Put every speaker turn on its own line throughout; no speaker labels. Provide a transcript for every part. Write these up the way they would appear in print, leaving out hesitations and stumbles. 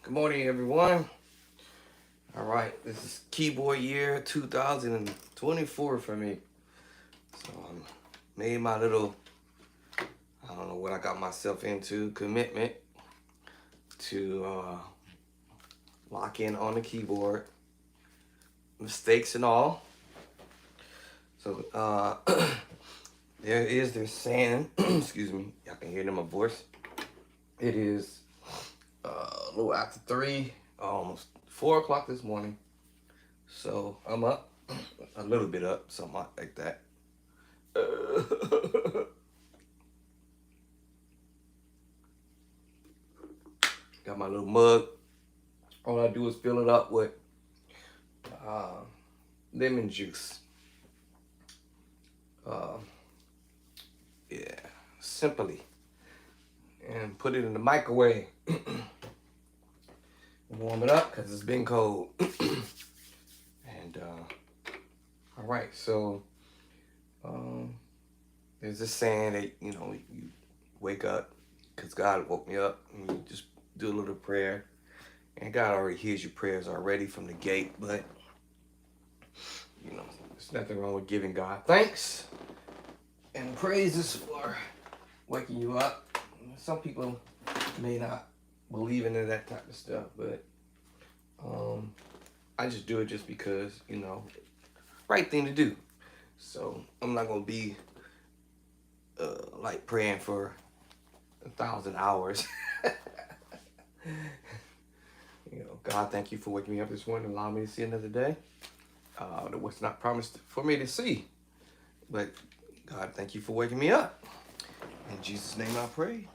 Good morning, everyone. All right, this is keyboard year 2024 for me. So I made my little, I don't know what I got myself into, commitment to lock in on the keyboard, mistakes and all. So there is this saying, excuse me, y'all can hear it in my voice. It is a little after 3, almost 4 o'clock this morning. So I'm up, a little bit up, something like that. Got my little mug. All I do is fill it up with lemon juice. Yeah, simply. And put it in the microwave. Warm it up because it's been cold. And all right, so there's this saying that you wake up because God woke me up, and you just do a little prayer, and God already hears your prayers already from the gate. But there's nothing wrong with giving God thanks and praises for waking you up. Some people may not believe in that type of stuff, but I just do it just because, right thing to do. So I'm not gonna be like praying for 1,000 hours. God, thank you for waking me up this morning, allowing me to see another day that was not promised for me to see. But God, thank you for waking me up. In Jesus' name I pray.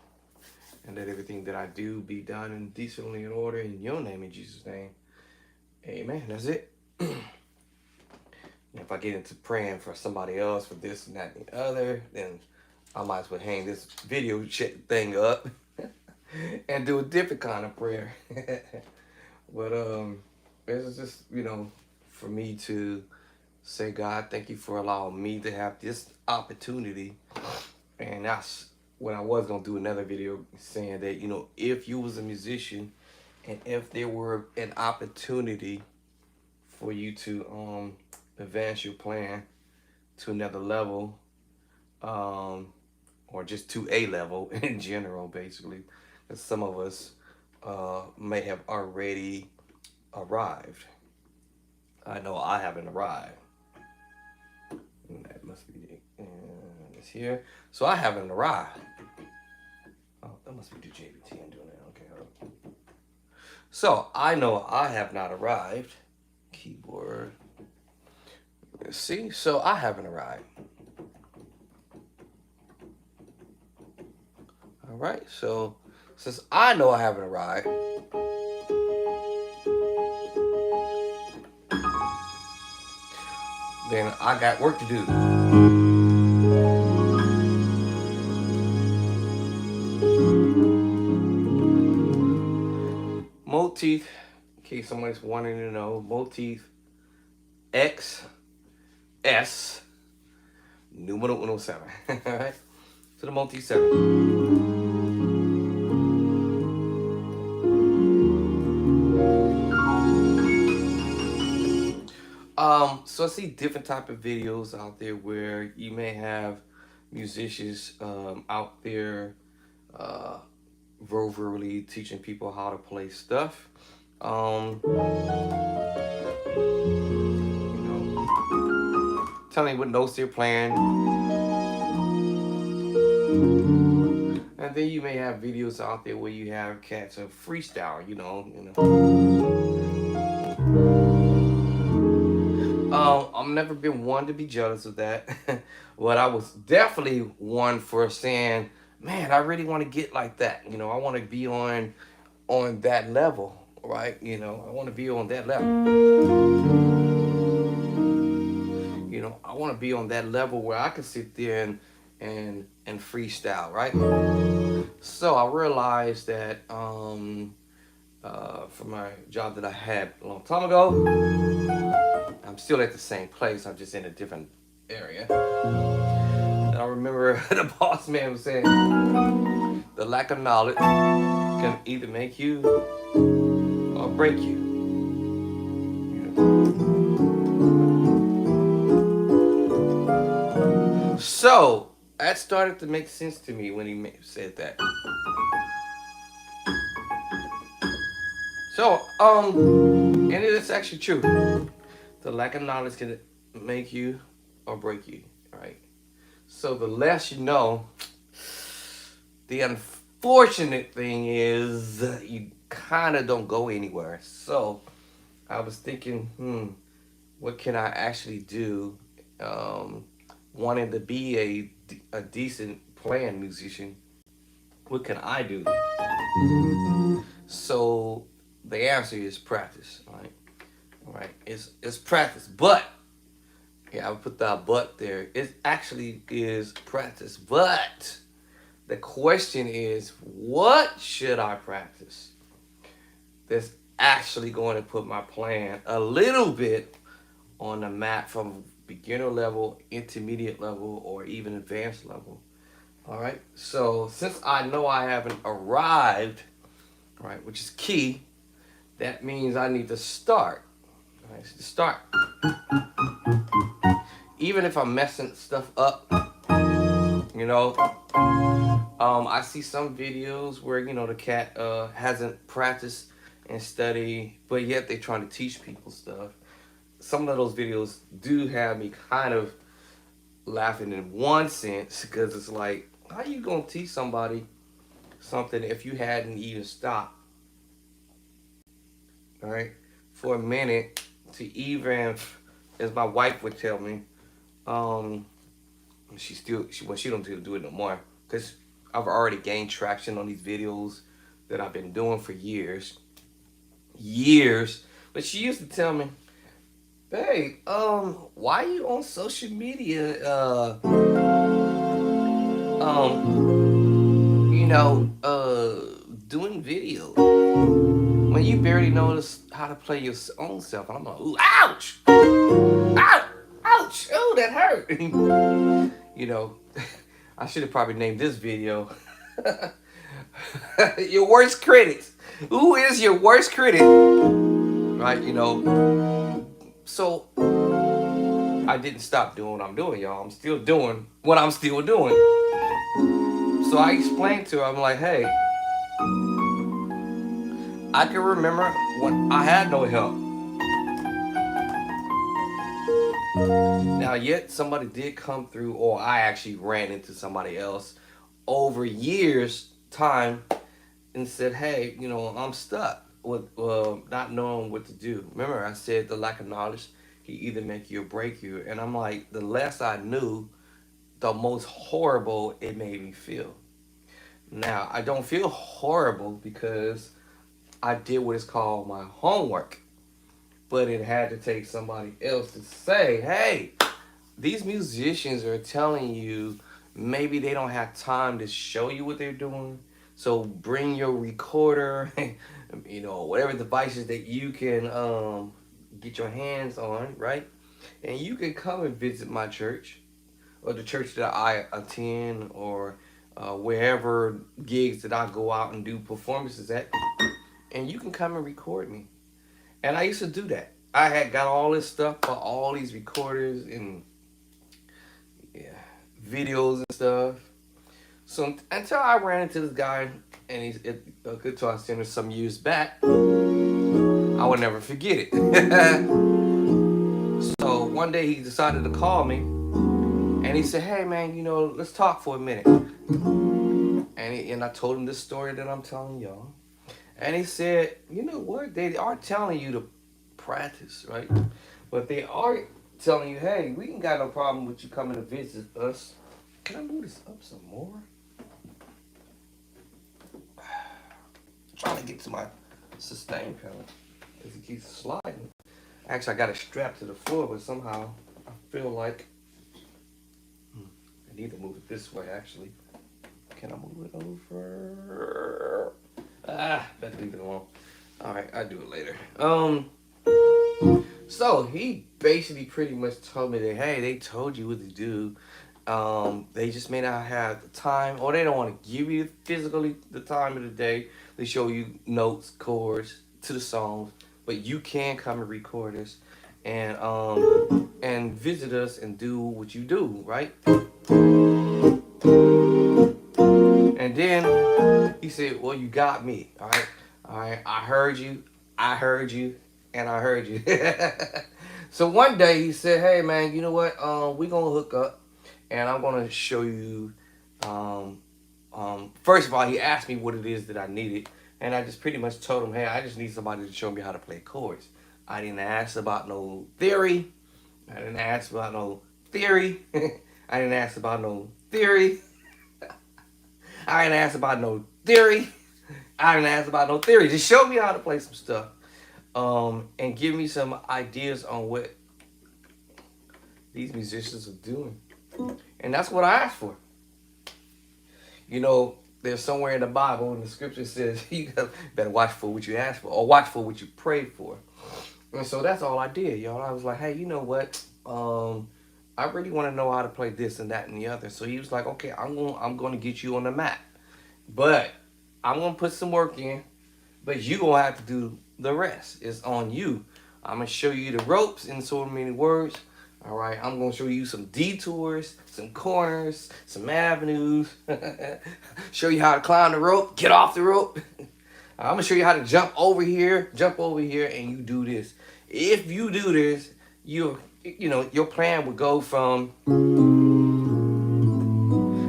And let everything that I do be done in decently in order in your name, in Jesus' name. Amen. That's it. If I get into praying for somebody else for this and that and the other, then I might as well hang this video thing up and do a different kind of prayer. But it's just, for me to say, God, thank you for allowing me to have this opportunity. And that's when I was going to do another video saying that, if you was a musician and if there were an opportunity for you to advance your plan to another level, or just to a level in general, basically, because some of us may have already arrived. I know I haven't arrived. And that must be it's here. So I haven't arrived. Oh, that must be the JBT I'm doing that. Okay, hold on. So I know I have not arrived. Keyboard. Let's see. So I haven't arrived. All right. So since I know I haven't arrived, then I got work to do. Motif, in case somebody's wanting to know, Motif XS numero 107. All right, so the Motif 7. So I see different type of videos out there where you may have musicians out there verbally teaching people how to play stuff. Telling you what notes they're playing. And then you may have videos out there where you have cats of freestyle, I've never been one to be jealous of that. But I was definitely one for saying, man, I really want to get like that. I want to be on that level, right? I want to be on that level. I want to be on that level where I can sit there and freestyle, right? So I realized that for my job that I had a long time ago, I'm still at the same place. I'm just in a different area. And I remember the boss man was saying, the lack of knowledge can either make you or break you. So that started to make sense to me when he said that. So and it is actually true. The lack of knowledge can make you or break you, right? So the less you know, the unfortunate thing is you kind of don't go anywhere. So I was thinking, what can I actually do? Um, Wanting to be a decent playing musician, what can I do? So the answer is practice, right? All right, it's practice, but yeah, I would put that but there. It actually is practice, but the question is, what should I practice? That's actually going to put my plan a little bit on the map from beginner level, intermediate level, or even advanced level. All right. So since I know I haven't arrived, right, which is key, that means I need to start. All right, so start. Even if I'm messing stuff up, you know, I see some videos where the cat hasn't practiced and studied, but yet they're trying to teach people stuff. Some of those videos do have me kind of laughing in one sense because it's like, how you gonna teach somebody something if you hadn't even stopped, all right, for a minute to even, as my wife would tell me, um, she don't do it no more because I've already gained traction on these videos that I've been doing for years. But she used to tell me, "Hey, why you on social media? Doing videos when you barely know how to play your own self." And I'm like, "Ooh, ouch, ouch, ouch, oh, that hurt." you know, I should have probably named this video "Your Worst Critics." Who is your worst critic? Right? So I didn't stop doing what I'm doing, y'all. I'm still doing what I'm still doing. So I explained to her, I'm like, hey, I can remember when I had no help. Now, yet somebody did come through, or I actually ran into somebody else over years' time and said, hey, I'm stuck with not knowing what to do. Remember, I said the lack of knowledge can either make you or break you. And I'm like, the less I knew, the most horrible it made me feel. Now, I don't feel horrible because I did what is called my homework, but it had to take somebody else to say, hey, these musicians are telling you maybe they don't have time to show you what they're doing. So bring your recorder, whatever devices that you can get your hands on, right? And you can come and visit my church or the church that I attend or wherever gigs that I go out and do performances at, and you can come and record me. And I used to do that. I had got all this stuff for all these recorders and yeah, videos and stuff. So until I ran into this guy and he's at a Guitar Center some years back, I would never forget it. So one day he decided to call me and he said, hey man, let's talk for a minute. And I told him this story that I'm telling y'all. And he said, you know what? They are telling you to practice, right? But they are telling you, hey, we ain't got no problem with you coming to visit us. Can I move this up some more? I'm trying to get to my sustain pedal because it keeps sliding. Actually, I got it strapped to the floor, but somehow I feel like I need to move it this way, actually. Can I move it over? Better leave it alone. All right, I'll do it later. So he basically pretty much told me that, hey, they told you what to do. They just may not have the time, or they don't want to give you physically the time of the day to show you notes, chords, to the songs, but you can come and record us and visit us and do what you do, right? And then he said, "Well, you got me, all right, all right. I heard you, and I heard you." So one day he said, "Hey man, you know what? We gonna hook up, and I'm gonna show you." Um, First of all, he asked me what it is that I needed, and I just pretty much told him, "Hey, I just need somebody to show me how to play chords." I didn't ask about no theory. I didn't ask about no theory. I didn't ask about no theory. I didn't ask about no theory. I didn't ask about no theory. Just show me how to play some stuff. And give me some ideas on what these musicians are doing. And that's what I asked for. You know, there's somewhere in the Bible, and the scripture says, you better watch for what you ask for, or watch for what you pray for. And so that's all I did, y'all. I was like, hey, you know what? I really want to know how to play this and that and the other. So he was like, okay, I'm going to get you on the map. But I'm going to put some work in, but you going to have to do the rest. It's on you. I'm going to show you the ropes in so many words. All right, I'm going to show you some detours, some corners, some avenues. Show you how to climb the rope, get off the rope. I'm going to show you how to jump over here, and you do this. If you do this, your plan would go from,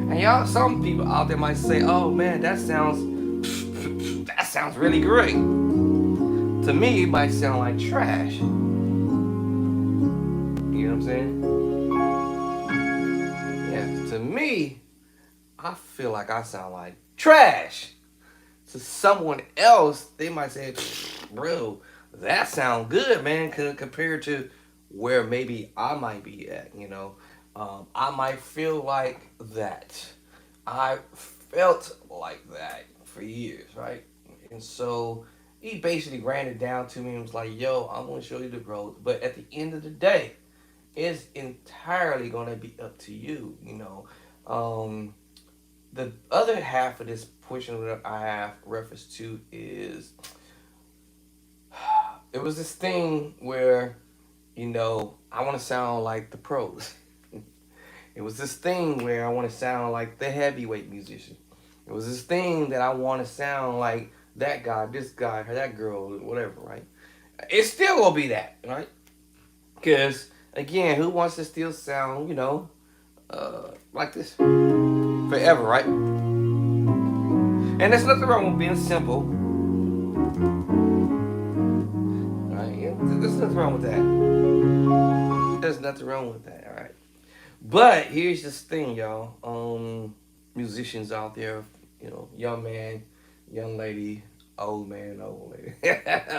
and y'all, some people out there might say, oh man, that sounds really great. To me, it might sound like trash. You know what I'm saying? Yeah, to me, I feel like I sound like trash. To someone else, they might say, bro, that sounds good, man, compared to where maybe I might be at, I might feel like that. I felt like that for years, right? And so he basically ran it down to me and was like, yo, I'm going to show you the growth. But at the end of the day, it's entirely going to be up to you, The other half of this portion that I have reference to is, it was this thing where, I want to sound like the pros. It was this thing where I want to sound like the heavyweight musician. It was this thing that I want to sound like that guy, this guy, or that girl, whatever, right? It's still going to be that, right? Because, again, who wants to still sound, like this forever, right? And there's nothing wrong with being simple. Right? There's nothing wrong with that. There's nothing wrong with that, all right? But here's this thing, y'all. Musicians out there, young man, young lady, old man, old lady,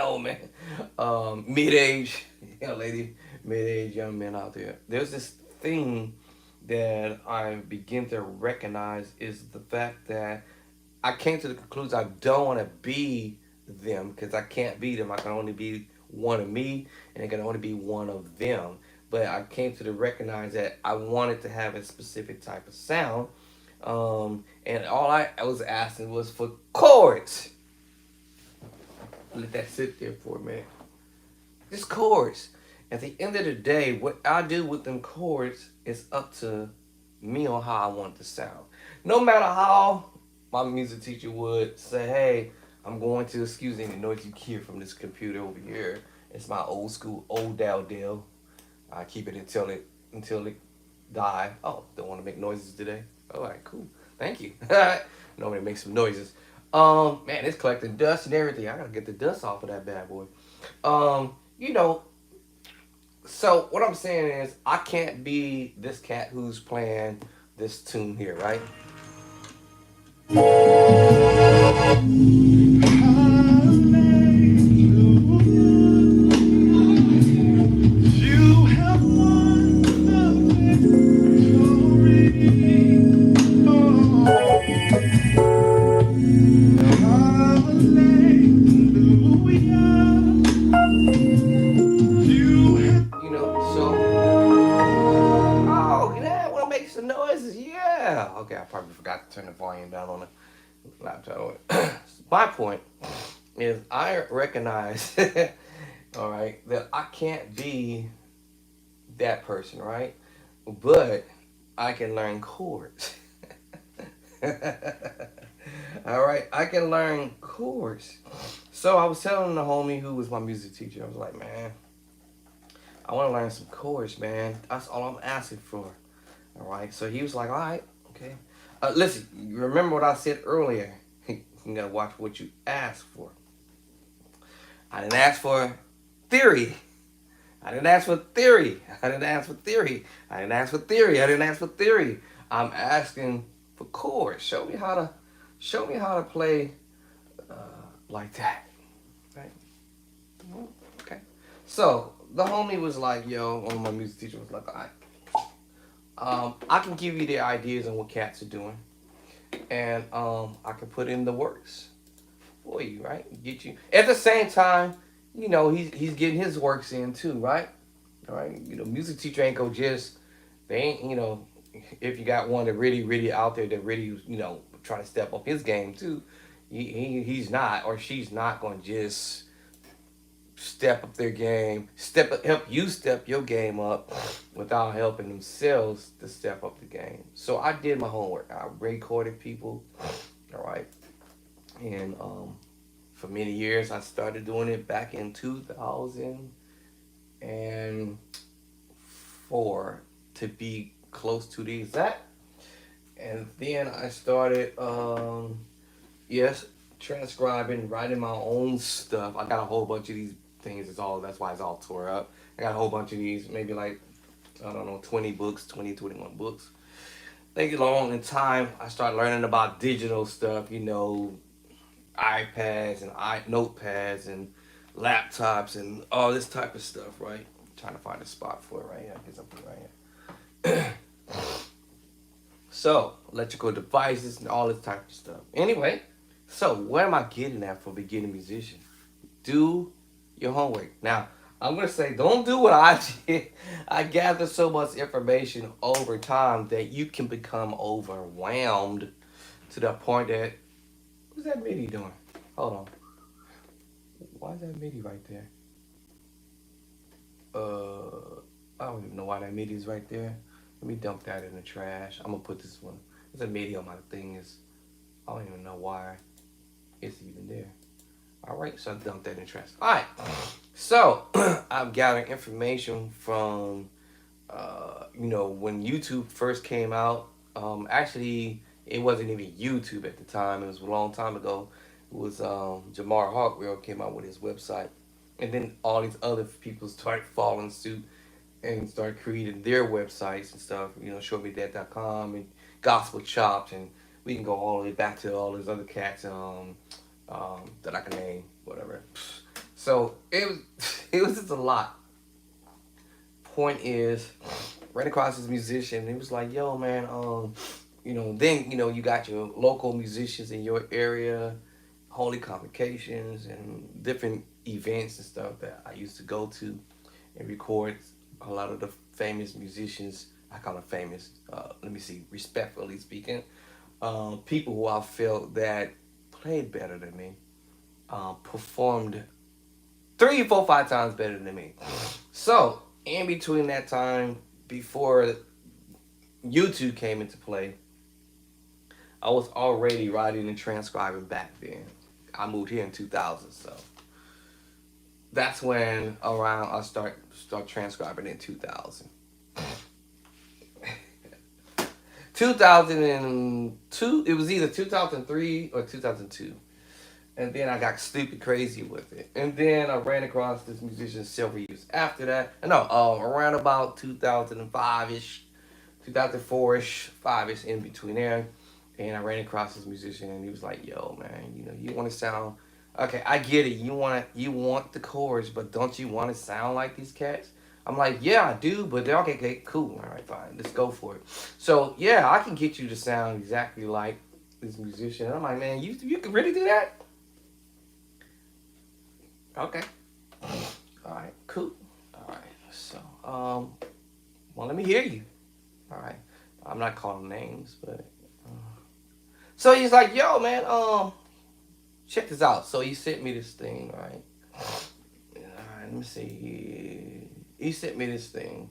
old man, mid-age, young lady, mid-age, young men out there. There's this thing that I begin to recognize is the fact that I came to the conclusion I don't want to be them, because I can't be them. I can only be one of me, and it can only be one of them. But I came to the recognize that I wanted to have a specific type of sound, and all I was asking was for chords. Let that sit there for a minute. Just chords. At the end of the day, what I do with them chords is up to me on how I want it to sound. No matter how my music teacher would say, hey, I'm going to, excuse any noise you hear from this computer over here. It's my old school, old Dell. I keep it until it die. Oh, don't want to make noises today? All right, cool. Thank you. Nobody make some noises. Man, it's collecting dust and everything. I gotta get the dust off of that bad boy. So what I'm saying is I can't be this cat who's playing this tune here, right? Okay, I probably forgot to turn the volume down on the laptop. My point is I recognize, all right, that I can't be that person, right? But I can learn chords. All right, I can learn chords. So I was telling the homie who was my music teacher, I was like, man, I want to learn some chords, man. That's all I'm asking for. All right. So he was like, all right, okay. Listen, you remember what I said earlier? You gotta watch what you ask for. I didn't ask for theory. I didn't ask for theory. I didn't ask for theory. I didn't ask for theory. I didn't ask for theory. I'm asking for chords. Show me how to play uh, like that. Right? Okay. So the homie was like, yo, one of my music teacher was like, all right. I can give you the ideas on what cats are doing, and I can put in the works for you, right? Get you at the same time. You know, he's getting his works in too, right? All right. You know, music teacher ain't go just they ain't. You know, if you got one that really out there that really trying to step up his game too, he's not or she's not going to just step up their game, help you step your game up without helping themselves to step up the game. So I did my homework. I recorded people, all right, and for many years I started doing it back in 2004 to be close to the exact. And then I started, yes, transcribing, writing my own stuff. I got a whole bunch of these things. That's why it's all tore up. I got a whole bunch of these, maybe like, I don't know, 20 books, 21 books. They get along in time. I started learning about digital stuff, iPads and notepads and laptops and all this type of stuff, right? I'm trying to find a spot for it right here. Get something right here. So, electrical devices and all this type of stuff. Anyway, so what am I getting at for beginning musician? Do your homework. Now, I'm gonna say don't do what I did. I gathered so much information over time that you can become overwhelmed to the point that what's that MIDI doing? Hold on. Why is that MIDI right there? I don't even know why that MIDI is right there. Let me dump that in the trash. I'm gonna put this one. There's a MIDI on my thing. I don't even know why it's even there. All right, so I dumped that in the trash. All right, so I've gathered information from, when YouTube first came out. Actually, it wasn't even YouTube at the time. It was a long time ago. It was Jamar Hawkwell came out with his website, and then all these other people started following suit and start creating their websites and stuff, showmethat.com and Gospel Chops, and we can go all the way back to all those other cats that I can name, whatever. So it was it was just a lot. Point is, ran across this musician, and he was like, "Yo, man, then you got your local musicians in your area, holy convocations, and different events and stuff that I used to go to and record a lot of the famous musicians. I call them famous. Let me see, respectfully speaking, people who I felt that played better than me, performed 3, 4, 5 times better than me. So in between that time, before YouTube came into play, I was already writing and transcribing back then. I moved here in 2000, so that's when around I start transcribing in 2000. 2002, it was either 2003 or 2002. And then I got stupid crazy with it. And then I ran across this musician several years after that. No, around about 2005-ish, 2004-ish, 5-ish, in between there. And I ran across this musician, and he was like, "Yo, man, you want to sound okay? I get it. You want the chorus, but don't you want to sound like these cats?" I'm like, "Yeah, I do, but they're okay, cool. All right, fine. Let's go for it." So yeah, I can get you to sound exactly like this musician. And I'm like, "Man, you can really do that?" Okay. All right, cool. All right. So, well, let me hear you. All right. I'm not calling names, but so he's like, "Yo, man, check this out. So he sent me this thing, right? Alright, let me see. He sent me this thing.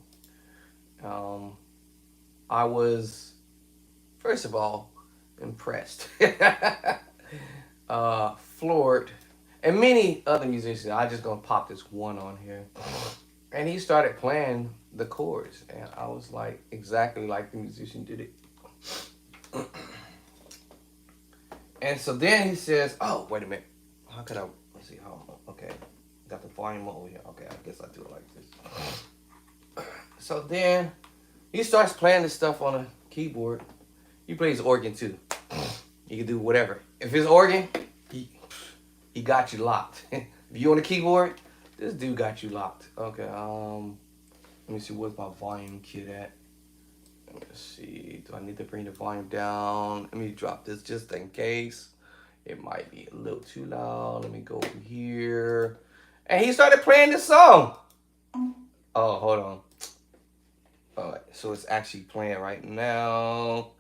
I was, first of all, impressed. Floored. And many other musicians. I just gonna pop this one on here. And he started playing the chords. And I was like, exactly like the musician did it. And so then he says, oh, wait a minute. How could I, let's see, how, okay. Got the volume over here. Okay, I guess I do it like this. So then he starts playing this stuff on a keyboard. He plays organ too. He can do whatever. If it's organ, he got you locked. If you on the keyboard, this dude got you locked. Okay, let me see, where's my volume kit at? Let's see, do I need to bring the volume down? Let me drop this just in case. It might be a little too loud. Let me go over here. And he started playing this song. Oh, hold on. All right, so it's actually playing right now.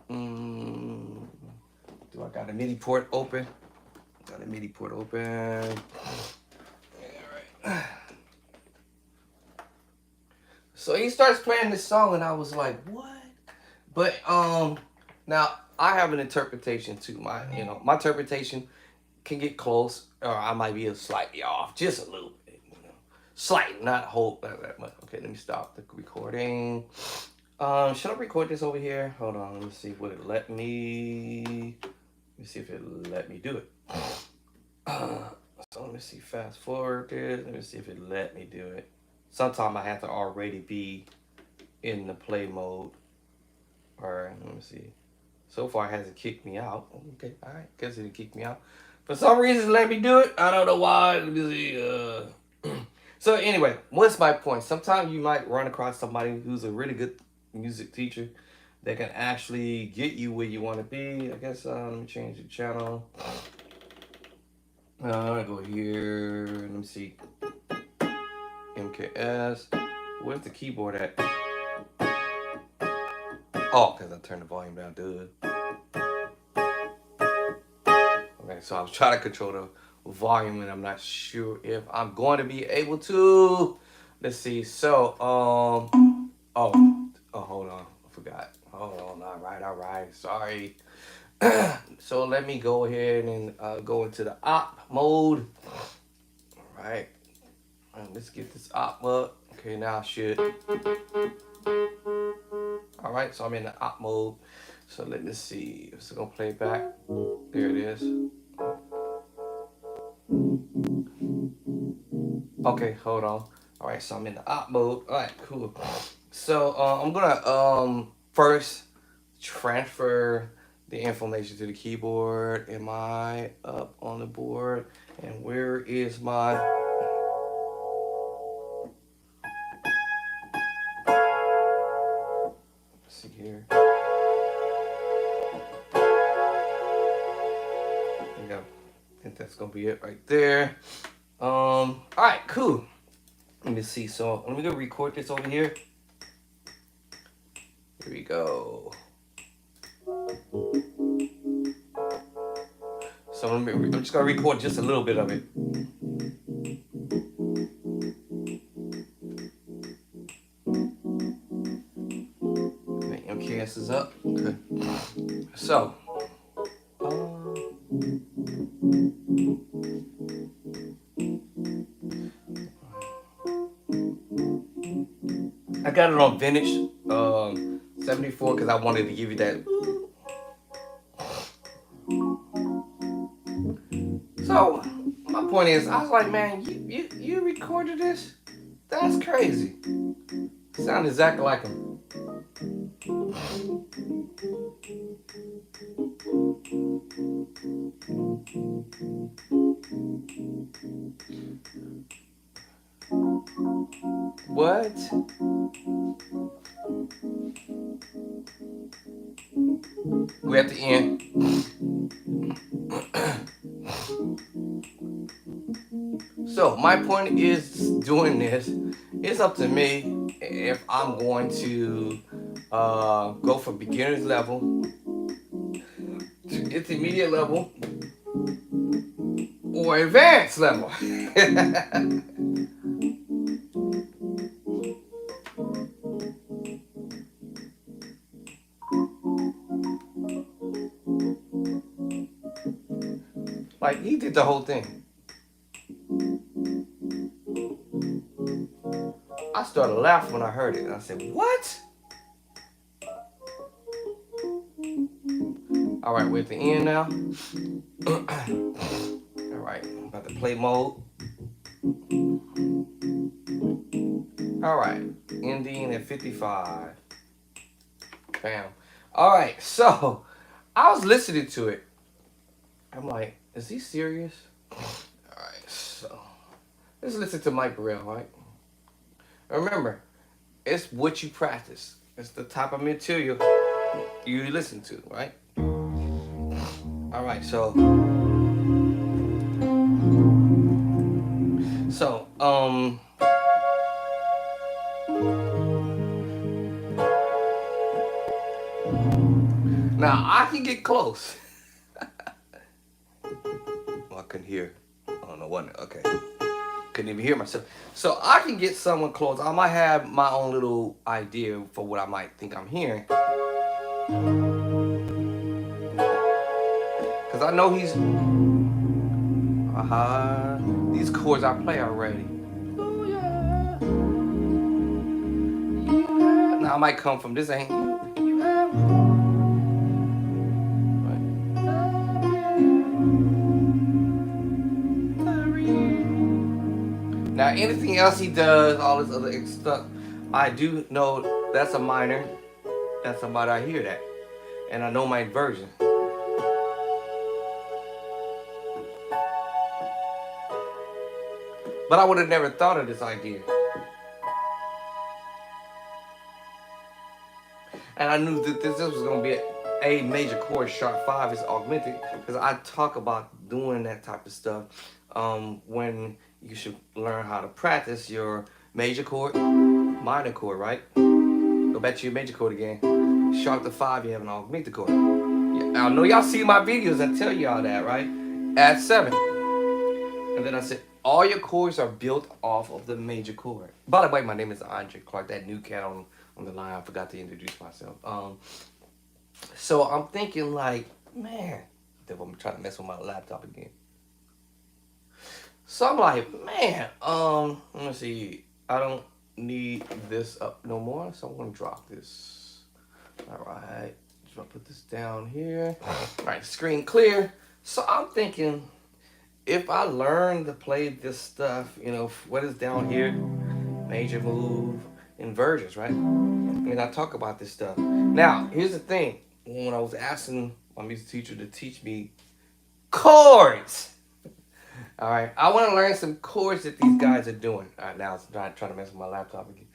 Do I got a MIDI port open? Got a MIDI port open. All right. So he starts playing this song, and I was like, "What?" But now I have an interpretation too. My interpretation can get close, or I might be slightly off, just a little bit. Slight, not whole that much. Okay, let me stop the recording. Should I record this over here? Hold on, let me see. Would it let me? Let me see if it let me do it. So let me see. Fast forward this. Let me see if it let me do it. Sometimes I have to already be in the play mode. All right, let me see. So far, it hasn't kicked me out. Okay, all right. Guess it kicked me out. For some reason, let me do it. I don't know why. Let me see. So anyway, what's my point? Sometimes you might run across somebody who's a really good music teacher that can actually get you where you want to be. I guess let me change the channel. I go here. Let me see. MKS. Where's the keyboard at? Oh, because I turned the volume down, dude. Okay, so I was trying to control the volume, and I'm not sure if I'm going to be able to. Let's see. So, oh, hold on. I forgot. Hold on. All right. Sorry. So let me go ahead and go into the op mode. All right. Let's get this op up. Okay, now I should. All right, so I'm in the op mode. So let me see. It's gonna play back. There it is. Okay, hold on. All right, so I'm in the op mode. All right, cool. So I'm gonna first transfer the information to the keyboard. Am I up on the board? And where is my? Let's see here. There we go. I think that's gonna be it right there. All right, cool. Let me see. So let me go record this over here. Here we go. So I'm just gonna record just a little bit of it. The MKS is up. Okay. So. I got it on vintage 74 because I wanted to give you that. So my point is, I was like, man, you recorded this? That's crazy. Sound exactly like him. What? We're at the end. So my point is doing this. It's up to me if I'm going to go from beginner's level to intermediate level, or advanced level. Like, he did the whole thing. I started laughing when I heard it. And I said, what? All right, we're at the end now. All right, about to play mode. All right, ending at 55. Bam. All right, so I was listening to it. I'm like, is he serious? All right, so let's listen to Mike Burrell, right? Remember, it's what you practice. It's the type of material you listen to, right? All right, so now I can get close. Well, I couldn't hear. I don't know what. Okay, couldn't even hear myself. So I can get someone close. I might have my own little idea for what I might think I'm hearing, because I know he's. These chords I play already. Oh yeah. Now I might come from this ain't. You have. Now anything else he does, all this other stuff, I do know that's a minor. That's about I hear that, and I know my version. But I would have never thought of this idea. And I knew that this was going to be a major chord. Sharp 5 is augmented, because I talk about doing that type of stuff when you should learn how to practice your major chord, minor chord, right? Go back to your major chord again. Sharp to 5, you have an augmented chord. Yeah, I know y'all see my videos. I tell y'all that, right? Add 7. And then I said, all your chords are built off of the major chord. By the way, my name is Andre Clark, that new cat on the line. I forgot to introduce myself. So I'm thinking like, man, I'm trying to mess with my laptop again. So I'm like, man, let me see. I don't need this up no more, so I'm gonna drop this. All right, just gonna put this down here. All right, screen clear. So I'm thinking, if I learn to play this stuff, what is down here, major move, inversions, right? And I talk about this stuff. Now, here's the thing. When I was asking my music teacher to teach me chords, all right, I want to learn some chords that these guys are doing. All right, now I'm trying to mess with my laptop again.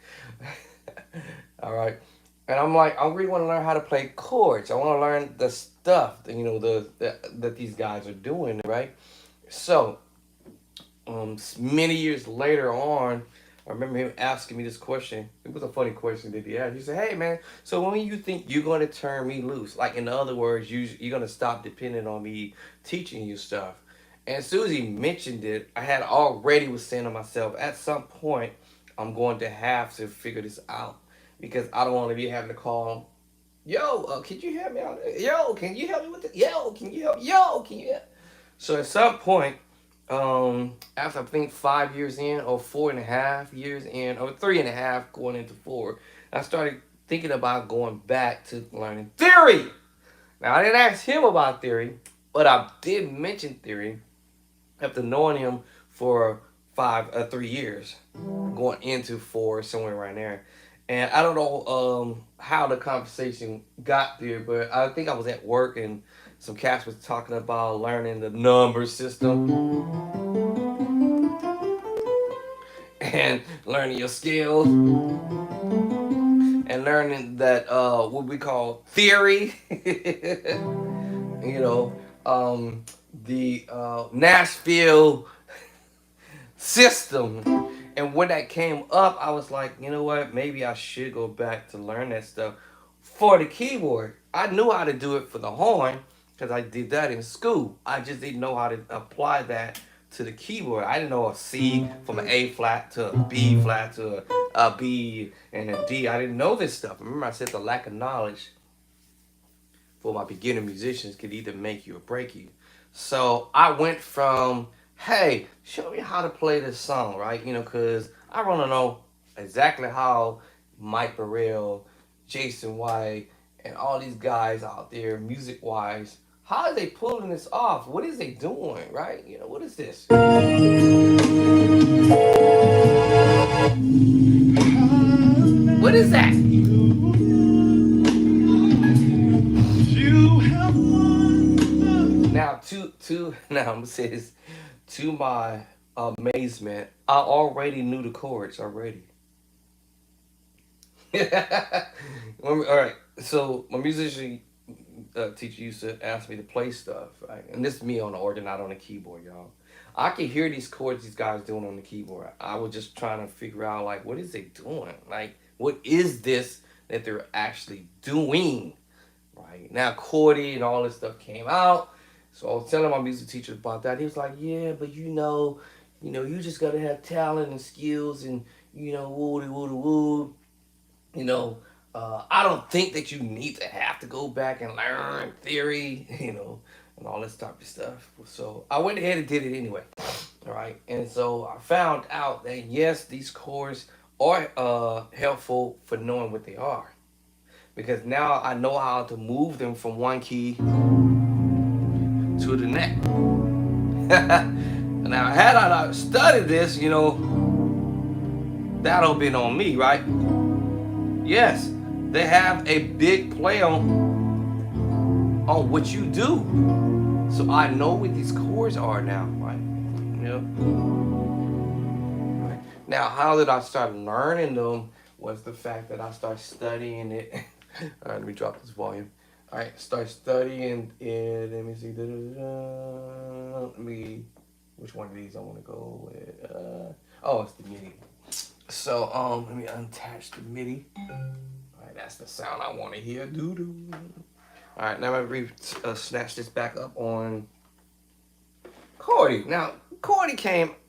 All right. And I'm like, I really want to learn how to play chords. I want to learn the stuff, that these guys are doing, right? So, many years later on, I remember him asking me this question. It was a funny question that he asked. He said, hey, man, so when you think you're going to turn me loose? Like, in other words, you're going to stop depending on me teaching you stuff. And as soon as he mentioned it, I had already was saying to myself, at some point, I'm going to have to figure this out. Because I don't want to be having to call, yo, can you help me out? Yo, can you help me with this? Yo, can you help? Yo, can you help? So at some point, after I think 5 years in, or 4.5 years in, or 3.5 going into 4, I started thinking about going back to learning theory. Now I didn't ask him about theory, but I did mention theory after knowing him for 3 years, going into 4, somewhere right there. And I don't know how the conversation got there, but I think I was at work and some cats was talking about learning the number system and learning your skills and learning that what we call theory. you know, the Nashville system. And when that came up, I was like, you know what? Maybe I should go back to learn that stuff for the keyboard. I knew how to do it for the horn because I did that in school. I just didn't know how to apply that to the keyboard. I didn't know a C from an A flat to a B flat to a B and a D. I didn't know this stuff. Remember I said the lack of knowledge for my beginner musicians could either make you or break you. So I went from, hey, show me how to play this song, right? You know, because I want to know exactly how Mike Burrell, Jason White, and all these guys out there, music-wise, how are they pulling this off? What is they doing, right? You know, what is this? What is that? Now, now I'm gonna say this, to my amazement, I already knew the chords already. All right, so my musician teacher used to ask me to play stuff, right? And this is me on the organ, not on the keyboard, y'all. I could hear these chords these guys doing on the keyboard. I was just trying to figure out, like, what is they doing? Like, what is this that they're actually doing? Right now, chordy and all this stuff came out. So I was telling my music teacher about that. He was like, "Yeah, but you just gotta have talent and skills and woody woody woo. You know, I don't think that you need to have to go back and learn theory, and all this type of stuff." So I went ahead and did it anyway. All right, and so I found out that yes, these chords are helpful for knowing what they are, because now I know how to move them from one key to the next. Now, had I not studied this, that'll have been on me, right? Yes, they have a big play on what you do. So I know what these chords are now, right? Right. Now, how did I start learning them was the fact that I started studying it. All right, let me drop this volume. All right, start studying it. Let me see. Which one of these I want to go with? Oh, it's the MIDI. So, let me unattach the MIDI. All right, that's the sound I want to hear. Doo-doo. All right, now I'm going to snatch this back up on Chordy. Now, Chordy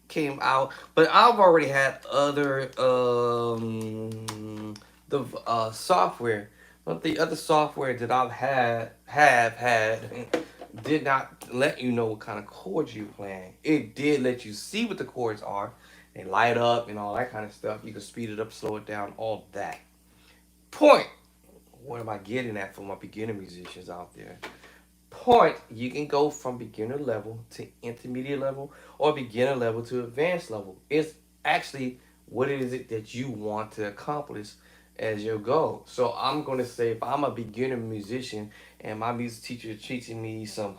came out, but I've already had other software. But the other software that I've have had did not let you know what kind of chords you're playing. It did let you see what the chords are. They light up and all that kind of stuff. You can speed it up, slow it down, all that. Point. What am I getting at for my beginner musicians out there? Point. You can go from beginner level to intermediate level or beginner level to advanced level. It's actually what is it that you want to accomplish as your goal. So I'm going to say if I'm a beginner musician and my music teacher is teaching me some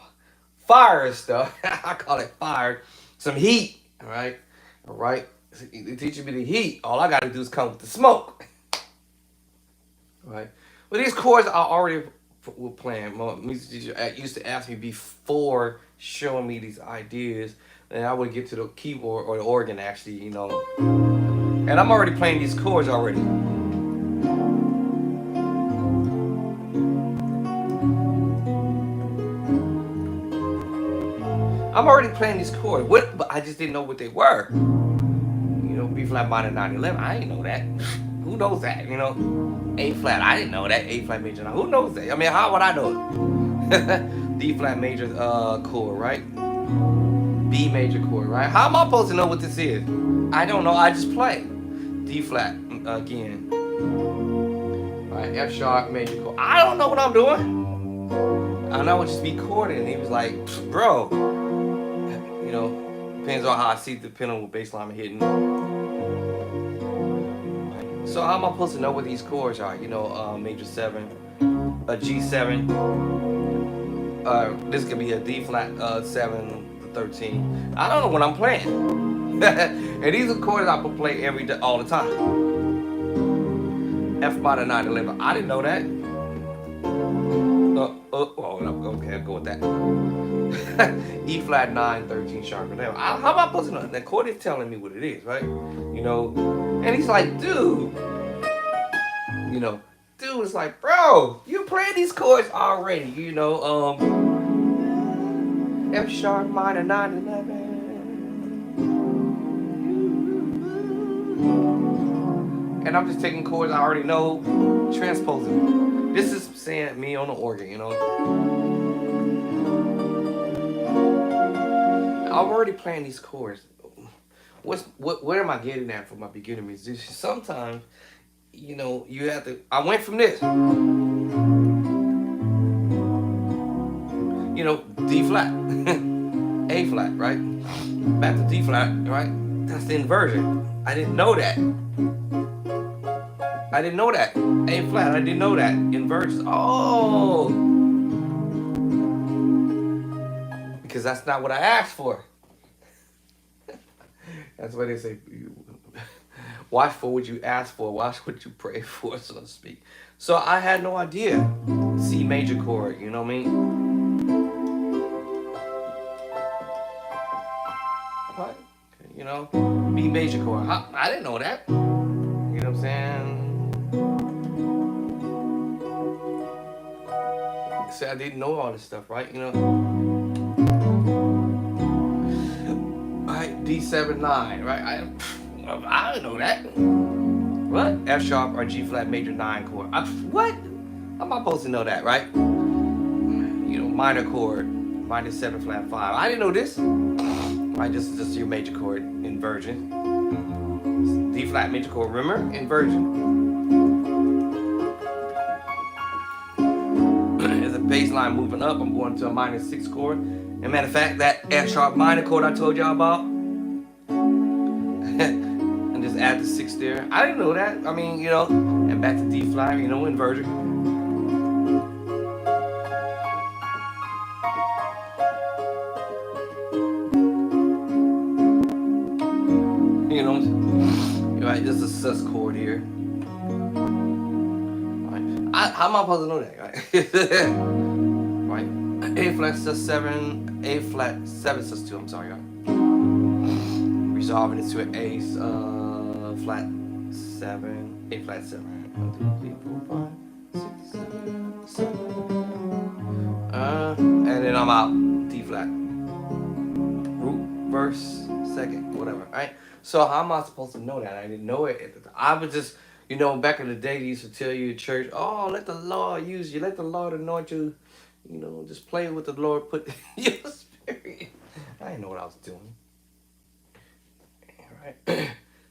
fire stuff, I call it fire, some heat, all right? They're teaching me the heat. All I got to do is come with the smoke, all right? But these chords I already were playing. My music teacher used to ask me before showing me these ideas, and I would get to the keyboard or the organ actually, and I'm already playing these chords already. I'm already playing these chords, but I just didn't know what they were. B flat minor 9/11. I didn't know that. Who knows that? A flat. I didn't know that. A flat major. Now, who knows that? I mean, how would I know it? D flat major chord, right? B major chord, right? How am I supposed to know what this is? I don't know. I just play. D flat again. All right, F sharp major chord. I don't know what I'm doing. I know it's just be chorded, and he was like, "Bro, depends on how I see, depending on what bass line I'm hitting." So how am I supposed to know what these chords are? Major 7, a G7. This could be a D flat 7, 13. I don't know what I'm playing. And these are chords I can play every day, all the time. F minor 9/11. I didn't know that. Okay, I'll go with that. E flat 9, 13 sharp. How am I supposed to know? The chord is telling me what it is, right? And he's like, dude, it's like, bro, you playing these chords already, F sharp minor 9/11. and I'm just taking chords I already know, transposing. This is saying me on the organ, you know. I'm already playing these chords. What am I getting at for my beginner musician? Sometimes, you know, you have to. I went from this, you know, D flat, A flat, right? Back to D flat, right? That's the inversion. I didn't know that. I didn't know that. A flat. I didn't know that. Inversions. Oh, because that's not what I asked for. That's why they say, watch for what you ask for, watch what you pray for, so to speak. So I had no idea. C major chord, you know what I mean? What? You know, B major chord. I didn't know that. You know what I'm saying? See, I didn't know all this stuff, right? You know. Right, D7 9, right? I didn't know that. What? F sharp or G flat major 9 chord. What? How am I supposed to know that, right? You know, minor chord, minor 7 flat 5. I didn't know this. Right, this is just your major chord inversion. D flat major chord, remember? Inversion. As a bass line moving up, I'm going to a minor 6 chord. And matter of fact, that F sharp minor chord I told y'all about, and just add the 6 there. I didn't know that. I mean, you know, and back to D flat, you know, inversion. You know, right? There's a sus chord here. Right. How am I supposed to know that? Right. Right. A flat sus 7, A flat 7 sus 2. I'm sorry, y'all. Resolving it to an A flat 7, A flat 7. 1, 2, 3, 4, 5, 6, 7, 7. And then I'm out. D flat. Root, verse, second, whatever. Right. So how am I supposed to know that? I didn't know it at the time. I was just, you know, back in the day, they used to tell you at church, oh, let the Lord use you. Let the Lord anoint you. You know, just play with the Lord. Put your spirit. I didn't know what I was doing. All right.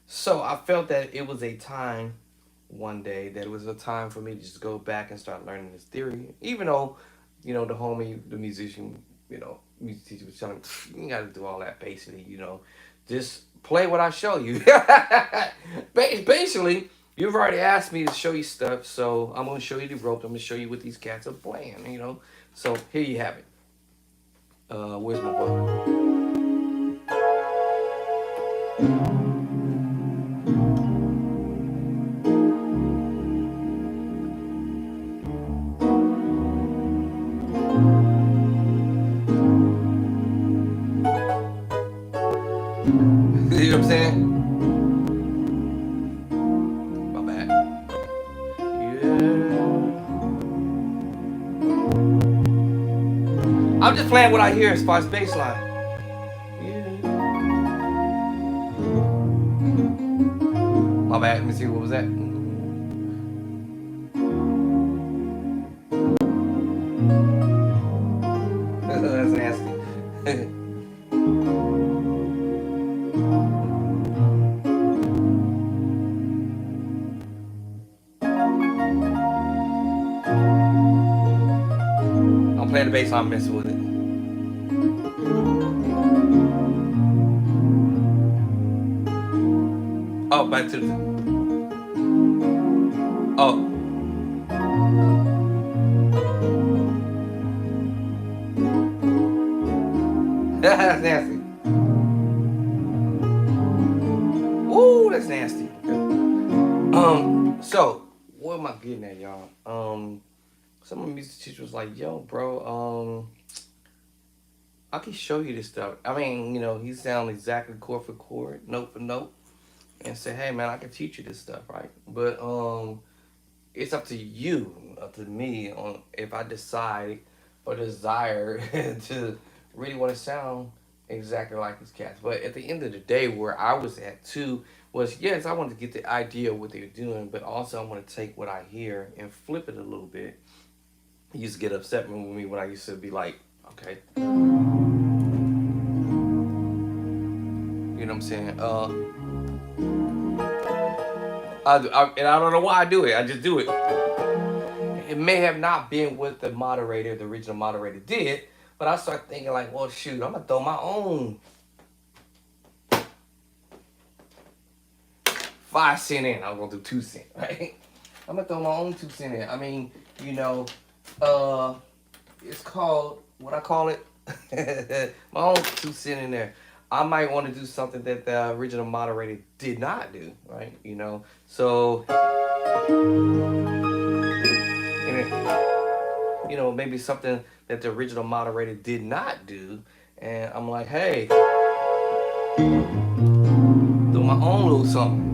So I felt that it was a time one day that it was a time for me to just go back and start learning this theory. Even though, you know, the homie, the musician, you know, music teacher was telling me, you got to do all that basically, you know. Just play what I show you. Basically, you've already asked me to show you stuff, so I'm going to show you the ropes. I'm going to show you what these cats are playing, you know. So here you have it. Where's my book? You know what I'm saying? My bad. Yeah. I'm just playing what I hear as far as bass line. Yeah. My bad. Let me see, what was that? That's nasty. I'm playing the bass line, messing with it. Oh, back to the. Oh. That's nasty. Ooh, that's nasty. So what am I getting at, y'all? Some of the music teachers was like, yo, bro, I can show you this stuff. I mean, you know, he sound exactly chord for chord, note for note, and say, hey man, I can teach you this stuff, right? But it's up to you, up to me, on if I decide or desire to really want to sound exactly like his cats. But at the end of the day, where I was at too was, yes, I wanted to get the idea of what they're doing, but also I want to take what I hear and flip it a little bit. He used to get upset with me when I used to be like, okay, you know what I'm saying? And I don't know why I do it. I just do it. It may have not been what the original moderator did, but I start thinking like, well, shoot, I'm gonna throw my own 5 cent in. I was gonna do 2 cent, right? I'm gonna throw my own 2 cent in. I mean, you know, uh, it's called what I call it, my own 2 cent in there. I might want to do something that the original moderator did not do, right? So maybe something that the original moderator did not do, and I'm like, hey, do my own little something.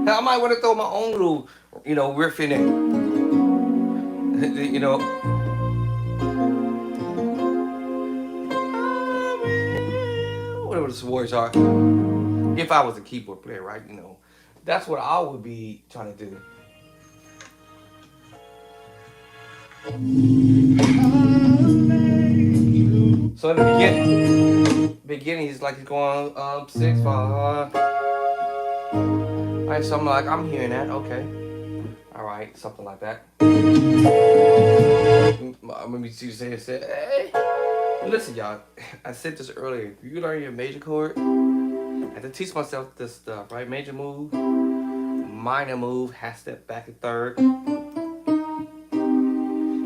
I might want to throw my own little, riff in it. Whatever the words are. If I was a keyboard player, right? That's what I would be trying to do. So in the beginning, he's like he's going 6 5. Alright, so I'm like, I'm hearing that, okay. Alright, something like that. Let me see you say it. Hey, listen, y'all. I said this earlier. If you learn your major chord, I have to teach myself this stuff, right? Major move, minor move, half step back to third.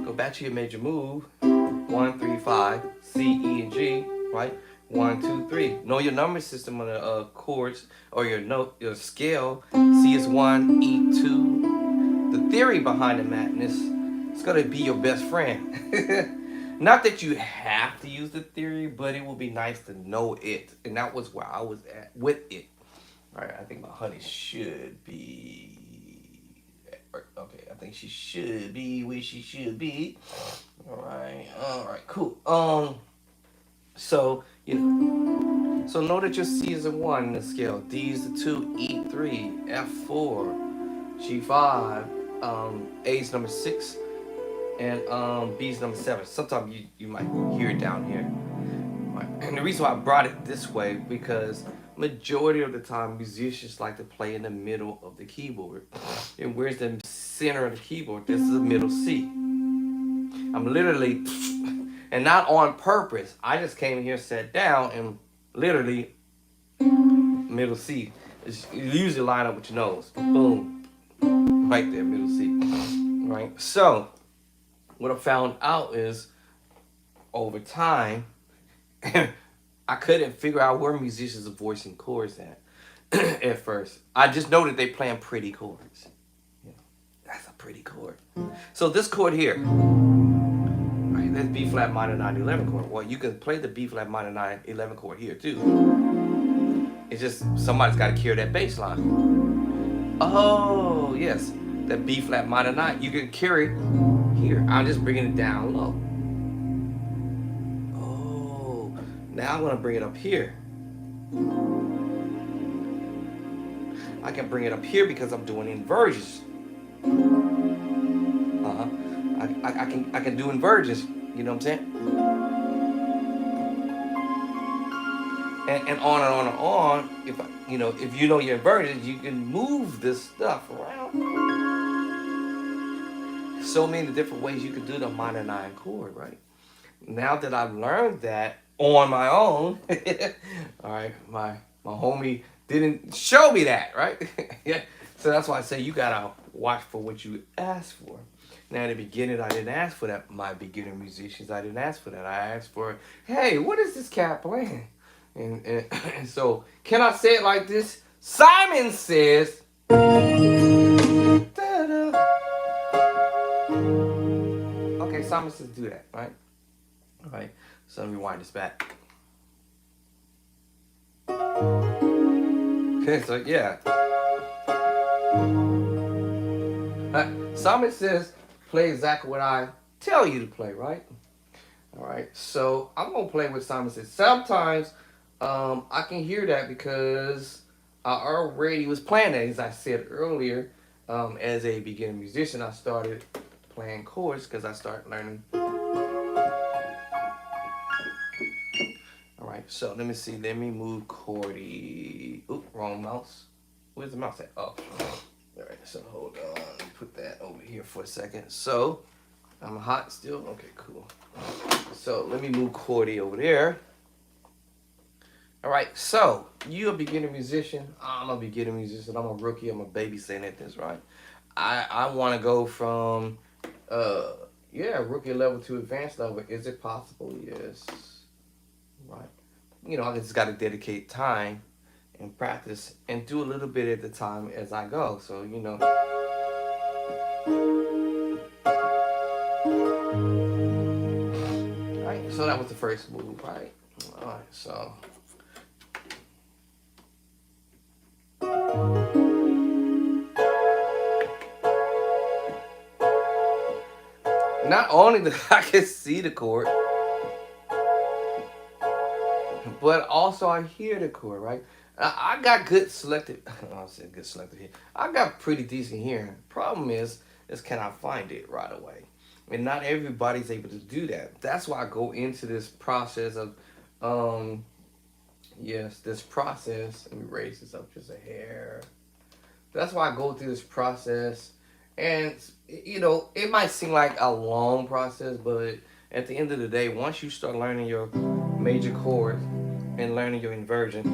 Go back to your major move. 1 3 5, C, E, and G, right? 1 2 3. Know your number system on the chords or your scale. C is 1, E 2. The theory behind the madness is gonna be your best friend. Not that you have to use the theory, but it will be nice to know it, and that was where I was at with it. All right, I think my honey should be. Okay, I think she should be where she should be. All right, cool. So so know that your C is a 1 in the scale, D is a 2, E 3, F 4, G 5, A is number 6, and B is number 7. Sometimes you might hear it down here. Right. And the reason why I brought it this way because majority of the time musicians like to play in the middle of the keyboard. And where's the center of the keyboard? This is the middle C. I'm literally, and not on purpose. I just came here, sat down, and literally middle C. You usually line up with your nose. Boom. Right there, middle C. Right? So, what I found out is, over time, I couldn't figure out where musicians are voicing chords at at first. I just know that they playing pretty chords. Yeah, that's a pretty chord. So this chord here, right, that's B flat minor 9 11 chord. Well, you can play the B flat minor 9 11 chord here too. It's just somebody's got to carry that bass line. Oh yes, that B flat minor 9 you can carry here. I'm just bringing it down low. Now I'm going to bring it up here. I can bring it up here because I'm doing inversions. I can do inversions. You know what I'm saying? And on and on and on. If you know your inversions, you can move this stuff around. So many different ways you can do the minor 9 chord, right? Now that I've learned that on my own, all right, my homie didn't show me that, right? Yeah. So that's why I say you gotta watch for what you ask for. Now in the beginning, I didn't ask for that. My beginner musicians, I didn't ask for that. I asked for, hey, what is this cat playing? And so, can I say it like this? Simon says, da-da. Okay, Simon says do that, right? All right, so let me rewind this back. Okay, so yeah. Simon says play exactly what I tell you to play, right? All right. So I'm gonna play what Simon says. Sometimes I can hear that because I already was playing that, as I said earlier. As a beginner musician, I started playing chords because I started learning. All right. So let me see. Let me move chordy. Oop, wrong mouse. Where's the mouse at? Oh. All right. So hold on. Let me put that over here for a second. So I'm hot still. Okay, cool. So let me move chordy over there. All right, so you a beginner musician. I'm a beginner musician. I'm a rookie. I'm a baby saying at this, right? I want to go from, uh, yeah, rookie level to advanced level. Is it possible? Yes. Right. You know, I just got to dedicate time and practice and do a little bit at the time as I go. So, you know. All right, so that was the first move, right? All right, so. Not only that I can see the chord, but also I hear the chord, right? I got good selective. I said good selective here. I got pretty decent hearing. Problem is can I find it right away? And not everybody's able to do that. That's why I go into this process of, yes, this process. Let me raise this up just a hair. That's why I go through this process. And, you know, it might seem like a long process, but at the end of the day, once you start learning your major chords and learning your inversion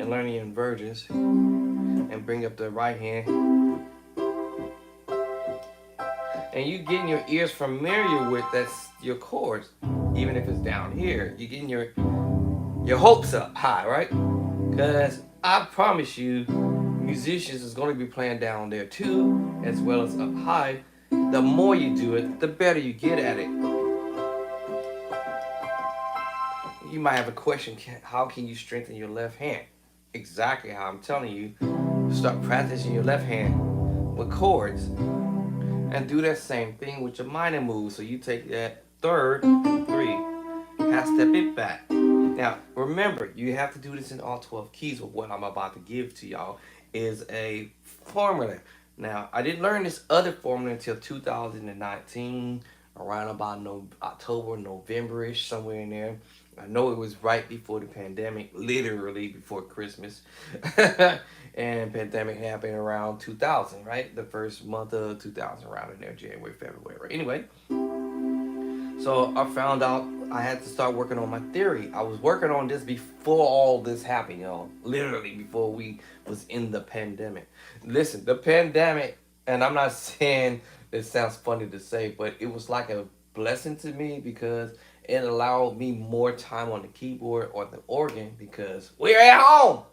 and learning your inversions and bring up the right hand and you getting your ears familiar with that's your chords, even if it's down here, you're getting your hopes up high, right? Because I promise you, musicians is going to be playing down there too, as well as up high. The more you do it, the better you get at it. You might have a question, how can you strengthen your left hand? Exactly how I'm telling you. Start practicing your left hand with chords and do that same thing with your minor moves. So you take that third, 3, half step it back. Now, remember, you have to do this in all 12 keys, but what I'm about to give to y'all is a formula. Now, I didn't learn this other formula until 2019, around about October, November-ish, somewhere in there. I know it was right before the pandemic, literally before Christmas. And pandemic happened around 2000, right? The first month of 2000, around in there, January, February. Right? Anyway, so I found out I had to start working on my theory. I was working on this before all this happened, y'all. Literally before we was in the pandemic. Listen, the pandemic, and I'm not saying it sounds funny to say, but it was like a blessing to me because it allowed me more time on the keyboard or the organ because we're at home.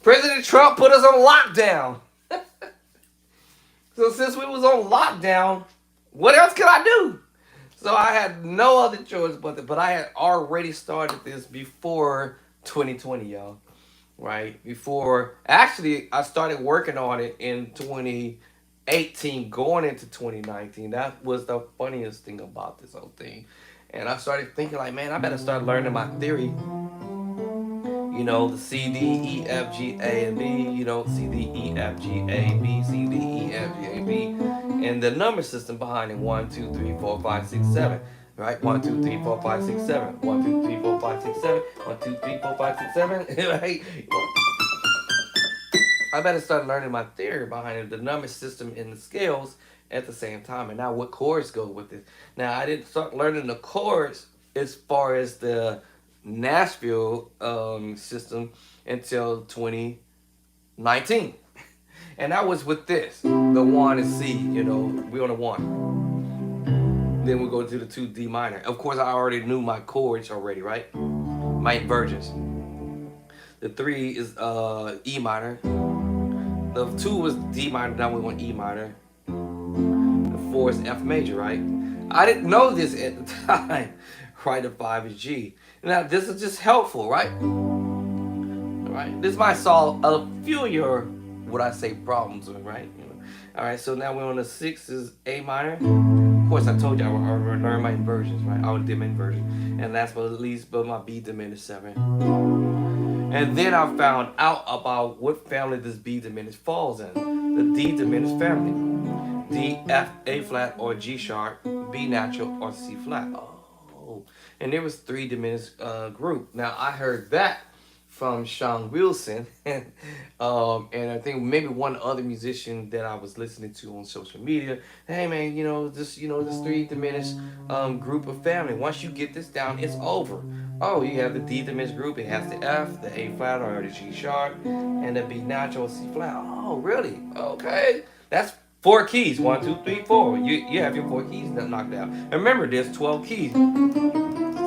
President Trump put us on lockdown. So since we was on lockdown, what else could I do? So I had no other choice but I had already started this before 2020, y'all. Right? Before actually I started working on it in 2018 going into 2019. That was the funniest thing about this whole thing. And I started thinking like, man, I better start learning my theory. You know, the C, D, E, F, G, A, and B, you know, C, D, E, F, G, A, B, C, D, E, F, G, A, B, and the number system behind it, 1, 2, 3, 4, 5, 6, 7, right? 1, 2, 3, 4, 5, 6, 7, 1, 2, 3, 4, 5, 6, 7, 1, 2, 3, 4, 5, 6, 7, right? I better start learning my theory behind it, the number system and the scales at the same time, and now what chords go with it. Now, I didn't start learning the chords as far as the Nashville system until 2019. And that was with this, the 1 and C, you know, we on a 1. Then we go to the 2 D minor. Of course, I already knew my chords already, right? My inversions. The 3 is E minor. The 2 was D minor, now we want E minor. The 4 is F major, right? I didn't know this at the time. Right, the 5 is G. Now, this is just helpful, right? All right. This might solve a few of your, what I say, problems, right? All right. So now we're on the 6 is A minor. Of course, I told you I would learn my inversions, right? I would do my inversion. And last but not least, but my B diminished 7. And then I found out about what family this B diminished falls in. The D diminished family. D, F, A flat, or G sharp, B natural, or C flat. Oh, and there was 3 diminished group. Now I heard that from Sean Wilson, and I think maybe one other musician that I was listening to on social media. Hey man, this 3 diminished group of family. Once you get this down, it's over. Oh, you have the D diminished group. It has the F, the A flat, or the G sharp, and the B natural, C flat. Oh, really? Okay, that's 4 keys. 1, 2, 3, 4. You have your 4 keys knocked out. And remember, there's 12 keys. 7,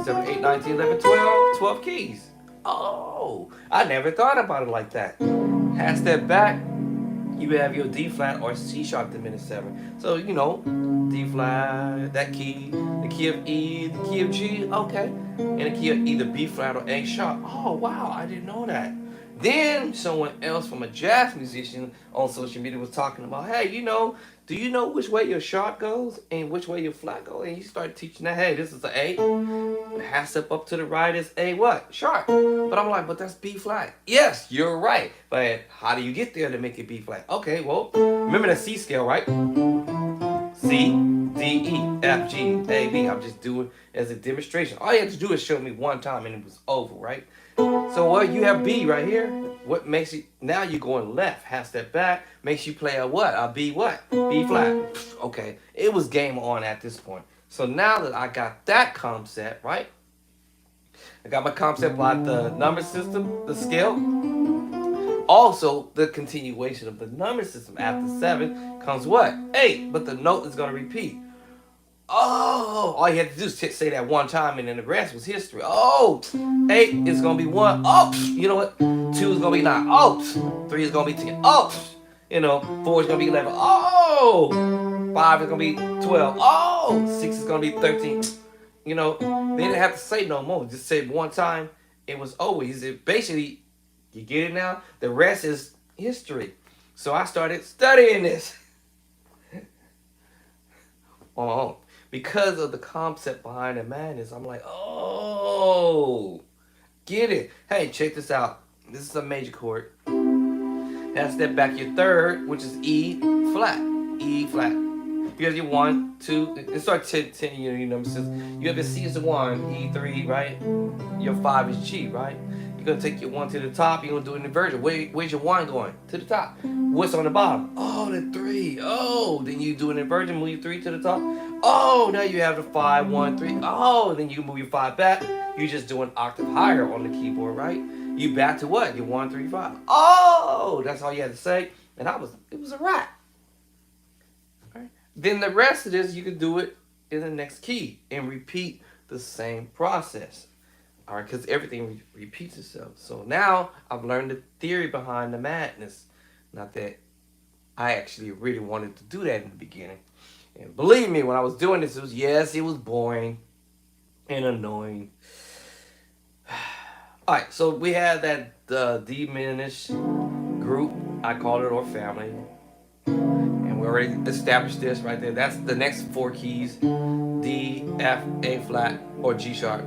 8, 9, 10, 11, 12. 12 keys. Oh, I never thought about it like that. Half step back, you have your D flat or C sharp diminished 7. So, D flat, that key, the key of E, the key of G, okay. And the key of either B flat or A sharp. Oh, wow, I didn't know that. Then someone else from a jazz musician on social media was talking about, hey, do you know which way your sharp goes and which way your flat goes? And he started teaching that, hey, this is the A. Half step up to the right is A what? Sharp. But I'm like, but that's B flat. Yes, you're right. But how do you get there to make it B flat? Okay, well, remember the C scale, right? C, D, E, F, G, A, B. I'm just doing as a demonstration. All you have to do is show me one time and it was over, right? So what you have B right here. What makes it now you're going left, half step back, makes you play a what? A B what? B flat. Okay. It was game on at this point. So now that I got that concept, right? I got my concept about the number system, the scale. Also, the continuation of the number system after 7 comes what? 8. But the note is going to repeat. Oh, all you had to do is say that one time, and then the rest was history. Oh, 8 is gonna be 1. Oh, you know what? 2 is gonna be 9. Oh, 3 is gonna be 10. Oh, 4 is gonna be 11. Oh, 5 is gonna be 12. Oh, 6 is gonna be 13. They didn't have to say no more. Just say one time, it was over. He said, basically, you get it now? The rest is history. So I started studying this on my own. Because of the concept behind the madness, I'm like, oh, get it. Hey, check this out. This is a major chord. Now step back your 3rd, which is E flat. E flat. You have your 1, 2, it starts 10, your number system. You have your C is the 1, E3, right? Your 5 is G, right? You're going to take your 1 to the top. You're going to do an inversion. Where's your 1 going? To the top. What's on the bottom? Oh, the 3. Oh, then you do an inversion. Move your 3 to the top. Oh, now you have the 5, 1, 3. Oh, then you move your 5 back. You just do an octave higher on the keyboard, right? You back to what? Your 1, 3, 5. Oh, that's all you had to say. And it was a wrap. Right? Then the rest of this, you can do it in the next key and repeat the same process. All right, because everything repeats itself. So now I've learned the theory behind the madness. Not that I actually really wanted to do that in the beginning. And believe me, when I was doing this, it was boring and annoying. All right, so we had that diminished group. I called it our family. And we already established this right there. That's the next 4 keys. D, F, A flat, or G sharp.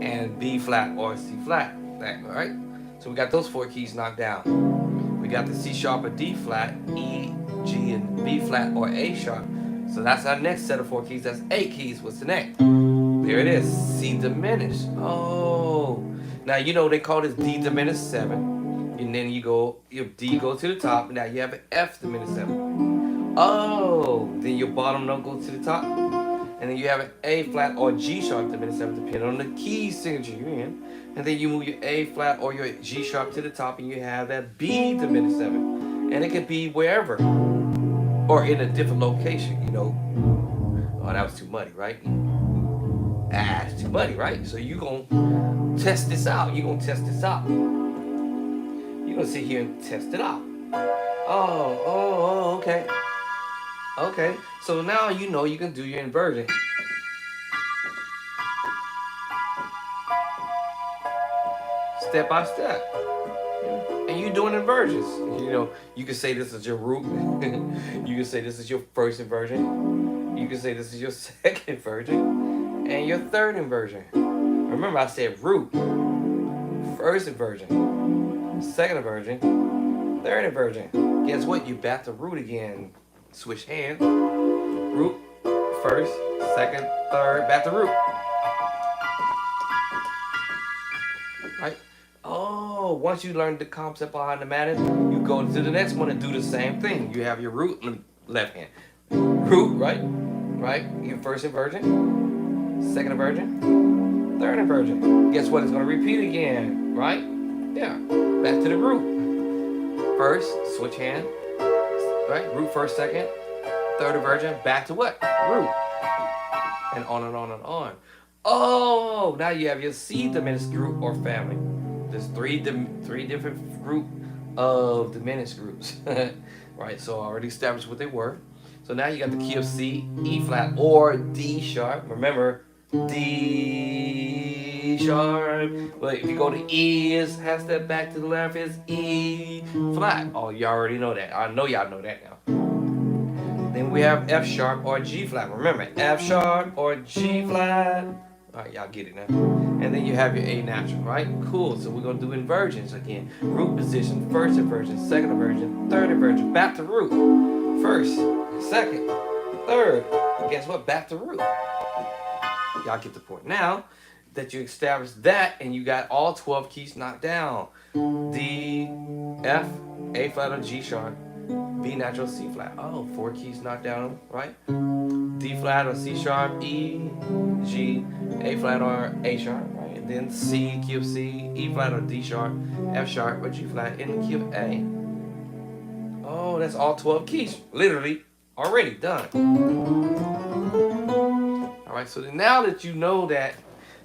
And B flat or C flat. Alright? So we got those 4 keys knocked down. We got the C sharp or D flat, E, G, and B flat or A sharp. So that's our next set of 4 keys. That's 8 keys. What's the next? There it is. C diminished. Oh. Now they call this D diminished 7. And then your D goes to the top. Now you have an F diminished 7. Oh. Then your bottom note goes to the top. And then you have an A flat or G sharp diminished 7, depending on the key signature you're in. And then you move your A flat or your G sharp to the top, and you have that B diminished 7. And it could be wherever, or in a different location. Oh, that was too muddy, right? It's too muddy, right? So you're gonna test this out. You're gonna sit here and test it out. Oh, okay. Okay, so now you can do your inversion. step by step. And you doing inversions. You know, you can say this is your root. You can say this is your first inversion. You can say this is your second inversion. And your third inversion. Remember I said root. First inversion. Second inversion. Third inversion. Guess what? You back to root again. Switch hands. Root. First. Second. Third. Back to root. Right? Oh, once you learn the concept behind the matter, you go to the next one and do the same thing. You have your root in the left hand. Root, right? Right? Your first inversion, second inversion, third inversion. Guess what? It's going to repeat again, right? Yeah. Back to the root. First, switch hand, right? Root first, second, third inversion, back to what? Root. And on and on and on. Oh, now you have your C diminished group or family. There's three different group of diminished groups, right? So I already established what they were. So now you got the key of C, E flat, or D sharp. Remember, D sharp. But if you go to E, is half step back to the left is E flat. Oh, you already know that. I know y'all know that now. Then we have F sharp or G flat. Remember, F sharp or G flat. All right, y'all get it now. And then you have your A natural, right? Cool. So we're going to do inversions again. Root position, first inversion, second inversion, third inversion, back to root. First, second, third. Guess what? Back to root. Y'all get the point. Now that you established that and you got all 12 keys knocked down. D, F, A flat or G sharp, B natural, C flat. Oh, 4 keys knocked down, right? D flat or C sharp, E, G, A flat or A sharp, right? And then C, key of C, E flat or D sharp, F sharp or G flat, and the key of A. Oh, that's all 12 keys, literally already done. All right, so now that you know that,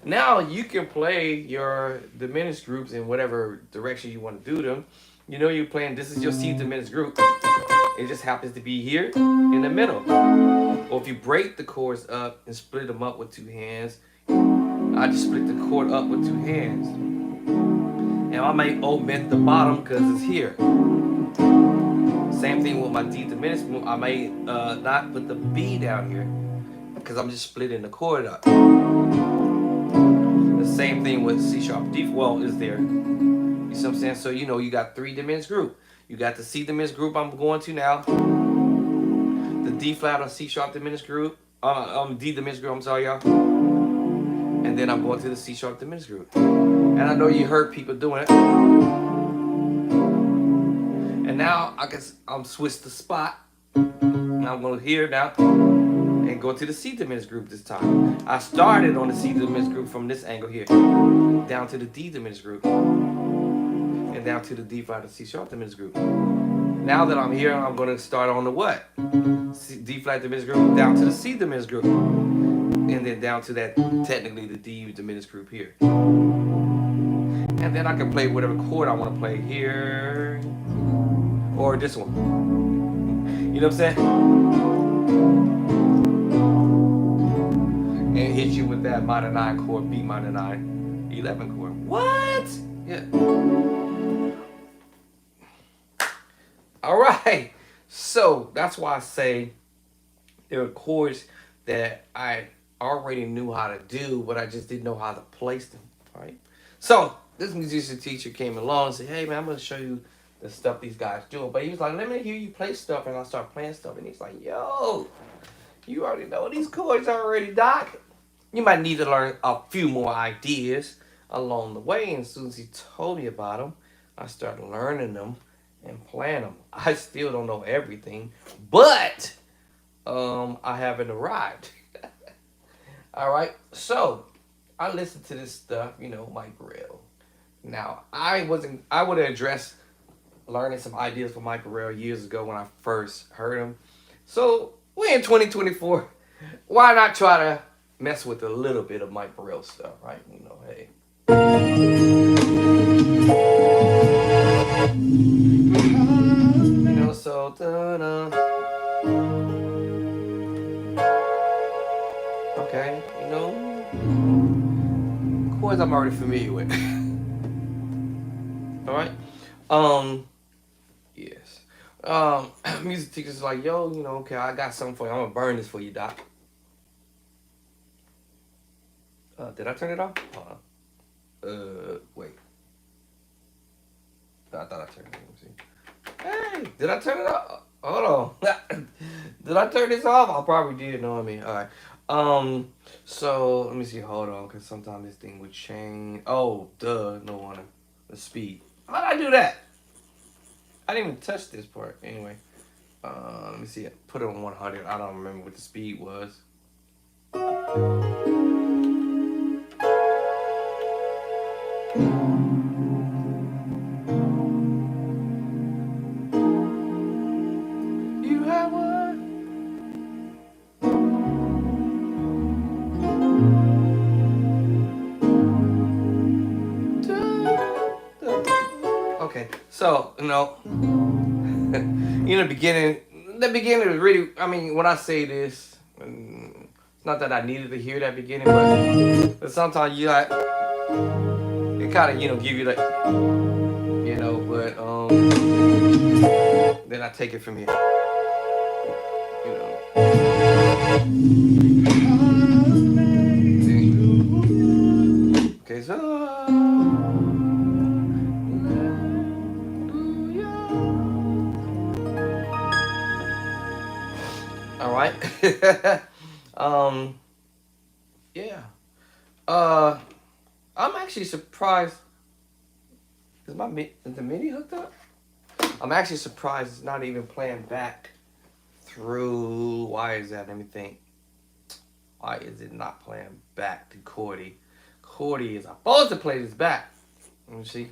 now you can play your diminished groups in whatever direction you want to do them. You know you're playing, this is your C diminished group. It just happens to be here in the middle. Or if you break the chords up and split them up with 2 hands, I just split the chord up with 2 hands. And I may omit the bottom because it's here. Same thing with my D diminished group. I may not put the B down here because I'm just splitting the chord up. The same thing with C sharp. D well is there. You see what I'm saying? So you know you got 3 diminished group. You got the C diminished group I'm going to now. The D flat or C sharp diminished group. D diminished group, I'm sorry y'all. And then I'm going to the C sharp diminished group. And I know you heard people doing it. And now I guess I'm switched the spot. And I'm going to here now and go to the C diminished group this time. I started on the C diminished group from this angle here. Down to the D diminished group. And down to the D flat and C sharp diminished group. Now that I'm here, I'm going to start on the what? D flat diminished group down to the C diminished group. And then down to that, technically the D diminished group here. And then I can play whatever chord I want to play here. Or this one. You know what I'm saying? And hit you with that minor 9 chord, B minor 9, 11 chord. What? Yeah. All right, so that's why I say there are chords that I already knew how to do, but I just didn't know how to place them, right? So this musician teacher came along and said, hey man, I'm gonna show you the stuff these guys do. But he was like, let me hear you play stuff, and I start playing stuff, and he's like, yo, you already know these chords already, Doc. You might need to learn a few more ideas along the way. And as soon as he told me about them, I started learning them and playing them. I still don't know everything, but I haven't arrived. All right, so I listened to this stuff, you know, Mike Burrell. Now, I would have addressed learning some ideas from Mike Burrell years ago when I first heard him. So we're in 2024. Why not try to mess with a little bit of Mike Burrell stuff, right? You know, hey. You know, so okay, you know, chords I'm already familiar with. Yes. Music teachers like, yo, okay, I got something for you. I'm gonna burn this for you, Doc. Did I turn it off? Hold on. Wait. I thought I turned it. Let me see. Hey, did I turn it off? Hold on. Did I turn this off? I probably did. Know what I mean? All right. So let me see. Hold on, cause sometimes this thing would change. Oh, duh. No wonder. The speed. How did I do that? I didn't even touch this part. Anyway. Let me see. Put it on 100. I don't remember what the speed was. You have what? Okay, so in the beginning was really. I mean, when I say this, it's not that I needed to hear that beginning, but sometimes you like it kind of give you like but then I take it from here, you know. Okay, so. All right. Yeah. I'm actually surprised. Is the MIDI hooked up? I'm actually surprised it's not even playing back through. Why is that? Let me think. Why is it not playing back to Cordy? Cordy is supposed to play this back. Let me see.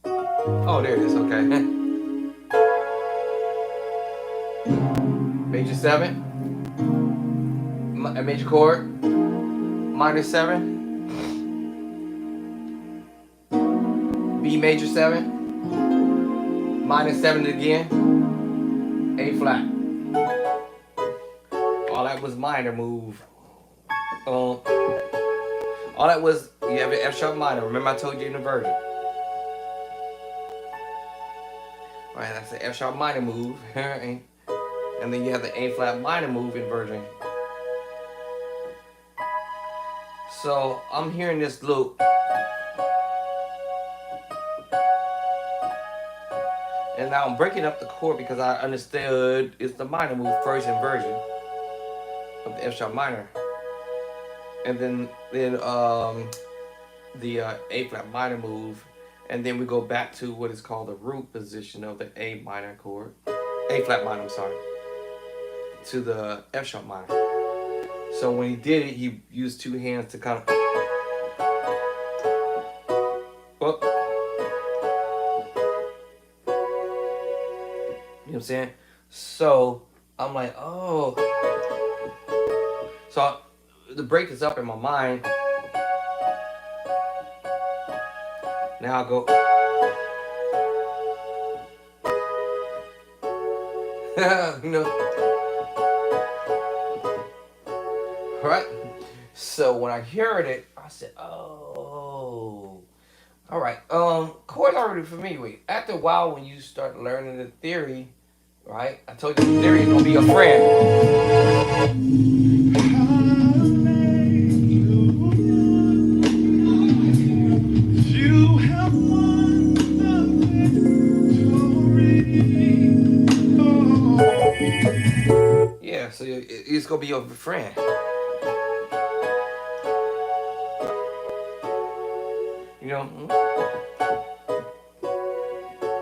Oh, there it is. Okay. Major 7. A major chord. Minor 7. B major 7. Minor 7 again. A flat. All that was minor move. All that was, you have an F sharp minor. Remember I told you in the version. Alright, that's the F sharp minor move. And then you have the A flat minor move inversion. So I'm hearing this loop. And now I'm breaking up the chord because I understood it's the minor move first inversion of the F sharp minor. And then the A flat minor move. And then we go back to what is called the root position of the A minor chord. A flat minor, I'm sorry. To the F sharp minor. So when he did it, he used two hands to kind of. Well, you know what I'm saying? So I'm like, oh. So the break is up in my mind. Now I go. Right? So when I heard it, I said, oh. All right. Chords already familiar with. After a while, when you start learning the theory, right? I told you the theory is gonna be your friend. Yeah, so it's gonna be your friend. You know.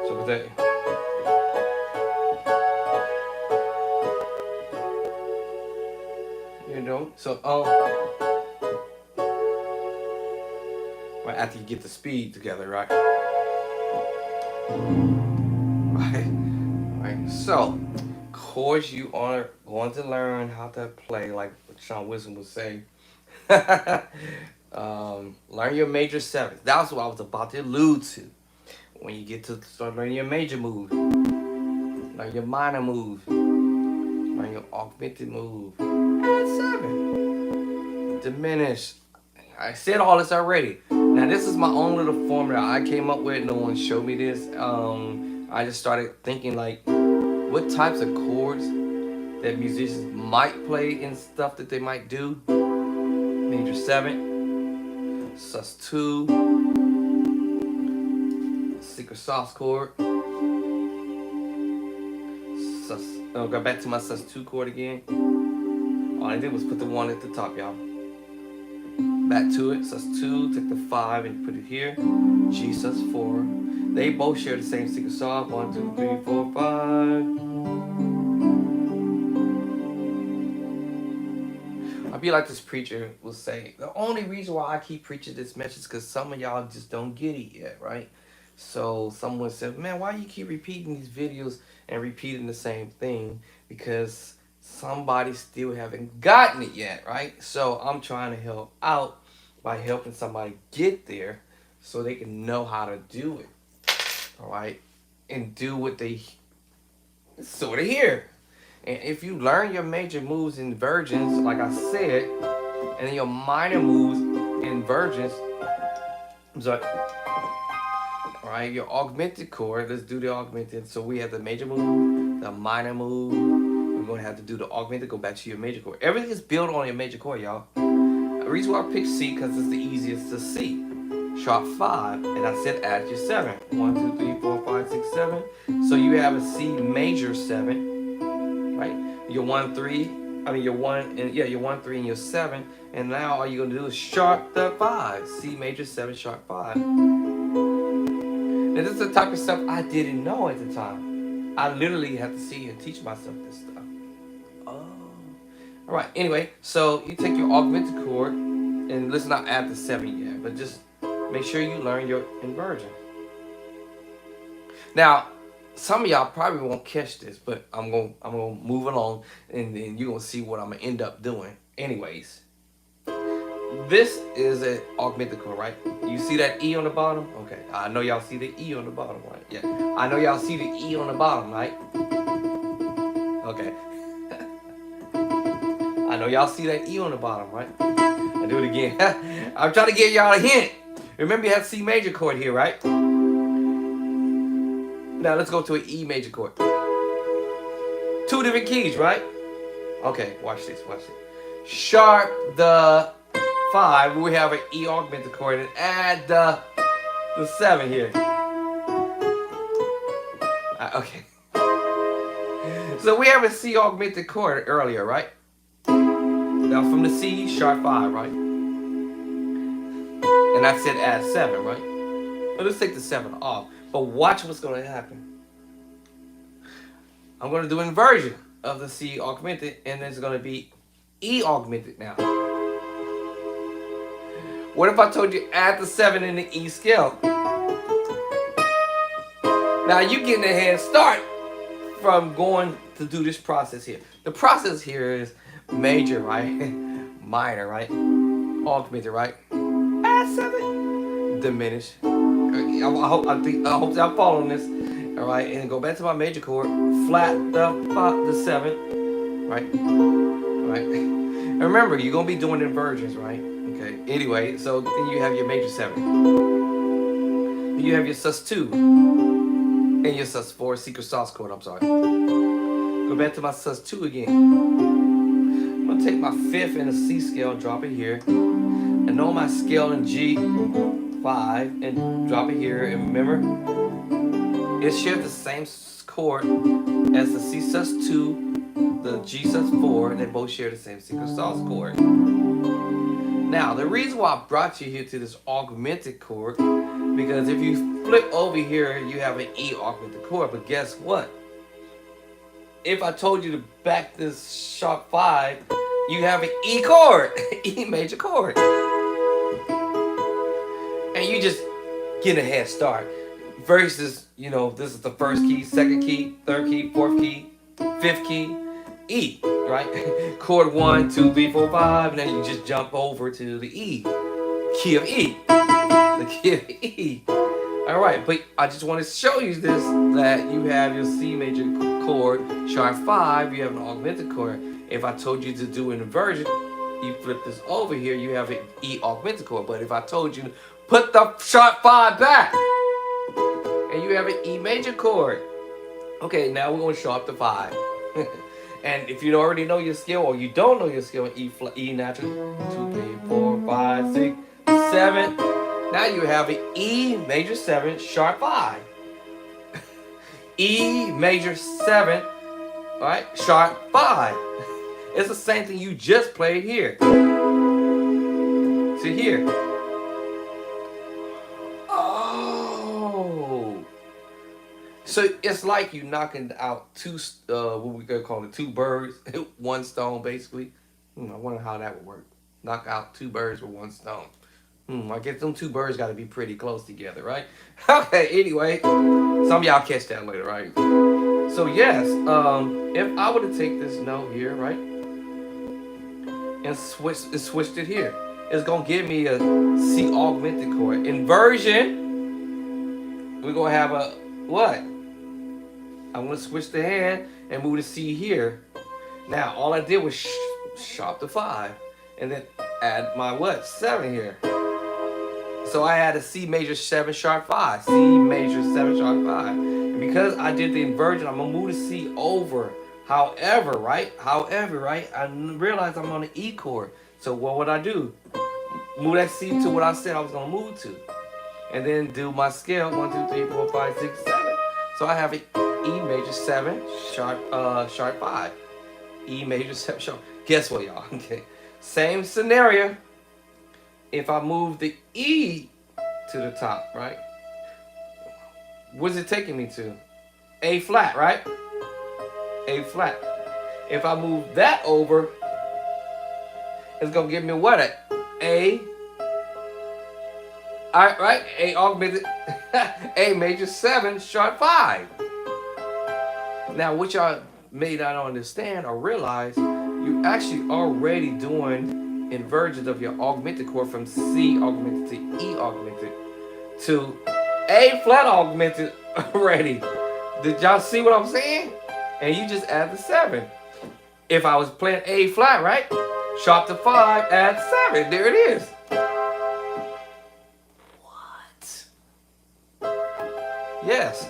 So with that. You know. So right after you get the speed together, right? Right. So, chords you are going to learn how to play, like what Sean Wilson would say. Learn your major 7th. That's what I was about to allude to. When you get to start learning your major move, learn your minor move, learn your augmented move. Add 7. Diminish. I said all this already. Now this is my own little formula I came up with. No one showed me this. I just started thinking like, what types of chords that musicians might play in stuff that they might do. Major 7, sus2, secret sauce chord, sus. I'll go back to my sus2 chord again. All I did was put the 1 at the top, y'all. Back to it, sus2, take the 5 and put it here. G sus4. They both share the same secret sauce. 1, 2, 3, 4, 5. I'll be like this preacher will say, the only reason why I keep preaching this message is because some of y'all just don't get it yet, right? So someone said, man, why you keep repeating these videos and repeating the same thing? Because somebody still haven't gotten it yet, right? So I'm trying to help out by helping somebody get there so they can know how to do it, all right? And do what they sort of hear. And if you learn your major moves in virgins, like I said, and then your minor moves in virgins, all right, your augmented chord, let's do the augmented. So we have the major move, the minor move. We're going to have to do the augmented, go back to your major chord. Everything is built on your major chord, y'all. The reason why I picked C, because it's the easiest to see. Sharp 5, and I said add your 7. 1, 2, 3, 4, 5, 6, 7. So you have a C major 7. Right? Your 1, 3, I mean your 1 and your 1, 3 and your 7, and now all you're gonna do is sharp the 5. C major 7 sharp 5. Now this is the type of stuff I didn't know at the time. I literally had to see and teach myself this stuff. Oh. Alright, anyway, so you take your augmented chord, and let's not add the 7 yet, but just make sure you learn your inversion. Now, some of y'all probably won't catch this, but I'm gonna move along, and then you're gonna see what I'm gonna end up doing. Anyways, this is an augmented chord, right? You see that E on the bottom? Okay, I know y'all see the E on the bottom, right? Yeah, I know y'all see the E on the bottom, right? Okay. I know y'all see that E on the bottom, right? I do it again. I'm trying to give y'all a hint. Remember you have C major chord here, right? Now let's go to an E major chord. 2 different keys, right? Okay, watch this, watch this. Sharp the 5, we have an E augmented chord, and add the 7 here. Okay. So we have a C augmented chord earlier, right? Now from the C, sharp 5, right? And I said add 7, right? Well, let's take the 7 off. But watch what's going to happen. I'm going to do inversion of the C augmented, and it's going to be E augmented now. What if I told you add the 7 in the E scale? Now you're getting a head start from going to do this process here. The process here is major, right? Minor, right? Augmented, right? Add 7. Diminish. I hope y'all following this. All right, and go back to my major chord, flat the 7, right? All right. And remember, you're gonna be doing inversions, right? Okay. Anyway, so then you have your major 7. Then you have your sus2 and your sus4 secret sauce chord. I'm sorry. Go back to my sus2 again. I'm gonna take my 5th in a C scale, drop it here, and know my scale in G5 and drop it here. And remember, it shares the same chord as the C sus2, the G sus4, and they both share the same secret sauce chord. Now, the reason why I brought you here to this augmented chord, because if you flip over here, you have an E augmented chord, but guess what? If I told you to back this sharp 5, you have an E chord, E major chord. And you just get a head start. Versus, you know, this is the 1st key, 2nd key, 3rd key, 4th key, 5th key, E, right? Chord 1, 2, 3, 4, 5, and then you just jump over to the E, key of E, the key of E. All right, but I just want to show you this, that you have your C major chord, sharp 5, you have an augmented chord. If I told you to do an inversion, you flip this over here, you have an E augmented chord. But if I told you to put the sharp 5 back. And you have an E major chord. Okay, now we're going to sharp the 5. And if you already know your scale, or you don't know your scale in E natural, 2, 3, 4, 5, 6, 7. Now you have an E major 7, sharp 5. E major 7, all right, sharp 5. It's the same thing you just played here. See here. Oh. So it's like you knocking out two, what we gonna call it, 2 birds, 1 stone, basically. I wonder how that would work. Knock out 2 birds with 1 stone. I guess them 2 birds got to be pretty close together, right? Okay, anyway, some of y'all catch that later, right? So yes, if I were to take this note here, right, and switch it here, it's gonna give me a C augmented chord. Inversion, we're gonna have a what? I'm gonna switch the hand and move the C here. Now all I did was sharp the 5, and then add my what? 7 here. So I had a C major 7 sharp 5. C major 7 sharp 5. And because I did the inversion, I'm gonna move the C over. However, right, I realized I'm on an E chord. So what would I do? Move that C to what I said I was gonna move to. And then do my scale, 1, 2, 3, 4, 5, 6, 7. So I have an E major 7 sharp 5. E major 7 sharp. Guess what, y'all? Okay. Same scenario. If I move the E to the top, right? What's it taking me to? A flat, right? A flat. If I move that over, it's gonna give me what? A. All right, right? A augmented. A major 7 sharp 5. Now, what y'all may not understand or realize, you actually already doing inversions of your augmented chord from C augmented to E augmented to A flat augmented already. Did y'all see what I'm saying? And you just add the 7. If I was playing A flat, right? Sharp to 5, add 7. There it is. What? Yes.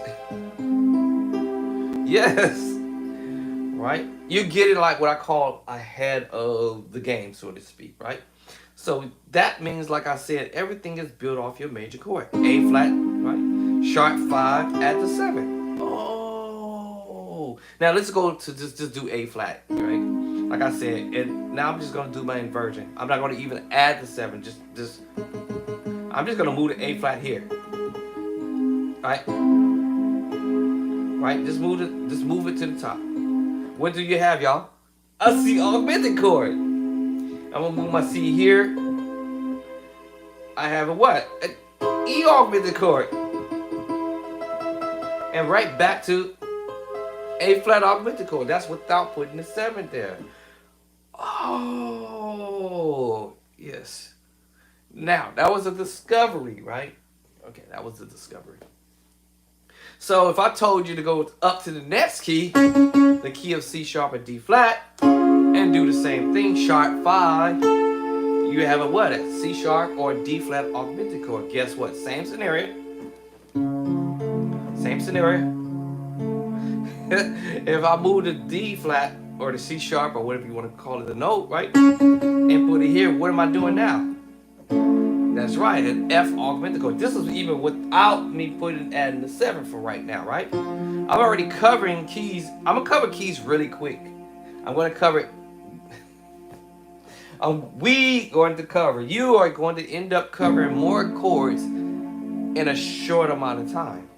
Yes. Right? You get it like what I call ahead of the game, so to speak, right? So that means, like I said, everything is built off your major chord. A flat, right? Sharp 5, add the 7. Oh. Now let's go to just do A flat, right? Like I said, and now I'm just gonna do my inversion. I'm not gonna even add the 7. I'm just gonna move the A flat here. Right? Right? Just move it to the top. What do you have, y'all? A C augmented chord. I'm gonna move my C here. I have a what? An E augmented chord. And right back to A flat augmented chord. That's without putting the 7 there. Oh, yes. Now, that was a discovery, right? Okay, that was a discovery. So if I told you to go up to the next key, the key of C sharp or D flat, and do the same thing, sharp 5, you have a what? A C sharp or D flat augmented chord. Guess what? Same scenario. Same scenario. If I move the D flat or the C sharp or whatever you want to call it, the note, right? And put it here, what am I doing now? That's right, an F augmented chord. This is even without me adding the 7 for right now, right? I'm already covering keys. I'm gonna cover keys really quick. I'm gonna cover it. You are going to end up covering more chords in a short amount of time.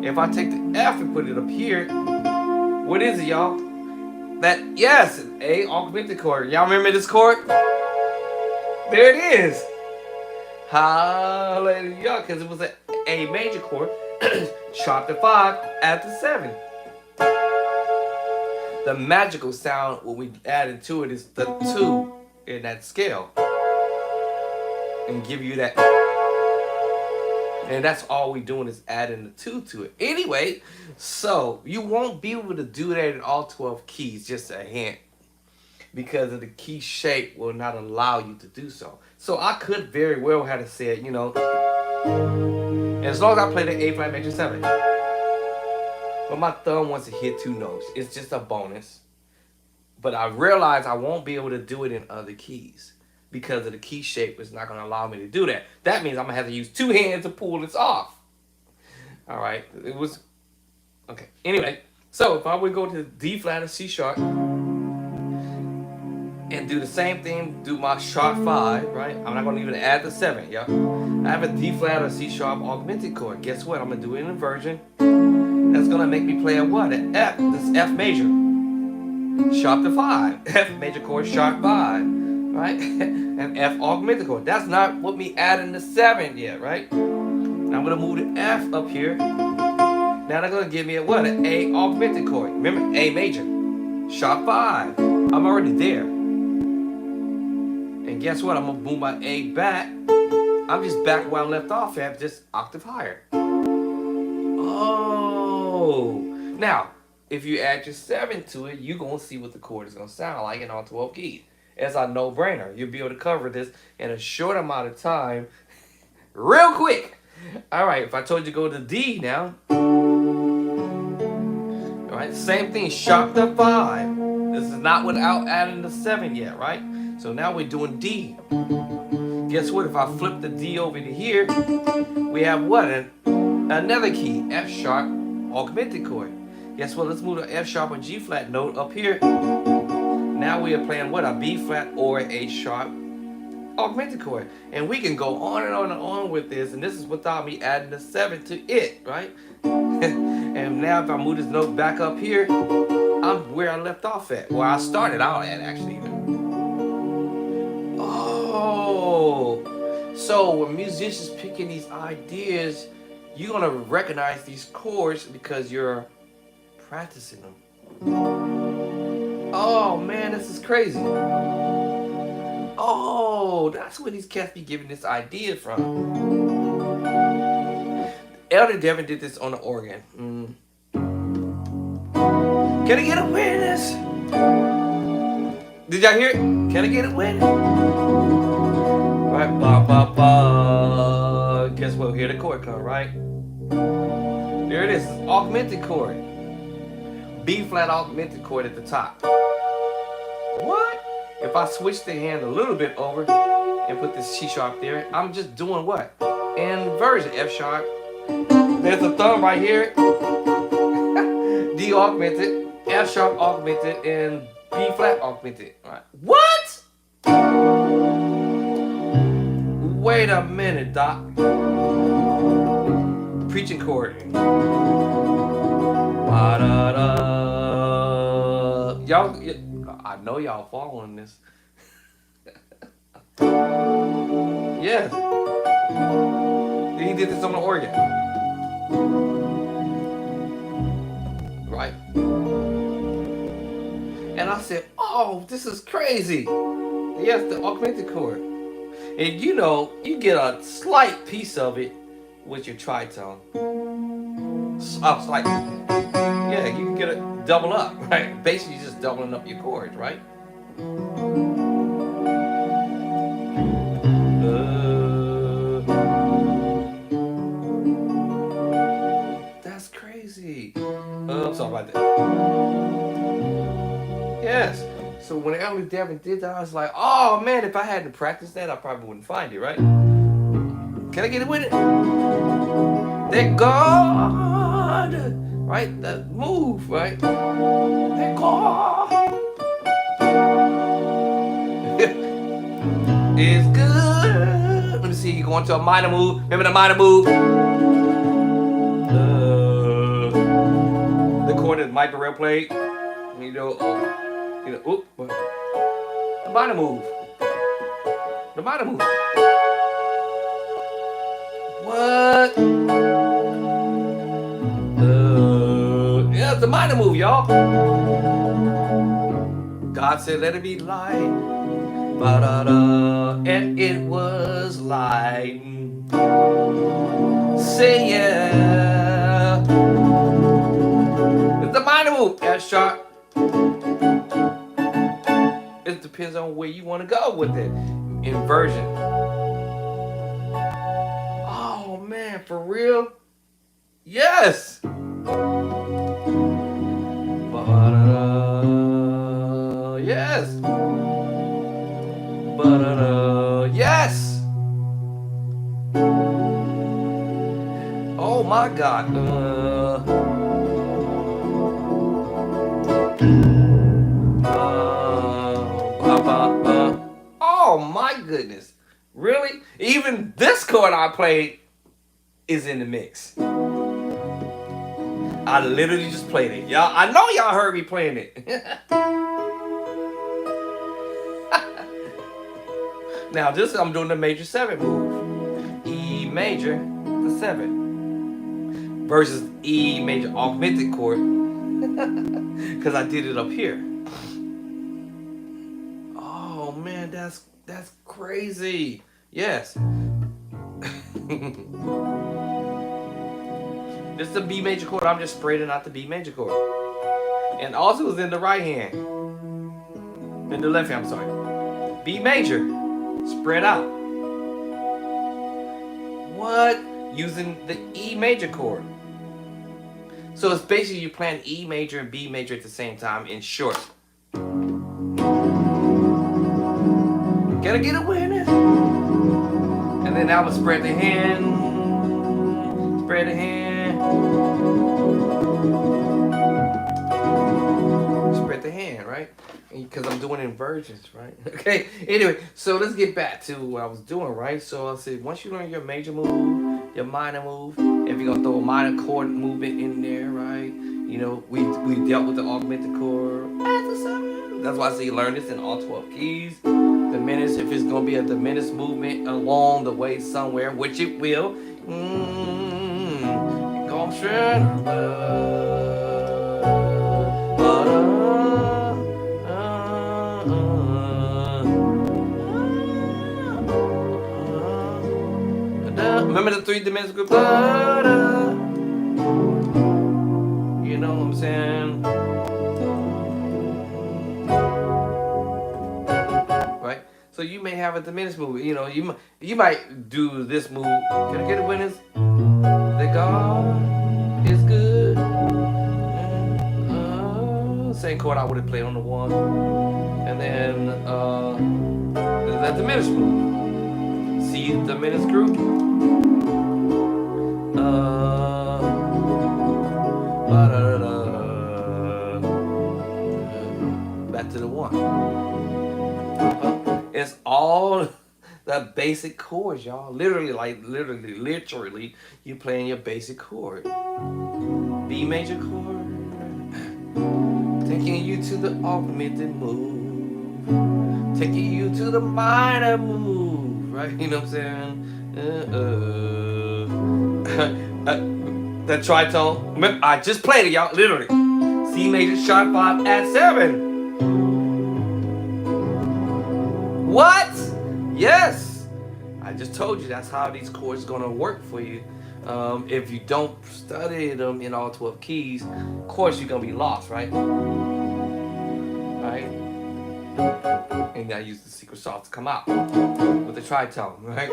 If I take the F and put it up here, what is it, y'all? Yes, an A augmented chord. Y'all remember this chord? There it is. Hallelujah, because it was an A major chord. Sharp to 5, add to 7. The magical sound, what we added to it, is the 2 in that scale. And give you that. And that's all we're doing is adding the 2 to it. Anyway, so you won't be able to do that in all 12 keys, just a hint. Because of the key shape will not allow you to do so. So I could very well have said, you know, And as long as I play the A flat major 7. But my thumb wants to hit 2 notes. It's just a bonus. But I realize I won't be able to do it in other keys because of the key shape is not going to allow me to do that. That means I'm going to have to use 2 hands to pull this off. All right. It was... Okay. Anyway. So if I would go to D flat or C sharp and do the same thing, do my sharp 5, right? I'm not going to even add the 7, yeah? I have a D flat or C sharp augmented chord. Guess what? I'm going to do an inversion. That's going to make me play a what? An F. This F major. Sharp to 5. F major chord, sharp 5. Right? And F augmented chord. That's not what me adding the 7 yet, right? Now I'm going to move the F up here. Now they're going to give me a what? An A augmented chord. Remember? A major. Sharp 5. I'm already there. And guess what? I'm going to move my A back. I'm just back where I left off at, just octave higher. Oh. Now, if you add your 7 to it, you're going to see what the chord is going to sound like in all 12 keys. It's a no-brainer. You'll be able to cover this in a short amount of time. Real quick. All right, if I told you to go to D now. All right, same thing, sharp to 5. This is not without adding the 7 yet, right? So now we're doing D. Guess what? If I flip the D over to here, we have what? Another key, F sharp augmented chord. Guess what? Let's move the F sharp or G flat note up here. Now we are playing what? A B flat or A sharp augmented chord. And we can go on and on and on with this. And this is without me adding the 7 to it, right? And now if I move this note back up here, I'm where I left off at. Where I started out at, actually. Oh. So when musicians picking these ideas, you're going to recognize these chords because you're practicing them. Oh man, this is crazy. Oh, that's where these cats be giving this idea from. Elder Devin did this on the organ. Can I get a witness? Did y'all hear it? Can I get a witness? Right, ba ba ba. Guess what? Here the chord come, right? There it is. Augmented chord. B flat augmented chord at the top. What? If I switch the hand a little bit over and put this C sharp there, I'm just doing what? Inversion. F sharp. There's a thumb right here. D augmented, F sharp augmented, and B flat augmented. All right. What? Wait a minute, Doc. Preaching chord. Y'all, I know y'all following this. Yes. He did this on the organ. Right? And I said, oh, this is crazy. Yes, the augmented chord. And you know, you get a slight piece of it with your tritone. Slight. Yeah, you can get it double up, right? Basically, just doubling up your chords, right? That's crazy. I'm sorry about that. Yes. So when Elder Devin did that, I was like, oh man, if I hadn't practiced that, I probably wouldn't find it, right? Can I get it with it? Thank God. Right? That move, right? Thank God. It's good. Let me see, you going to a minor move. Remember the minor move? The chord that Mike Burrell played. The minor move. The minor move. What? Yeah, the minor move, y'all. God said, let it be light. Ba-da-da. And it was light. Say yeah. It's the minor move. F sharp. It depends on where you want to go with it. Inversion. Oh man, for real? Yes. Yes. Yes. Oh my God. Oh my goodness. Really? Even this chord I played is in the mix. I literally just played it. Y'all, I know y'all heard me playing it. Now this I'm doing the major 7 move. E major, the 7. Versus E major augmented chord. Because I did it up here. Oh man, that's crazy. Yes. This is the B major chord. I'm just spreading out the B major chord. And also is in the right hand. In the left hand, I'm sorry. B major. Spread out. What? Using the E major chord. So it's basically you're playing E major and B major at the same time in short. Gotta get a witness. And then I would spread the hand. Spread the hand. Spread the hand, right? Because I'm doing inversions, right? Okay, anyway, so let's get back to what I was doing, right? So I said, once you learn your major move, your minor move, if you're going to throw a minor chord movement in there, right? You know, we dealt with the augmented chord. That's why I say you learn this in all 12 keys. Diminished, if it's going to be a diminished movement along the way somewhere, which it will. Remember the 3 diminished group? You know what I'm saying? Right? So you may have a diminished move. You know, you might do this move. Can I get a witness? That God is good. Same chord I would have played on the 1. And then that diminished move. C diminished group. Back to the 1. It's all the basic chords, y'all. Literally, you playing your basic chord. B major chord, taking you to the augmented move, taking you to the minor move, right? You know what I'm saying? The tritone. Remember, I just played it, y'all. Literally, C major sharp 5 at 7. What? Yes. I just told you that's how these chords are gonna work for you. If you don't study them in all 12 keys, of course you're gonna be lost, right? Right? And I use the secret sauce to come out with the tritone, right?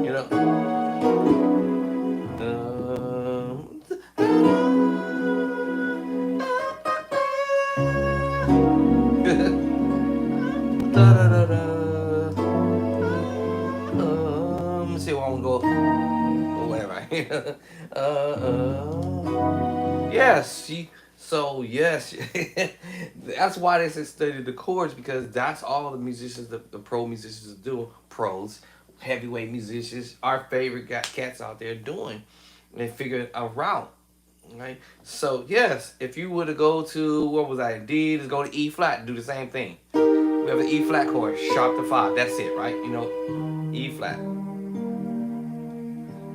You know. Let's see what I'm gonna go. Whatever. Yes. So yes, that's why they say study the chords, because that's all the musicians, the pro musicians do. Pros, heavyweight musicians, our favorite cats out there doing, and figure a route. Right. So yes, if you were to go to what was I? D, just go to E flat, do the same thing. We have an E flat chord, sharp to 5. That's it, right? You know, E flat,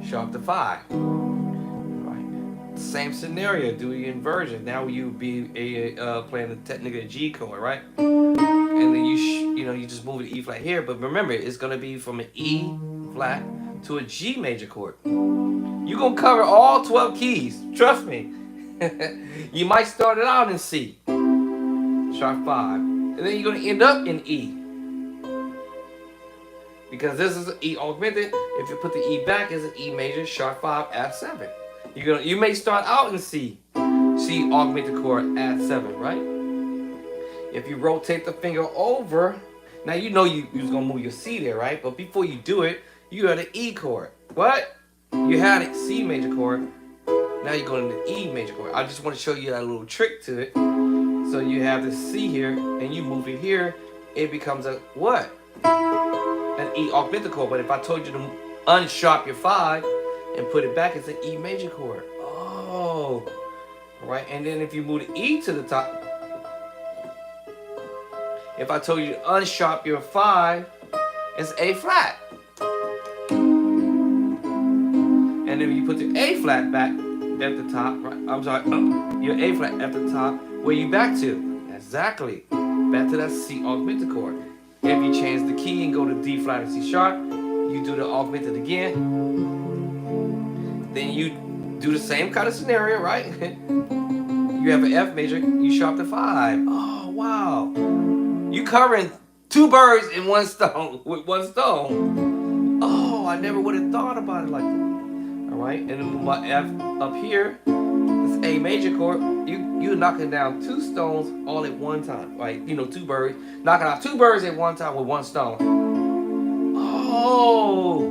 sharp to 5. Right. Same scenario. Do your inversion. Now you be playing the technically G chord, right? And then you just move the E flat here. But remember, it's gonna be from an E flat to a G major chord. You're gonna cover all 12 keys. Trust me. You might start it out in C, sharp 5. And then you're going to end up in E. because this is an E augmented. If you put the E back, it's an E major sharp 5 F7. You may start out in C augmented chord add 7, right? If you rotate the finger over, now you know you was gonna move your C there, right? But before you do it, you had an E chord. What? You had a C major chord. Now you're going to the E major chord. I just want to show you that little trick to it. So you have the C here, and you move it here, it becomes a what? An E augmented chord. But if I told you to unsharp your 5 and put it back, it's an E major chord. Oh, all right. And then if you move the E to the top, if I told you to unsharp your 5, it's A flat. And then you put the A flat back at the top, right? I'm sorry, your A flat at the top, where you back to? Exactly. Back to that C augmented chord. If you change the key and go to D flat or C sharp, you do the augmented again. Then you do the same kind of scenario, right? You have an F major, you sharp the 5. Oh, wow. You covering 2 birds in one stone with one stone. Oh, I never would have thought about it like that. All right, and then move my F up here. This A major chord. You're knocking down 2 stones all at one time, right? You know, 2 birds, knocking out 2 birds at one time with 1 stone. Oh,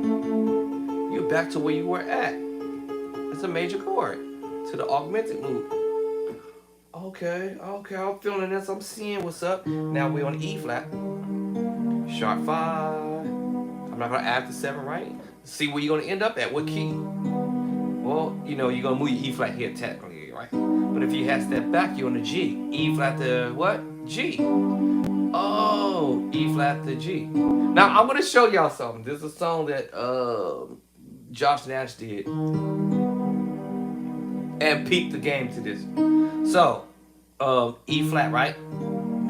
you're back to where you were at. It's a major chord to the augmented move. Okay, I'm feeling this. I'm seeing what's up. Now we're on E flat, sharp 5. I'm not gonna add the 7, right? See where you're gonna end up at. What key? Well, you know, you're gonna move your E flat here technically, right? But if you half step back, you're on the G. E flat to what? G. Oh, E flat to G. Now I'm gonna show y'all something. This is a song that Josh Nash did, and peeped the game to this. So, E flat, right?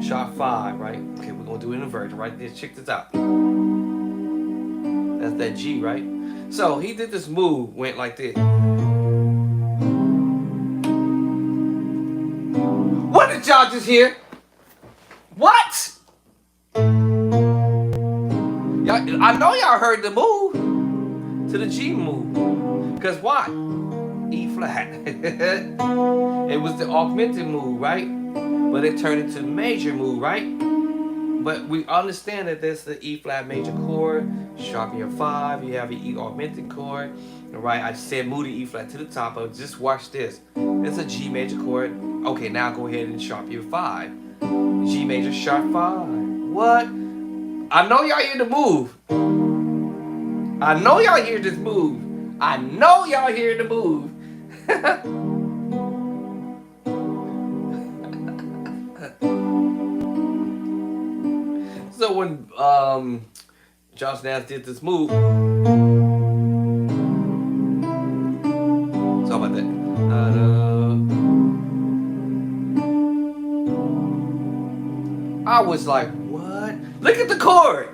Sharp 5, right? Okay, we're gonna do it in inversion, right? Let's check this out. That's that G, right? So he did this move, went like this. What did y'all just hear? What? Y'all, I know y'all heard the move to the G move. Cause why? E flat. It was the augmented move, right? But it turned into major move, right? But we understand that this is the E flat major chord, sharpen your 5, you have your E augmented chord, right? I said move the E flat to the top, but just watch this. It's a G major chord. Okay, now go ahead and sharpen your 5. G major sharp 5. What? I know y'all hear the move. I know y'all hear this move. I know y'all hear the move. So when Josh Nash did this move, sorry about that. I was like, what? Look at the chord.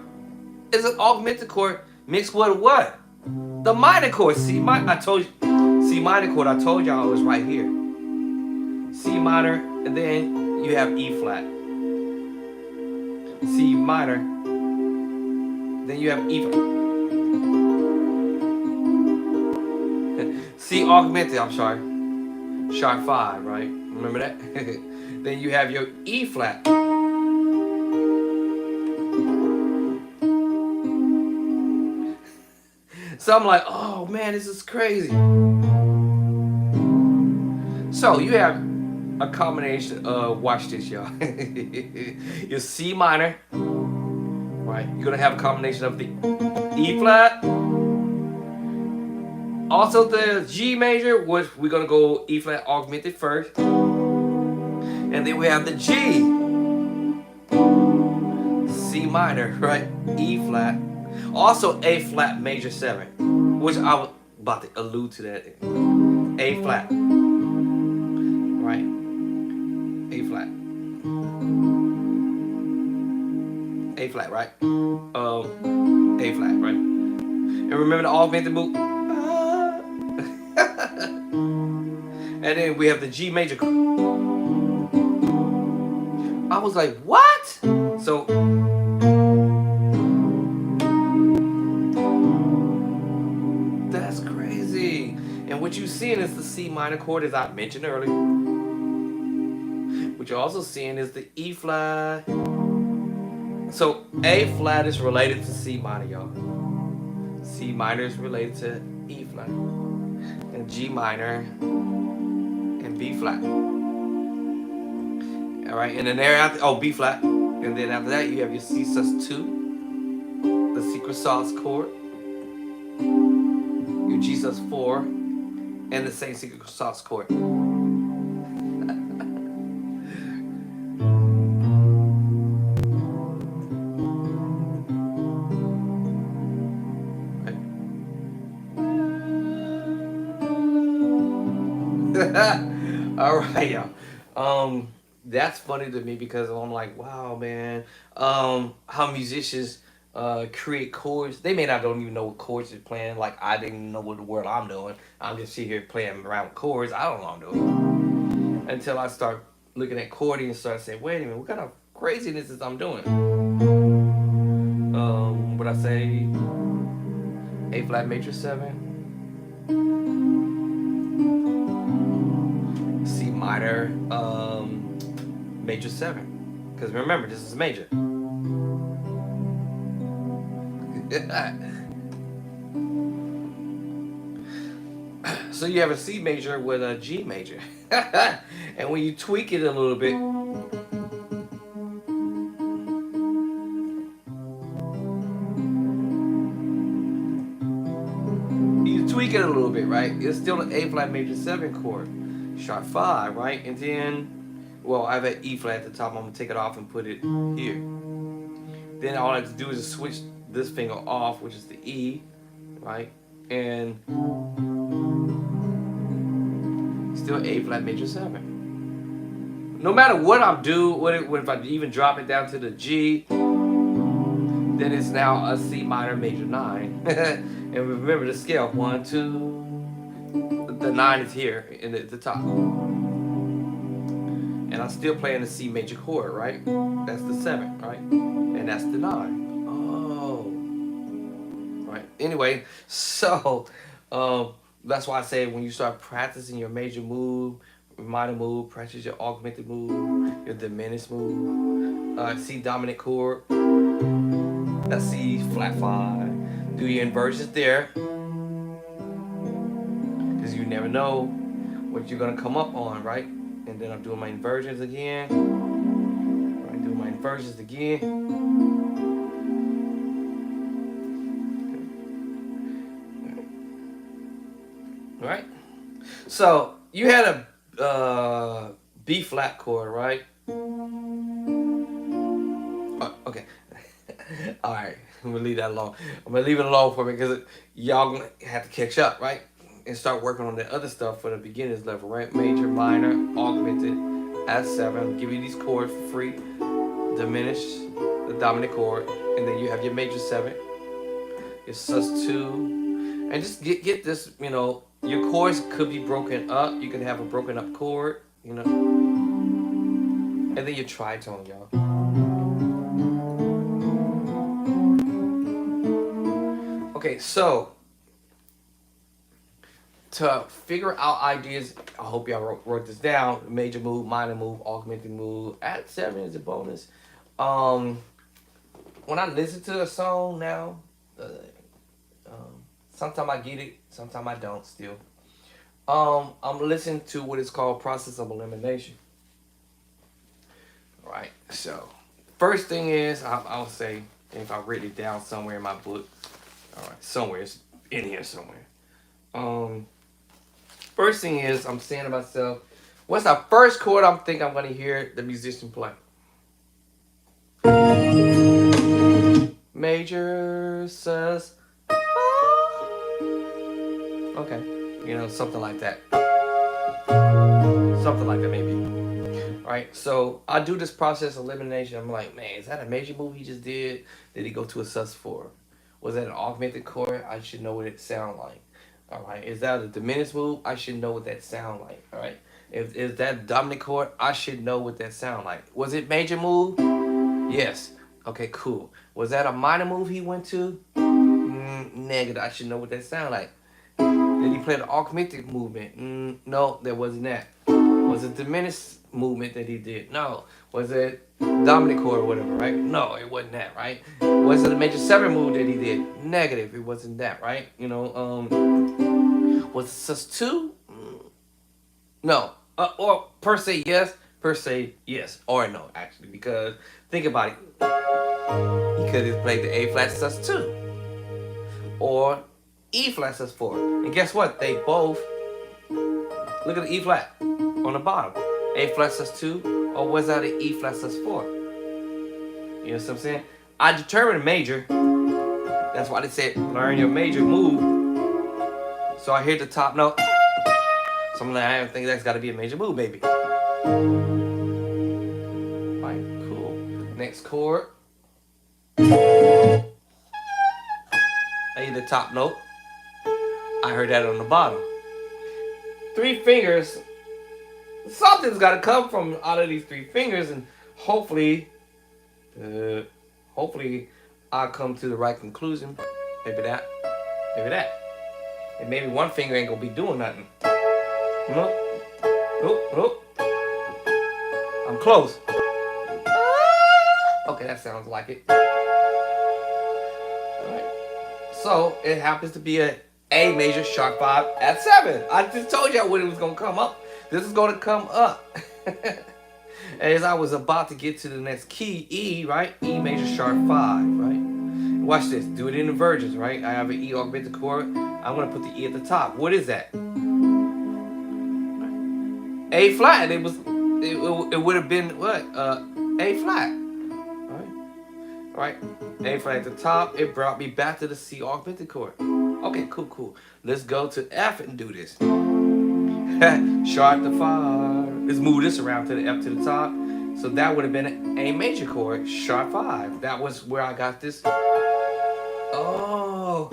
It's an augmented chord mixed with what? The minor chord. C minor. I told you. C minor chord. I told y'all it was right here. C minor, and then you have E flat. C minor, then you have E flat. C augmented, I'm sorry, sharp 5, right? Remember that? Then you have your E flat. So I'm like, oh man, this is crazy. So you have a combination of, watch this, y'all. Your C minor, right? You're gonna have a combination of the E flat, also the G major, which we're gonna go E flat augmented first, and then we have the G, C minor, right? E flat, also A flat major 7, which I was about to allude to that. A flat, right? A flat. A flat, right? A flat, right? And remember the augmented move? And then we have the G major. I was like, what? So And what you're seeing is the C minor chord, as I mentioned earlier. What you're also seeing is the E flat. So A flat is related to C minor, y'all. C minor is related to E flat. And G minor and B flat. Alright, and then thereafter, oh, B flat. And then after that, you have your C sus2, the secret sauce chord, your G sus4, and the same secret sauce chord. All right, y'all. That's funny to me because I'm like, wow, man. How musicians create chords. They may not don't even know what chords they're playing. Like I didn't know what the word I'm doing. I'm just sitting here playing around with chords. I don't know what I'm doing until I start looking at chording and start saying, wait a minute, what kind of craziness is I'm doing? What I say? A flat major 7. C minor, major 7. Because remember, this is major. So you have a C major with a G major. And when you tweak it a little bit, right? It's still an A flat major 7 chord, sharp 5, right? And then, well, I have an E flat at the top. I'm gonna take it off and put it here. Then all I have to do is just switch this finger off, which is the E, right? And still A flat major 7. No matter what I do, if I even drop it down to the G, then it's now a C minor major 9. And remember the scale, 1, 2. The 9 is here at the top. And I'm still playing the C major chord, right? That's the 7, right? And that's the 9. Oh. Right. Anyway, so that's why I say when you start practicing your major move, minor move, practice your augmented move, your diminished move, C dominant chord, that's C flat 5. Do your inversions there. Because you never know what you're going to come up on, right? And then I'm doing my inversions again. I'm doing my inversions again. All right? So you had a B flat chord, right? Oh, okay. All right. I'm going to leave that alone. I'm going to leave it alone for me because y'all going to have to catch up, right? And start working on the other stuff for the beginners level, right? Major, minor, augmented, S7. Give you these chords for free. Diminish the dominant chord, and then you have your major 7, your sus2, and just get this. You know, your chords could be broken up. You can have a broken up chord, you know, and then your tritone, y'all. Okay, so to figure out ideas, I hope y'all wrote this down. Major move, minor move, augmented move. Add 7 is a bonus. When I listen to a song now, sometimes I get it, sometimes I don't still. I'm listening to what is called process of elimination. All right, so first thing is, I'll say, if I write it down somewhere in my book, all right, somewhere, it's in here somewhere. First thing is, I'm saying to myself, what's the first chord I'm thinking I'm going to hear the musician play? Major, sus, okay, you know, something like that. Something like that maybe. All right, so I do this process of elimination. I'm like, man, is that a major move he just did? Did he go to a sus4? Was that an augmented chord? I should know what it sound like. All right, is that a diminished move? I should know what that sound like. All right, is that dominant chord? I should know what that sound like. Was it major move? Yes. Okay, cool. Was that a minor move he went to? Negative. I should know what that sound like. Did he play the augmented movement? No, that wasn't that. Was it diminished movement that he did? No. Was it dominant chord or whatever, right? No, it wasn't that, right? Was it a major 7 move that he did? Negative, it wasn't that, right? Was it sus2? No. Or per se yes, or no, actually, because think about it. He could have played the A flat sus2 or E flat sus4. And guess what? They both, look at the E flat on the bottom. A flat sus2, or was that an E flat sus4? You know what I'm saying? I determined a major. That's why they said learn your major move. So I hit the top note. So I'm like, I think that's got to be a major move, baby. Right, cool. Next chord. I hit the top note. I heard that on the bottom. 3 fingers. Something's got to come from out of these 3 fingers, and hopefully I'll come to the right conclusion. Maybe that, and maybe one finger ain't gonna be doing nothing. Nope. I'm close. Okay, that sounds like it. All right. So it happens to be a major sharp 5 at 7. I just told y'all when it was gonna come up. This is gonna come up. As I was about to get to the next key, E, right? E major sharp 5, right? Watch this. Do it in the versions, right? I have an E augmented chord. I'm gonna put the E at the top. What is that? A flat. It would have been what? A flat. Right? A flat at the top. It brought me back to the C augmented chord. Okay, cool. Let's go to F and do this. Sharp to 5. Let's move this around to the F to the top. So that would have been A major chord, sharp 5. That was where I got this. Oh.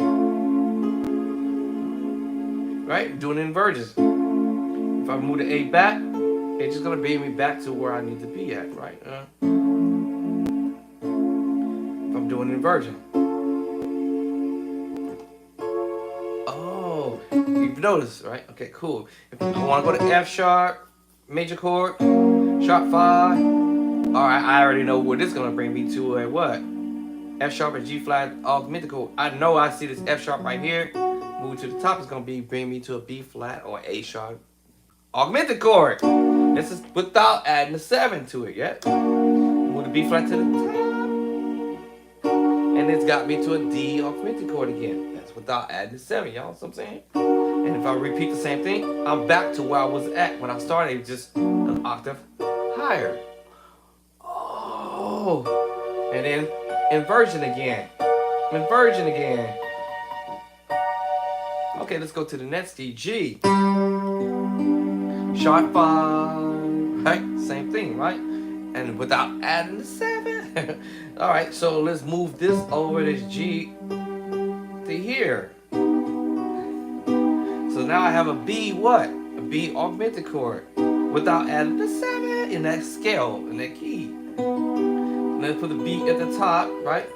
Right? Doing inversions. If I move the A back, it's just going to bring me back to where I need to be at, right? If I'm doing inversion. Oh. You've noticed, right? Okay, cool. If I want to go to F sharp, major chord, sharp 5. Alright, I already know where this is going to bring me to a what? F sharp and G flat augmented chord. I know I see this F sharp right here. Move to the top is going to bring me to a B flat or A sharp augmented chord. This is without adding a 7 to it yet. Move the B flat to the top. And it's got me to a D augmented chord again. That's without adding a 7, y'all. See what I'm saying? And if I repeat the same thing, I'm back to where I was at when I started, just an octave higher. Oh. And then inversion again. Okay, let's go to the next key, G. Sharp 5, right? Same thing, right? And without adding the 7. All right, so let's move this over this G to here. So now I have a B what? A B augmented chord without adding the 7 in that scale, in that key. And then put the B at the top, right?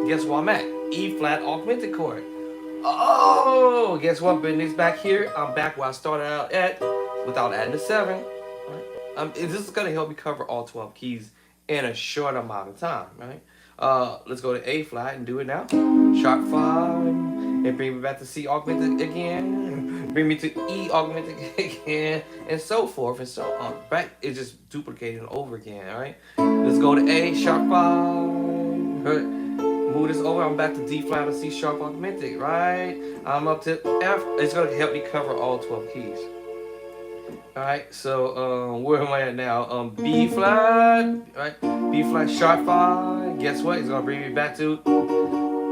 Guess where I'm at? E flat augmented chord. Oh, guess what? Business back here. I'm back where I started out at without adding the 7. Right? This is going to help me cover all 12 keys in a short amount of time, right? Let's go to A flat and do it now. Sharp 5. And bring me back to C augmented again. Bring me to E augmented again. And so forth and so on. Right? It's just duplicating over again, all right? Let's go to A, sharp 5. Right? Move this over, I'm back to D flat or C sharp augmented, right? I'm up to F. It's going to help me cover all 12 keys. Alright, so where am I at now? B flat, right? B flat sharp 5. Guess what? It's going to bring me back to,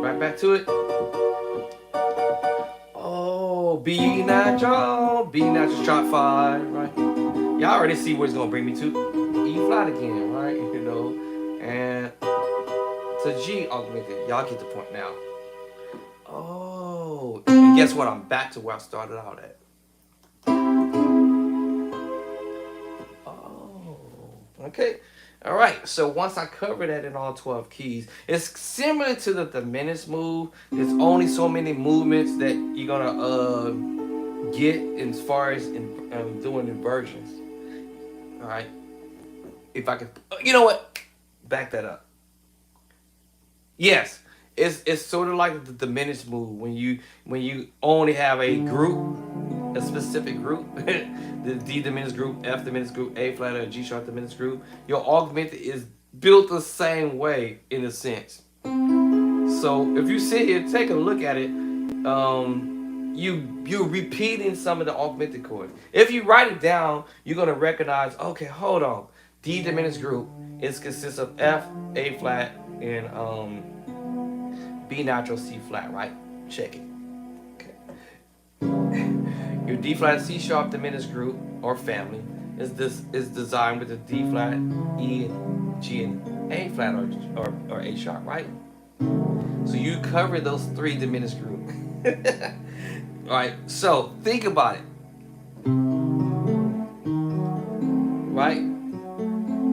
right back to it. Oh, B natural sharp 5, right? Y'all already see where it's going to bring me to. E flat again, right? You know, and to G augmented. Y'all get the point now. Oh, and guess what? I'm back to where I started out at. Oh, okay. All right, so once I cover that in all 12 keys, it's similar to the diminished move. There's only so many movements that you're gonna get as far as in doing inversions. All right, if I could, you know what? Back that up. Yes, it's sort of like the diminished move when you only have a group, a specific group, the D diminished group, F diminished group, A flat or G sharp diminished group. Your augmented is built the same way in a sense. So if you sit here, take a look at it. You're repeating some of the augmented chords. If you write it down, you're gonna recognize. Okay, hold on. D diminished group consists of F, A flat, and B natural, C flat. Right? Check it. Okay. Your D flat, C sharp diminished group or family is designed with the D flat, E, G, and A flat or A sharp. Right? So you cover those three diminished groups. All right. So think about it. Right?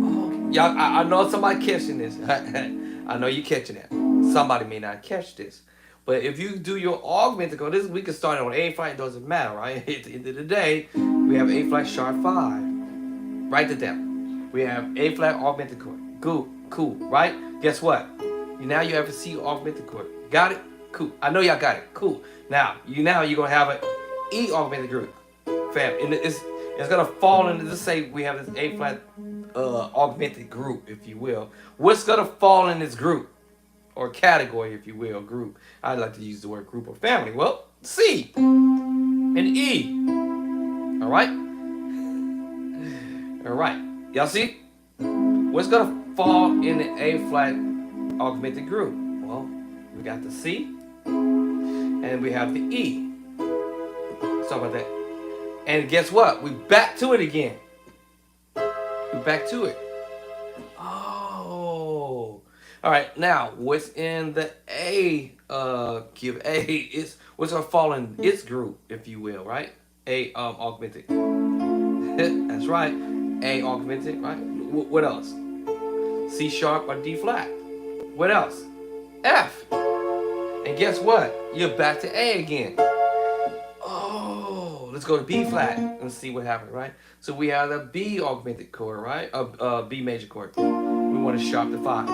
Oh, y'all, I know somebody catching this. I know you catching that. Somebody may not catch this. But if you do your augmented chord, we can start on A flat. It doesn't matter, right? At the end of the day, we have A flat sharp 5. Write it down. We have A flat augmented chord. Cool, right? Guess what? Now you have a C augmented chord. Got it? Cool. I know y'all got it. Cool. Now you're gonna have an E augmented group. Fam, and it's gonna fall into, let's say we have this A flat augmented group, if you will. What's gonna fall in this group? Or category, if you will, group. I like to use the word group or family. Well, C and E. All right? All right. Y'all see? What's going to fall in the A flat augmented group? Well, we got the C and we have the E. Sorry about that. And guess what? We back to it again. We back to it. Oh. All right, now what's in the A key of A is what's gonna fall in its group, if you will, right? A augmented. That's right. A augmented, right? What else? C sharp or D flat. What else? F. And guess what? You're back to A again. Oh, let's go to B flat and see what happened, right? So we have the B augmented chord, right? B major chord. We want to sharp the 5.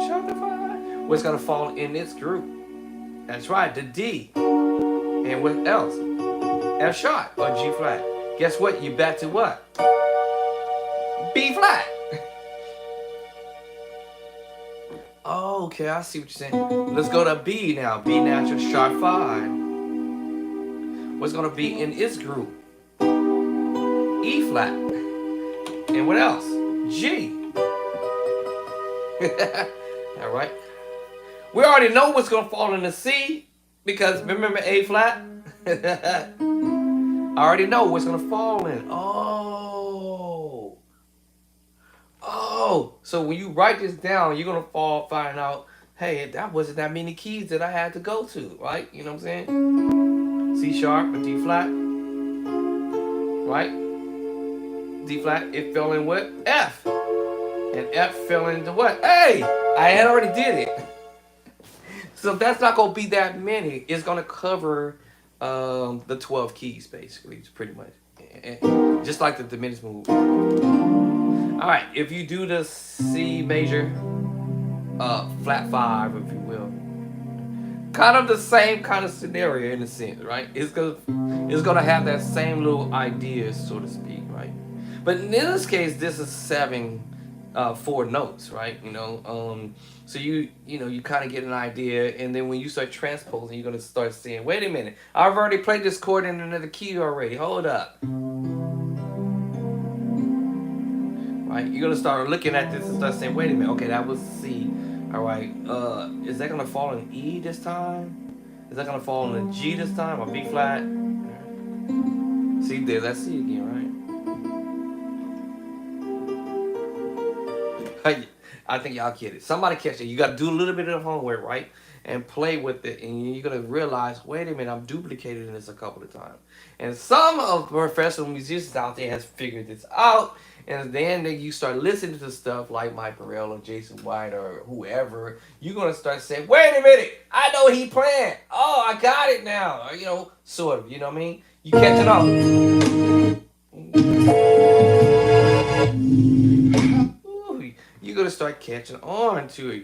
Sharp the 5. What's gonna fall in its group? That's right, the D. And what else? F sharp or G flat. Guess what? You back to what? B flat. Oh, okay, I see what you're saying. Let's go to B now. B natural sharp 5. What's gonna be in its group? E flat. And what else? G. All right. We already know what's gonna fall in the C because remember A flat? I already know what's gonna fall in. Oh, so when you write this down, you're gonna find out, hey, that wasn't that many keys that I had to go to, right? You know what I'm saying? C sharp or D flat, right? D flat, it fell in what? F. And F fell into what? A. I had already did it. So that's not gonna be that many. It's gonna cover the 12 keys basically, pretty much. Just like the diminished move. All right, if you do the C major, flat 5, if you will, kind of the same kind of scenario in a sense, right? It's gonna have that same little idea, so to speak, right? But in this case, this is 4 notes, right? You know, so you kind of get an idea, and then when you start transposing, you're gonna start saying, wait a minute, I've already played this chord in another key already. Hold up. Right? You're gonna start looking at this and start saying, wait a minute, okay, that was C. All right, is that gonna fall in E this time? Is that gonna fall in G this time or B flat? See there, that's C again, right? I think y'all get it. Somebody catch it. You gotta do a little bit of homework, right? And play with it, and you're gonna realize, wait a minute, I'm duplicating this a couple of times. And some of the professional musicians out there has figured this out, And then you start listening to stuff like Mike Burrell or Jason White or whoever, you're gonna start saying, "Wait a minute, I know he playing. Oh, I got it now." Or, sort of. You know what I mean? You catching on. Ooh, you're gonna start catching on to it.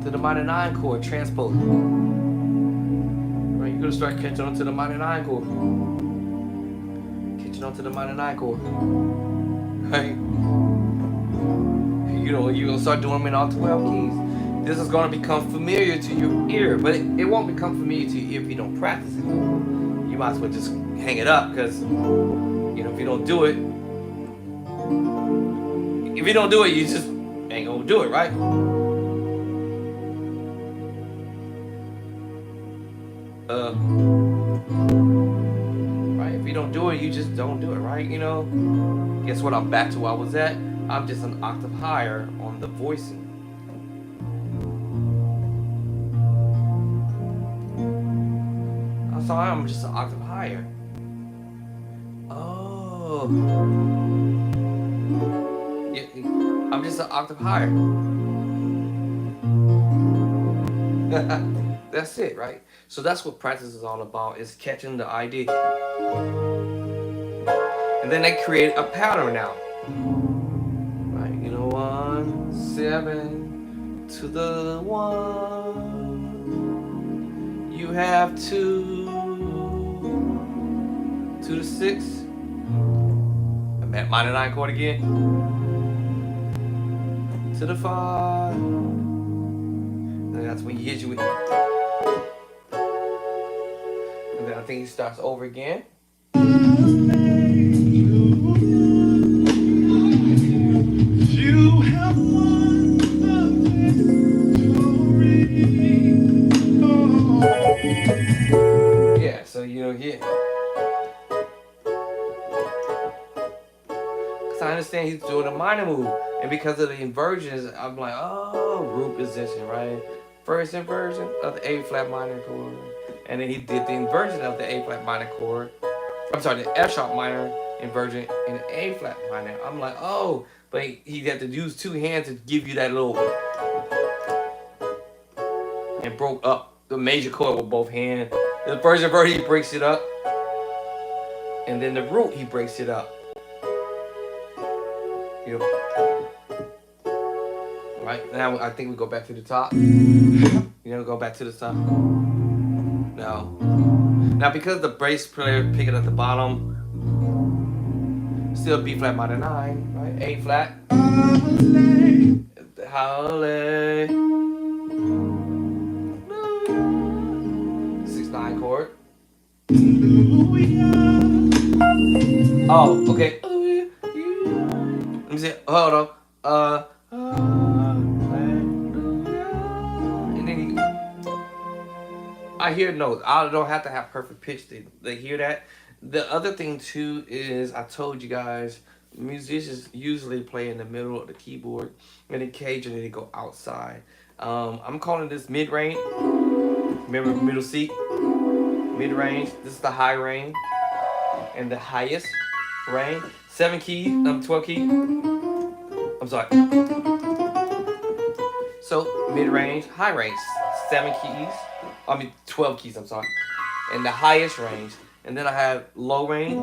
To the minor 9 chord transpose. Right? You're gonna start catching on to the minor 9 chord. Catching on to the minor 9 chord. Right? You're gonna start doing them in all 12 keys. This is gonna become familiar to your ear, but it won't become familiar to your ear if you don't practice it. You might as well just hang it up, because if you don't do it, you just ain't gonna do it, right? Right? If you don't do it, you just don't do it, right? Guess what? I'm back to where I was at. I'm just an octave higher on the voicing. I'm sorry, I'm just an octave higher. Oh. Yeah, I'm just an octave higher. That's it, right? So that's what practice is all about, is catching the idea. And then they create a pattern now. Right? 1, 7 to the 1. You have 2 to the 6. I'm at minor 9 chord again. To the 5. And that's when he hits you with. And then I think he starts over again. Yeah, so here. Because I understand he's doing a minor move. And because of the inversions, I'm like, oh, root position, right? First inversion of the A flat minor chord. And then he did the inversion of the A flat minor chord. I'm sorry, the F sharp minor inversion in the A flat minor. I'm like, oh, but he had to use 2 hands to give you that little. And broke up the major chord with both hands. The first inversion, he breaks it up. And then the root, he breaks it up. Right? Now I think we go back to the top. Go back to the top. No. Now because the bass player pick it at the bottom, still B flat minor 9, right? A flat. Hallelujah. 6/9 chord. Oh, okay. Let me see. Hold on. And then I hear notes. I don't have to have perfect pitch to hear that. The other thing too is, I told you guys, musicians usually play in the middle of the keyboard, and occasionally they go outside. I'm calling this mid-range. Remember middle C? Mid-range. This is the high range. And the highest range. 7 keys, 12 keys. I'm sorry. So mid-range, high range, 7 keys. 12 keys, I'm sorry. And the highest range. And then I have low range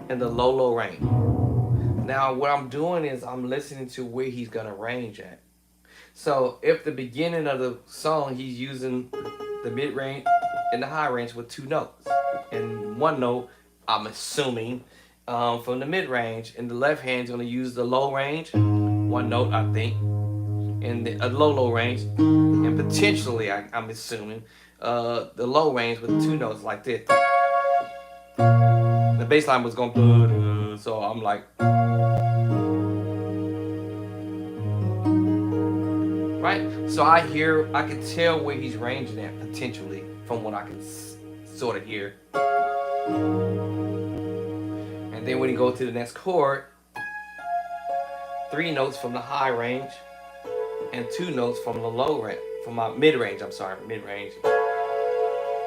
and the low range. Now what I'm doing is I'm listening to where he's gonna range at. So if the beginning of the song he's using the mid-range and the high range with 2 notes. And 1 note, I'm assuming, from the mid-range, and the left hand's gonna use the low range, 1 note I think, and a low range, and potentially I'm assuming the low range with 2 notes like this. The bass line was going, so I'm like, right? So I can tell where he's ranging at potentially from what I can sort of hear. And then when you go to the next chord, 3 notes from the high range and 2 notes from the low range, from my mid-range, mid-range.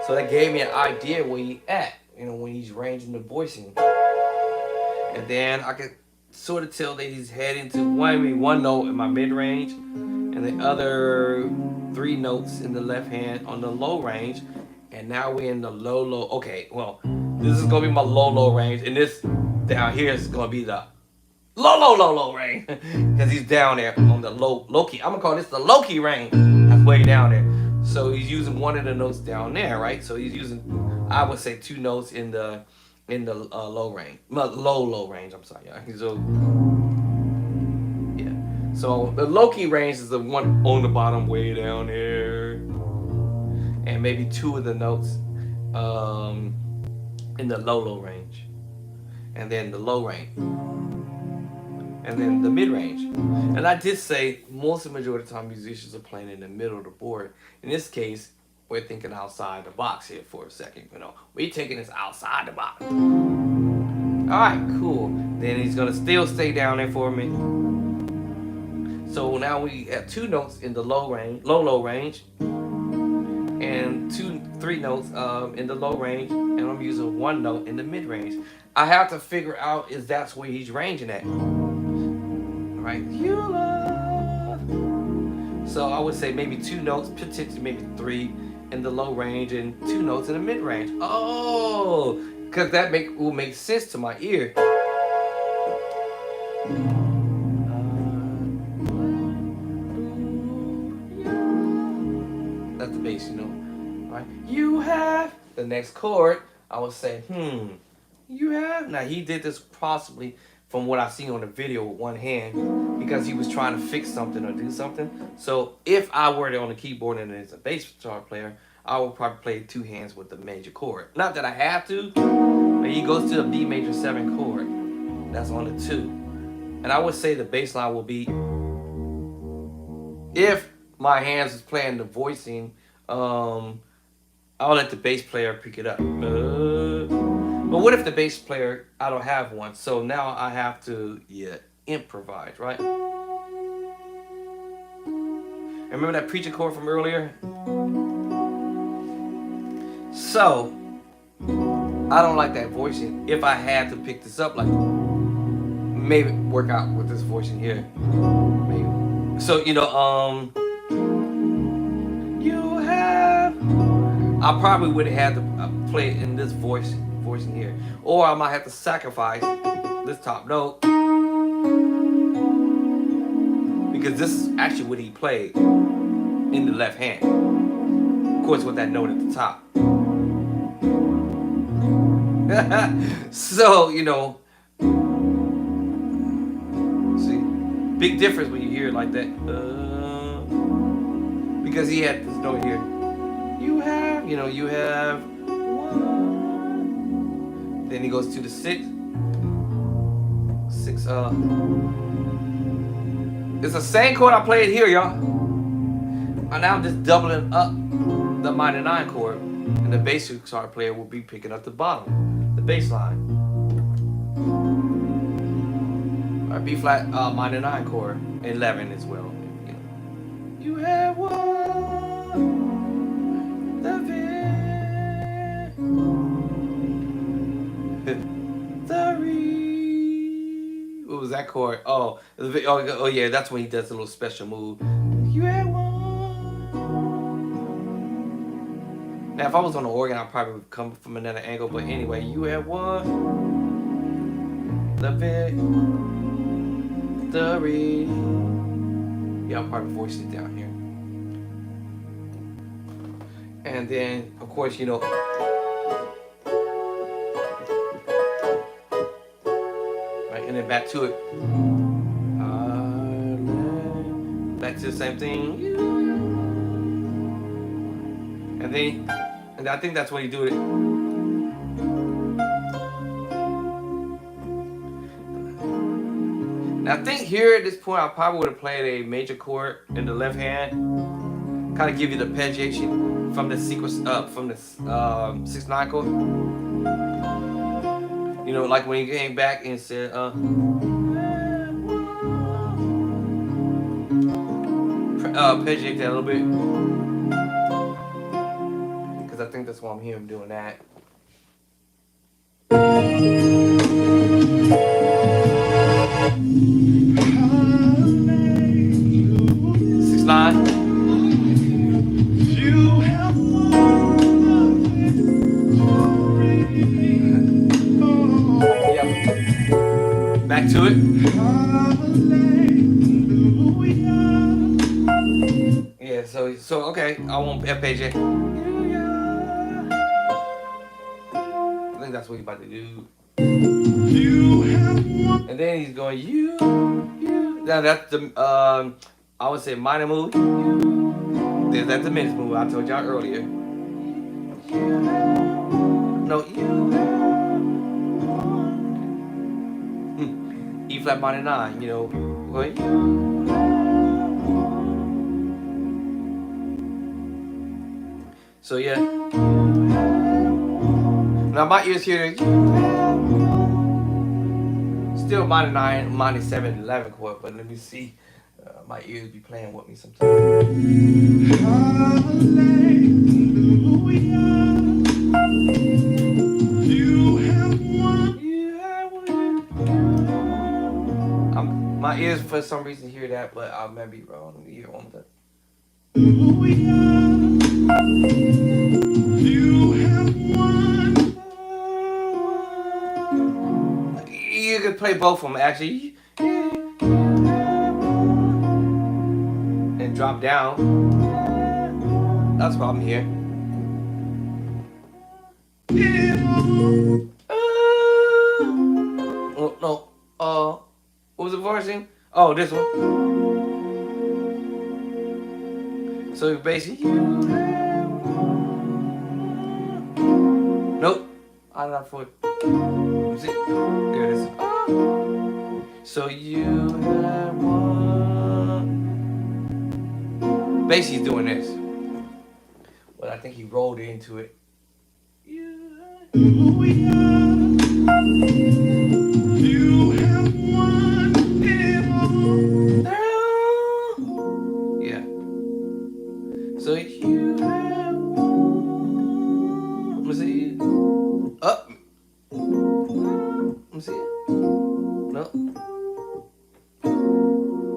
So that gave me an idea where he at, when he's ranging the voicing. And then I could sort of tell that he's heading to one note in my mid range, and the other 3 notes in the left hand on the low range. And now we're in the low. Okay, well, this is gonna be my low range, and this down here is gonna be the low range because he's down there on the low key. I'm gonna call this the low key range. That's way down there. So he's using one of the notes down there, right? So he's using, I would say, 2 notes in the low range, low range. I'm sorry, yeah. So yeah. So the low key range is the one on the bottom, way down there, and maybe 2 of the notes in the low range, and then the low range, and then the mid range. And I did say most of the majority of the time musicians are playing in the middle of the board. In this case, we're thinking outside the box here for a second. We're taking this outside the box. All right, cool. Then he's gonna still stay down there for me. So now we have 2 notes in the low range, and 3 notes in the low range, and I'm using 1 note in the mid range. I have to figure out if that's where he's ranging at. Right? So I would say maybe 2 notes, potentially maybe 3 in the low range and 2 notes in the mid range. Oh, because that will make sense to my ear. That's the bass, right? You have the next chord. I would say, you have. Now he did this possibly, from what I've seen on the video, with 1 hand because he was trying to fix something or do something. So if I were on the keyboard and it's a bass guitar player, I would probably play 2 hands with the major chord. Not that I have to, but he goes to the B major 7 chord. That's on the 2. And I would say the bass line will be, if my hands is playing the voicing, I'll let the bass player pick it up. But what if the bass player, I don't have one, so now I have to improvise, right? Remember that preacher chord from earlier? So I don't like that voicing. If I had to pick this up, like maybe work out with this voicing here, maybe. So you have. I probably would have had to play it in this voicing here, or I might have to sacrifice this top note because this is actually what he played in the left hand. Of course, with that note at the top. So see, big difference when you hear it like that, because he had this note here. You have 1. Then he goes to the 6. It's the same chord I played here, y'all. And now I'm just doubling up the minor 9 chord, and the bass guitar player will be picking up the bottom, the bass line. Or B flat minor 9 chord, 11 as well. You have 1, the what was that chord? Oh yeah, that's when he does a little special move. You had 1. Now if I was on the organ, I probably would come from another angle, but anyway, you had 1. The victory. Yeah, I'll probably voice it down here. And then of course, and then back to it. Back to the same thing. And I think that's what he do it. Now I think here at this point I probably would have played a major chord in the left hand, kind of give you the arpeggiation from the sequence up from the 6/9 chord. Like when he came back and said, arpeggiate that a little bit. Because I think that's why I'm hearing him doing that. 6/9. Yep. Back to it. Yeah, so okay, I won't FPJ. I think that's what he's about to do. And then he's going you. Now that's the I would say minor move. That's the diminished move I told y'all earlier. No, E flat minor 9. You know, going So yeah. Now my ears here. Still minor 9, minor 7, 11 chord, but let me see. My ears be playing with me sometimes. My ears for some reason hear that, but I may be wrong. Let me hear one more time. You could play both of them actually. And drop down. That's what I'm here. No. What was the version? Oh, this one. So basically, nope. I'm not for it. See? There it is. So you have one. Basically doing this. But I think he rolled into it. Yeah. So you have one. Let me see. Up. Let me see. No.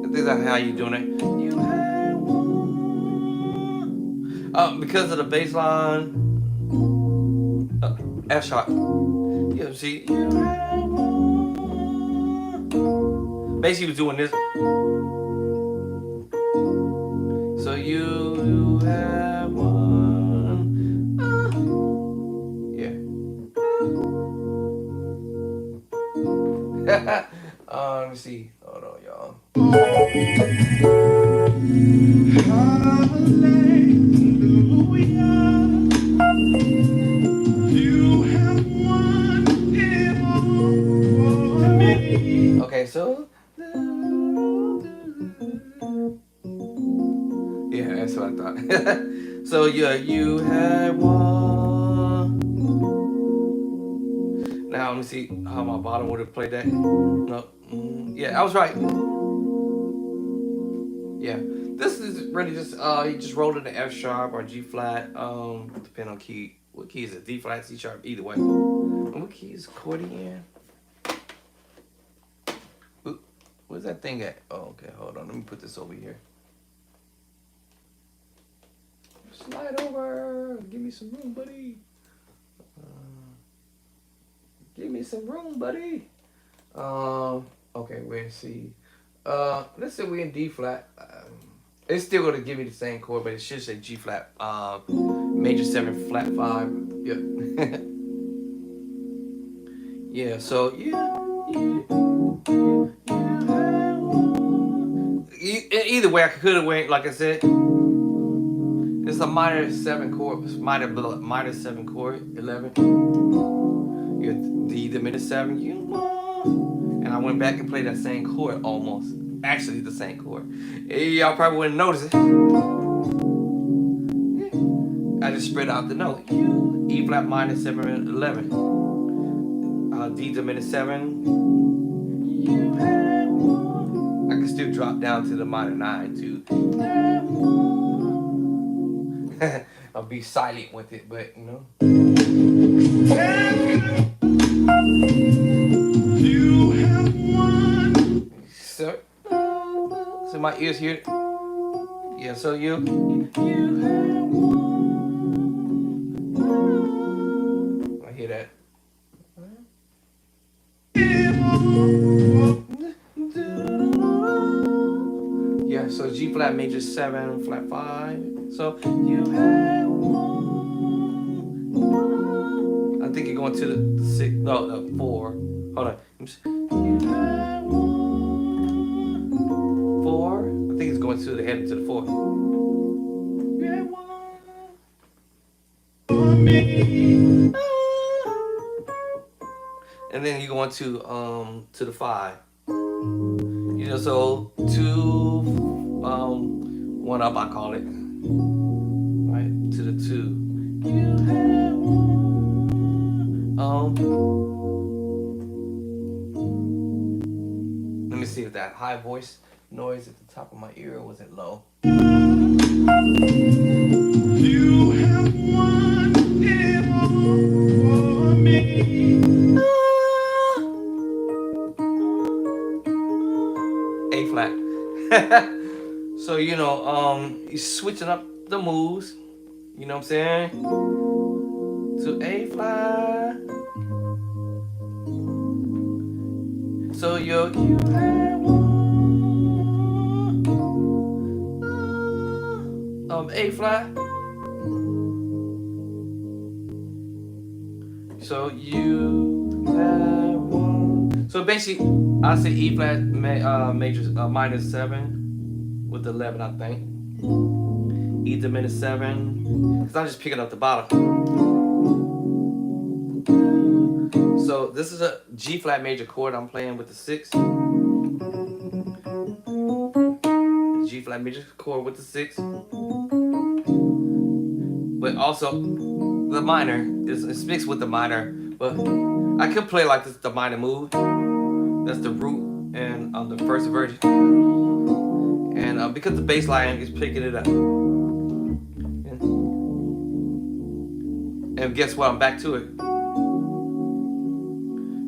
This is how you doing it. You have one. Because of the bass line. F sharp. Yeah, see. You have one. Basically, he was doing this. So you have one. Yeah. Let me see. Hold on, y'all. Okay, so yeah, that's what I thought. So yeah, you had one. Now let me see how my bottom would have played that. No, yeah, I was right. Yeah, this is really just he just rolled in the F sharp or G flat, depending on key. What key is it? D flat, C sharp, either way. And what key is accordion? Where's that thing at? Oh, okay, hold on. Let me put this over here. Slide over. Give me some room, buddy. Give me some room, buddy. Okay, where's C? Let's say we're in D flat. It's still gonna give me the same chord, but it should say G flat. Major 7, flat 5. Yep. Yeah. So either way, I could have went like I said. It's a minor 7 chord, minor 7 chord, 11. You D diminished 7, and I went back and played that same chord almost. Actually, the same chord. Y'all probably wouldn't notice it. I just spread out the note. E flat minor 7, 11. D diminished 7. I can still drop down to the minor 9 too. I'll be silent with it, but you know. my ears here. Yeah, so you have one. I hear that. Yeah, so G flat major 7, flat 5. So you have one. I think you're going to the 6, no, the 4. Hold on. You have one. 4. I think it's going to the head to the 4. You have one for me. And then you go into the 5. You know, so 2 1 up, I call it. Right? To the 2. You have one. Let me see if that high voice noise at the top of my ear was it low. You have one for me. A flat. So you know, you're switching up the moves. You know what I'm saying? To A flat. So you have one. A flat. So you have one. So basically, I say E flat major minor 7 with 11, I think. E diminished 7, because I'm just picking up the bottom. So this is a G flat major chord I'm playing with the 6. G flat major chord with the 6. But also the minor is mixed with the minor. But I could play like this, the minor move. That's the root and the first version. And because the bass line is picking it up. And guess what? I'm back to it.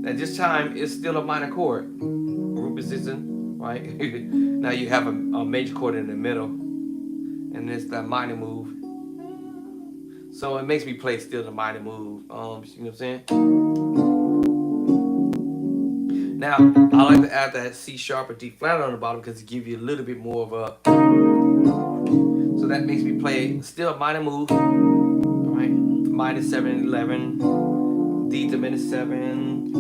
And this time it's still a minor chord. Root position, right? Now you have a major chord in the middle. And it's that minor move. So it makes me play still the minor move. You know what I'm saying? Now, I like to add that C sharp or D flat on the bottom because it gives you a little bit more of a... So that makes me play still a minor move. Alright? Minor 7, 11. D diminished 7.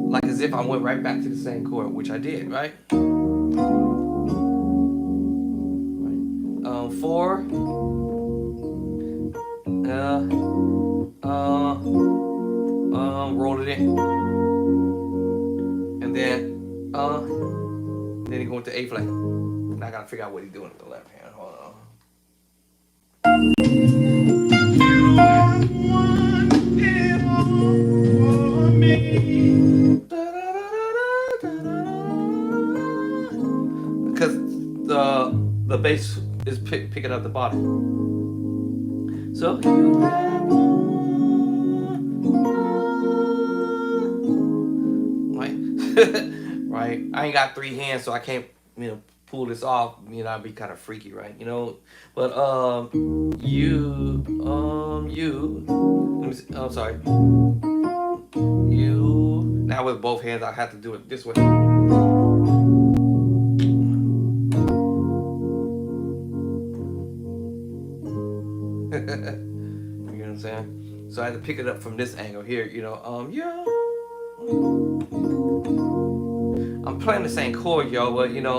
Like as if I went right back to the same chord, which I did, right? 4. Roll it in. And then he go into A flat. Now I gotta figure out what he's doing with the left hand. Hold on. Because the bass is picking up the bottom. So you have right, right. I ain't got 3 hands, so I can't, pull this off. I'd be kind of freaky, right? But you. Let me see. I'm sorry. You. Now with both hands, I have to do it this way. You know what I'm saying? So I had to pick it up from this angle here, I'm playing the same chord, yo, but you have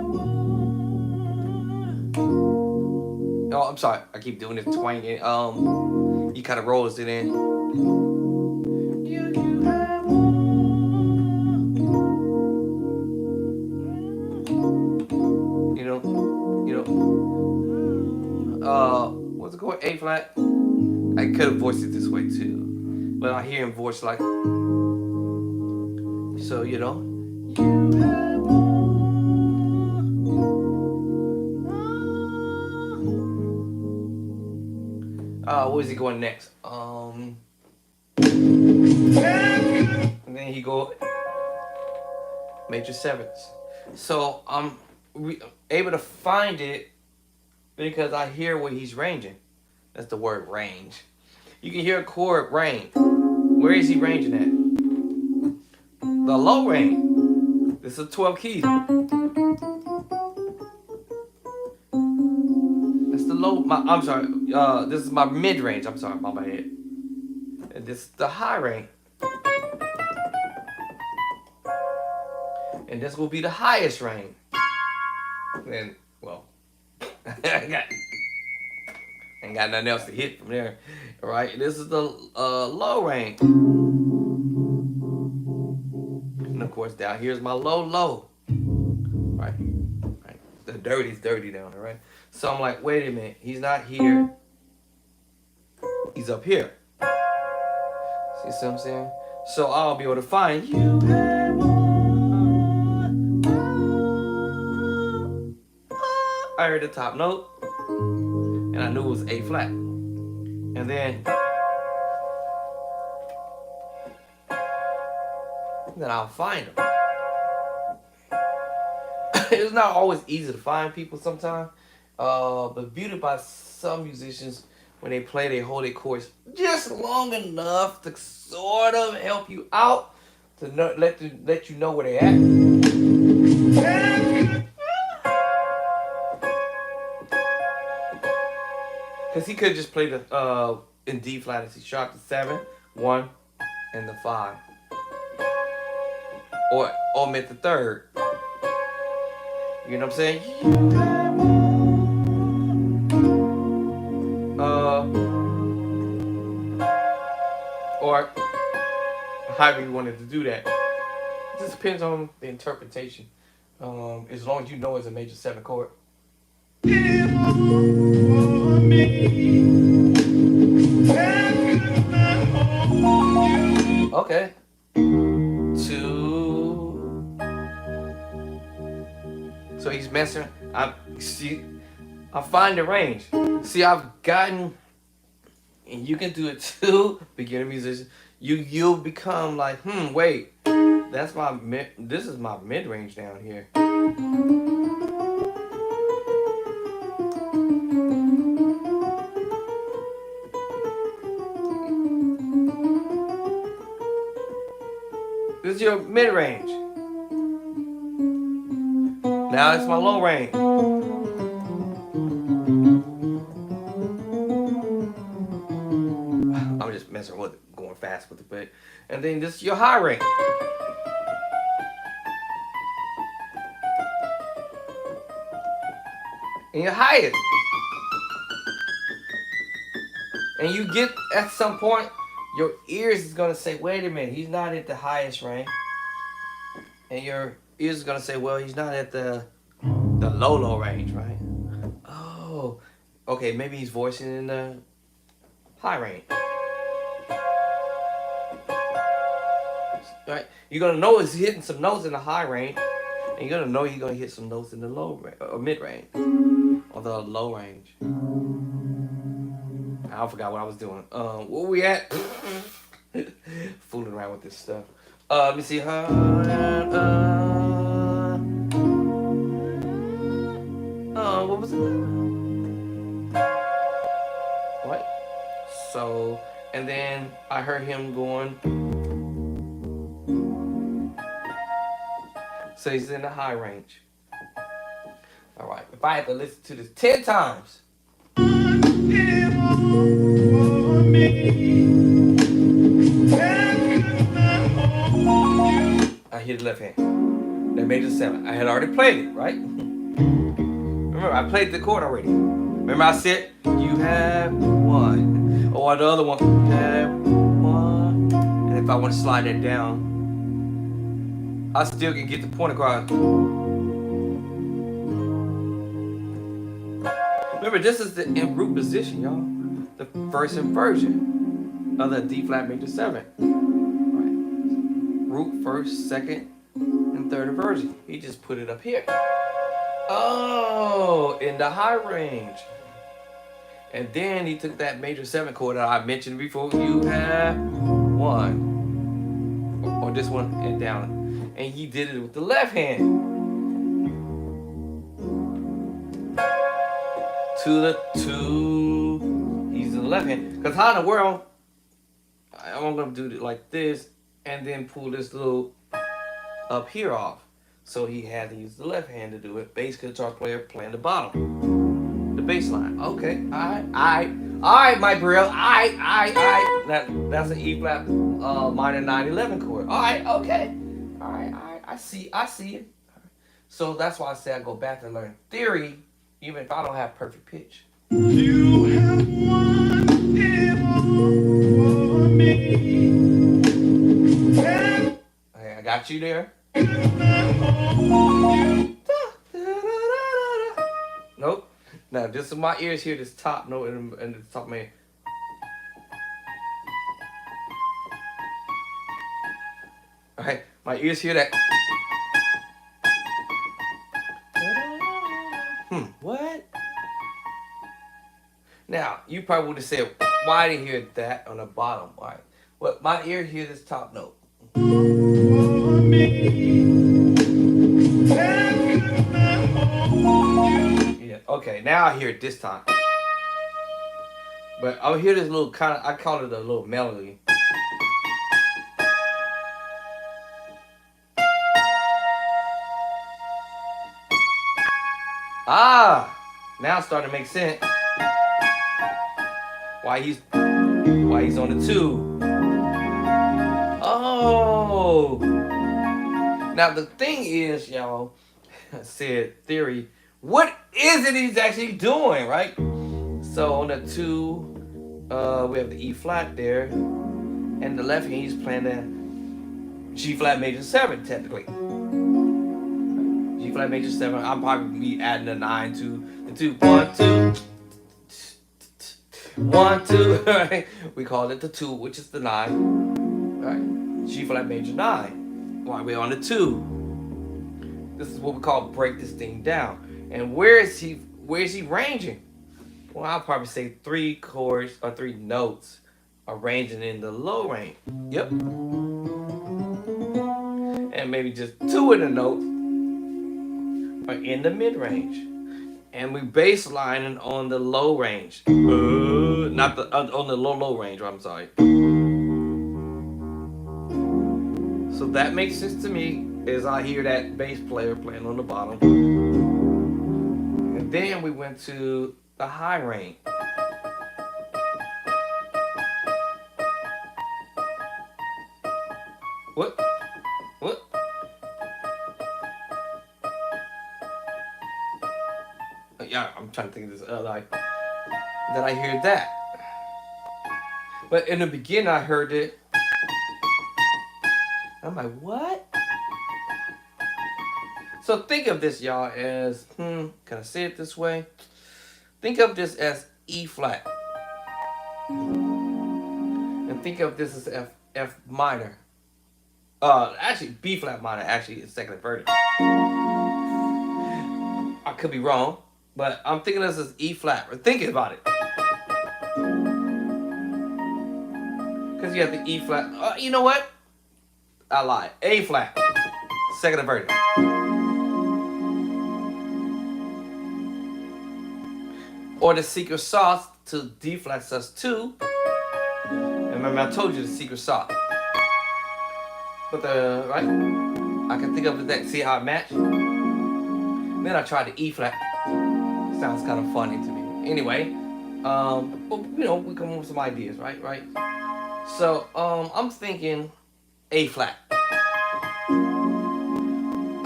one. Oh, I'm sorry, I keep doing this twanging. You kind of rolls it in. You have one. What's it called? A flat. I could have voiced it this way too, but I hear him voice like, so you have one. Where is he going next? then he go major sevenths. So I'm able to find it because I hear where he's ranging. That's the word range. You can hear a chord range. Where is he ranging at? The low range. This is 12 keys. That's the low. I'm sorry. This is my mid range. I'm sorry, my head. And this is the high range. And this will be the highest range. And well, I ain't got nothing else to hit from there. All right. This is the low range. And of course, down here's my low. Right. The dirty's dirty down there, right? So I'm like, wait a minute, he's not here. He's up here. See what I'm saying? So I'll be able to find you. I heard the top note, and I knew it was A flat. And then I'll find them. It's not always easy to find people sometimes. But beauty by some musicians, when they play, they hold their chords just long enough to sort of help you out, to let you know where they're at. Because he could just play the in D flat as C sharp, the 7, 1, and the 5. Or omit the 3rd. You know what I'm saying? Or however you wanted to do that. It just depends on the interpretation. As long as you know it's a major 7 chord. Okay. 2. So he's messing. I find the range. See, I've gotten, and you can do it too, beginner musician. You'll become like, wait, that's my this is my mid range down here. This is your mid range. Now it's my low range. I'm just messing with it, going fast with it, but and then this is your high range. And your highest. And you get at some point, your ears is gonna say, wait a minute, he's not at the highest range. And your ears is gonna say, well, he's not at the low range, right? Oh, okay, maybe he's voicing in the high range. Right? You're gonna know he's hitting some notes in the high range, and you're gonna know he's gonna hit some notes in the low range or mid range or the low range. I forgot what I was doing. Where we at? Fooling around with this stuff. Let me see. What was it? What? So, and then I heard him going. So he's in the high range. All right. If I had to listen to this 10 times. I hit the left hand. That major 7. I had already played it, right? Remember, I played the chord already. Remember I said, you have 1. Or the other one, you have 1. And if I want to slide that down, I still can get the point across. Remember, this is the in root position, y'all. The first inversion of the D flat major 7. Right. Root, first, second, and third inversion. He just put it up here. Oh, in the high range. And then he took that major 7 chord that I mentioned before. You have 1. Or this one and down. And he did it with the left hand. To the 2. He's in the left hand. Because how in the world I'm going to do it like this and then pull this little up here off. So he had to use the left hand to do it. Bass guitar player playing the bottom. The bass line. Okay. Alright, Mike Burrell. Alright. That's an E flat minor 911 chord. Alright, okay. Alright. I see it. So that's why I say I go back and learn theory, even if I don't have perfect pitch. You have won it for me. Okay, I got you there. Nope. Now, just in my ears hear this top note and the top man. Alright, my ears hear that. What? Now, you probably would have said, why did you hear that on the bottom? Why? Well, my ear hear this top note. Yeah, okay, now I hear it this time. But I'll hear this little kind of, I call it a little melody. Ah, now it's starting to make sense. Why he's on the 2. Oh. Now the thing is, y'all, said theory, what is it he's actually doing, right? So on the 2, we have the E flat there, and the left hand he's playing the G flat major 7 technically. G flat major 7. I'll probably be adding a 9 to the 2. 1, 2. 1, 2. Right? We call it the 2, which is the 9. Right? G flat major 9. While we're on the 2. This is what we call break this thing down. And where is he ranging? Well, I'll probably say 3 chords or 3 notes are ranging in the low range. Yep. And maybe just 2 of the notes are in the mid range. And we basslining on the low range. Not the on the low range, I'm sorry. So that makes sense to me as I hear that bass player playing on the bottom. And then we went to the high range. What? Yeah, I'm trying to think of this. Then I hear that. But in the beginning, I heard it. I'm like, what? So think of this, y'all, as, can I say it this way? Think of this as E flat. And think of this as F minor. Actually, B flat minor, actually, is second inverted. I could be wrong, but I'm thinking this as E flat. We're thinking about it. Because you have the E flat. You know what? I lied. A flat. Second inverted. Or the secret sauce to D flat sus2. Remember, I told you the secret sauce. But right? I can think of that. See how it matched? Then I tried the E flat. Sounds kind of funny to me. Anyway, well, you know, we come up with some ideas, right? So, I'm thinking A flat.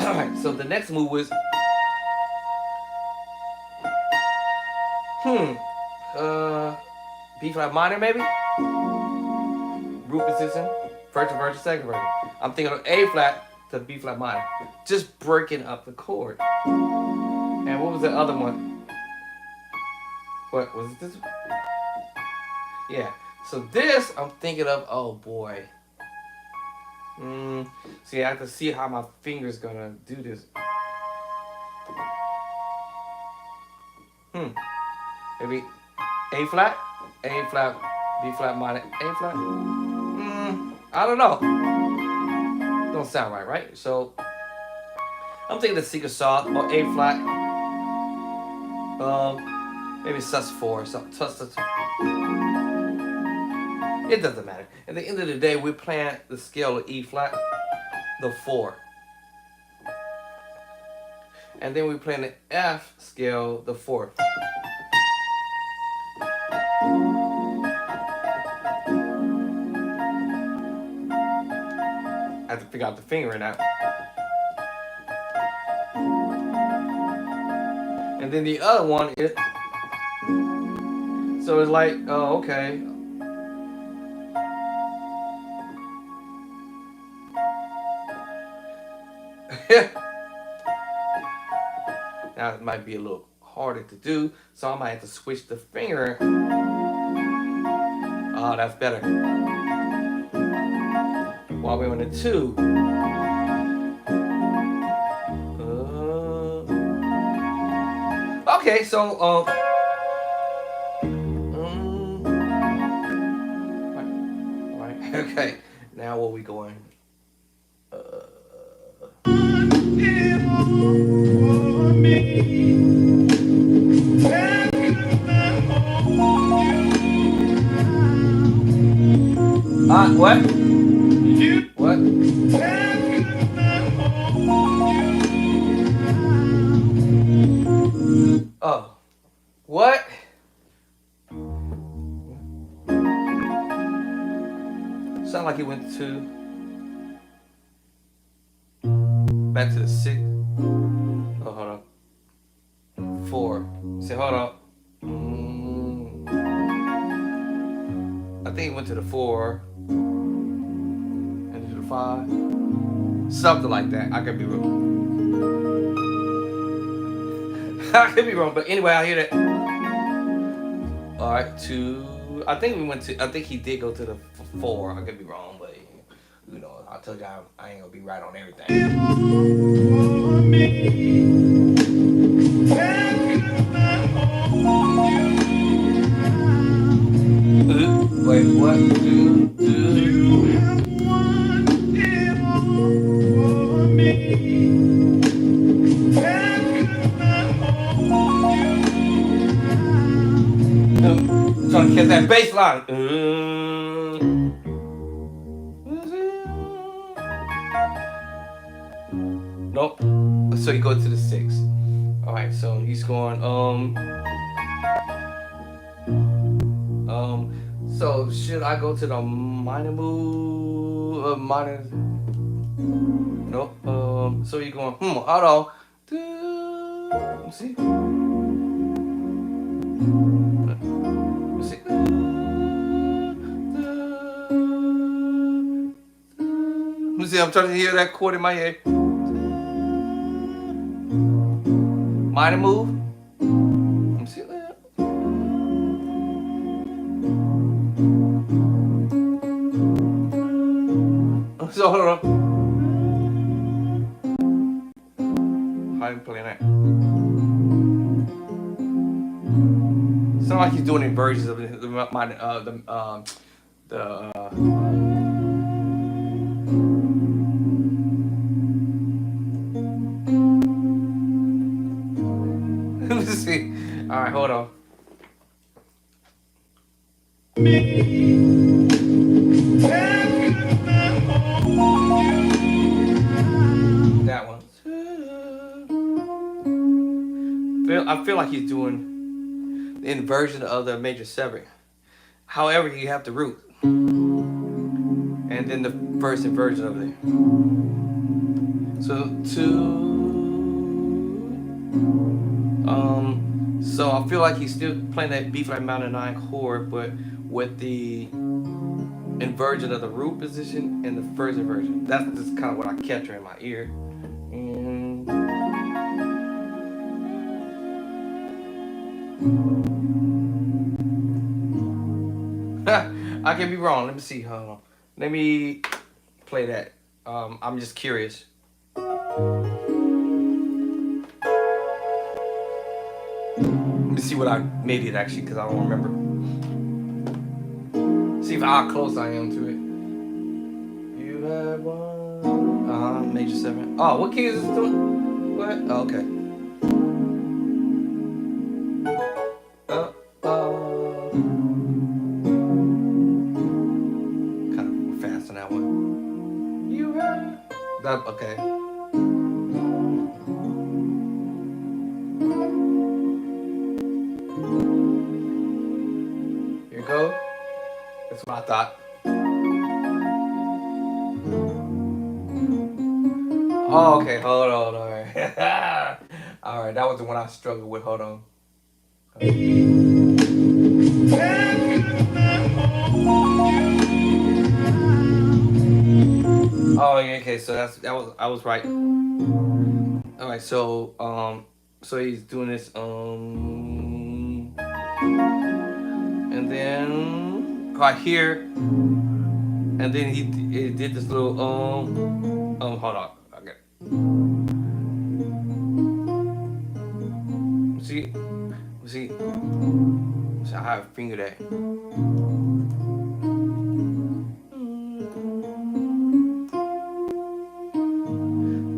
Alright, so the next move was B flat minor maybe? Root position, first inverted, second inverted. I'm thinking of A flat to B flat minor. Just breaking up the chord. And what was the other one? What was it, this? Yeah. So this I'm thinking of, oh boy. See, I have to see how my finger's gonna do this. Maybe A flat, B flat minor, A flat. I don't know. don't sound right, right? So I'm thinking the secret sauce or A flat. Maybe sus4. It doesn't matter. At the end of the day, we're playing the scale of E flat, the 4. And then we're playing the F scale, the 4th. I have to figure out the fingering now. And then the other one is, so it's like, oh, okay. Now it might be a little harder to do, so I might have to switch the finger. Oh, that's better. While we're on the 2. Okay, so right. Okay, now where we going? What? What? Oh. What? Sound like he went to back to the 6. Oh, hold on. 4. Say, hold on. I think he went to the 4 and to the 5. Something like that. I could be wrong. I could be wrong, but anyway, I hear that. All right, 2. I think we went to. I think he did go to the 4. I could be wrong, but you know, I told you I ain't gonna be right on everything. Wait, what? Trying to catch that bass line. Nope. So you go to the 6. All right. So he's going. So should I go to the minor move? Minor. Nope. So you're going. Hold on. Let's see. Let's see. Let's see. I'm trying to hear that chord in my head. Minor move. Let me see that. So hold on. How you playing that? Sound like he's doing inversions of the Let's see. All right, hold on. That one. I feel like he's doing the inversion of the major 7. However, you have the root. And then the first inversion of it. So 2. So I feel like he's still playing that B flat minor 9 chord, but with the inversion of the root position and the first inversion. That's just kind of what I capture in my ear. I can be wrong. Let me see. Hold on. Let me play that. I'm just curious. Let me see what I made it actually, because I don't remember. See how close I am to it. You had one. Major 7. Oh, what key is this doing? What? Oh, okay. Kind of fast on that one. You heard that? Okay. Here you go. That's what I thought. Oh, okay. Hold on. All right. All right. That was the one I struggled with. Hold on. Oh yeah, okay, so I was right. All right, so he's doing this and then right here, and then he did this little hold on, okay. See how I finger that.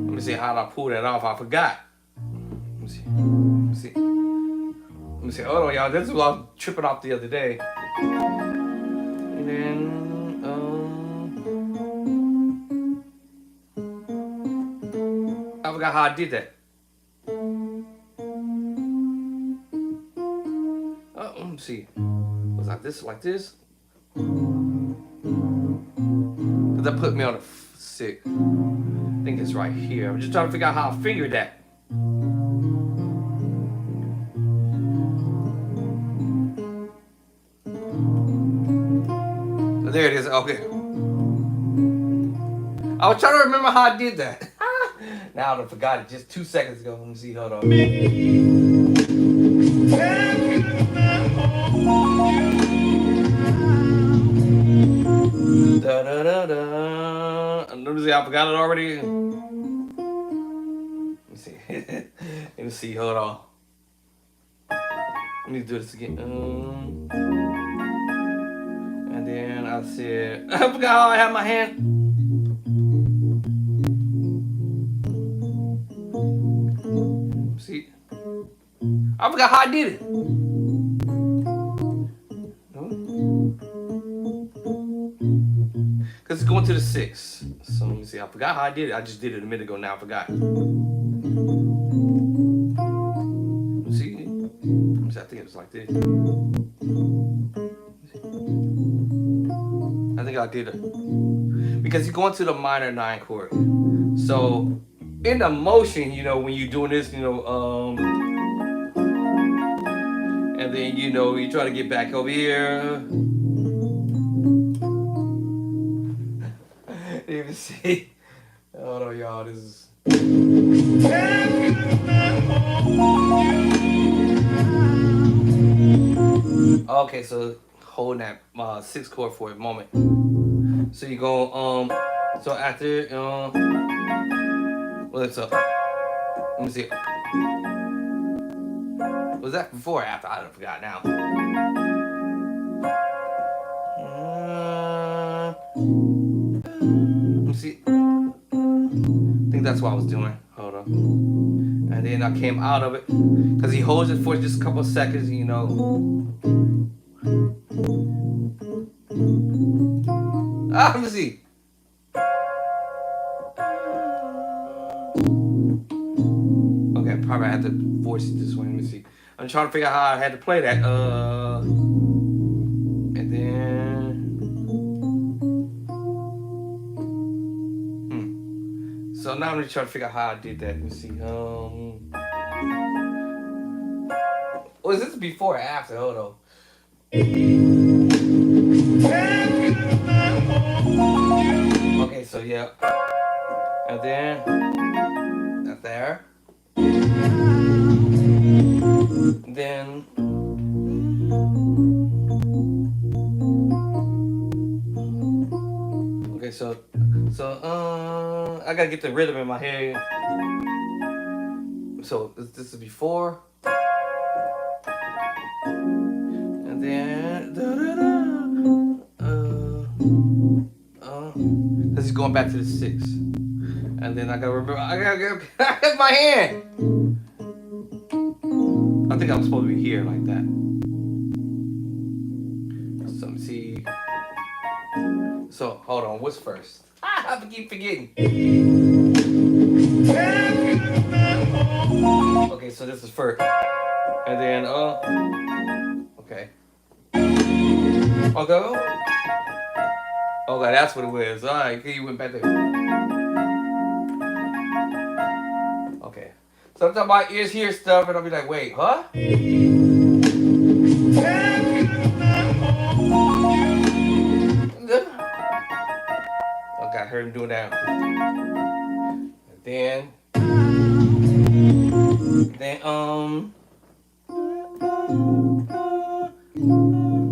Let me see how I pull that off. I forgot. Let me see. Let me see. Hold on, y'all. This is what I was tripping off the other day. And then I forgot how I did that. Let me see. Was like this? Cause that put me on a 6. I think it's right here. I'm just trying to figure out how I fingered that. There it is. Okay. I was trying to remember how I did that. Now I forgot it just 2 seconds ago. Let me see. Hold on. Da, da, da, da. Let me see. I forgot it already. Let me see. Let me see. Hold on. Let me do this again. And then I said, I forgot how I had my hand. See, I forgot how I did it. Because it's going to the 6. So let me see. I forgot how I did it. I just did it a minute ago. Now I forgot. See? I think it was like this. I think I did it. Because you're going to the minor 9 chord. So in the motion, you know, when you're doing this, you know, and then, you know, you try to get back over here. You can see. Hold on, y'all. This is. Okay, so holding that 6 chord for a moment. So you go so after what's up? Let me see. Was that before or after? I don't forgot now. Let me see. I think that's what I was doing. Hold on. And then I came out of it because he holds it for just a couple of seconds, you know. Let me see. Okay, probably I have to voice it this way. Let me see. I'm trying to figure out how I had to play that. And then. So now I'm gonna try to figure out how I did that. Let me see. Was this before or after? Hold on. Okay, so yeah. And then that's there. Then okay, so I gotta get the rhythm in my head. So this is before, and then because he's going back to the 6. And then I gotta remember, I got my hand. I think I'm supposed to be here like that. So let me see. So hold on, what's first? I have to keep forgetting. Okay, so this is first. And then okay. Okay. Okay, that's what it was. Alright, okay, you went back there. Okay. Sometimes my ears hear stuff and I'll be like, wait, huh? Okay, I heard him doing that. And then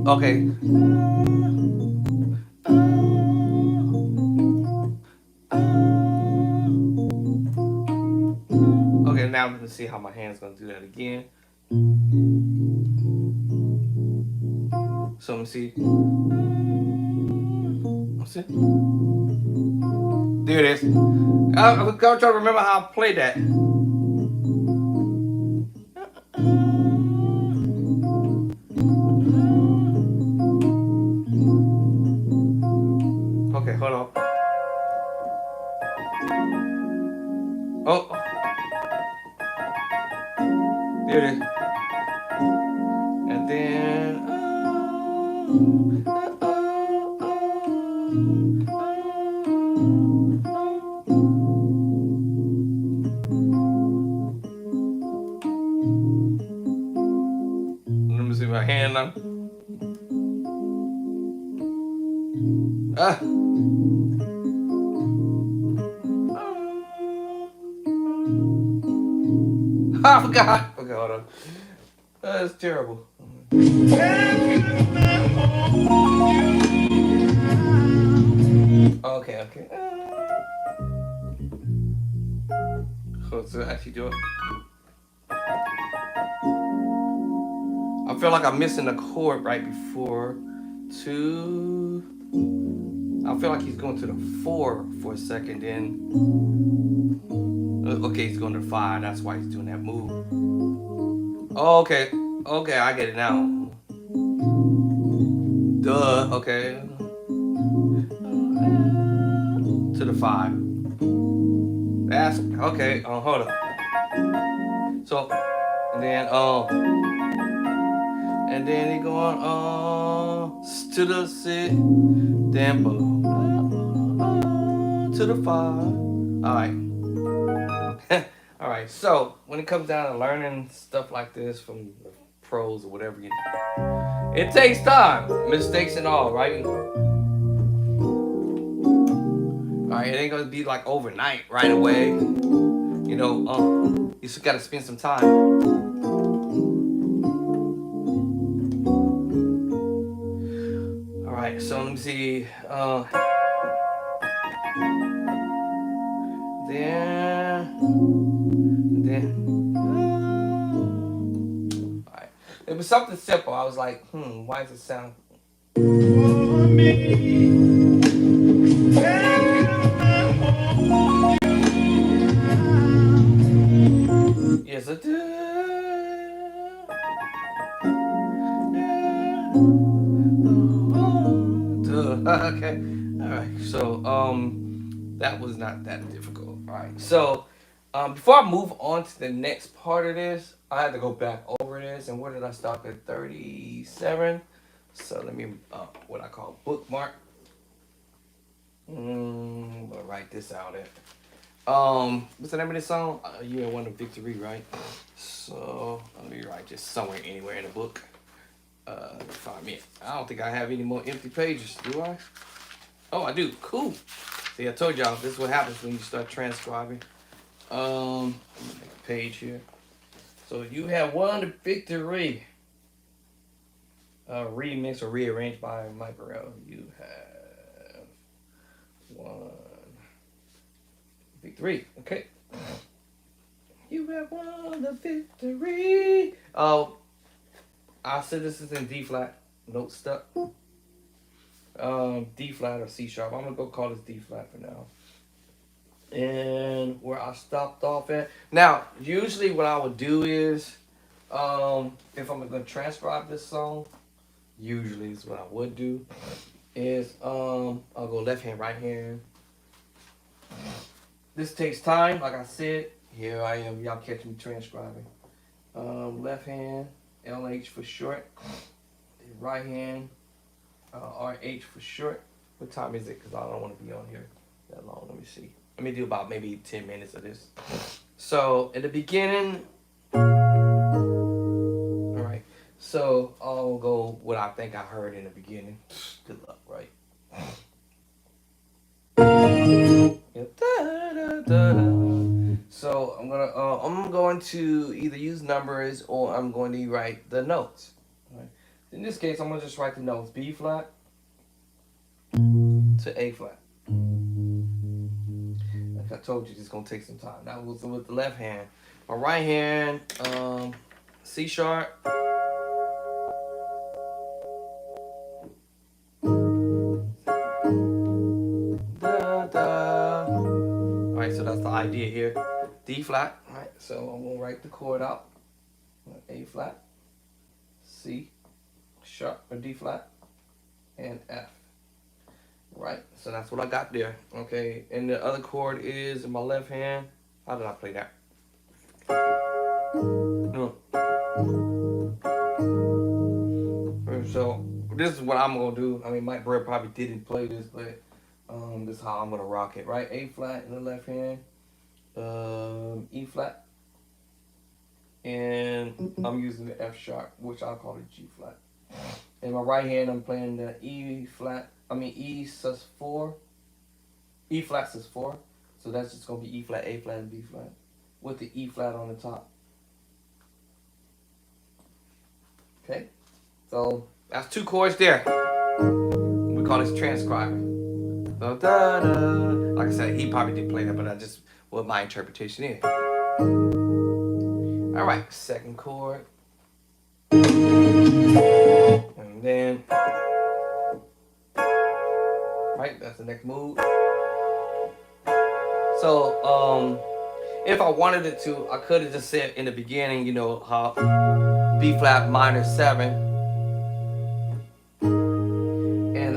okay. Okay, now I'm gonna see how my hand's gonna do that again. So let me see. Let's see. There it is. I'm trying to remember how I played that. Okay, hold on. Oh, there it is. And then. Let me see my hand now. Ah. I forgot. Okay, hold on. That's terrible. Okay, okay. So actually do it. I feel like I'm missing a chord right before two. I feel like he's going to the 4 for a second, then. Okay, he's going to 5. That's why he's doing that move. Oh, okay. Okay, I get it now. Duh. Okay. To the 5. That's okay. Hold up. So, and then he going to the 6, then to the 5. All right. All right. So when it comes down to learning stuff like this from the pros or whatever, it takes time, mistakes and all, right? All right. It ain't gonna be like overnight, right away. You know, you just gotta spend some time. All right. So let me see. Then. Alright. It was something simple. I was like, why does it sound? Yes, it do. Okay. Alright. So, that was not that difficult. Alright. So, before I move on to the next part of this, I had to go back over this. And where did I stop at? 37. So let me, what I call bookmark. I'm gonna write this out. What's the name of this song? You had won the victory, right? So let me write just somewhere, anywhere in the book. 5 minutes. I don't think I have any more empty pages, do I? Oh, I do. Cool. See, I told y'all this is what happens when you start transcribing. Let me make a page here. So you have won the victory. Remixed or rearranged by Mike Burrell. You have won victory. Okay. You have won the victory. Oh, I said this is in D flat. Note stuck. D flat or C sharp. I'm gonna go call this D flat for now. and where I stopped off at. Now, usually what I would do is, if I'm gonna transcribe this song, usually is what I would do is, I'll go left hand, right hand. This takes time, like I said. Here I am, y'all catch me transcribing. Left hand, LH for short. Right hand, RH for short. What time is it? Because I don't want to be on here that long. Let me see. Let me do about maybe 10 minutes of this. So, in the beginning, all right. So, I'll go what I think I heard in the beginning. Good luck, right? So I'm going to either use numbers or I'm going to write the notes. Right. In this case, I'm gonna just write the notes: B flat to A flat. Like I told you, it's gonna take some time. That was with the left hand. My right hand, C sharp. Da, da. All right, so that's the idea here. D flat. All right, so I'm gonna write the chord out. A flat, C sharp or D flat, and F. Right, so that's what I got there. Okay, and the other chord is in my left hand. How did I play that? No. So this is what I'm gonna do. I mean, Mike Bird probably didn't play this, but this is how I'm gonna rock it. Right, A flat in the left hand, E flat, and I'm using the F sharp, which I'll call it G flat. In my right hand, I'm playing the E flat. I mean E sus4. E flat sus4. So that's just gonna be E flat, A flat, and B flat, with the E flat on the top. Okay, so that's two chords there. We call this transcribing. Da, da, da. Like I said, he probably did play that, but I just what my interpretation is. All right, second chord, and then right, that's the next move. So if I wanted it to, I could have just said in the beginning, you know, how B flat minor 7 and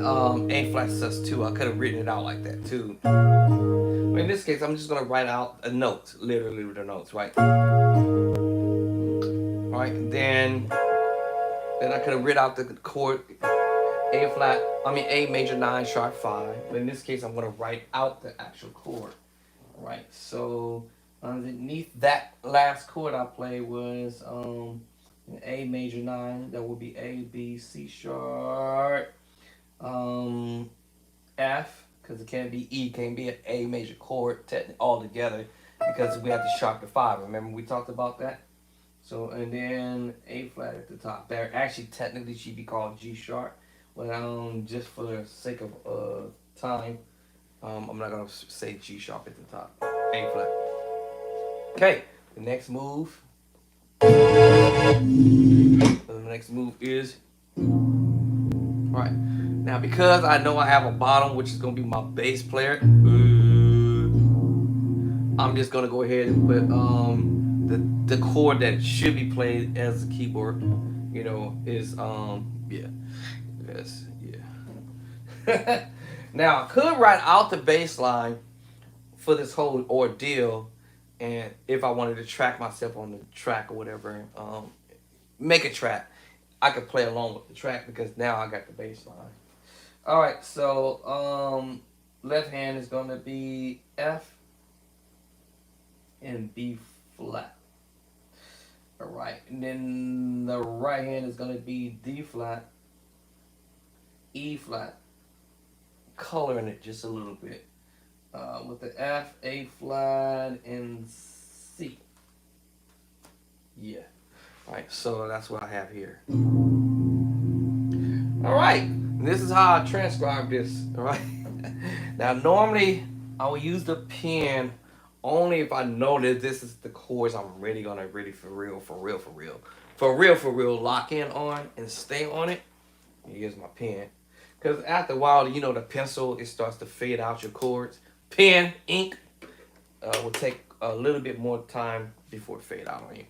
A flat sus2. I could have written it out like that too. But in this case, I'm just gonna write out a note, literally the notes, right? All right, then I could have written out the chord A flat. I mean A major 9 sharp 5. But in this case, I'm gonna write out the actual chord. All right, so underneath that last chord I played was A major 9. That would be A, B, C sharp, F, because it can't be E, can't be an A major chord all together because we have to sharp the 5. Remember we talked about that? So, and then A flat at the top. There actually technically should be called G sharp, but just for the sake of time, I'm not gonna say G sharp at the top. A flat. Okay, the next move. The next move is right. Now because I know I have a bottom, which is gonna be my bass player, I'm just gonna go ahead and put the chord that should be played as a keyboard. You know, is yeah. Yes, yeah. Now I could write out the bass line for this whole ordeal, and if I wanted to track myself on the track or whatever, make a track, I could play along with the track because now I got the bass line. All right, so left hand is gonna be F and B flat. All right, and then the right hand is gonna be D flat, E flat, coloring it just a little bit. With the F, A flat, and C. Yeah. All right, so that's what I have here. All right, this is how I transcribe this. All right. Now, normally I will use the pen only if I know that this is the chords I'm really gonna for real lock in on and stay on it. Here's my pen. Because after a while, you know, the pencil, it starts to fade out your chords. Pen, ink, will take a little bit more time before it fade out on you.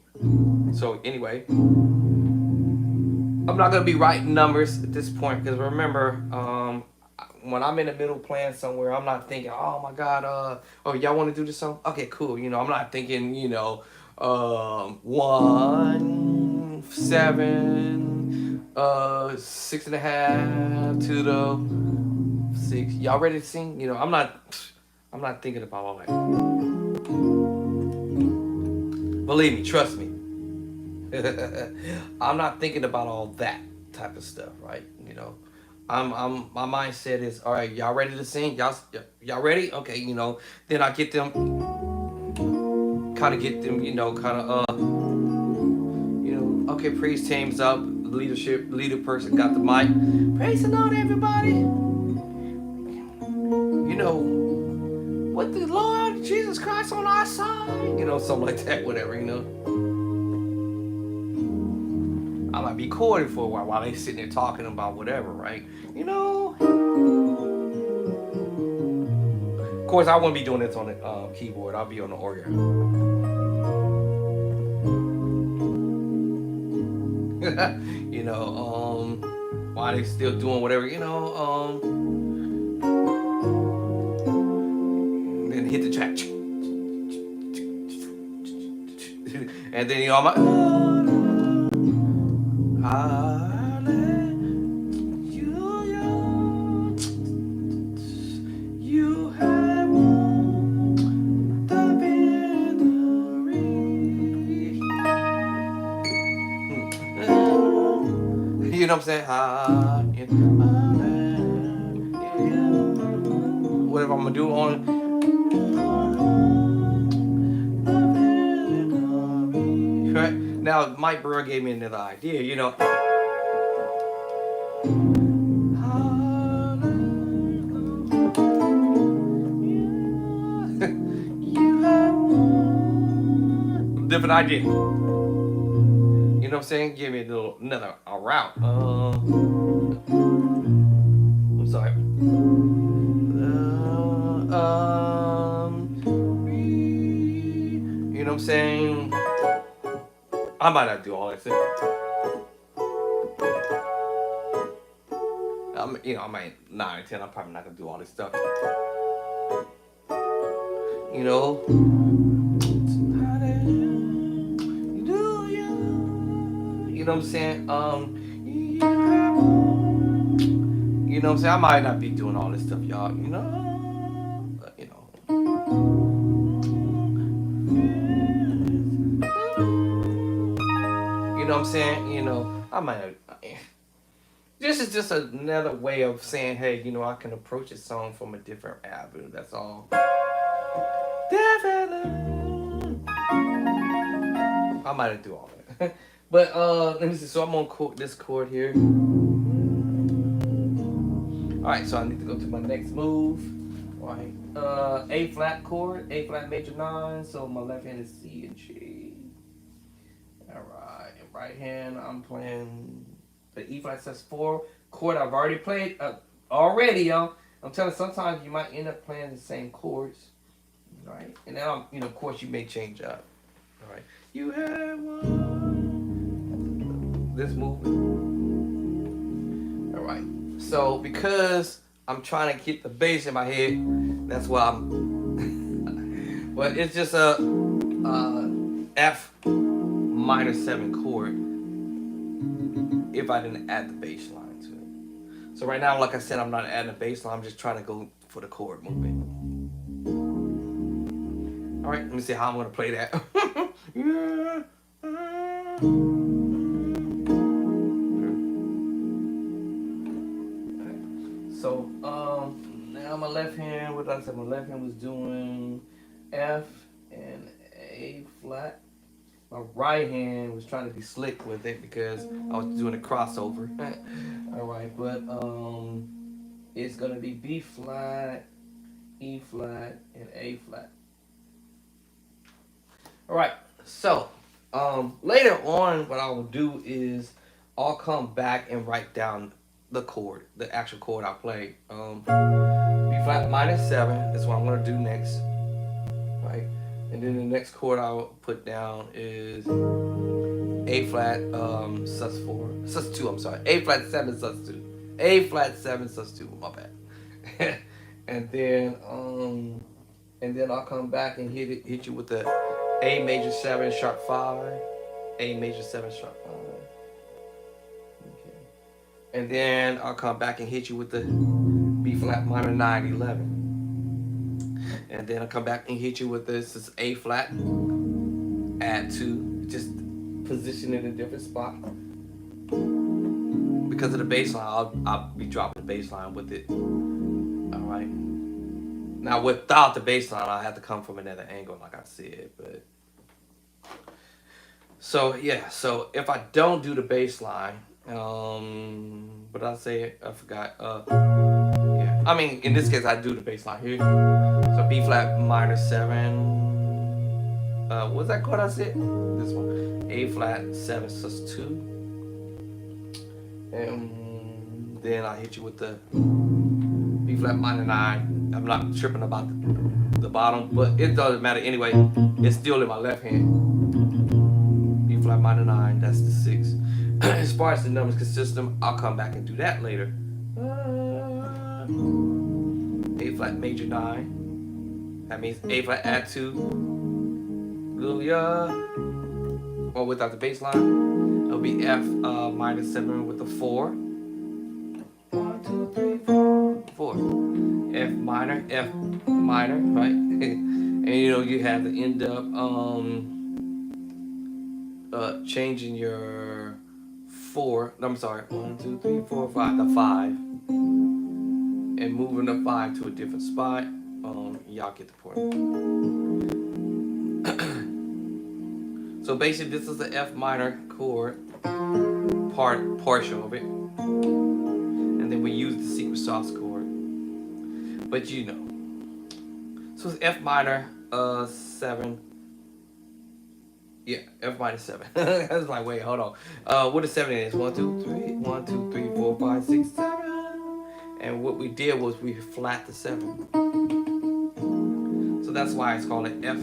So anyway, I'm not gonna be writing numbers at this point because remember, when I'm in the middle playing somewhere, I'm not thinking, oh my god, oh y'all want to do this song? Okay, cool. You know, I'm not thinking, 1 7 6.5 to the 6. Y'all ready to sing? You know, I'm not thinking about all that. Believe me, trust me. I'm not thinking about all that type of stuff, right? You know, my mindset is all right. Y'all ready to sing? Y'all ready? Okay, then I get them, kind of okay. Praise team's up. Leader person got the mic. Praise the Lord, everybody. With the Lord Jesus Christ on our side. Something like that. Whatever. I might be recording for a while they sitting there talking about whatever, right? Of course, I wouldn't be doing this on the keyboard. I'll be on the organ. While they still doing whatever, then hit the track. And then, I'm like, you have won the victory. You know what I'm saying? Whatever I'm gonna do on right now, Mike Burr gave me another idea. Different idea. You know what I'm saying? Give me another route. I'm sorry. You know what I'm saying? I might not do all that stuff. I might 9 or 10. I'm probably not gonna do all this stuff. You know what I'm saying? You know what I'm saying? I might not be doing all this stuff, y'all. You know what I'm saying? I might. This is just another way of saying, hey, I can approach a song from a different avenue. That's all. Definitely. I might do all that. But let me see. So I'm on this chord here. All right. So I need to go to my next move. All right. A flat chord. A flat major 9. So my left hand is C and G. All right. And right hand I'm playing the E flat sus4 chord I've already played already, y'all. I'm telling you, sometimes you might end up playing the same chords. All right. And now, of course, you may change up. All right. You have one. This movement. All right. So because I'm trying to get the bass in my head, that's why I'm. But it's just a F minor 7 chord. If I didn't add the bass line to it. So right now, like I said, I'm not adding a bass line. I'm just trying to go for the chord movement. All right. Let me see how I'm gonna play that. Yeah. So now my left hand, what I said, my left hand was doing F and A flat. My right hand was trying to be slick with it because I was doing a crossover. All right, but it's gonna be B flat, E flat, and A flat. All right, so later on, what I will do is I'll come back and write down the chord, the actual chord I played. B flat minor 7 is what I'm gonna do next. right? And then the next chord I'll put down is A flat sus4, sus2. I'm sorry, A flat 7 sus2, A flat 7 sus2. My bad. And then I'll come back and hit you with the A major 7 sharp 5, A major 7 sharp 5. Okay. And then I'll come back and hit you with the B flat minor 9 11. And then I'll come back and hit you with this is A flat, add 2, just position it in a different spot. Because of the bass line, I'll be dropping the bass line with it. Alright. Now without the bass line, I'll have to come from another angle like I said. But so yeah, so if I don't do the bass line, but I say I forgot. Yeah. I mean in this case I do the bass line here. So B flat minor 7. What's that chord I said? This one. A flat 7 sus2. And then I hit you with the B flat minor 9. I'm not tripping about the bottom, but it doesn't matter anyway. It's still in my left hand. B flat minor 9, that's the 6. As far as the numbers consistent, I'll come back and do that later. A flat major 9. That means A flat add 2. Or without the bass line, it'll be F minor 7 with the 4. 1, 2, 3, 4, 4. F minor, right? And you know you have to end up changing your 4. I'm sorry, 1, 2, 3, 4, 5, the 5, and moving the 5 to a different spot. Y'all get the point. So basically, this is the F minor chord, partial of it, and then we use the secret sauce chord. But you know, so it's F minor 7. Yeah, F minor 7. That's like, wait, hold on. What is 7 is? 1, 2, 3, 1, 2, 3, 4, 5, 6, 7. And what we did was we flat the 7. So that's why it's called an F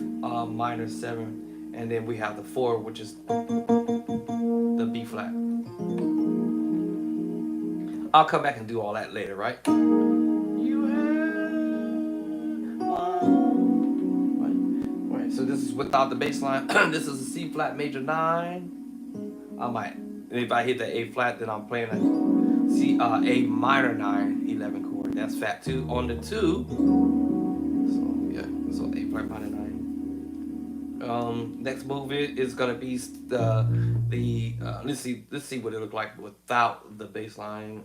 minor 7. And then we have the 4, which is the B flat. I'll come back and do all that later, right? You have right. So this is without the bass line. This is a C flat major 9. I might, if I hit the A flat, then I'm playing a A minor 9 11 chord. That's fat 2 on the 2. So yeah, so A flat minor 9. Next move is gonna be the let's see what it look like without the bass line.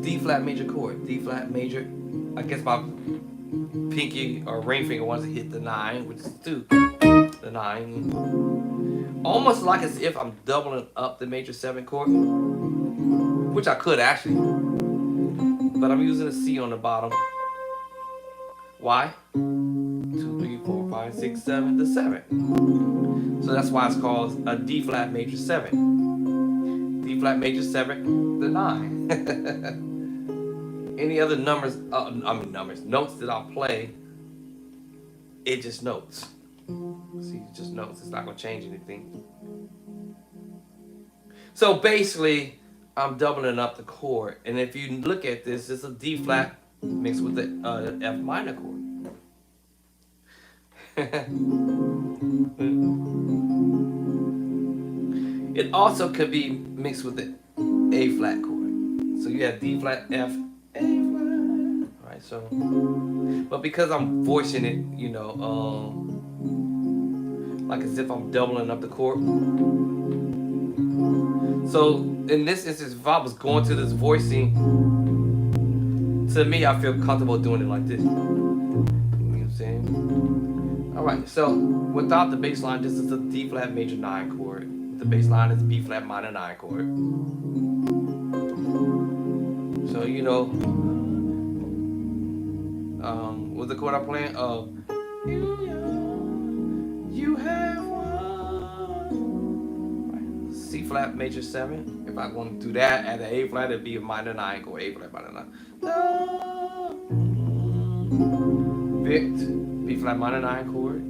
D flat major chord, D flat major. I guess my pinky or ring finger wants to hit the 9, which is 2. The 9, almost like as if I'm doubling up the major 7 chord, which I could actually, but I'm using a C on the bottom. Why? 2, 3, 4, 5, 6, 7, the 7. So that's why it's called a D flat major 7. D flat major 7, the 9. Any other numbers, notes that I'll play, it just notes. See, it just notes. It's not going to change anything. So basically, I'm doubling up the chord. And if you look at this, it's a D flat mixed with the F minor chord. It also could be mixed with the A flat chord. So you have D flat, F, A flat. Alright, so, but because I'm voicing it, you know, like as if I'm doubling up the chord. So in this instance, if I was going to this voicing, to me, I feel comfortable doing it like this. You know what I'm saying? Alright, so without the bass line, this is a D flat major 9 chord. The bass line is B flat minor 9 chord. So you know, what's the chord I'm playing? You have one. C flat major 7. If I want to do that at the A flat, it'd be a minor 9 chord. A flat minor 9. B flat minor 9 chord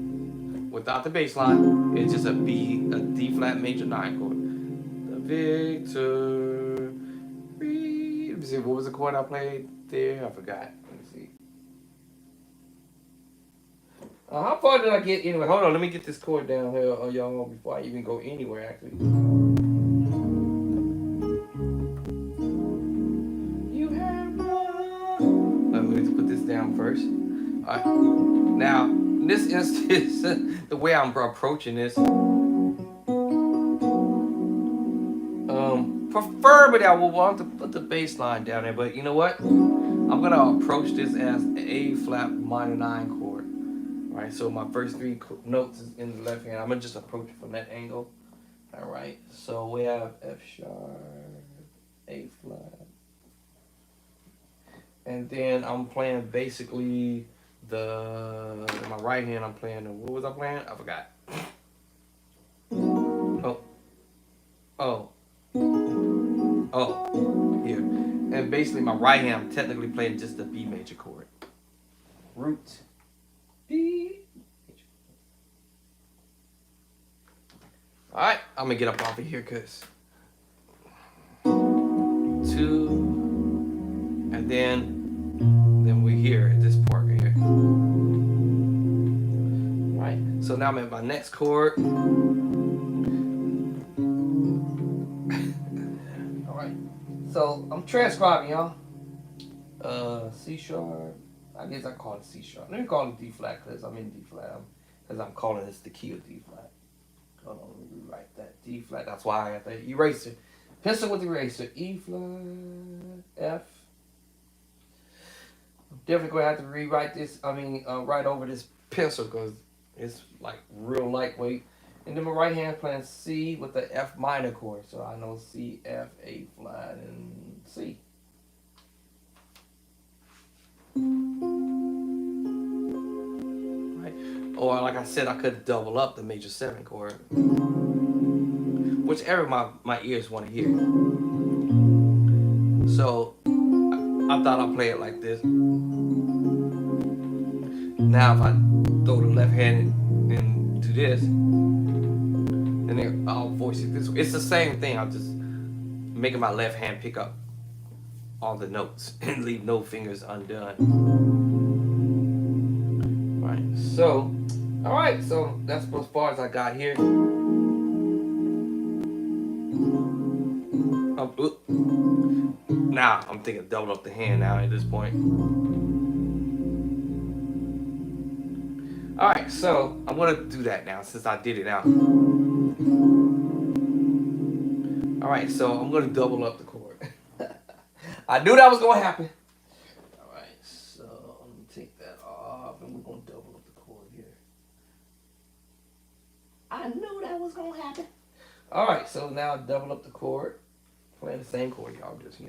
without the bass line. It's just a D flat major 9 chord. The victory. Let me see, what was the chord I played there? I forgot. Let me see. How far did I get anyway? Hold on, let me get this chord down here, y'all, before I even go anywhere, actually. You have one. Let me put this down first. All right. Now, in this instance, the way I'm approaching this, preferably I would want to put the bass line down there, but you know what? I'm gonna approach this as A flat minor 9 chord. All right, so my first 3 notes is in the left hand. I'm gonna just approach it from that angle. All right, so we have F sharp, A flat, and then I'm playing basically my right hand. I'm playing what was I playing? I forgot. Oh, here. And basically my right hand, I'm technically playing just the B major chord. Root, B major. All right, I'm gonna get up off of here because 2, and then we're here at this part here. All right, so now I'm at my next chord. So I'm transcribing, y'all. C sharp. I guess I call it C sharp. Let me call it D flat because I'm in D flat. Because I'm calling this the key of D flat. Hold on, let me rewrite that. D flat. That's why I got the eraser. Pencil with eraser. E flat. F. I'm definitely gonna have to rewrite this. Write over this pencil because it's like real lightweight. And then my right hand playing C with the F minor chord. So I know C, F, A flat, and C. Right. Or like I said, I could double up the major 7 chord. Whichever my ears want to hear. So I thought I'd play it like this. Now if I throw the left hand into this, and then I'll voice it this way. It's the same thing. I'm just making my left hand pick up all the notes and leave no fingers undone. All right, so that's as far as I got here. Now I'm thinking double up the hand now at this point. All right, so I'm gonna do that now since I did it now. All right, so I'm gonna double up the chord. I knew that was gonna happen. All right, so let me take that off, and we're gonna double up the chord here. I knew that was gonna happen. All right, so now I double up the chord, playing the same chord, y'all. Just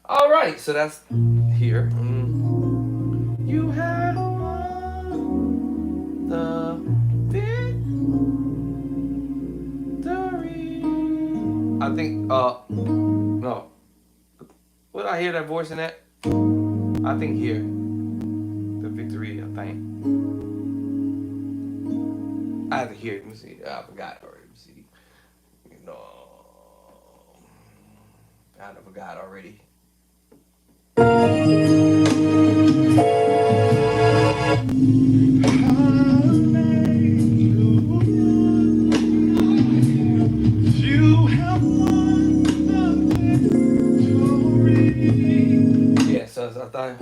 All right, so that's here. You have won the victory. I think, no. What did I hear that voice in that? I think here. The victory, I think. I have to hear it. Let me see. I forgot already. Let me see. I forgot already. Yeah, so I thought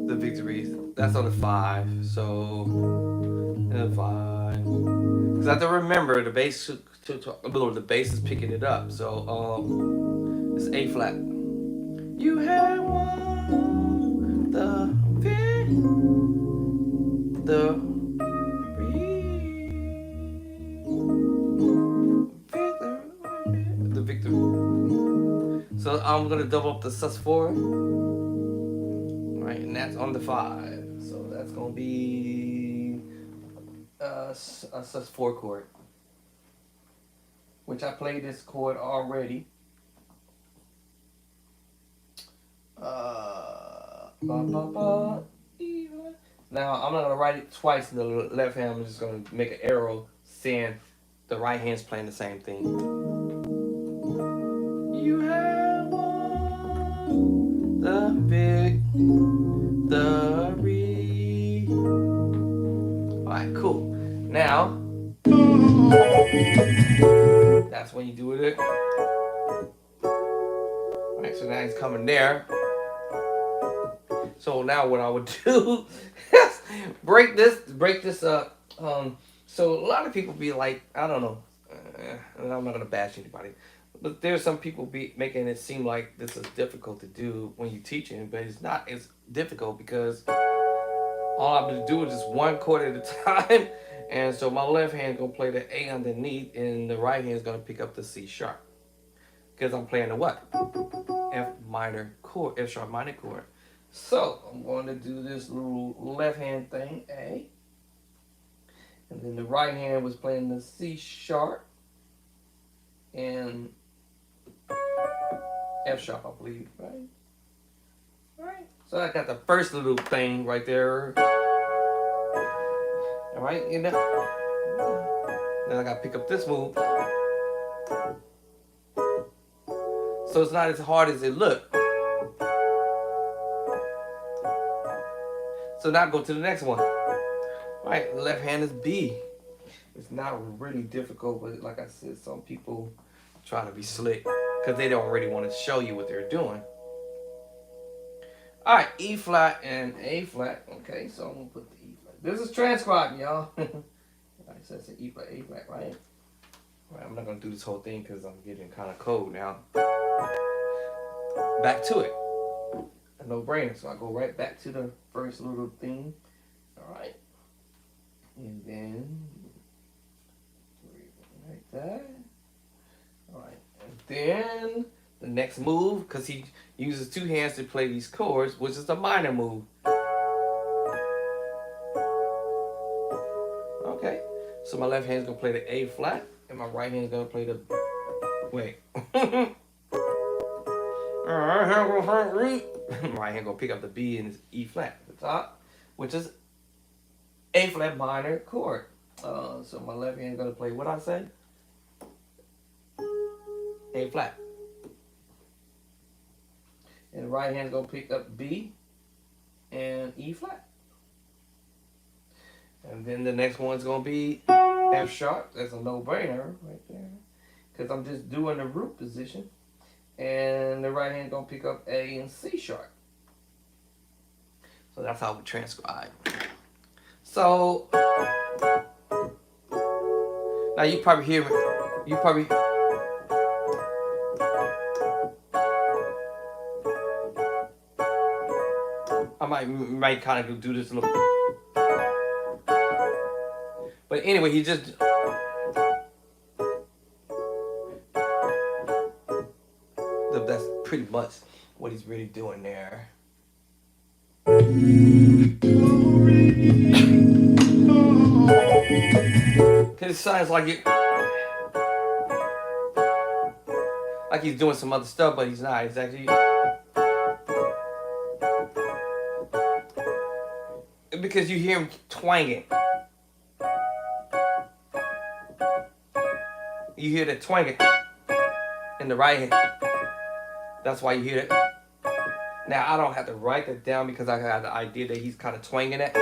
the victories. That's on the 5. So the 5. Because I have to remember the bass the bass is picking it up. So it's A flat. You have won the victory. So I'm gonna double up the sus4. Right, and that's on the 5. So that's gonna be sus4 chord, which I played this chord already. Ba, ba, ba, now I'm not gonna write it twice in the left hand. I'm just gonna make an arrow saying the right hand's playing the same thing. You have won the victory. Alright, cool. Now that's when you do it. Alright, so now he's coming there. So now what I would do is break this up. So a lot of people be like, I don't know, and I'm not gonna bash anybody, but there's some people be making it seem like this is difficult to do when you're teaching, but it's not. It's difficult because all I have to do is just one chord at a time, and so my left hand gonna play the A underneath, and the right hand is gonna pick up the C sharp because I'm playing the what? F minor chord, F sharp minor chord. So I'm going to do this little left hand thing, A. And then the right hand was playing the C sharp and F sharp, I believe, right? Alright. So I got the first little thing right there. Alright, you know. Then I gotta pick up this move. So it's not as hard as it looked. So now go to the next one. Right, left hand is B. It's not really difficult, but like I said, some people try to be slick because they don't really want to show you what they're doing. All right, E flat and A flat. Okay, so I'm gonna put the E flat. This is transcribing, y'all. Like I said, it's an E flat, A flat, right? All right, I'm not gonna do this whole thing because I'm getting kind of cold now. Back to it. A no-brainer. So I go right back to the first little thing. All right. And then like that. All right. And then the next move, because he uses two hands to play these chords, which is the minor move. Okay. So my left hand's gonna play the A flat, and my right hand's gonna play the wait. My hand gonna pick up the B and it's E flat at the top, which is A flat minor chord. So my left hand gonna play what I say? A flat. And the right hand's gonna pick up B and E flat. And then the next one's gonna be F sharp. That's a no-brainer right there, because I'm just doing the root position. And the right hand gonna pick up A and C sharp. So that's how we transcribe. So now you probably hear it. You probably I might kind of do this a little. But anyway, he just. That's pretty much what he's really doing there. Cause it sounds like he's doing some other stuff, but he's not. It's actually because you hear him twanging. You hear the twanging in the right hand. That's why you hear it. Now, I don't have to write that down because I have the idea that he's kind of twanging it.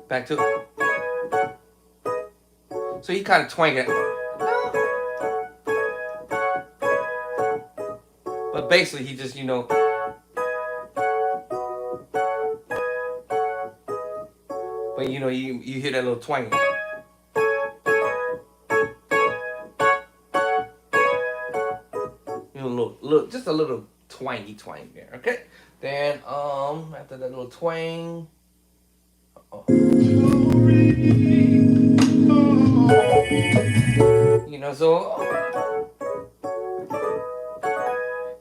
Back to it. So he kind of twanging it. But basically, he just, you know. But, you know, you hear that little twang. Just a little twangy twang there, okay? Then after that little twang, you know, so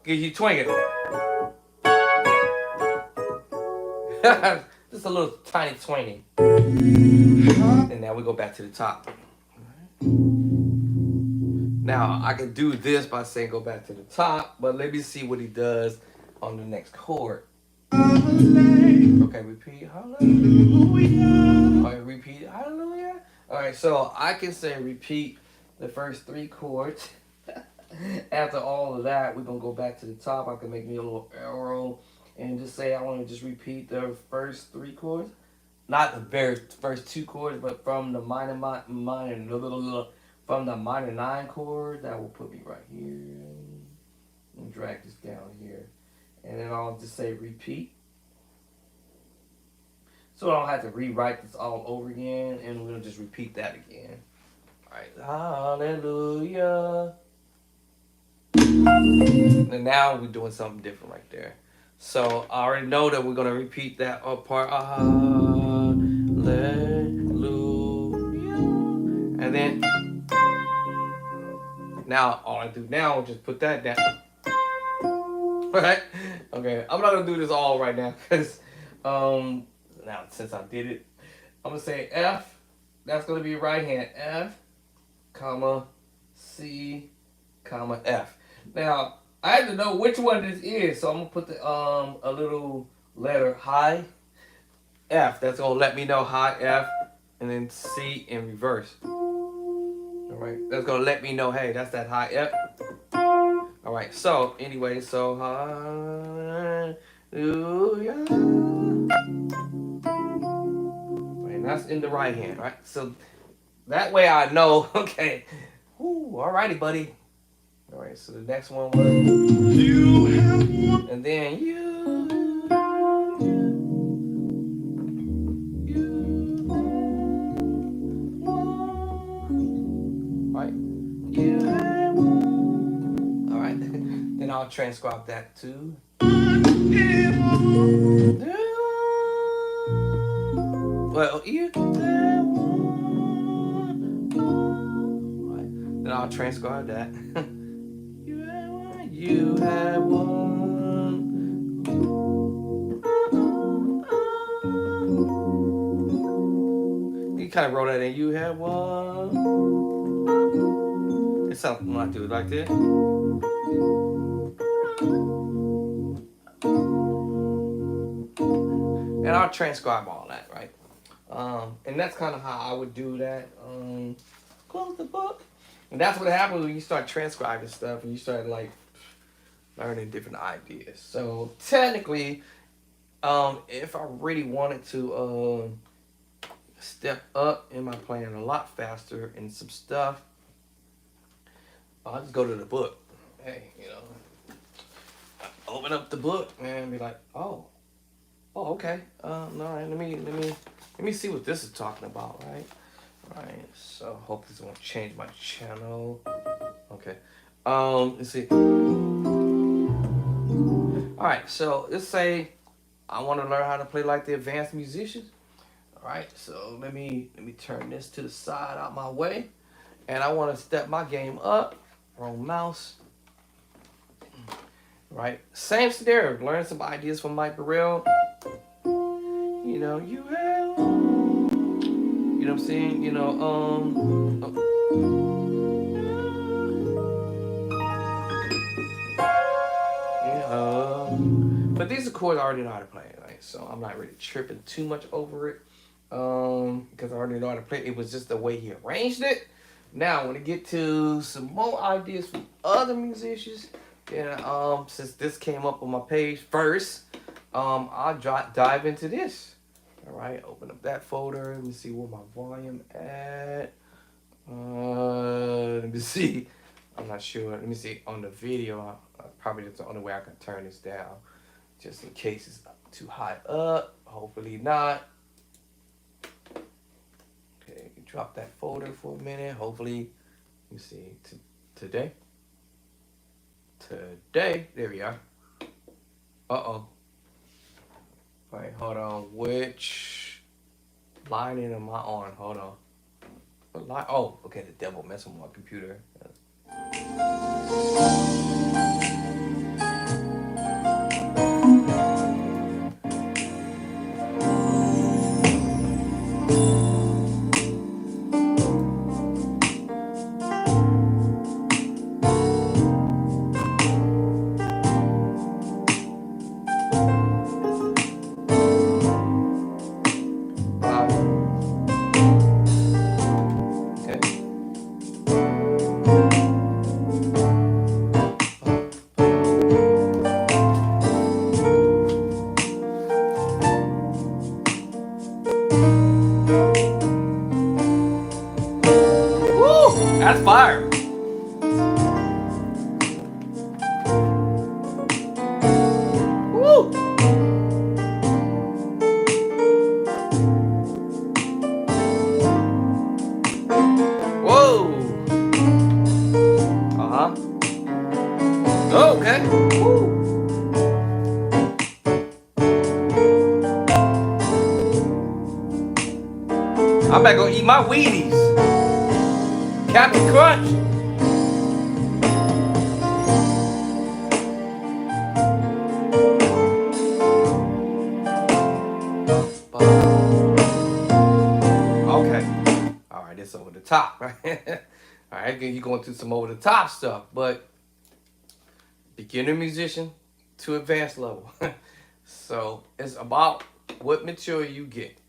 you twang it. Just a little tiny twanging. And now we go back to the top. Now, I can do this by saying go back to the top, but let me see what he does on the next chord. Okay, repeat hallelujah. All right, repeat hallelujah. All right, so I can say repeat the first three chords. After all of that, we're going to go back to the top. I can make me a little arrow and just say I want to just repeat the first three chords. Not the very first two chords, but from the minor, from the minor 9 chord. That will put me right here. And drag this down here. And then I'll just say repeat. So I don't have to rewrite this all over again. And we'll just repeat that again. All right. Hallelujah. And now we're doing something different right there. So I already know that we're going to repeat that part. Hallelujah. And then now all I do now is just put that down. Right? Okay. I'm not going to do this all right now because now since I did it, I'm going to say F. That's going to be right hand. F, comma, C, comma, F. Now, I have to know which one this is, so I'm gonna put the a little letter high F. That's gonna let me know high F, and then C in reverse. All right, that's gonna let me know, hey, that's that high F. All right, so anyway, so hallelujah. Right, and that's in the right hand, right? So that way I know, okay. Ooh, alrighty, buddy. All right, so the next one was you have one, and then you right, you have one. All right, then I'll transcribe that too. Well, you have one. Right, then I'll transcribe that. You have one. You kind of wrote that in. You have one. It's something I do like this. And I'll transcribe all that, right? And that's kind of how I would do that. Close the book. And that's what happens when you start transcribing stuff and you start like learning different ideas. So technically, if I really wanted to step up in my playing a lot faster and some stuff, I'll just go to the book. Hey, open up the book and be like, oh, okay. All right, let me see what this is talking about, right? All right. So hope this won't change my channel. Okay. Let's see. All right, so let's say I want to learn how to play like the advanced musicians. All right, so let me turn this to the side out my way, and I want to step my game up. Wrong mouse. Right, same scenario. Learn some ideas from Mike Burrell. You know what I'm saying? But these are chords I already know how to play, right? So I'm not really tripping too much over it, because I already know how to play. It was just the way he arranged it. Now, when I get to some more ideas from other musicians, then since this came up on my page first, I'll dive into this. All right, open up that folder. Let me see where my volume at. Let me see. I'm not sure. Let me see. On the video, probably that's the only way I can turn this down, just in case it's too high up. Hopefully not. Okay, drop that folder for a minute. Hopefully, let me see. Today. There we are. Uh-oh. All right, hold on. Which lining am I on? Hold on. What line? Oh, okay, the devil messing with my computer. That's fire. Woo! Whoa! Uh-huh. Oh, okay. Woo! I'm about to go eat my Wheaties. Captain Crunch. Okay. All right, it's over the top, right? All right, you're going through some over the top stuff, but beginner musician to advanced level. So it's about what material you get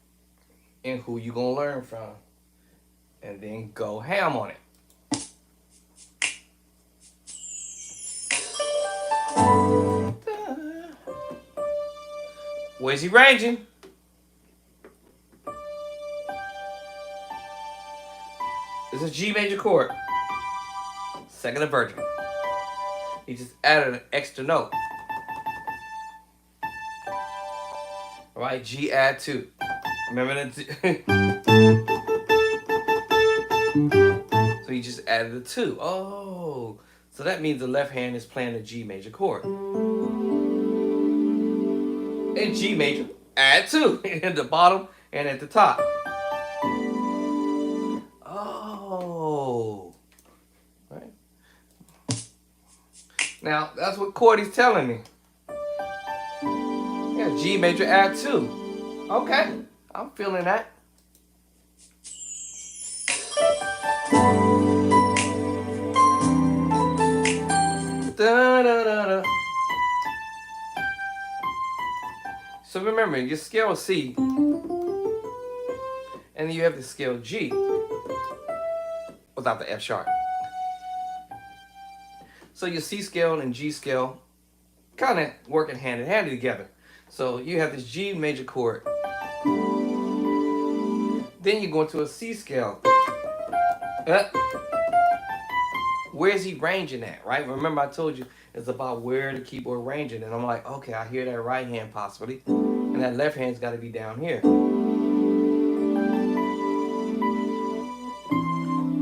and who you gonna learn from, and then go ham on it. Where's he ranging? This is G major chord, second inversion. He just added an extra note. All right, G add 2. Remember that? So he just added a 2. Oh, so that means the left hand is playing a G major chord. And G major, add 2 at the bottom and at the top. Oh, right. Now that's what chord he's telling me. Yeah, G major add 2. Okay, I'm feeling that. Da, da, da, da. So remember, your scale C, and then you have the scale G without the F sharp. So your C scale and G scale kind of working hand in hand together. So you have this G major chord. Then you go into a C scale. Where's he ranging at, right? Remember I told you it's about where the keyboard ranging. And I'm like, okay, I hear that right hand possibly. And that left hand's got to be down here.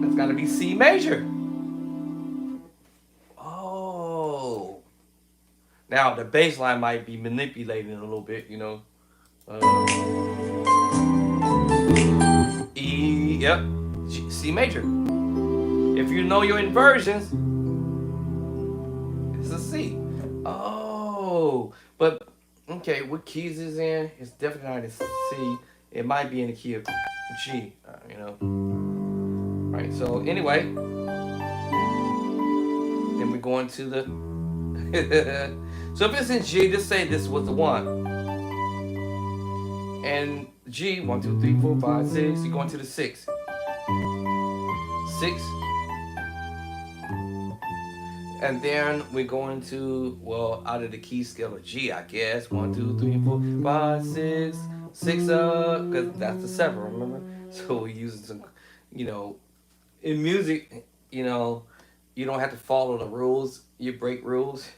That's got to be C major. Oh. Now the bass line might be manipulating a little bit, you know. E, yep, G, C major. If you know your inversions, it's a C. Oh, but okay, what keys is in? It's definitely not in C. It might be in the key of G, you know. Right, so anyway, then we go into the. So if it's in G, just say this was the 1. And G, 1, 2, 3, 4, 5, 6. You go into the 6. 6. And then we go into, well, out of the key scale of G, I guess. 1, 2, 3, 4, 5, 6. 6 up, because that's the 7, remember? So we're using some, you know, in music, you know, you don't have to follow the rules. You break rules.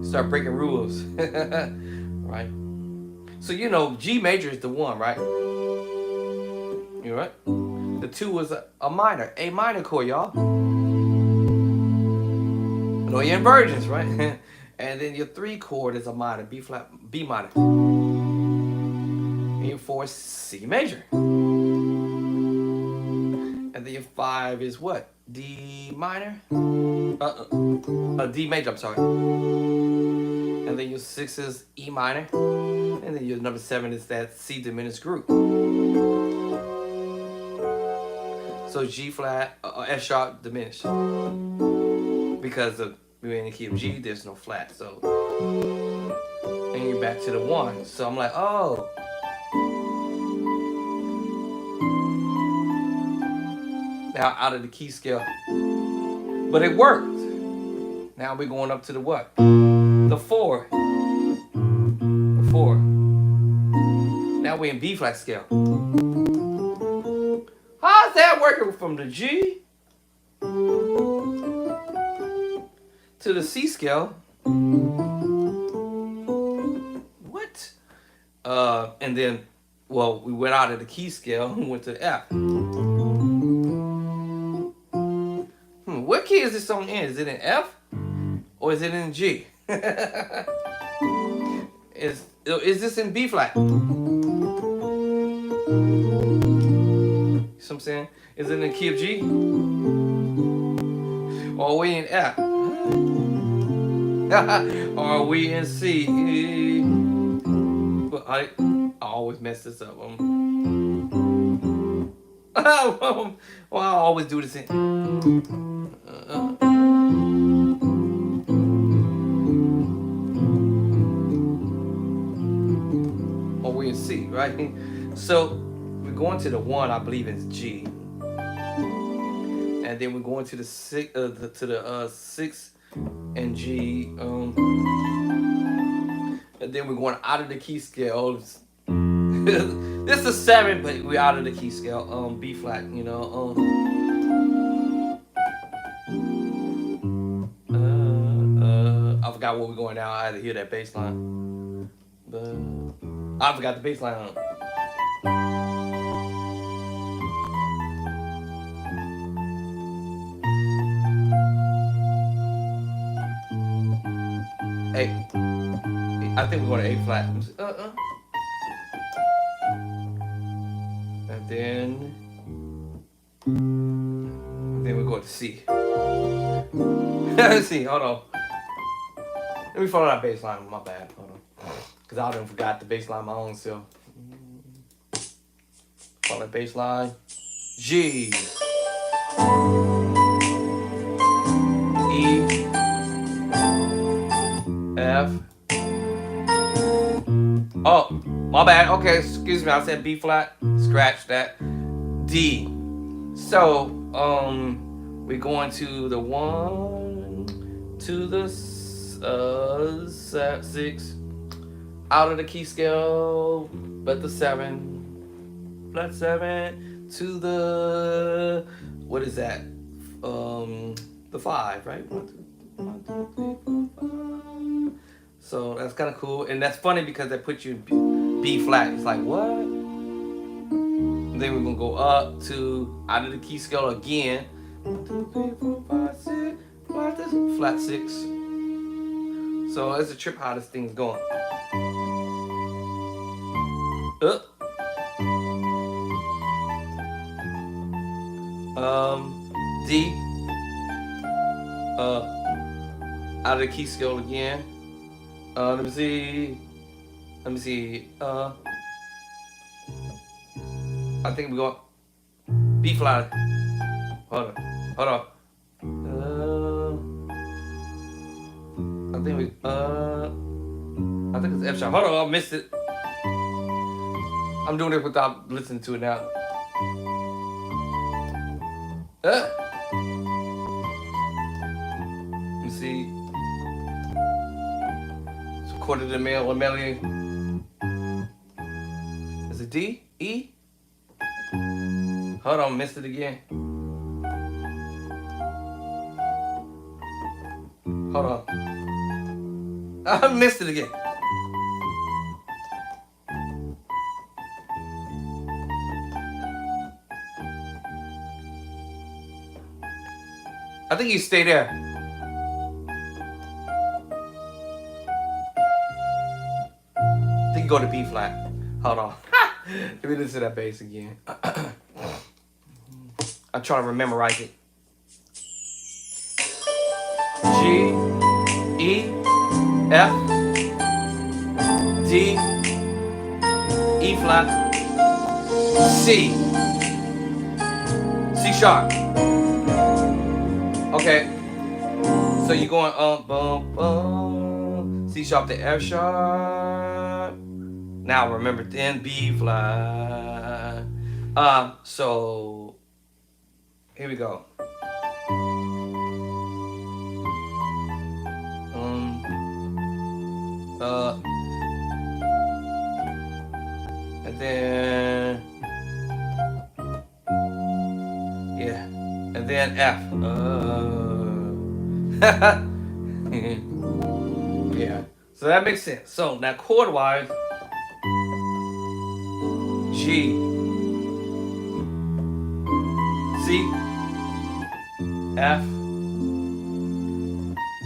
Start breaking rules. Right? So you know G major is the 1, right? You right? The 2 was a minor, A minor chord, y'all. You know your inversions, right? And then your 3 chord is a minor, B flat, B minor. And your 4 is C major. And then your 5 is what? D minor? D major, I'm sorry. And then your 6 is E minor. And then your number 7 is that C diminished group. So G flat, F sharp diminished. Because of we're in the key of G, there's no flat. So, and you're back to the 1. So I'm like, oh. Now out of the key scale. But it worked. Now we're going up to the what? The 4. The 4. Now we're in B flat scale. How's that working from the G to the C scale? What? And then, well, we went out of the key scale and went to F. What key is this song in? Is it in F or is it in G? Is this in B flat? You see what I'm saying? Is it in the key of G? Or are we in F? Or are we in C? But I always mess this up. Well, I always do this. Or we in C, right? So we're going to the 1, I believe it's G, and then we're going to the 6, to the 6 and G, and then we're going out of the key scale. This is 7, but we're out of the key scale. B flat, you know. I forgot where we're going now. I had to hear that bass line. But I forgot the bass line. Hey, I think we're going to A flat. And then we go to C. Let's see, hold on. Let me follow that bass line. My bad. Hold on. Because I done forgot the bass line my own self. Follow that bass line. G. E. F. Oh, my bad. Okay, excuse me. I said B flat. Scratch that. D. So, we're going to the 1, to the 6, out of the key scale, but the 7, flat 7, to the, what is that? The 5, right? 1, 2, 3, 4, 5. So that's kind of cool, and that's funny because they put you in B flat. It's like, what? And then we're gonna go up to out of the key scale again. 1, 2, 3, 4, 5, 6, flat 6. So it's a trip how this thing's going. Up. D. Out of the key scale again. Let me see. I think we go B flat. Hold on. I think it's F sharp. Hold on, I missed it. I'm doing it without listening to it now. Let me see. It's a quarter to the melody. Is it D? E? Hold on, missed it again. Hold on. I missed it again. I think you stay there. I think you go to B flat. Hold on. Let me listen to that bass again. I'm trying to memorize it. G, E, F, D, E flat, C, C sharp. Okay, so you're going bum, bum, C sharp to F sharp. Now remember, then B flat. So here we go. and then yeah, and then F. Yeah, so that makes sense. So now chord wise, G, C, F,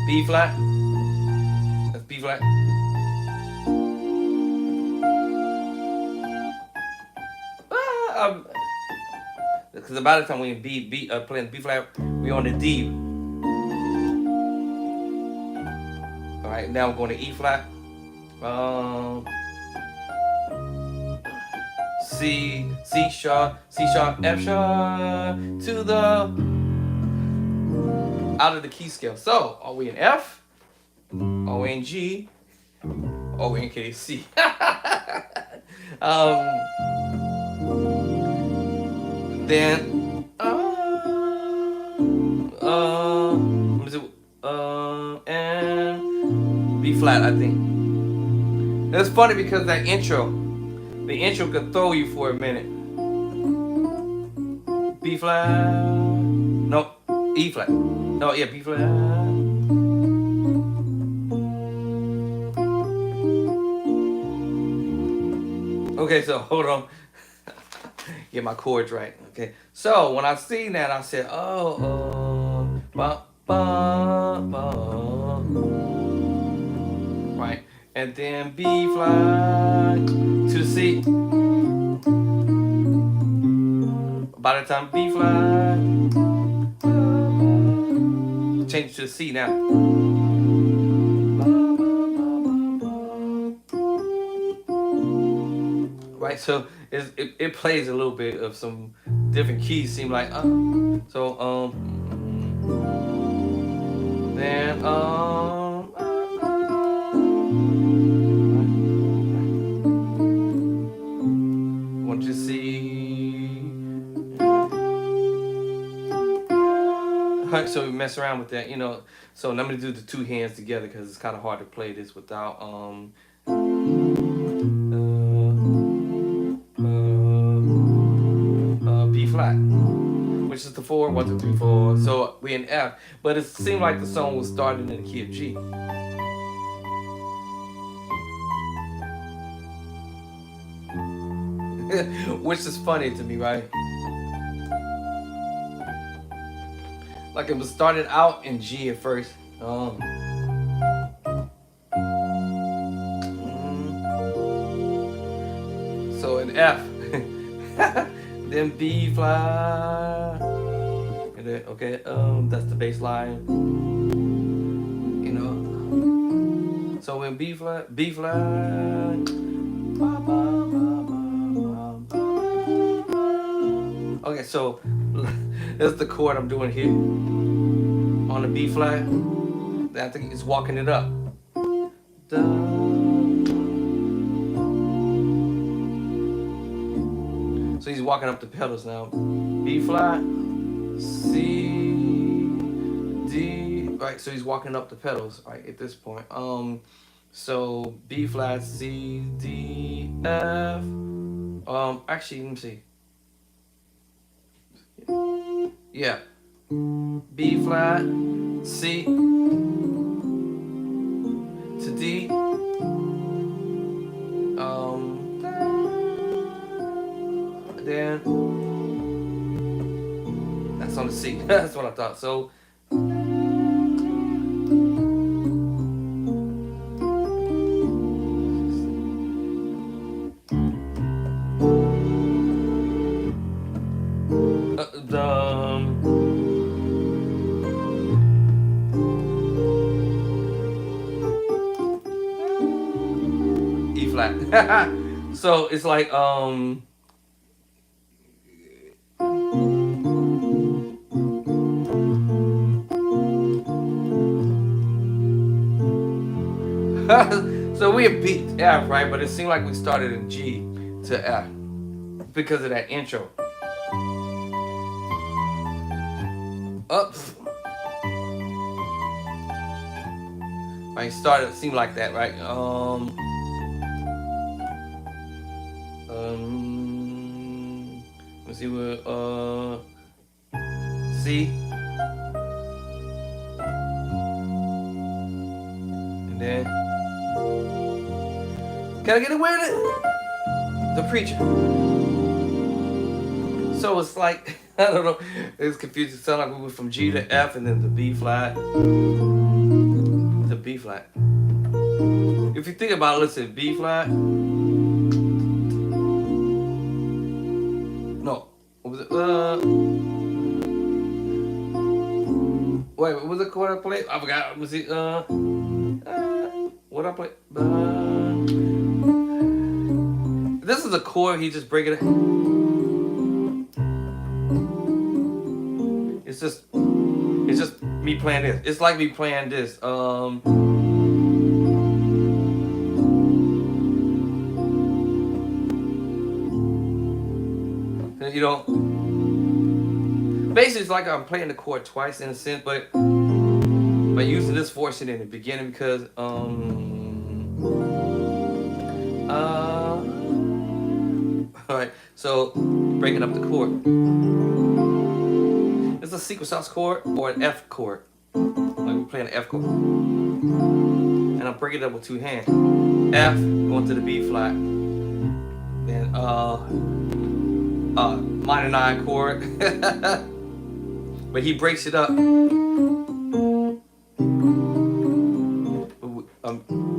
B flat. That's B flat. Because by the time we in playing B flat, we on the D. All right, now we're going to E flat. C sharp, F sharp to the out of the key scale. So are we in F? Are we in G? Are we in key C? Then and B flat, I think. It's funny because the intro could throw you for a minute. B flat, no, E flat, no, yeah, B flat. Okay, so hold on. Get my chords right. Okay, so when I seen that, I said, ba, ba, ba. Right, and then B flat to the C. By the time B flat, change to the C now. Right, so it plays a little bit of some different keys. Seem like so then want you to see. So we mess around with that, you know. So I'm gonna do the two hands together because it's kind of hard to play this without B flat, which is the 4, 1, 2, 3, 4. So we in F, but it seemed like the song was starting in the key of G. Which is funny to me, right? Like it was started out in G at first. So in F, then B flat, and then okay, that's the bass line. You know. So in B flat, okay, so that's the chord I'm doing here on the B flat. I think it's walking it up. So he's walking up the pedals now. B flat, C, D. Right, so he's walking up the pedals. Right at this point. So B flat, C, D, F. Actually, let me see. Yeah. B flat, C to D. Then that's on the C. That's what I thought. So E flat. So it's like so we have beat F, right? But it seemed like we started in G to F because of that intro. Ups. Right, started seemed like that, right? Let's see what C. And then can I get away with it? The preacher. So it's like I don't know. It's confusing. It sounds like we went from G to F and then to B flat to B flat. If you think about it, listen, B flat. No, what was it? Wait, what was the chord I played? I forgot. Was it what I played? This is a chord. He just break it. It's just me playing this. It's like me playing this. You know, basically it's like I'm playing the chord twice in a sense, but by using this forcing in the beginning because alright, so breaking up the chord. It's a sequence house chord or an F chord. Like we're playing an F chord. And I'm breaking it up with two hands. F going to the B flat. Then minor 9 chord. But he breaks it up. I'm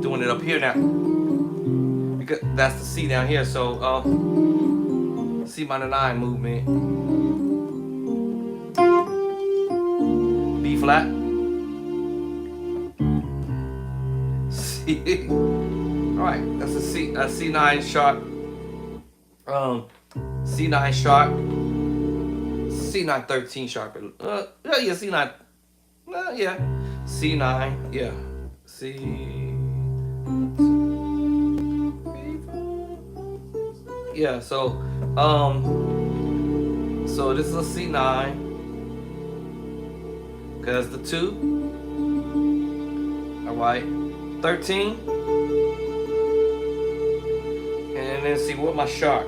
doing it up here now. Because that's the C down here. So C minor 9 movement. B flat. C. Alright, that's a C. A C9 sharp. C9 sharp. C9 13 sharp. Yeah, C9. Yeah. C9. Yeah. C. Yeah. So this is a C9. Cause the 2. Alright. 13. And then see what my sharp.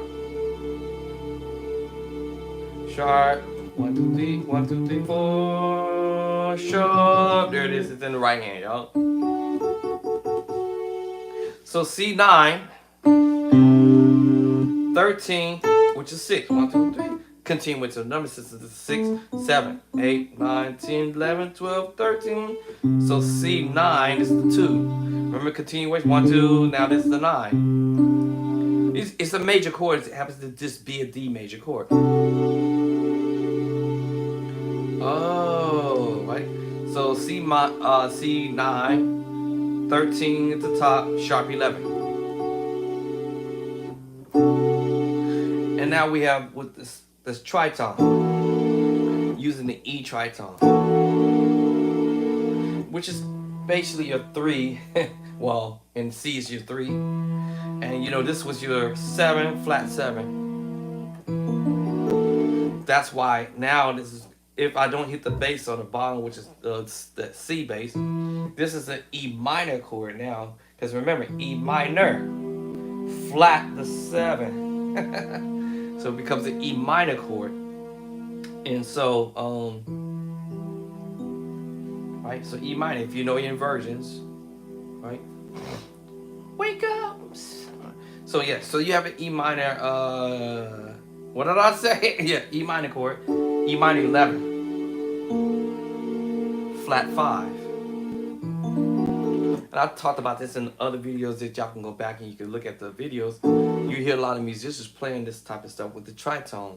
Sharp. 1, 2, 3. 1, 2, 3, 4. Sharp. There it is. It's in the right hand, y'all. So C9. 13, which is 6. 1, 2, 3. Continue with the number systems. 6, 7, 8, 9, 10, 11, 12, 13. So C9 is the 2. Remember continuation? 1, 2. Now this is the 9. It's a major chord. It happens to just be a D major chord. Oh, right. So C9, 13 at the top, sharp 11. And now we have with this tritone, using the E tritone, which is basically your 3. Well, in C is your 3. And you know, this was your 7, flat 7. That's why now this is, if I don't hit the bass on the bottom, which is the C bass, this is an E minor chord now. Because remember, E minor, flat the 7. So it becomes an E minor chord. And so, right, so E minor, if you know your inversions, right? Wake up! So yeah, so you have an E minor, what did I say? Yeah, E minor chord, E minor 11, flat 5. And I talked about this in other videos that y'all can go back and you can look at the videos. You hear a lot of musicians playing this type of stuff with the tritone.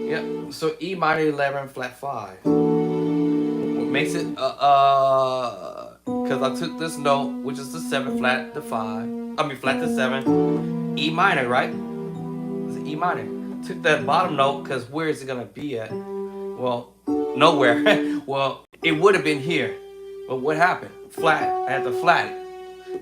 Yeah, so E minor 11, flat 5. What makes it, because I took this note, which is the 7 flat to 5. I mean flat to 7. E minor, right? It's an E minor. Took that bottom note, because where is it going to be at? Well, nowhere. Well, it would have been here. But what happened? Flat. I had to flat it.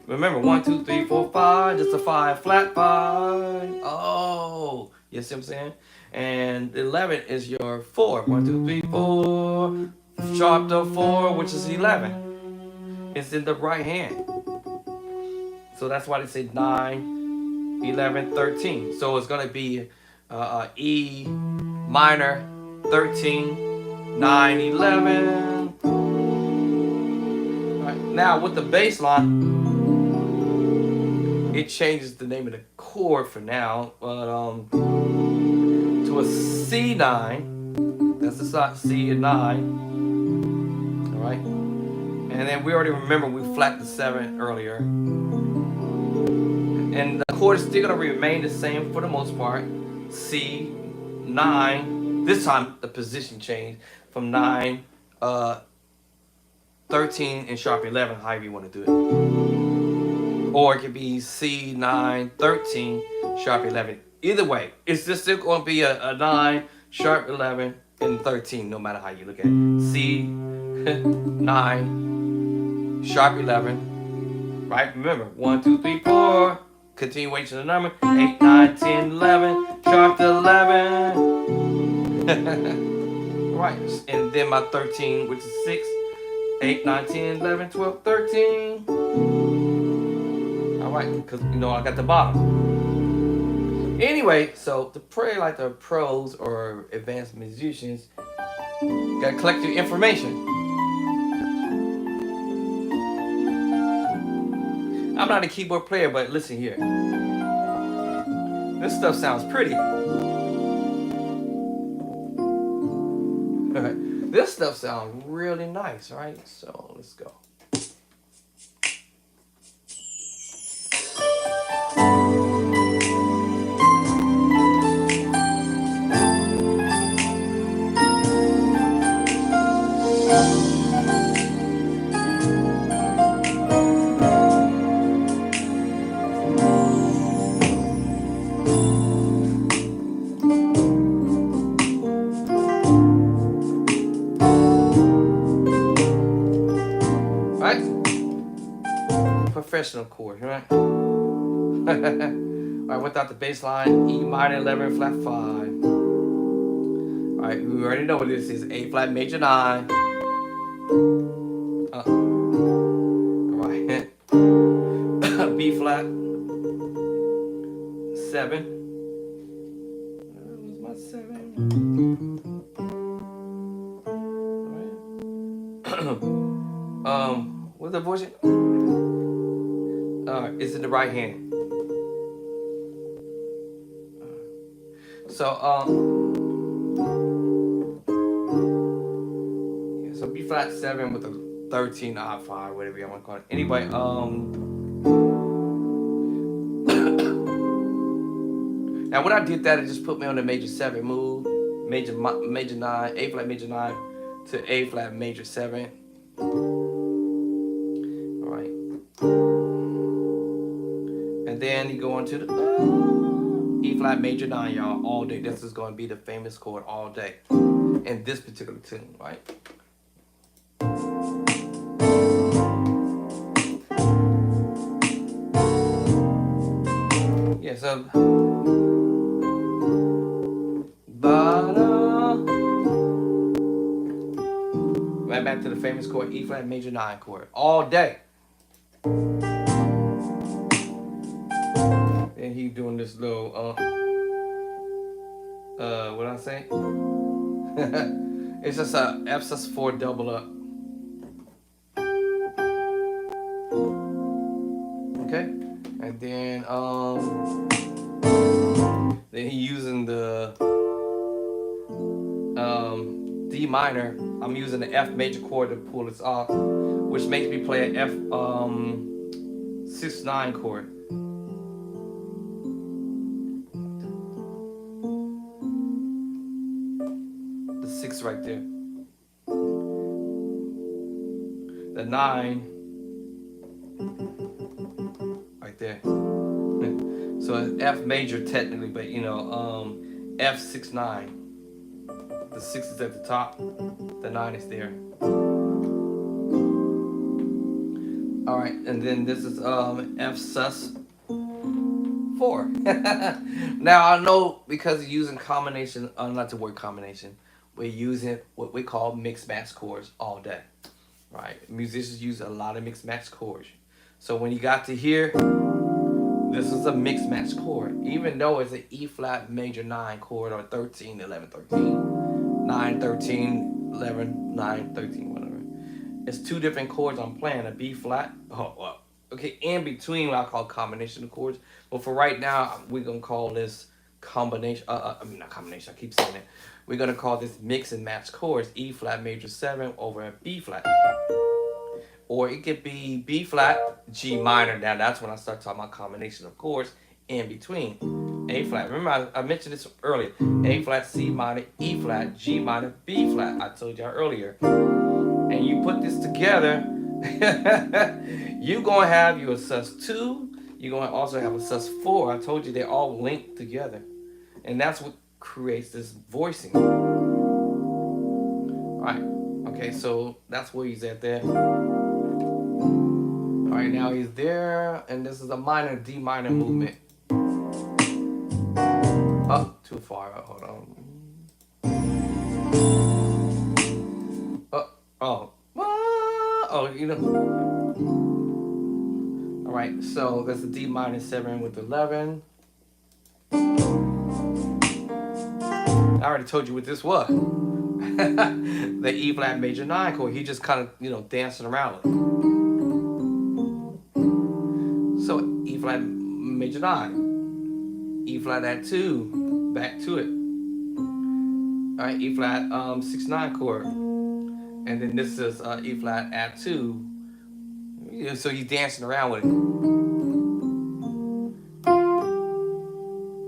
Remember, 1, 2, 3, 4, 5. Just a 5, flat 5. Oh, you see what I'm saying? And 11 is your 4. 1, 2, 3, 4. Sharp to 4, which is 11. It's in the right hand. So that's why they say 9, 11, 13. So it's going to be E minor 13, 9, 11. All right, now with the bass line, it changes the name of the chord for now, but to a C9. That's the C and 9. All right, and then we already remember we flat the 7 earlier, and the chord is still gonna remain the same for the most part. C9. This time the position changed from 9, 13, and sharp 11. However you want to do it. Or it could be C9, 13, sharp 11. Either way, it's just still going to be a 9, sharp 11, and 13, no matter how you look at it. C9, sharp 11, right? Remember, 1, 2, 3, 4. Continuation of the number. 8, 9, 10, 11, sharp 11. Right, and then my 13, which is 6, 8, 9, 10, 11, 12, 13. Alright, because you know I got the bottom. Anyway, so to pray like the pros or advanced musicians, you gotta collect your information. I'm not a keyboard player, but listen here. This stuff sounds pretty. This stuff sounds really nice, right? So let's go. Professional chord, right? Alright, without the bass line, E minor 11 flat 5. Alright, we already know what this is. A flat major 9. Alright. B flat 7. Where's my 7? Alright. What's the voice? It's in the right hand. So yeah, so B flat 7 with a 13 odd 5, whatever you want to call it. Anyway, now when I did that, it just put me on the major 7 move, major 9, A flat major 9 to A flat major 7. And then you go on to the E flat major 9, y'all, all day. This is going to be the famous chord all day in this particular tune, right? Yeah, so right back to the famous chord, E flat major 9 chord, all day. And he doing this little what did I say? It's just a F sus4 double up. Okay, and then he using the D minor. I'm using the F major chord to pull this off, which makes me play an F 6/9 chord. The 6 right there. The 9 right there. So it's F major technically, but you know, F 6/9. The 6 is at the top, the 9 is there. Alright, and then this is F sus4. Now I know because using combination, not the word combination, we're using what we call mixed match chords all day. Right? Musicians use a lot of mixed match chords. So when you got to here, This is a mixed match chord, even though it's an E flat major 9 chord, or 13, 11, 13, 9, 13, 11, 9, 13, whatever. It's two different chords I'm playing, a B flat. Oh, well, okay, in between what I call combination of chords. But for right now, we're gonna call this combination. I mean, not combination. I keep saying it. We're gonna call this mix and match chords. E flat major 7 over a B flat, or it could be B flat, G minor. Now that's when I start talking about combination of chords in between. A flat. Remember, I mentioned this earlier. A flat, C minor, E flat, G minor, B flat. I told y'all earlier. And you put this together, you're gonna have your sus2. You're gonna also have a sus4. I told you they're all linked together, and that's what creates this voicing. All right. Okay. So that's where he's at there. All right. Now he's there, and this is a minor D minor movement. Oh, too far. Hold on. Oh. Oh, you know. All right, so that's a D minor 7 with 11. I already told you what this was. The E flat major 9 chord. He just kind of, dancing around with it. So E flat major 9. E flat at 2. Back to it. All right, E flat 6/9 chord. And then this is E flat at 2. So he's dancing around with it.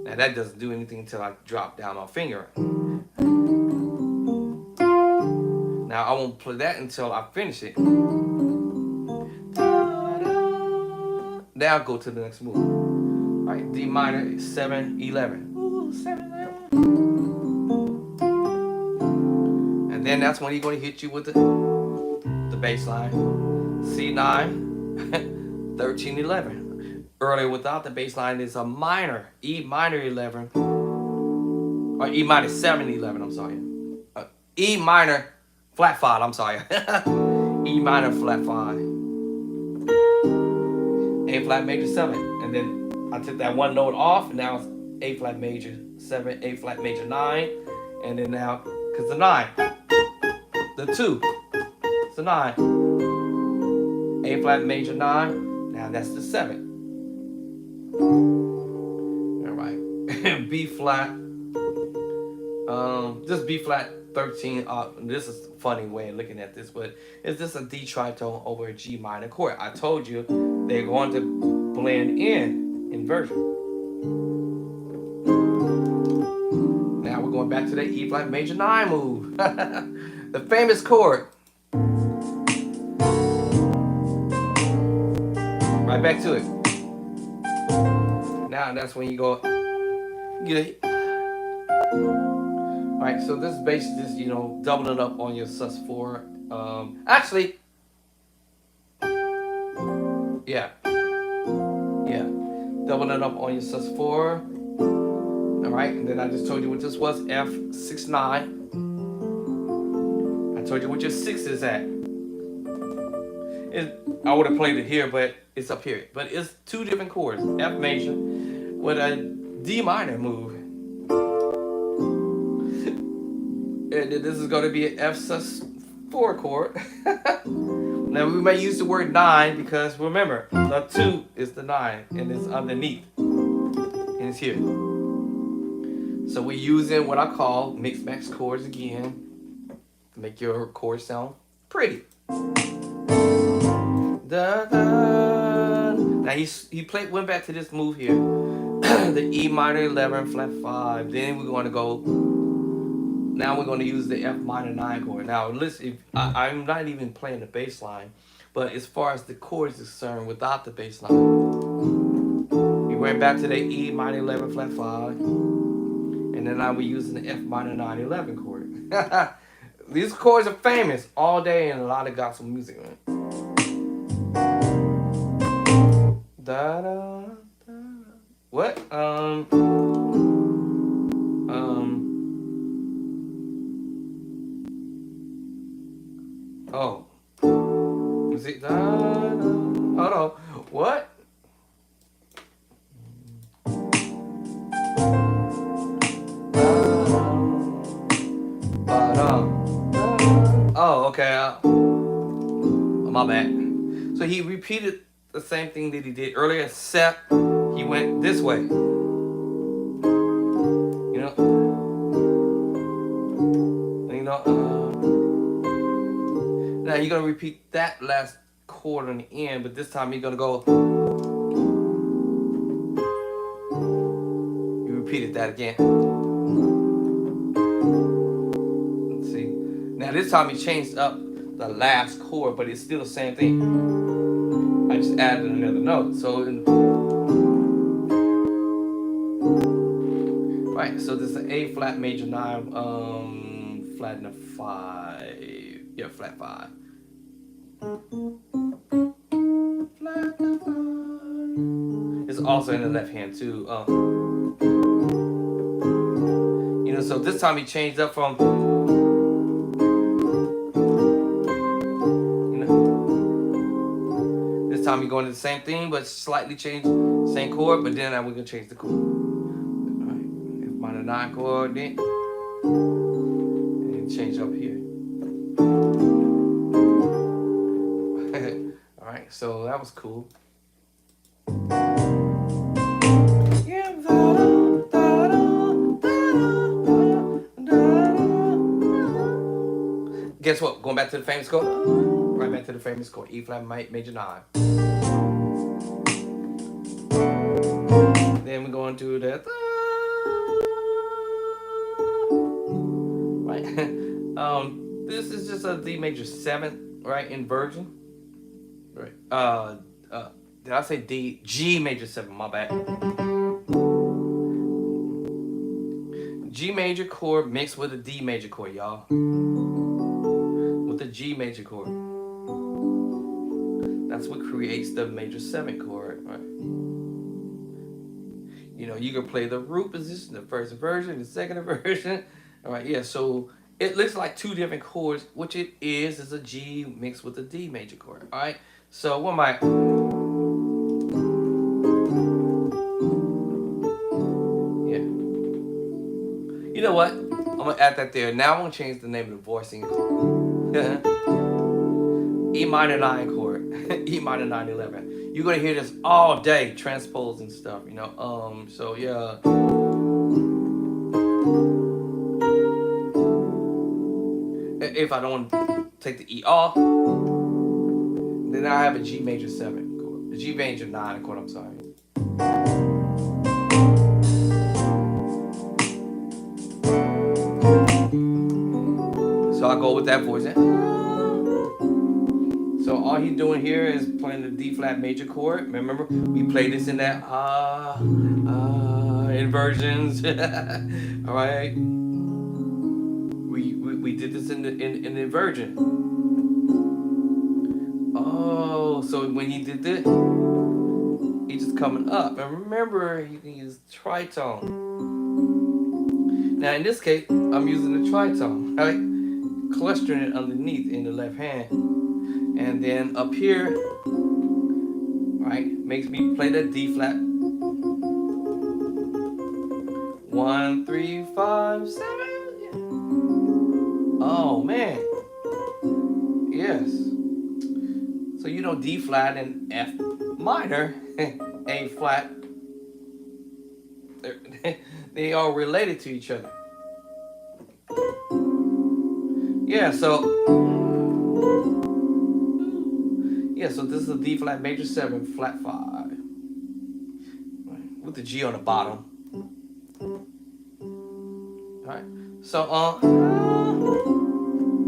Now that doesn't do anything until I drop down my finger. Now I won't play that until I finish it. Now I'll go to the next move. All right, D minor 7, 11. Ooh, 7, 11. And then that's when he's going to hit you with the bass line. C9, 13, 11. Earlier without the bass line is a minor, E minor 11. Or E minor 7, 11, I'm sorry. E minor flat 5, I'm sorry. E minor flat 5. A flat major 7. And then I took that one note off, and now it's A flat major 7, A flat major 9. And then now, because the 9, the 2, it's the 9. A flat major 9. Now that's the 7. All right. B flat. Just B flat 13. This is a funny way of looking at this, but it's just a D tritone over a G minor chord. I told you they're going to blend in inversion. Now we're going back to the E flat major 9 move. The famous chord. Right back to it. Now that's when you go get it. All right, so this is basically just, doubling up on your sus4. Actually, yeah, doubling it up on your sus4. All right, and then I just told you what this was, F6/9. I told you what your 6 is at. I would have played it here, but it's up here. But it's two different chords, F major with a D minor move. And this is going to be an F sus4 chord. Now we may use the word 9 because remember, the 2 is the 9 and it's underneath. And it's here. So we're using what I call mixed match chords again to make your chord sound pretty. Da, da. Now he went back to this move here. The E minor 11 flat 5. Then we're going to go. Now we're going to use the F minor 9 chord. Now listen, I'm not even playing the bass line, but as far as the chords is concerned, without the bass line, we went back to the E minor 11 flat 5, and then now we're using the F minor 9 11 chord. These chords are famous all day in a lot of gospel music, man. Da da da. What? Oh. Is it da da? Hold on. What? Okay, my bad. So he repeated the same thing that he did earlier, except he went this way. You know, now you're gonna repeat that last chord on the end, but this time you're gonna go. You repeated that again. Let's see. Now this time he changed up the last chord, but it's still the same thing. I just added another note. So, right. So this is an A flat major 9, flat and a 5. Yeah, flat 5. Flat 5. It's also in the left hand too. You know, so this time he changed up from. This time you're going to the same thing, but slightly change same chord. But then we're gonna change the chord. All right, F minor 9 chord, then and change up here. All right, so that was cool. Guess what? Going back to the famous chord. Right back to the famous chord. E flat major 9. Then we're going to the right. This is just a D major 7, right, inversion. Right. Did I say D? G major 7. My bad. G major chord mixed with a D major chord, y'all. With the G major chord. That's what creates the major 7 chord, right? You know, you can play the root position, the first inversion, the second inversion. All right, yeah, so it looks like two different chords, which it is a G mixed with a D major chord, all right? So what am I? Yeah. You know what? I'm gonna add that there. Now I'm gonna change the name of the voicing. E minor 9 chord. E minor 9 11. You're gonna hear this all day, transposing stuff, you know. So yeah. If I don't take the E off, then I have a G major 7 chord. The G major 9 chord, I'm sorry. So I go with that voice. So all he's doing here is playing the D flat major chord. Remember, we played this in that inversions. All right. We did this in the inversion. Oh, so when he did this, he's just coming up. And remember, you can use tritone. Now in this case, I'm using the tritone, right? Clustering it underneath in the left hand. And then up here, right, makes me play the D flat. 1, 3, 5, 7. Yeah. Oh man. Yes. So you know D flat and F minor, A flat. They are related to each other. Yeah. So this is a D flat major 7 flat 5 with the G on the bottom. All right. So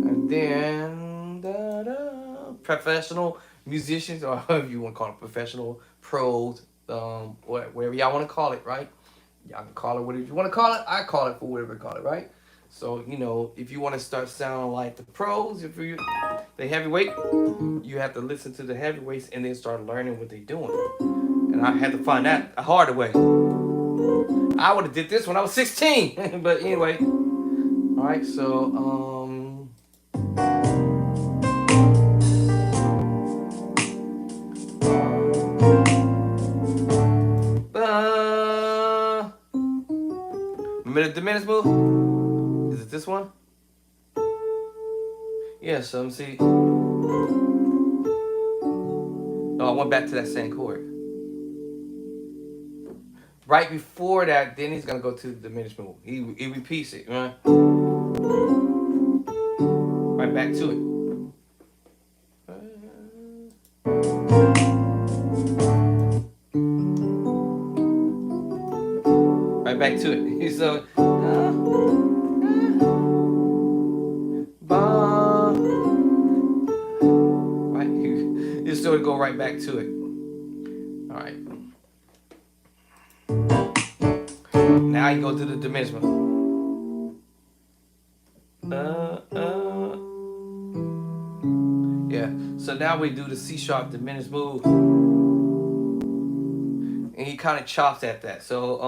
and then professional musicians, or however you want to call it, professional pros, whatever y'all want to call it, right? Y'all can call it whatever you want to call it. I call it for whatever you call it, right? So, you know, if you want to start sounding like the pros, if you the heavyweight, you have to listen to the heavyweights and then start learning what they're doing. And I had to find that a harder way. I would have did this when I was 16. But anyway. All right, so remember the diminished move? Is it this one? Yeah, so let me see. No, I went back to that same chord. Right before that, then he's gonna go to the diminished move. He repeats it, right? Right back to it. Right back to it. So, right, you still go right back to it. All right. Now you go to the diminished move. Yeah. So now we do the C sharp diminished move, and he kind of chops at that. So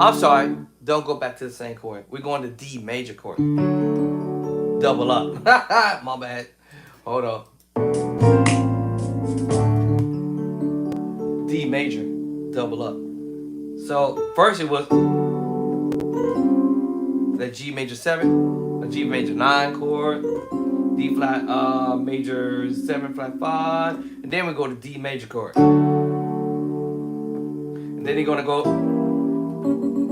I'm sorry. Don't go back to the same chord. We're going to D major chord. Double up. My bad. Hold on. D major. Double up. So first it was the G major 7, a G major 9 chord, D flat major 7 flat 5, and then we go to D major chord. And then you're gonna go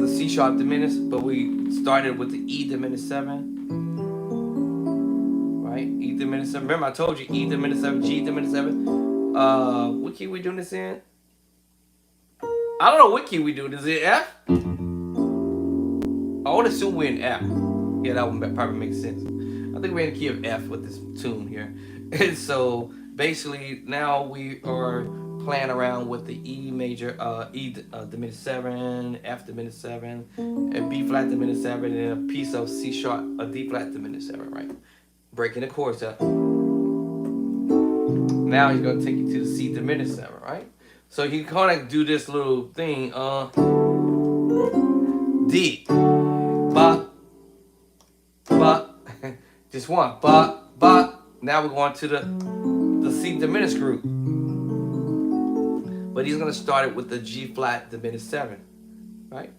the C sharp diminished, but we started with the E diminished 7. Right? E diminished 7. Remember I told you E diminished 7, G diminished 7. What key we doing this in? I don't know what key we doing. Is it F? I would assume we're in F. Yeah, that would probably make sense. I think we're in the key of F with this tune here. And so basically now we are playing around with the E major, E diminished 7, F diminished 7, and B flat diminished 7, and a piece of C sharp, a D flat diminished 7, right? Breaking the chords up. Now he's gonna take you to the C diminished 7, right? So he kind of do this little thing, D, ba, ba, just one, ba, ba. Now we're going to the C diminished group. But he's gonna start it with the G flat diminished 7, right?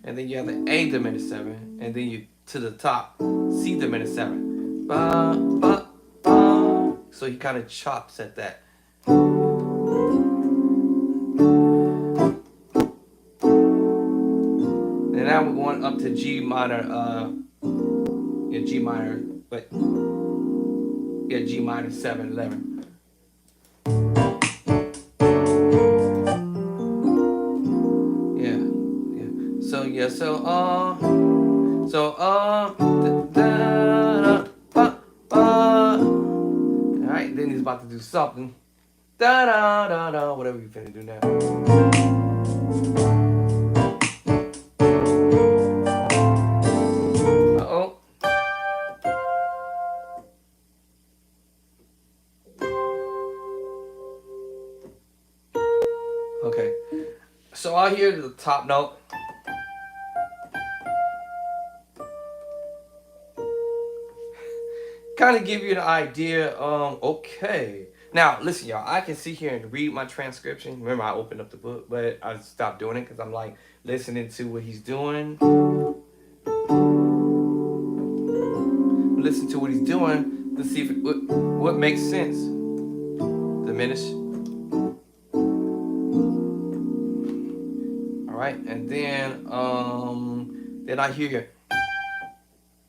And then you have the A diminished 7, and then you to the top, C diminished 7. Ba, ba, ba. So he kind of chops at that. And now we're going up to G minor, yeah, G minor, but yeah, G minor 7, 11. Yeah, so alright, then he's about to do something. Da da da da, whatever you finna do now. Uh-oh. Okay. So I hear the top note. Kind of give you an idea. Okay. Now, listen, y'all. I can sit here and read my transcription. Remember, I opened up the book, but I stopped doing it because I'm like listening to what he's doing. Listen to what he's doing to see if what makes sense. Diminish. All right, and then I hear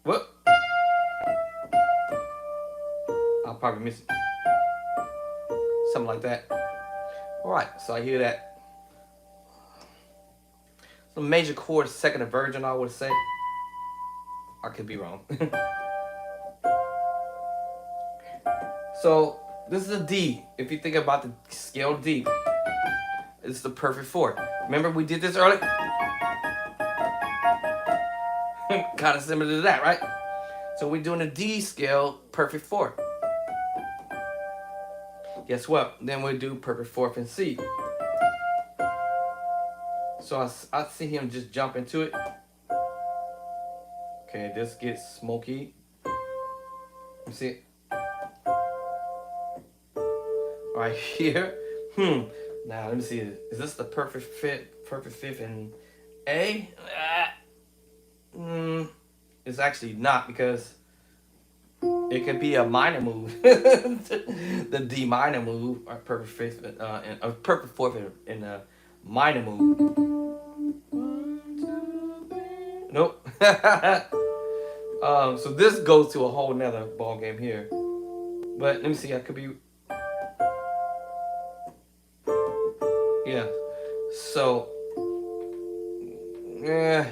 what? I'll probably miss it. Something like that. All right, so I hear that. Some major chord, second of virgin, I would say. I could be wrong. So this is a D. If you think about the scale D, it's the perfect 4. Remember we did this earlier? Kind of similar to that, right? So we're doing a D scale, perfect 4. Guess what? Then we'll do perfect 4th in C. So I see him just jump into it. Okay, this gets smoky. You see it? Right here. Now let me see. Is this the perfect 5th in A? it's actually not, because it could be a minor move. The D minor move, or perfect fifth, and a perfect fourth in a minor move. Nope. So this goes to a whole nother ball game here. But let me see. I could be. Yeah. So. Yeah.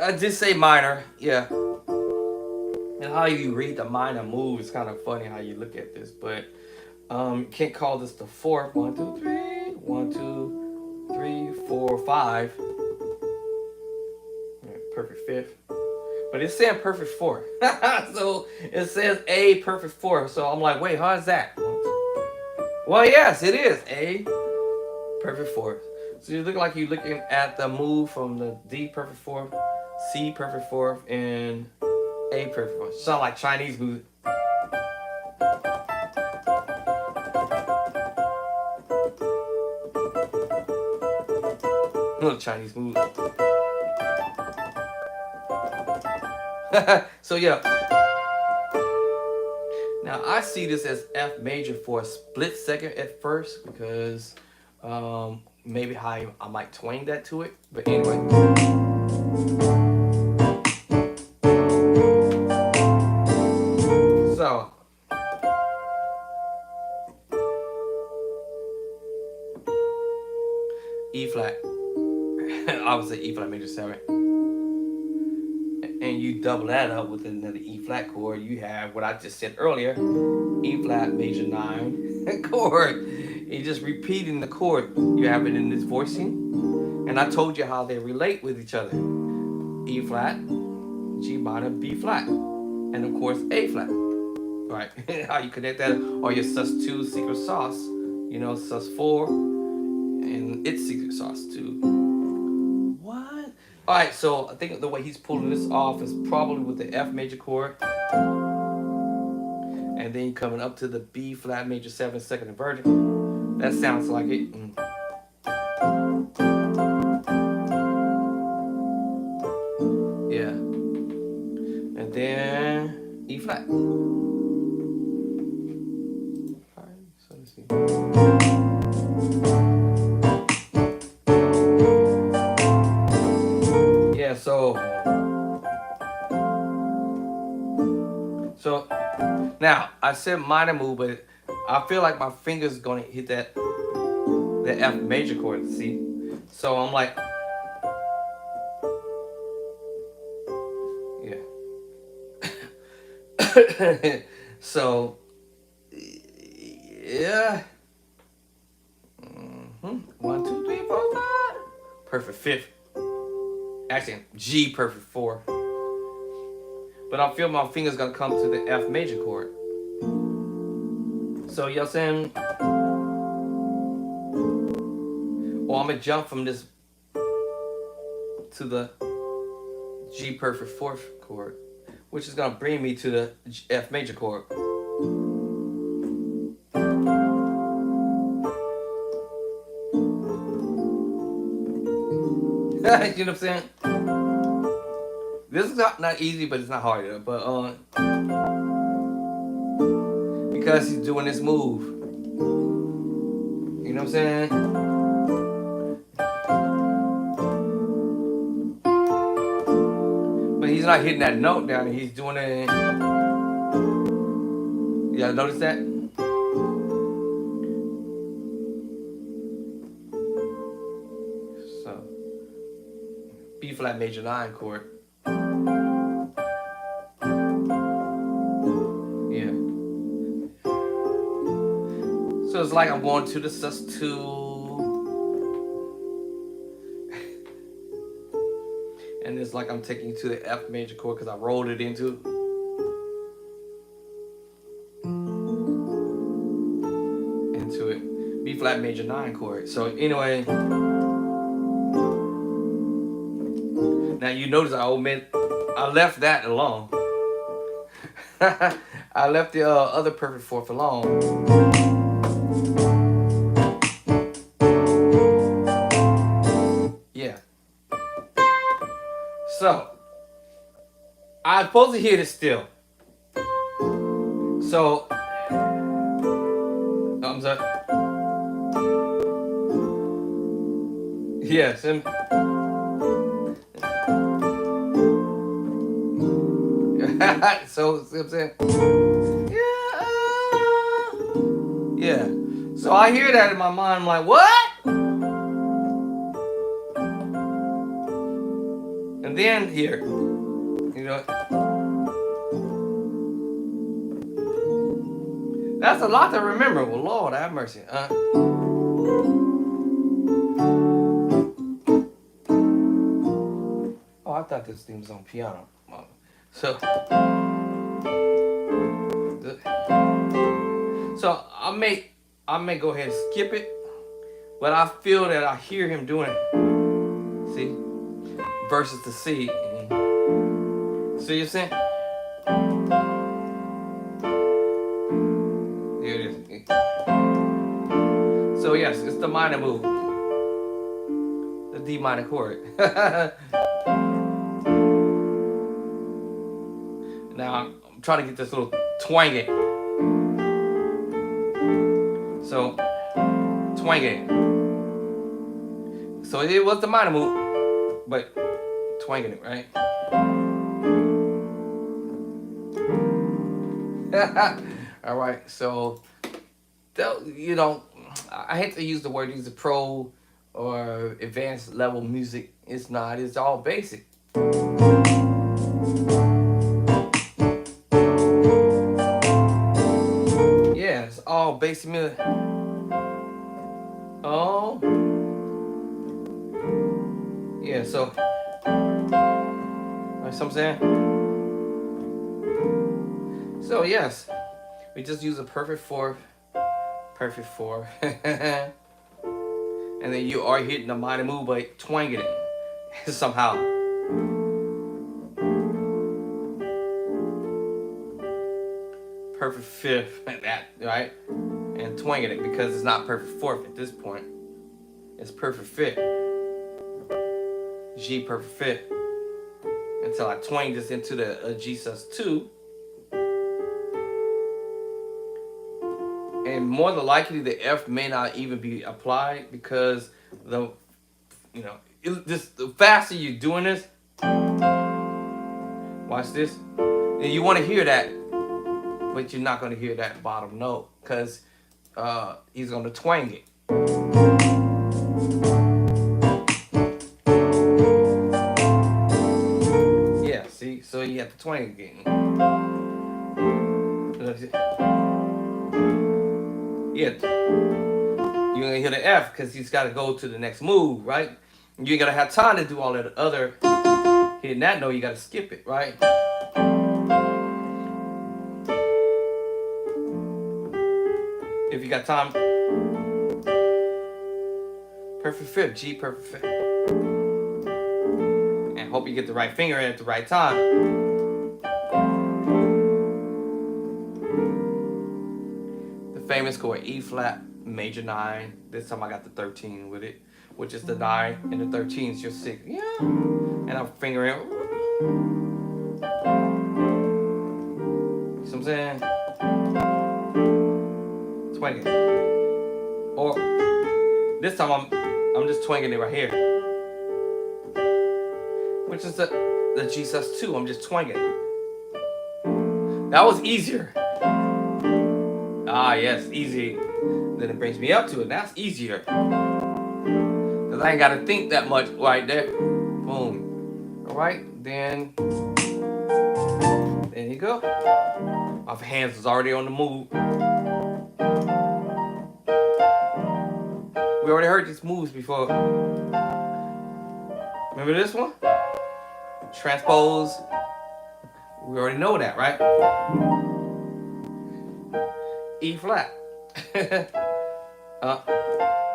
I did say minor. Yeah. And how you read the minor move is kind of funny how you look at this, but you can't call this the fourth. 1, 2, 3. 1, 2, 3, 4, 5. Yeah, perfect fifth. But it's saying perfect fourth. So it says A perfect fourth. So I'm like, wait, how is that? Well, yes, it is A perfect fourth. So you look like you're looking at the move from the D perfect fourth, C perfect fourth, and A perfect fourth. Sound like Chinese music. Little Chinese move. So yeah. Now I see this as F major for a split second at first, because maybe how I might twang that to it. But anyway. So E flat. I would say E flat major 7. And you double that up with another E flat chord, you have what I just said earlier, E flat major 9 chord. You're just repeating the chord. You have it in this voicing. And I told you how they relate with each other. E flat, G minor, B flat. And of course, A flat. Right? How you connect that, or your sus2 secret sauce. You know, sus4 and its secret sauce too. What? Alright, so I think the way he's pulling this off is probably with the F major chord. And then coming up to the B flat major 7 second inverted. That sounds like it. Yeah. And then E flat. Alright, so let's see. Yeah, so now I said minor move, but I feel like my finger's gonna hit that F major chord. See, so I'm like, yeah. So yeah. 1, 2, 3, 4, 5. Perfect fifth. Actually, G perfect 4. But I feel my finger's gonna come to the F major chord. So you know what I'm saying? Or I'm gonna jump from this to the G perfect 4th chord, which is gonna bring me to the F major chord. You know what I'm saying? This is not easy, but it's not hard either. But because he's doing this move, you know what I'm saying? But he's not hitting that note down. He's doing it. Y'all notice that? So B flat major 9 chord. So it's like I'm going to the sus2, and it's like I'm taking you to the F major chord because I rolled it into it. B flat major 9 chord. So anyway, now you notice I left that alone. I left the other perfect fourth alone. supposed to hear this still. So, I'm sorry. Yes, and so see what I'm saying? Yeah. So I hear that in my mind. I'm like, what? And then here, you know, that's a lot to remember. Well, Lord, have mercy. Oh, I thought this thing was on piano. So I may go ahead and skip it, but I feel that I hear him doing it. See, versus the C. See what I'm saying? Here it is. So yes, it's the minor move, the D minor chord. Now I'm trying to get this little twang it. So twang it. So it was the minor move, but twanging it, right? All right, so you know, I hate to use the word use pro or advanced level music. It's not. It's all basic. Yeah, it's all basic music. Oh, yeah. So, that's what I'm saying. So yes, we just use a perfect fourth. Perfect four. And then you are hitting the minor move by twanging it somehow. Perfect fifth, that right? And twanging it because it's not perfect fourth at this point. It's perfect fifth. G perfect fifth. Until I twang this into the G sus2. And more than likely, the F may not even be applied because the faster you're doing this, watch this, and you want to hear that, but you're not going to hear that bottom note because he's going to twang it. Yeah, see, so you have to twang again. Yeah, you're gonna hear the F because he's got to go to the next move, right? You ain't gonna have time to do all that other hitting that note. You gotta skip it, right? If you got time, perfect fifth, G perfect fifth, and hope you get the right finger in at the right time. Famous chord E flat major 9. This time I got the 13 with it, which is the 9 and the 13 is your 6. Yeah, and I'm fingering. See what I'm saying? Twanging. Or this time I'm just twanging it right here, which is the G sus2. I'm just twanging it. That was easier. Ah, yes, easy. Then it brings me up to it. That's easier. Because I ain't got to think that much right there. Boom. All right, then there you go. My hands was already on the move. We already heard these moves before. Remember this one? Transpose. We already know that, right? E flat.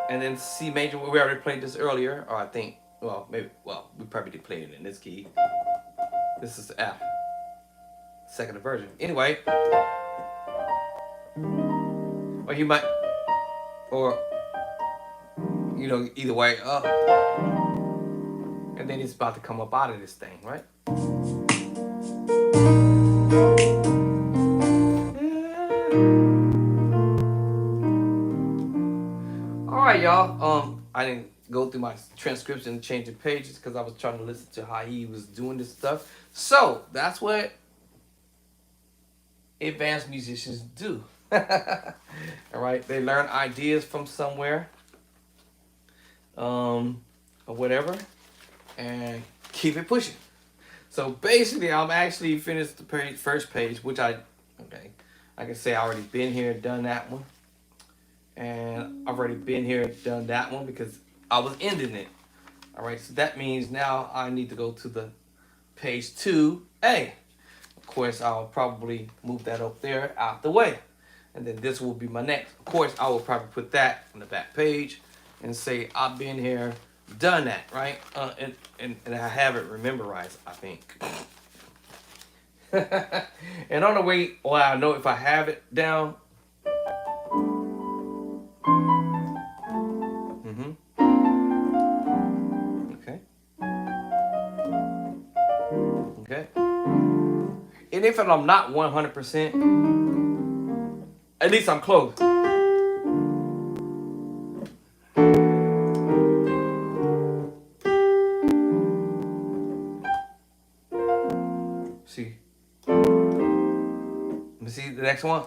And then C major. We already played this earlier, or I think. Well, maybe. Well, we probably did play it in this key. This is the F. Second version. Anyway. Or you might. Or. You know, either way. And then it's about to come up out of this thing, right? All right, y'all. I didn't go through my transcription and change the pages because I was trying to listen to how he was doing this stuff. So that's what advanced musicians do. All right, they learn ideas from somewhere, or whatever, and keep it pushing. So basically, I'm actually finished the first page, which I can say I already been here, done that one, and I've already been here, done that one because I was ending it. All right, so that means now I need to go to the page 2A. Of course, I'll probably move that up there out the way. And then this will be my next. Of course, I will probably put that on the back page and say, I've been here, done that, right? And I have it memorized, I think. And on the way, well, I know if I have it down. Okay. Okay. And if I'm not 100%, at least I'm close. See. Let me see the next one.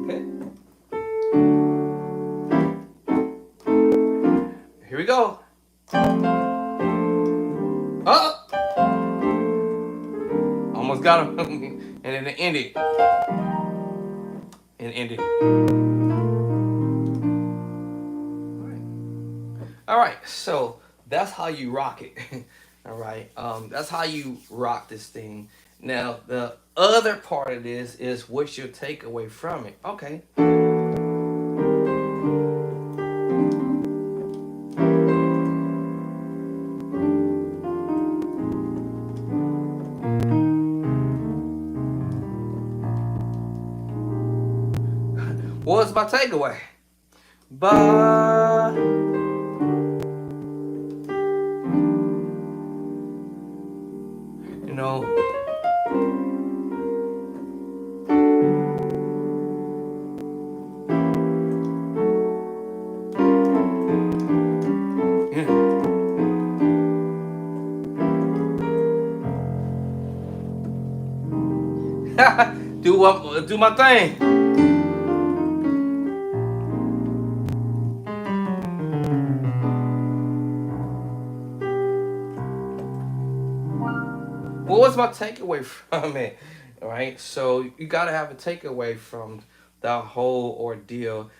Okay. Here we go. Oh! Almost got him. And then it ended. And ended. All right, so that's how you rock it. All right, that's how you rock this thing. Now, the other part of this is what's your takeaway from it. Okay. What's my takeaway? Bye. You know, do my thing. What was my takeaway from it? All right, so you gotta have a takeaway from the whole ordeal.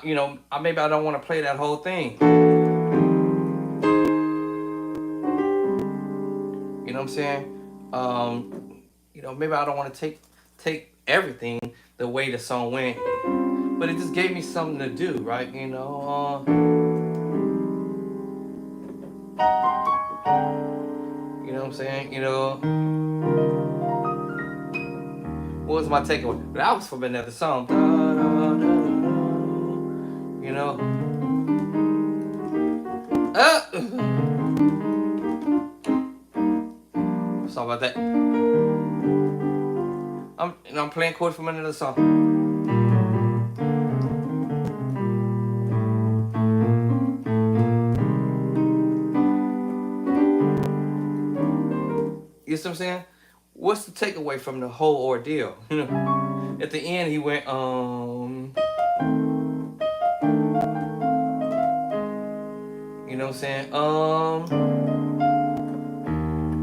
Maybe I don't want to play that whole thing. You know what I'm saying? Maybe I don't want to take everything the way the song went, but it just gave me something to do, right? You know what I'm saying? What was my takeaway? That was from another song. You know. Sorry about that. I'm playing chords from another song. You see what I'm saying? What's the takeaway from the whole ordeal? At the end, he went, You know what I'm saying?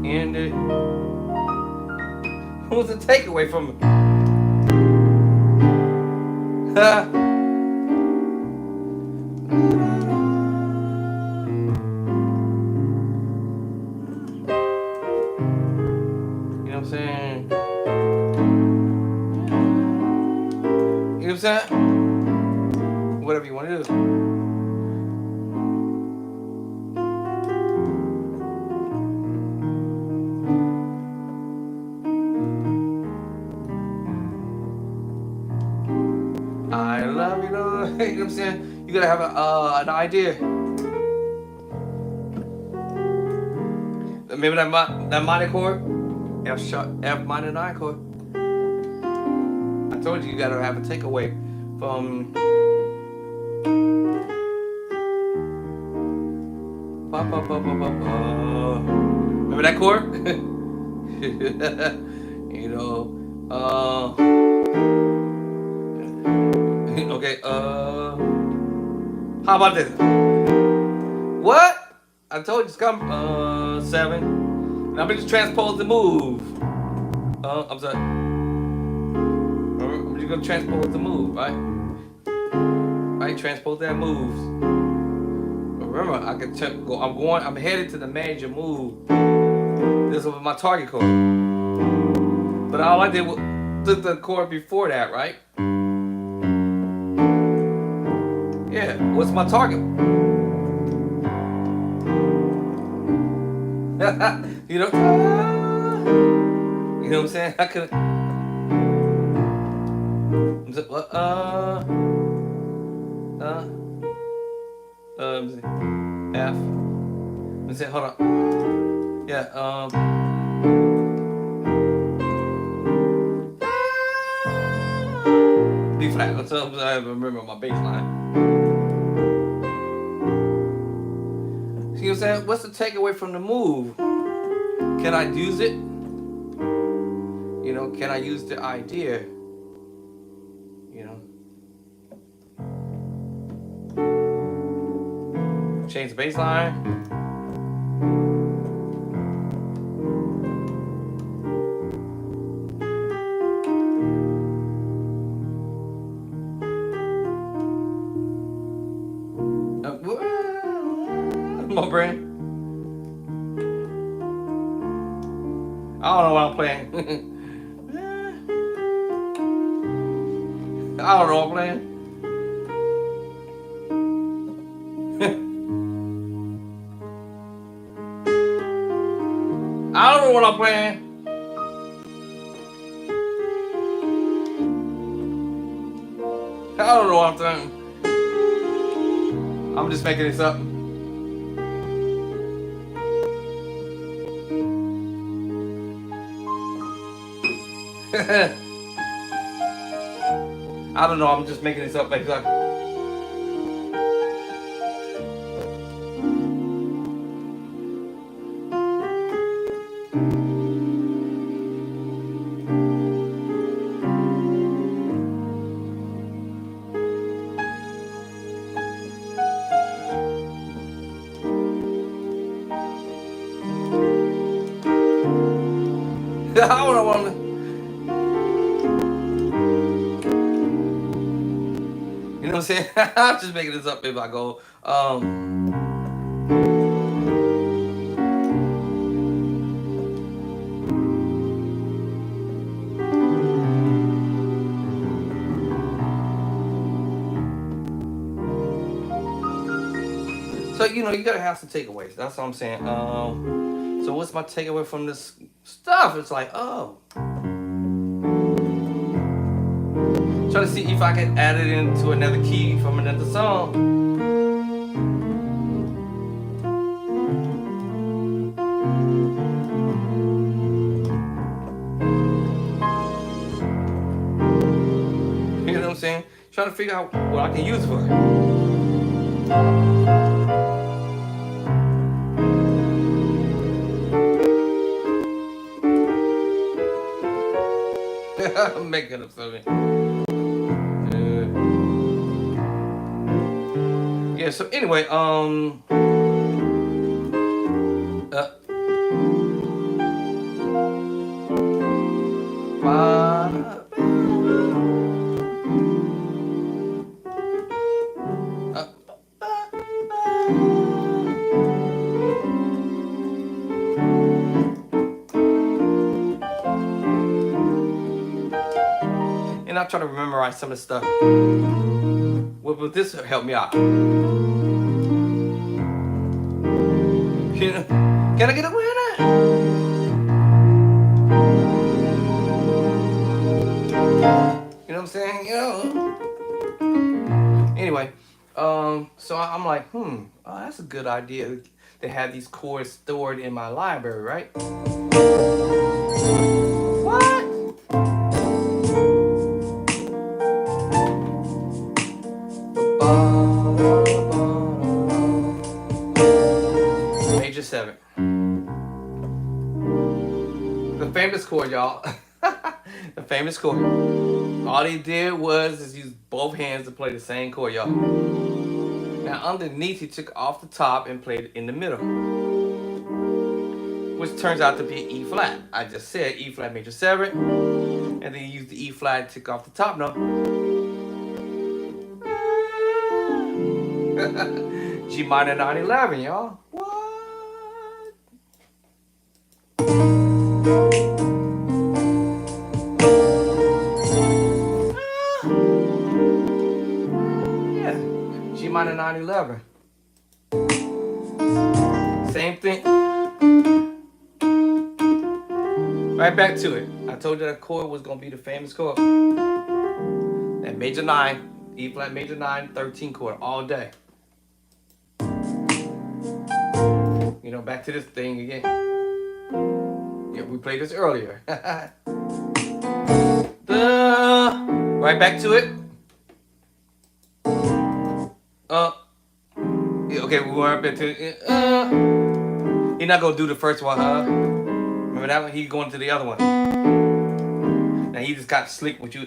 Ended. What was the takeaway from it? You know what I'm saying? You know what I'm saying? Whatever you want to do. I love you, Lord. You know what I'm saying? You gotta have an idea. Remember that minor chord? F sharp, F minor 9 chord. I told you gotta have a takeaway from. Remember that chord? You know. Okay. How about this? What? I told you it's come 7. And I'm gonna just transpose the move. I'm sorry. I'm just gonna transpose the move, right? Right, transpose that moves. Remember, I can go. I'm headed to the major move. This was my target chord. But all I did was took the chord before that, right? Yeah. What's my target? You know. You know what I'm saying? I could. F. Let me see. Hold on. Yeah. B flat. Let's I remember my bass line. See what I'm saying? What's the takeaway from the move? Can I use it? You know, can I use the idea? You know. Change the bass line. My brain. I don't know what I'm playing. I don't know what I'm playing. I don't know what I'm playing. I don't know what I'm doing. I'm just making this up. I don't know. I'm just making this up. I don't know what I'm. You know what I'm saying? I'm just making this up if I go. So you know you gotta have some takeaways. That's what I'm saying. So what's my takeaway from this stuff? It's like, oh. Try to see if I can add it into another key from another song. You know what I'm saying? Trying to figure out what I can use it for. I'm making up something. Yeah, so anyway, and I'll try to memorize some of the stuff. Will this help me out? Can I get a winner? You know what I'm saying? You know. Anyway, So I'm like, that's a good idea to have these chords stored in my library, right? What? Major 7. The famous chord, y'all. The famous chord. All he did was just use both hands to play the same chord, y'all. Now underneath, he took off the top and played it in the middle, which turns out to be E flat. I just said E flat major 7, and then he used the E flat, took off the top note. G minor 9/11, y'all. What? Yeah, G minor 9/11. Same thing. Right back to it. I told you that chord was gonna be the famous chord. That major 9, E flat major 9, 13 chord all day. You know, back to this thing again. Yeah, we played this earlier. Right back to it. Yeah, okay, we went up into it. He's not gonna do the first one, remember that one? He's going to the other one. Now he just got slick with you.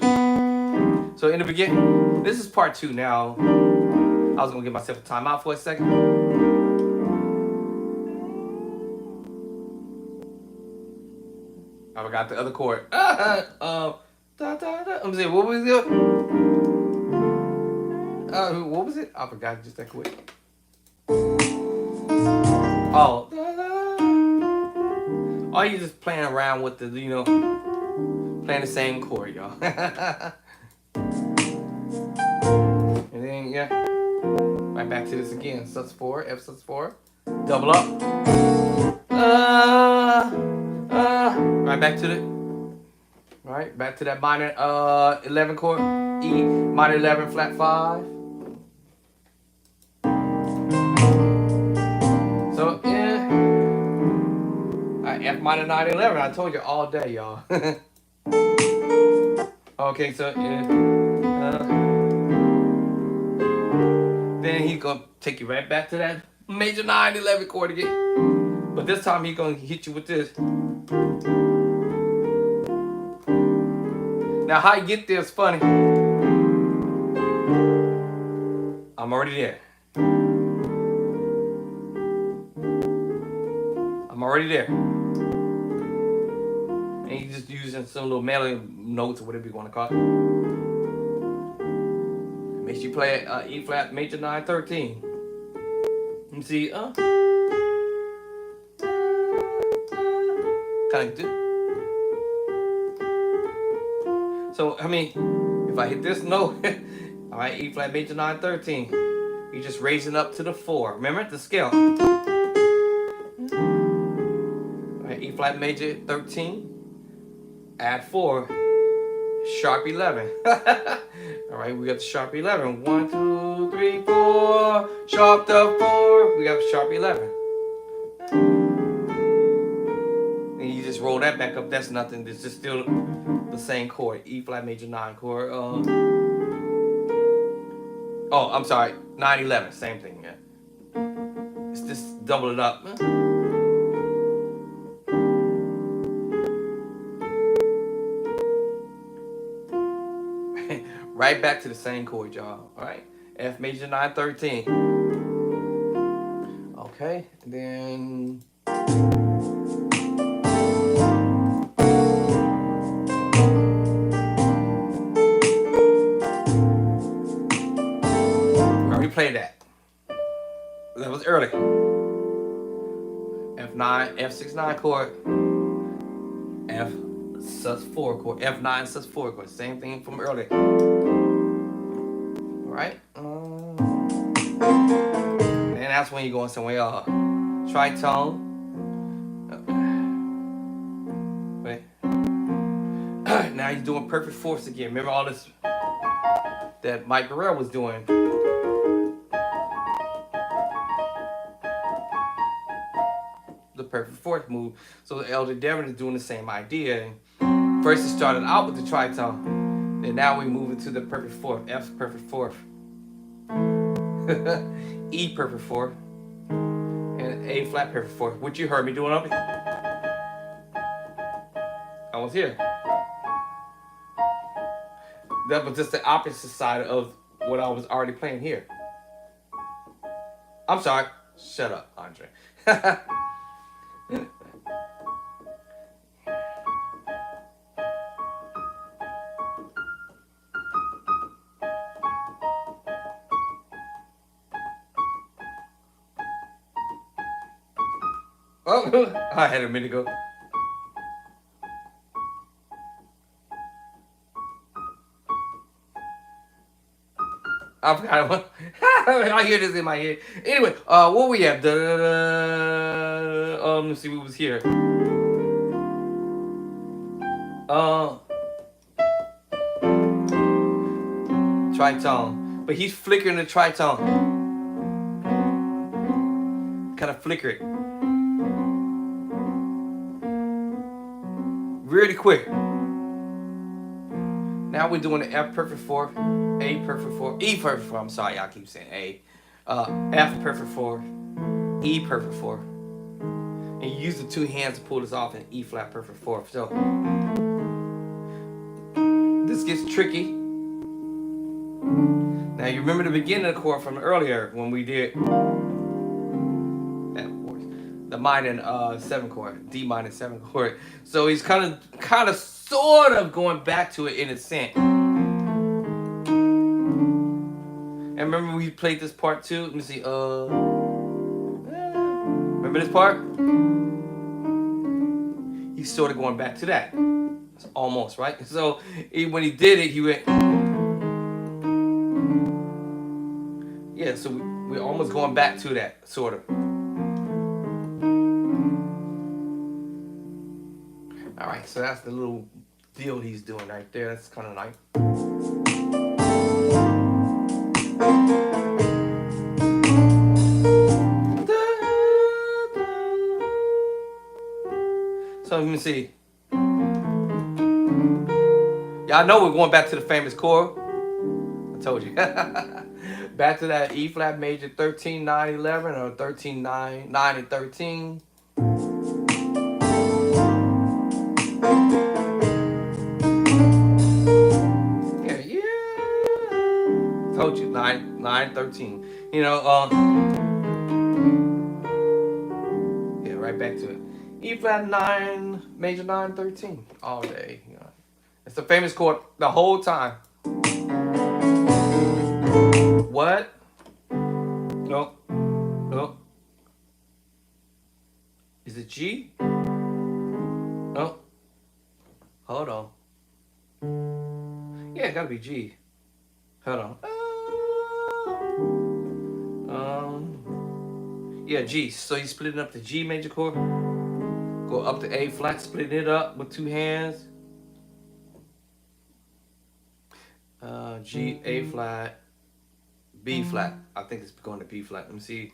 So in the beginning, this is part 2 now. I was gonna give myself a timeout for a second. I forgot the other chord. Let me see, what was it? What was it? I forgot just that quick. Oh, you just playing around with the, playing the same chord, y'all. And then, yeah, right back to this again. sus4, F sus4, double up. Right back to the, right back to that minor 11 chord, E minor 11 flat 5. So yeah, F minor 9/11. I told you all day, y'all. Okay, so yeah. Then he's gonna take you right back to that major 9/11 chord again. But this time he's gonna hit you with this. Now how you get there is funny. I'm already there. I'm already there. And he's just using some little melody notes or whatever you want to call it. Makes you play E flat major 9/13. You see, kind of do. So I mean, if I hit this note, all right, E flat major 9/13, you're just raising up to the 4. Remember the scale. All right, E flat major 13, add 4, sharp 11. All right, we got the sharp 11. 1, 2, 3, 4, sharp the 4. We got sharp 11. And you just roll that back up. That's nothing. It's just still the same chord. E flat major 9 chord. Oh, I'm sorry. 9/11. Same thing. Yeah. It's just double it up. Right back to the same chord, y'all. All right. F major 9/13. Okay. Then. Play that. That was early. F9, F6/9 chord. F sus4 chord. F9 sus4 chord. Same thing from earlier. Alright. And that's when you're going somewhere else. Tritone. Wait. Now you're doing perfect fourths again. Remember all this that Mike Burrell was doing. perfect fourth move. So Elder Devon is doing the same idea. First, it started out with the tritone, and now we move it to the perfect fourth. F perfect fourth, E perfect fourth, and A flat perfect fourth. What you heard me doing up here? I was here. That was just the opposite side of what I was already playing here. I'm sorry. Shut up, Andre. Oh, I had a minute ago. I forgot what. I hear this in my head. Anyway, what we have? Let's see what was here. Tritone, but he's flickering the tritone. Kind of flicker it. Really quick. Now we're doing the F perfect fourth, A perfect fourth, E perfect fourth. I'm sorry, y'all keep saying A. F perfect fourth, E perfect fourth. And you use the two hands to pull this off in E flat perfect fourth. So this gets tricky. Now you remember the beginning of the chord from earlier when we did the minor 7 chord, D minor 7 chord. So he's kind of sort of going back to it in a sense. And remember we played this part too? Let me see. Remember this part? He's sort of going back to that. It's almost, right? So when he did it, he went. Yeah, so we're almost going back to that, sort of. All right, so that's the little deal he's doing right there. That's kind of nice. So let me see. Y'all know we're going back to the famous chord. I told you. Back to that E flat major 13, 9, 11 or 13, 9, 9 and 13. Yeah. Told you, 9, 13. You know, yeah, right back to it. E flat 9, major 9, 13. All day. You know. It's the famous chord the whole time. What? No. No. Is it G? No. Hold on. Yeah, it gotta be G. Hold on. Yeah, G. So you split it up to G major chord. Go up to A flat, split it up with two hands. G, A flat, B flat. I think it's going to B flat. Let me see.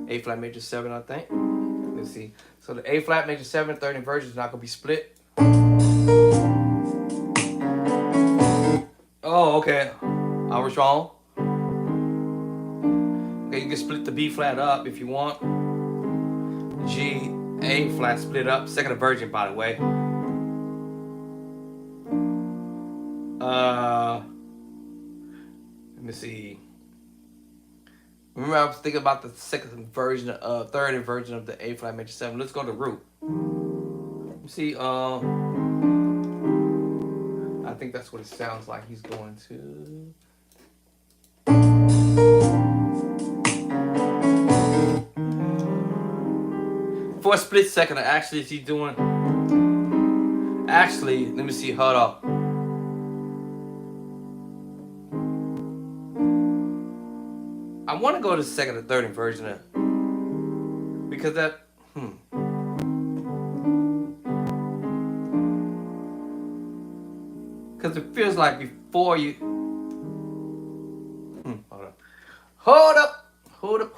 A flat major 7, I think. Let's see. So the A flat major 7, third inversion is not going to be split. Oh, okay. I was wrong. Okay, you can split the B flat up if you want. G, A flat split up. Second inversion, by the way. Let me see. Remember, I was thinking about the third inversion of the A flat major 7. Let's go to root. Let me see. I think that's what it sounds like. He's going to. For a split second, actually, is he doing? Actually, let me see. Hold up. I want to go to the second or third inversion of, because that. Because it feels like before you. Hold up. Hold up.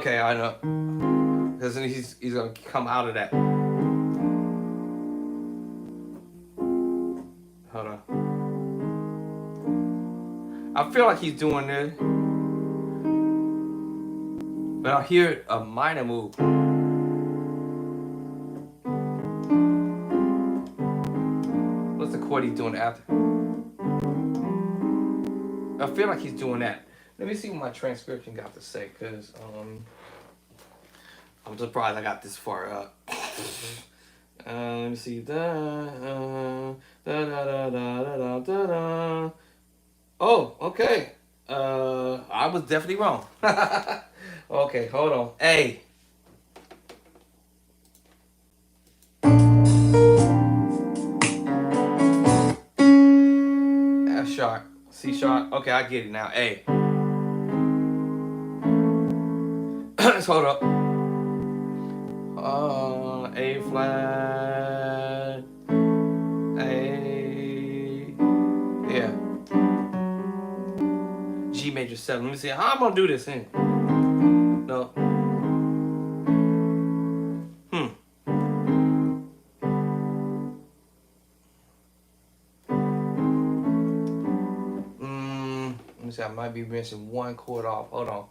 Okay, I know. Because he's gonna come out of that. Hold on. I feel like he's doing this, but I hear a minor move. What's the chord he's doing after? I feel like he's doing that. Let me see what my transcription got to say, cause I'm surprised I got this far up. Let me see. Oh, okay. I was definitely wrong. Okay, hold on. A. F sharp. C sharp. Okay, I get it now. A. Let's hold up. A flat. A. Yeah. G major 7. Let me see how I'm gonna do this in. No. Let me see. I might be missing one chord off. Hold on.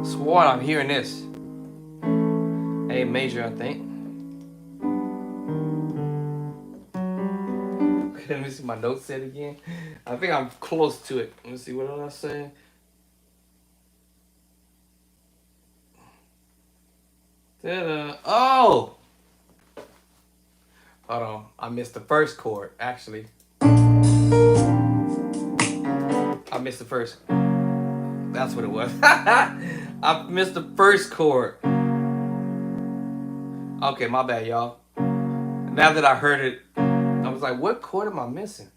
Swore I'm hearing this. A major, I think. Let me see my notes set again. I think I'm close to it. Let me see, what did I say? Oh! Hold on. I missed the first chord, actually. I missed the first. That's what it was. I missed the first chord. Okay, my bad, y'all. Now that I heard it, I was like, what chord am I missing?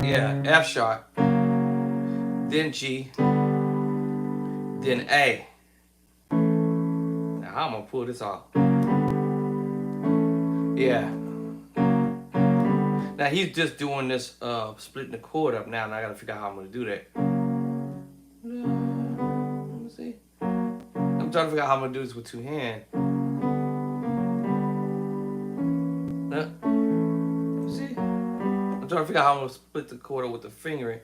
Yeah, F sharp, then G, then A. Now I'm gonna pull this off. Yeah. Now he's just doing this, splitting the chord up now, and I gotta figure out how I'm gonna do that. Let me see. I'm trying to figure out how I'm gonna do this with two hands. See? I'm trying to figure out how I'm gonna split the chord up with the fingering.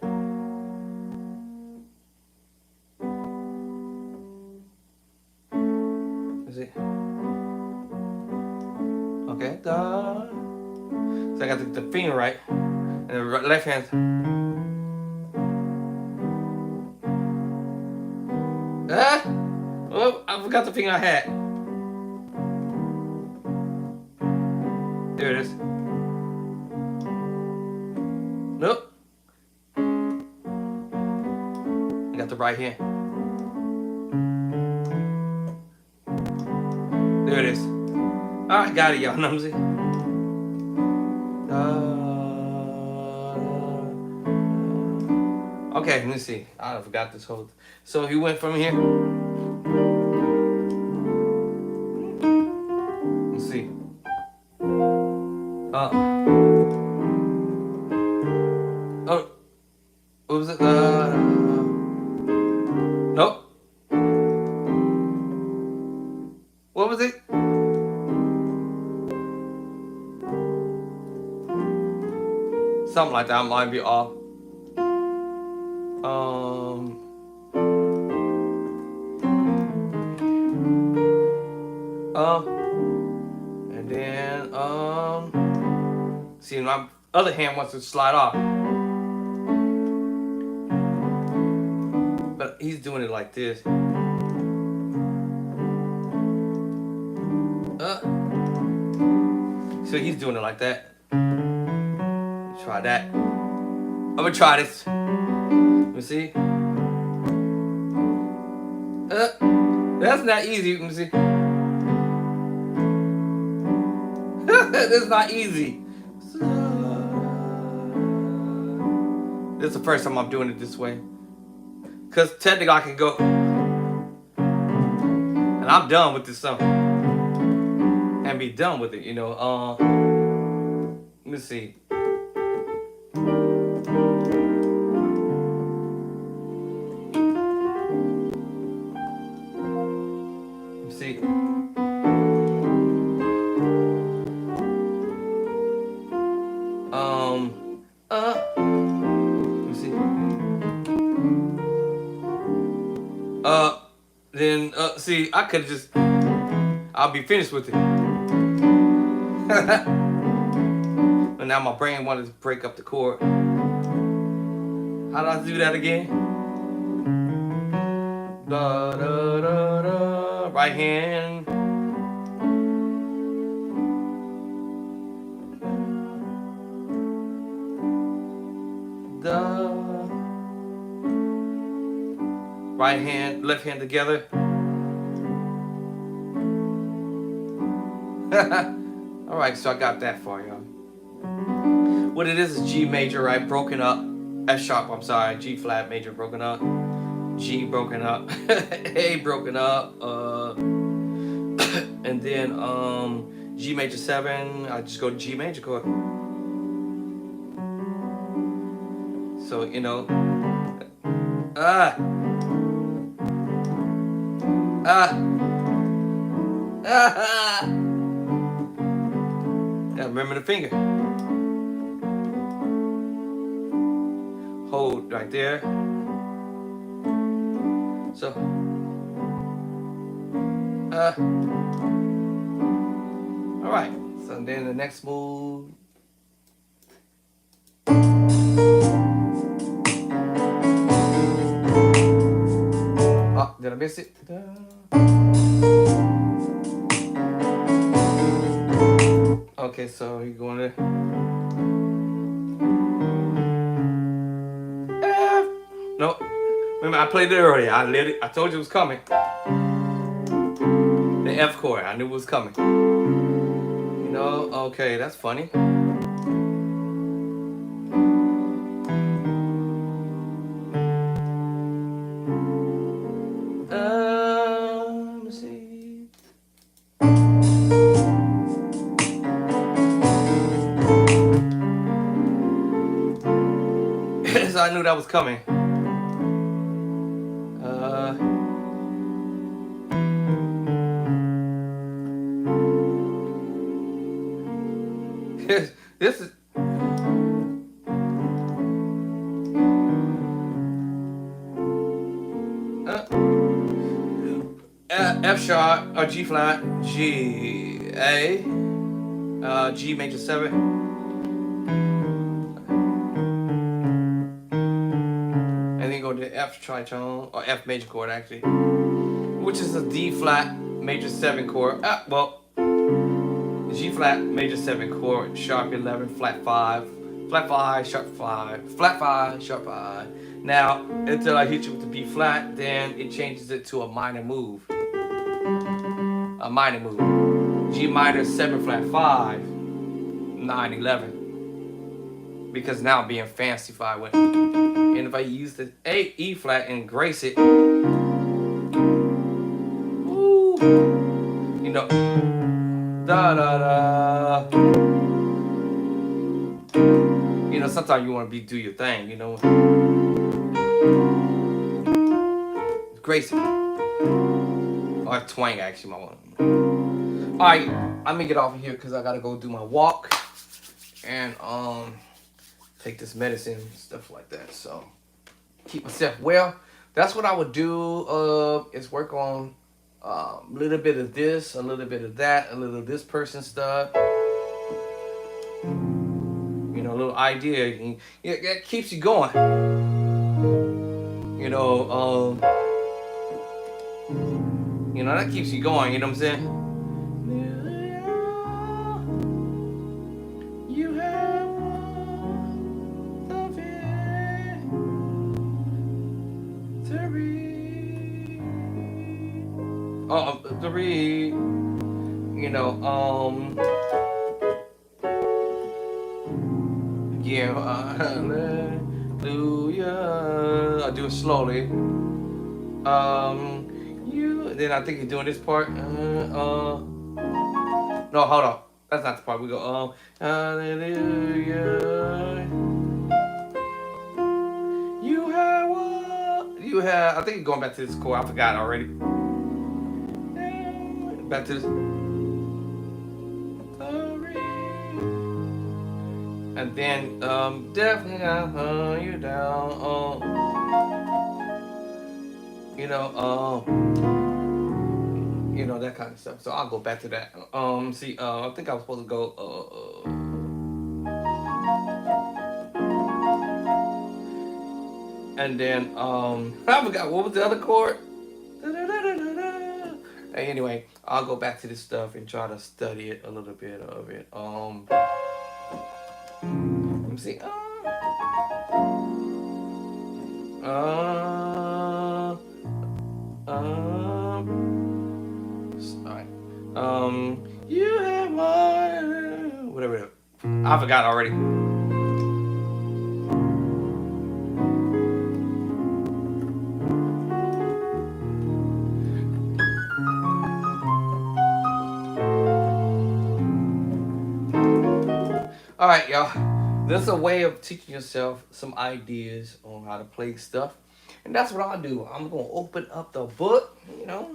See? Okay, da. So I got the finger right, and the left hand. Ah! Oh, I forgot the finger I had. There it is. Nope. I got the right hand. There it is. Alright, got it, y'all. Know what I'm saying? Okay, let me see. I forgot this whole. So he went from here. Let's see. Oh, what was it? Nope. What was it? Something like that. I might be off. And then see, my other hand wants to slide off, but he's doing it like this. So he's doing it like that. Try that. I'm gonna try this. Let me see. That's not easy. Let me see. That's not easy. This is the first time I'm doing it this way. Because technically I can go. And I'm done with this song. And be done with it, you know. Let me see. Let me see. Let me see. Then see, I could just. I'll be finished with it. But now my brain wanted to break up the chord. How do I do that again? Da da da da. Right hand. Da. Right hand, left hand together. All right, so I got that for y'all. What it is G major, right? Broken up. F sharp, I'm sorry. G flat major broken up. G broken up. A broken up. And then G major 7. I just go to G major chord. So, you know. Yeah, remember the finger. Hold right there. So, all right. So then the next move. Oh, did I miss it? Okay, so you're going to F. No, remember I played it earlier. I told you it was coming. The F chord. I knew it was coming. You know. Okay, that's funny. Let me see. So I knew that was coming. This is. F sharp or G flat, G, A, G major 7, and then go to F tritone or F major chord actually, which is a D flat major 7 chord. Well, G flat major 7 chord, sharp 11, flat 5, flat 5, sharp 5, flat 5, sharp 5. Now until I hit you with the B flat, then it changes it to a minor move. A minor move. G minor 7 flat 5, 9, 11. Because now I'm being fancified with it. And if I use the E flat and grace it, ooh, you know, da da da. You know, sometimes you want to do your thing, you know. Grace it. Or twang actually, my one. Alright, I'm gonna get off of here because I gotta go do my walk and take this medicine and stuff like that. So keep myself well. That's what I would do. Is work on a little bit of this, a little bit of that, a little of this person stuff. You know, a little idea. Yeah, that keeps you going. You know, that keeps you going. You know what I'm saying? To read, you know, yeah, hallelujah. I do it slowly. Then I think you're doing this part. No, hold on. That's not the part we go, hallelujah. You have what? You have, I think going back to this chord, I forgot already. Back to this. And then, definitely I'll hunt you down. You know, that kind of stuff. So I'll go back to that. See, I think I was supposed to go, and then, I forgot, what was the other chord? Anyway, I'll go back to this stuff and try to study it a little bit of it. Let me see. Alright. You have my whatever. I forgot already. All right, y'all. This is a way of teaching yourself some ideas on how to play stuff. And that's what I'll do. I'm going to open up the book, you know.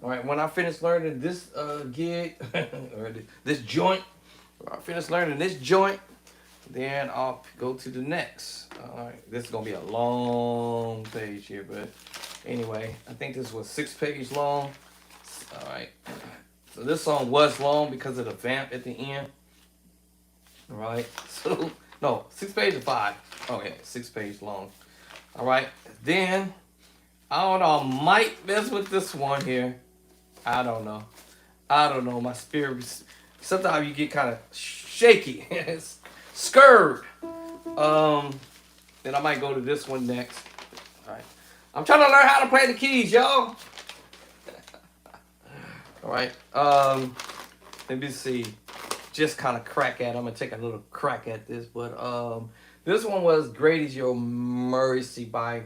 All right, when I finish learning this gig, or this joint, when I finish learning this joint, then I'll go to the next. All right, this is going to be a long page here, but anyway, I think this was 6 pages long. All right. So this song was long because of the vamp at the end. All right. So, no, 6 pages or 5. Oh, yeah, 6 pages long. All right. Then, I don't know, I might mess with this one here. I don't know. My spirit, sometimes you get kind of shaky. It's scared. Then I might go to this one next. All right. I'm trying to learn how to play the keys, y'all. All right. Let me see. Just kind of crack at. I'm gonna take a little crack at this, but this one was "Great Is Your Mercy" by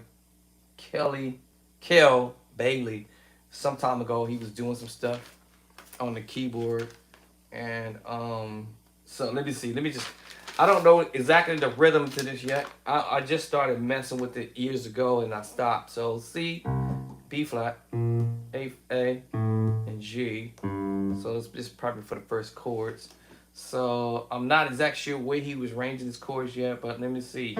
Kel Bailey. Some time ago, he was doing some stuff on the keyboard, and so let me see. I don't know exactly the rhythm to this yet. I just started messing with it years ago, and I stopped. So C, B flat, A, and G. So it's probably for the first chords. So I'm not exactly sure where he was ranging his chords yet, but let me see.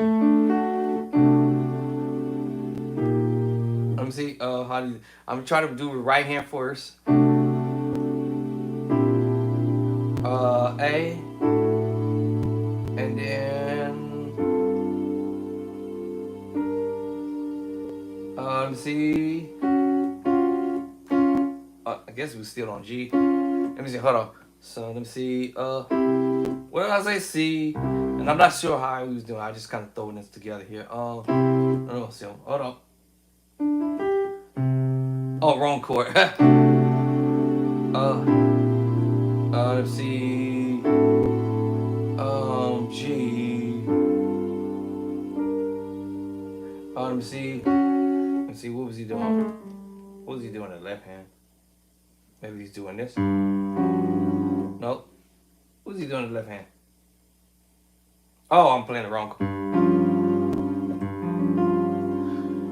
Let me see. I'm trying to do the right hand first. A, and then let me see. I guess we're still on G. Let me see. Hold on. So let me see. What did I say? C. And I'm not sure how he was doing. I just kind of throwing this together here. I don't know. So hold on. Oh, wrong chord. Let's see. G. Let me see. Let's see. What was he doing? What was he doing in the left hand? Maybe he's doing this. Nope. What's he doing in the left hand? Oh, I'm playing the wrong chord.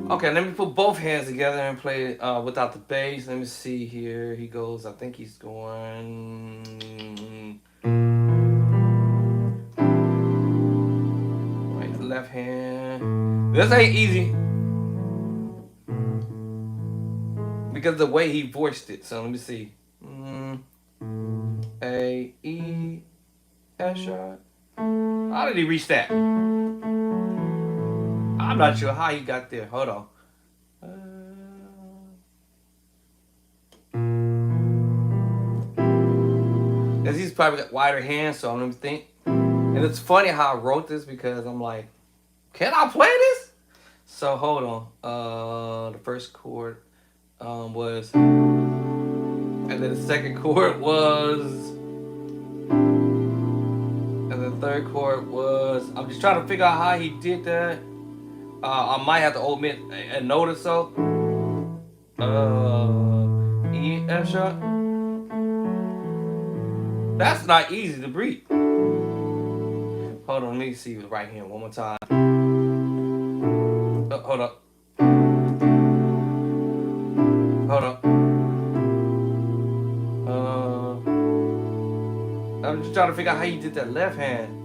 Okay, let me put both hands together and play it without the bass. Let me see here. He goes, I think he's going... Right, the left hand. This ain't easy. Because of the way he voiced it. So let me see. A, E, F sharp. How did he reach that? I'm not sure how he got there. Hold on. Cause he's probably got wider hands, so let me think. And it's funny how I wrote this because I'm like, can I play this? So hold on. The first chord was, and then the second chord was, and the third chord was. I'm just trying to figure out how he did that. I might have to omit a note or so. E, F sharp. That's not easy to read. Hold on, let me see the right hand one more time. Hold up. Hold up. I'm just trying to figure out how you did that left hand.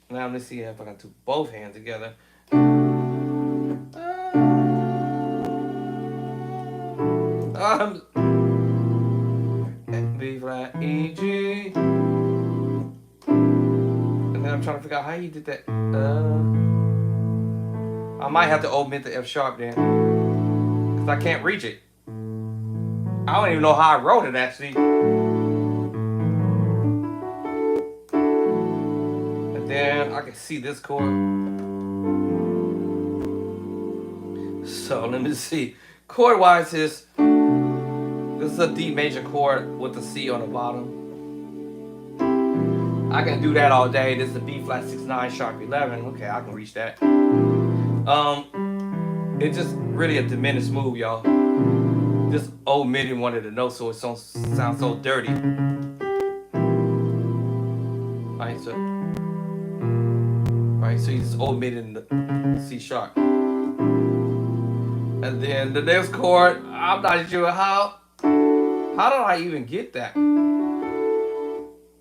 Now let's see if I can do both hands together. B flat, E, G. And then I'm trying to figure out how you did that. I might have to omit the F sharp then, because I can't reach it. I don't even know how I wrote it actually. And then I can see this chord. So let me see. Chord wise, this is a D major chord with a C on the bottom. I can do that all day. This is a B flat 6/9 sharp 11. Okay, I can reach that. It's just really a diminished move, y'all. Just omitting one of the notes so it sounds so dirty. Alright, so you just omitting the C sharp. And then the next chord, I'm not sure how did I even get that?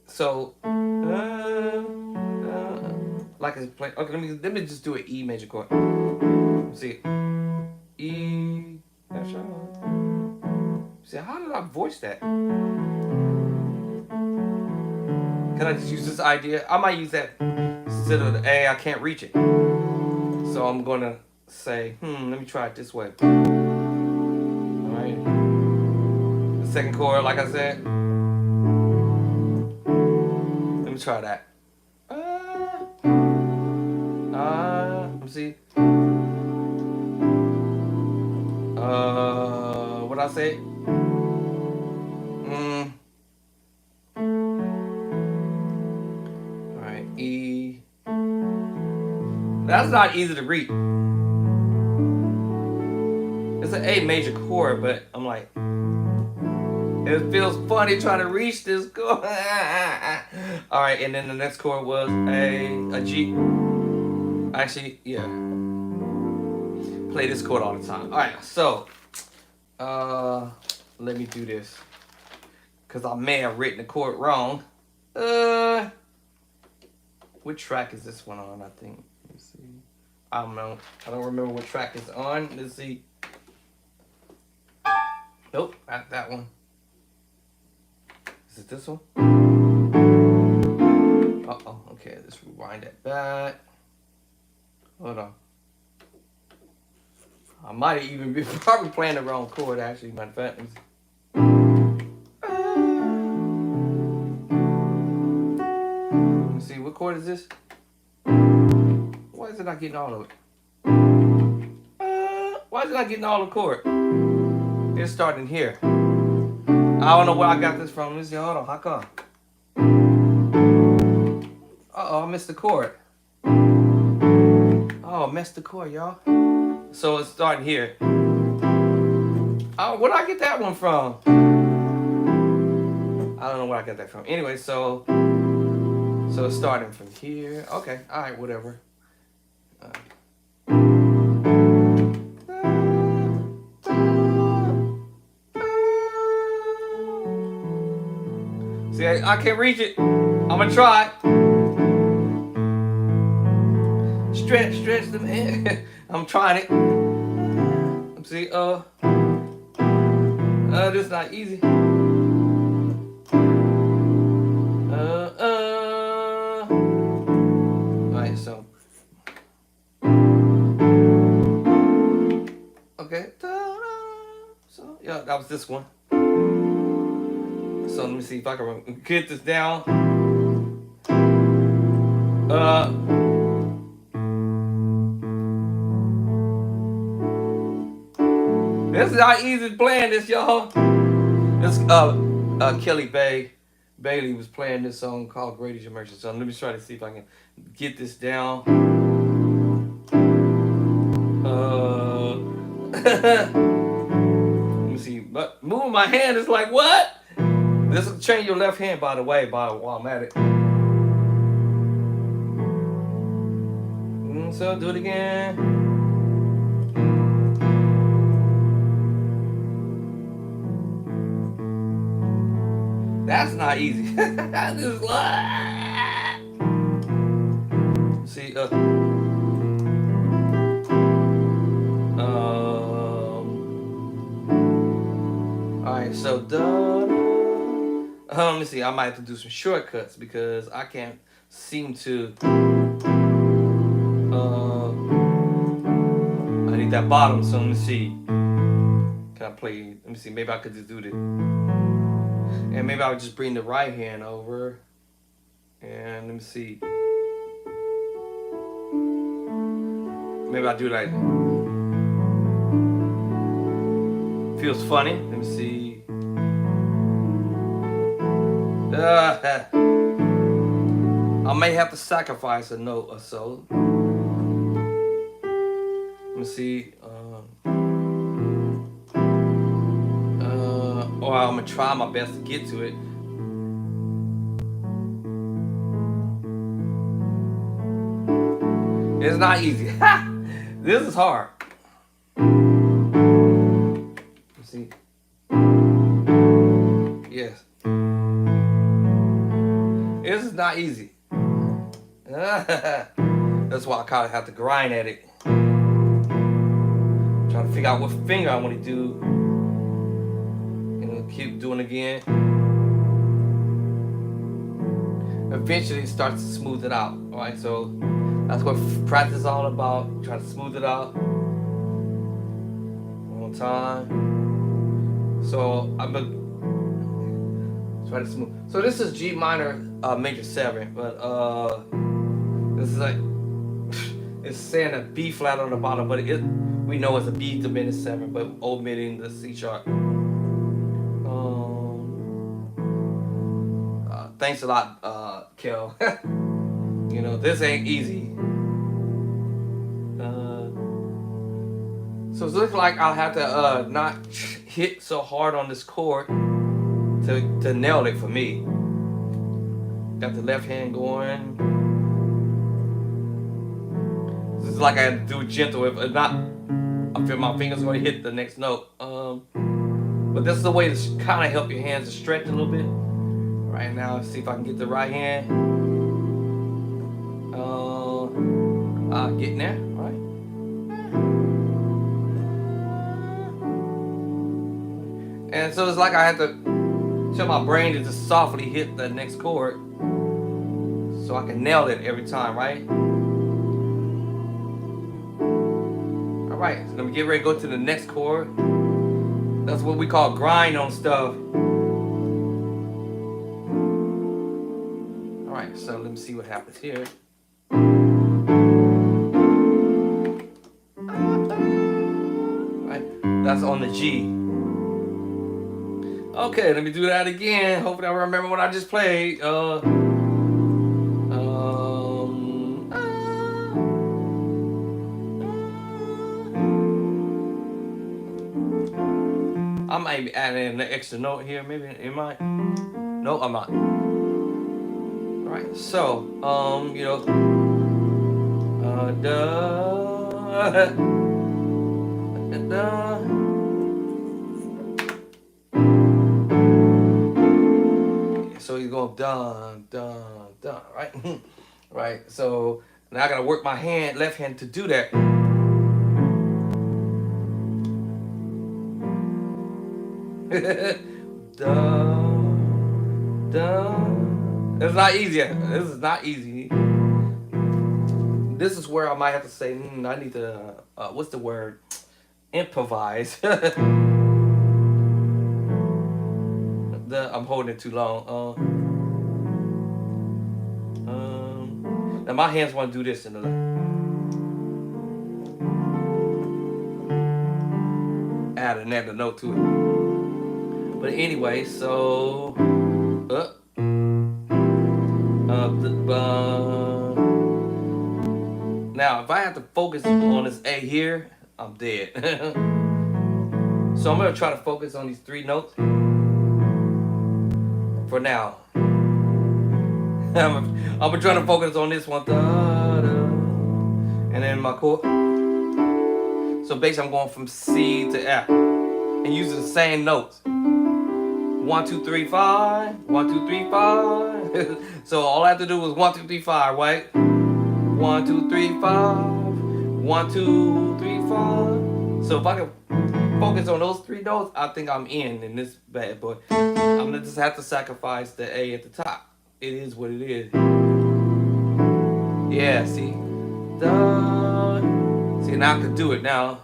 So, like it's playing. Okay, let me just do an E major chord. See, E, F sharp. See, how did I voice that? Can I just use this idea? I might use that instead of the A. I can't reach it, so I'm gonna say, let me try it this way. All right. The second chord, like I said. Let me try that. Let me see. What I say? All right, E. That's not easy to read. It's an A major chord, but I'm like, it feels funny trying to reach this chord. All right, and then the next chord was a G. Actually, yeah. Play this chord all the time. All right, so let me do this, because I may have written the chord wrong. What track is this one on? I think. Let's see. I don't know. I don't remember what track it's on. Let's see. Nope, not that one. Is it this one? Uh-oh. Okay, let's rewind that back. Hold on. I might have even been probably playing the wrong chord, actually. Matter of fact, let me see. What chord is this? Why is it not getting all of it? Why is it not getting all the chord? It's starting here. I don't know where I got this from. Let me see. Hold on. How come? Uh-oh, I missed the chord. Oh, I missed the chord, y'all. So it's starting here. Oh, where did I get that one from? I don't know where I got that from. Anyway, so it's starting from here. Okay, all right, whatever. See, I can't reach it. I'm gonna try. Stretch them in. I'm trying it. See, this is not easy. Alright, so. Okay. So, yeah, that was this one. So let me see if I can get this down. This is how easy playing this, y'all. This Kelly Bailey was playing this song called Great Is Your Mercy. So let me try to see if I can get this down. Let me see. But moving my hand is like, what? This will change your left hand, by the way, while I'm at it. So do it again. That's not easy. That's just see. All right. So let me see. I might have to do some shortcuts because I can't seem to. I need that bottom. So let me see. Can I play? Let me see. Maybe I could just do this. And maybe I'll just bring the right hand over. And let me see. Maybe I'll do like. Feels funny. Let me see. I may have to sacrifice a note or so. Let me see. Or I'm gonna try my best to get to it. It's not easy. This is hard. Let's see. Yes. This is not easy. That's why I kind of have to grind at it. Trying to figure out what finger I want to do. And keep doing it again. Eventually it starts to smooth it out. Alright, so that's what practice is all about. Try to smooth it out. One more time. So I'm gonna try to smooth. So this is G minor major 7, but this is like it's saying a B flat on the bottom, but we know it's a B diminished 7, but omitting the C sharp. Thanks a lot, Kel. You know, this ain't easy. So it looks like I'll have to not hit so hard on this chord to nail it for me. Got the left hand going. This is like I had to do it gentle. If not, I feel my fingers going to hit the next note. But this is a way to kind of help your hands to stretch a little bit. Right now, let's see if I can get the right hand. Getting there, all right. And so it's like I have to tell my brain to just softly hit the next chord so I can nail it every time, right? All right, so let me get ready to go to the next chord. That's what we call grind on stuff. All right, so let me see what happens here. That's on the G. Okay, let me do that again. Hopefully I remember what I just played. I might be adding an extra note here. Maybe am I? No, I'm not. All right, so you know, so he's going dun dun dun, right? Right. So now I gotta work my left hand to do that. Dun dun. It's not easy. This is not easy. This is where I might have to say, I need to. What's the word? Improvise. I'm holding it too long. Now my hands want to do this in the add another note to it. But anyway, so now if I have to focus on this A here, I'm dead. So I'm gonna try to focus on these 3 notes for now. I'm trying to focus on this one, and then my chord. So basically, I'm going from C to F and using the same notes. 1, 2, 3, 5. 1, 2, 3, 5. So all I have to do is 1, 2, 3, 5, right? 1, 2, 3, 5. 1, 2, 3, 5. So if I can focus on those 3 notes, I think I'm in this bad boy. I'm gonna just have to sacrifice the A at the top. It is what it is. Yeah, see? Da. See, now I can do it now.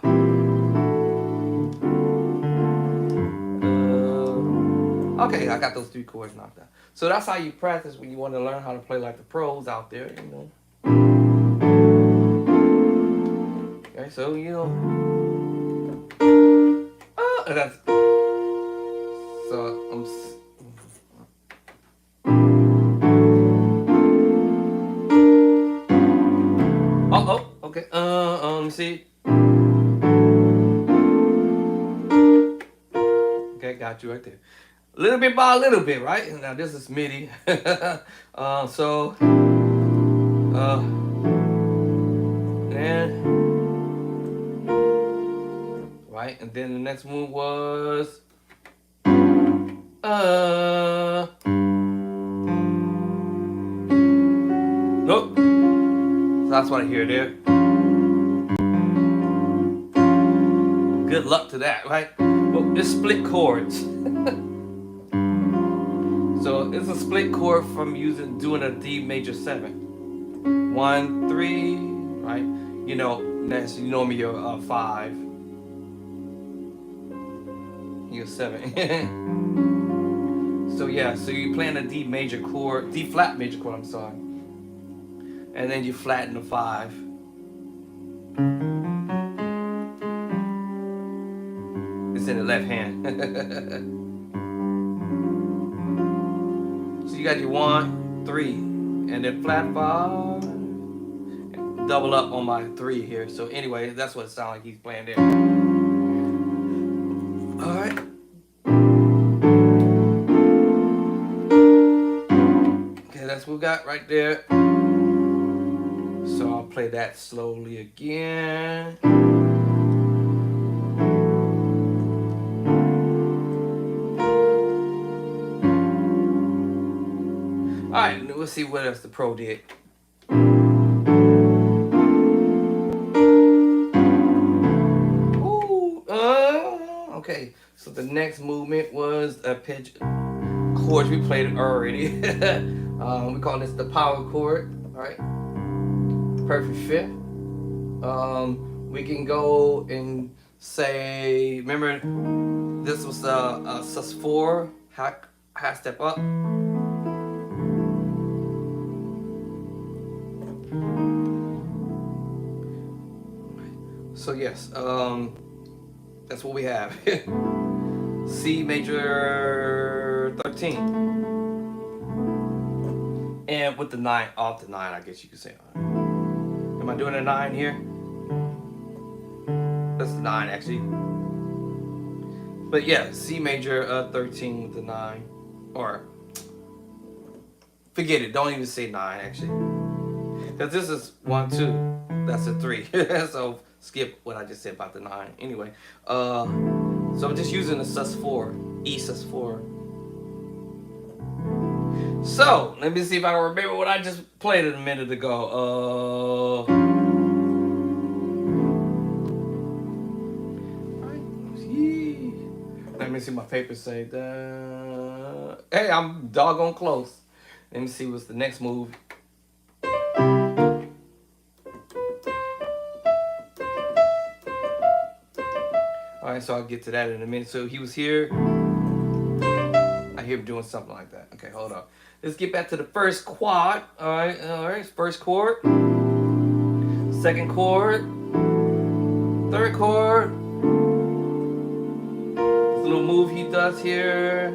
Okay, I got those 3 chords knocked out. So that's how you practice when you want to learn how to play like the pros out there, you know. Okay, so, you know. That's. So, okay. Let me see. Okay, got you right there. Little bit by a little bit, right? Now this is MIDI. And right, and then the next move was nope. So that's what I hear there. Good luck to that, right? Well, it's split chords. So it's a split chord from doing a D major 7. 1, 3, right? You know, next you know me, you're 5. You're 7. So yeah, so you playing a D major chord, D flat major chord, I'm sorry. And then you flatten the 5. It's in the left hand. So you got your 1, 3, and then flat 5. Double up on my 3 here. So anyway, that's what it sounds like he's playing there. Alright. Okay, that's what we got right there. So I'll play that slowly again. Alright, we'll see what else the pro did. Okay, so the next movement was a pitch chords we played already. We call this the power chord, alright? Perfect fit. We can go and say, remember this was a sus4, half step up. So yes, that's what we have. C major 13. And with the 9, off the 9, I guess you could say. Am I doing a 9 here? That's the 9 actually. But yeah, C major 13 with the 9. Or, forget it, don't even say 9 actually. Because this is 1, 2, that's a 3. So skip what I just said about the 9. Anyway, so I'm just using the sus4, E sus4. So let me see if I can remember what I just played a minute ago. Let me see my paper say that. Hey, I'm doggone close. Let me see what's the next move. Alright, so I'll get to that in a minute. So he was here. I hear him doing something like that. Okay, hold on. Let's get back to the first quad. Alright, first chord. Second chord. Third chord. This little move he does here.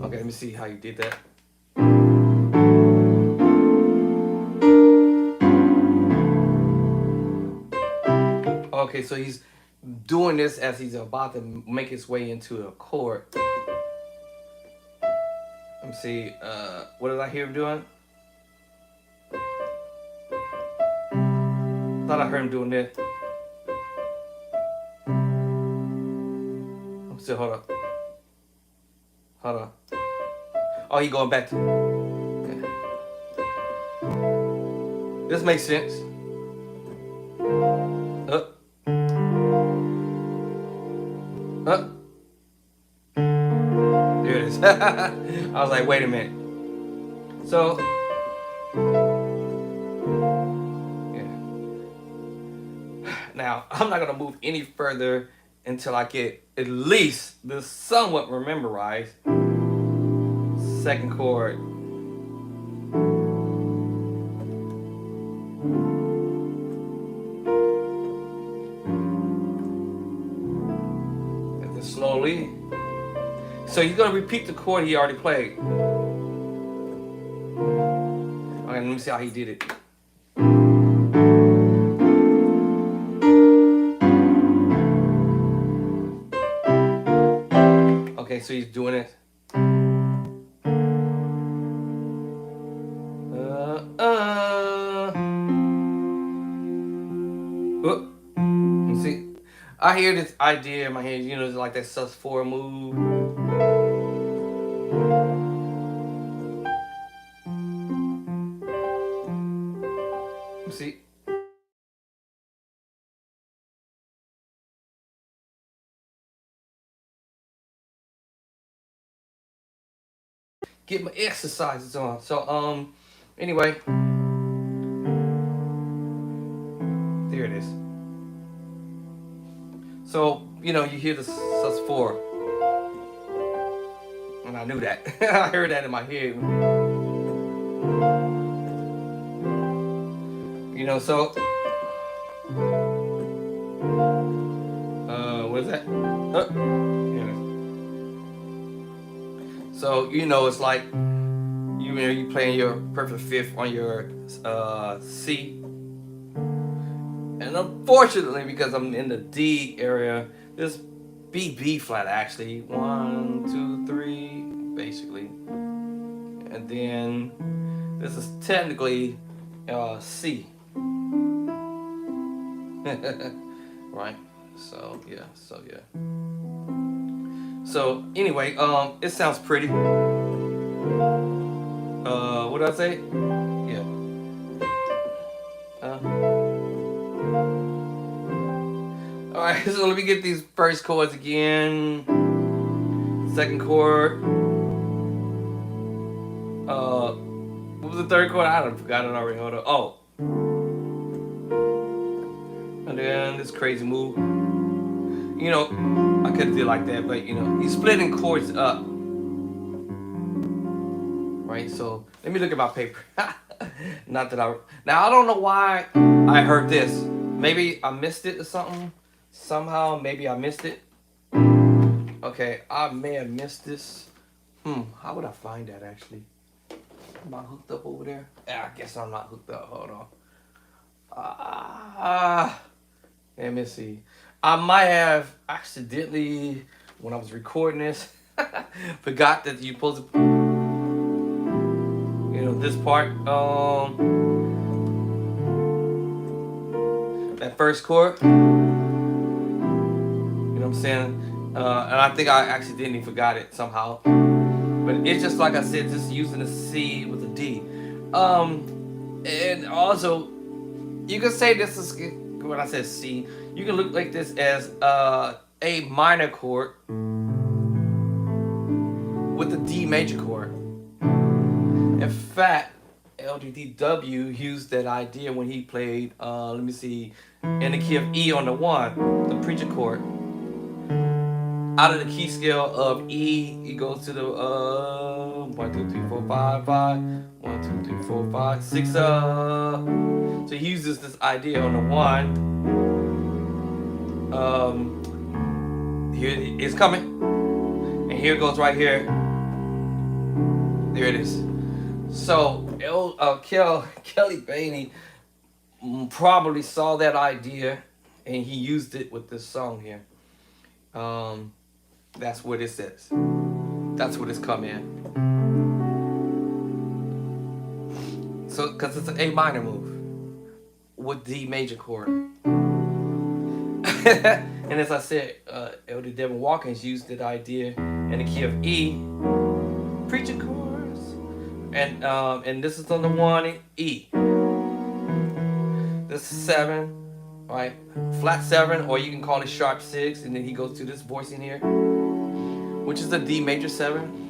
Okay, let me see how you did that. Okay, so he's doing this as he's about to make his way into a chord. Let me see. What did I hear him doing? Thought I heard him doing this. I'm still, hold up. Hold on. Oh, he going back to. Okay. This makes sense. Up. Up. There it is. I was like, wait a minute. So. Now, I'm not going to move any further until I get at least this somewhat memorized. Second chord. And then slowly. So you're going to repeat the chord he already played. Okay, let me see how he did it. Okay, so he's doing it. You see, I hear this idea in my head, you know, it's like that sus4 move. You see? Get my exercises on. So, anyway. There it is. So, you know, you hear the sus4. And I knew that. I heard that in my head. You know, so. What is that? So, you know, it's like, you know, you playing your perfect fifth on your C. And unfortunately, because I'm in the D area, this B flat actually. 1, 2, 3, basically. And then this is technically C. Right? So yeah. So anyway, it sounds pretty. What did I say? Yeah. Alright, so let me get these first chords again. Second chord. What was the third chord? I don't forgot it already. Hold on. Oh. And then this crazy move. You know, I could have did like that, but you know, he's splitting chords up. Right, so let me look at my paper. Not that now I don't know why I heard this. Maybe I missed it or something. Somehow, maybe I missed it. Okay, I may have missed this. How would I find that actually? Am I hooked up over there? Yeah, I guess I'm not hooked up. Hold on. Let me see. I might have accidentally, when I was recording this, forgot that you're supposed to, you know, this part, that first chord, you know what I'm saying? And I think I accidentally forgot it somehow. But it's just like I said, just using a C with a D. And also, you can say this is, when I said C, you can look like this as A minor chord with a D major chord. In fact, LGDW used that idea when he played, let me see, in the key of E on the 1, the preacher chord. Out of the key scale of E, it goes to the 1, 2, 3, 4, 5, 5, 1, 2, 3, 4, 5, 6. So he uses this idea on the 1. Here it's coming, and here it goes right here. There it is. So Kelly Bainey probably saw that idea and he used it with this song here. That's what it says. That's what it's come in. So, because it's an A minor move with D major chord. And as I said, Elder Devin Watkins used that idea in the key of E, preaching chorus, and this is on the 1 in E. This is 7, right? Flat 7, or you can call it sharp 6, and then he goes to this voice in here, which is the D major 7.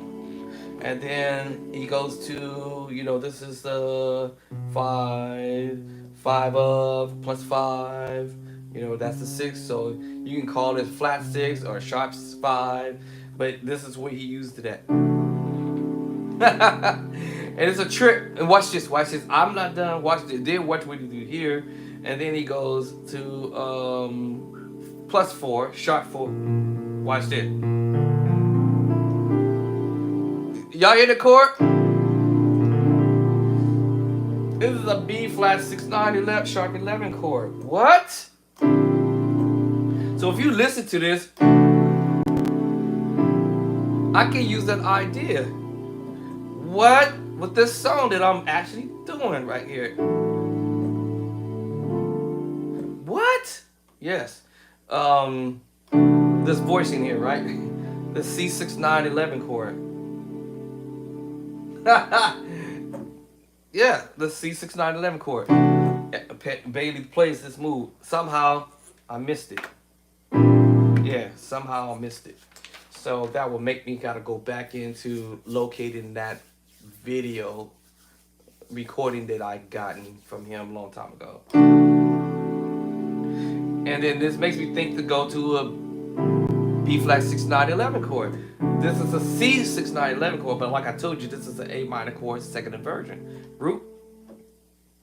And then he goes to, this is the 5 of plus 5, that's the 6. So you can call it flat 6 or sharp 5, but this is where he used it at. And it's a trick. And watch this. I'm not done. Watch this. Then watch what he do here, and then he goes to plus 4, sharp 4. Watch this. Y'all hear the chord? This is a B flat 6 9 11 sharp 11 chord. What? So if you listen to this, I can use that idea. What? With this song that I'm actually doing right here. What? Yes. This voicing here, right? The C 6 9 11 chord. Yeah, the C 6 9 11 chord. Bailey plays this move. Somehow I missed it. Yeah, somehow I missed it. So that will make me gotta go back into locating that video recording that I gotten from him a long time ago. And then this makes me think to go to a B flat 6 9 11 chord. This is a C 6 9 11 chord, but like I told you, this is an A minor chord, second inversion. Root.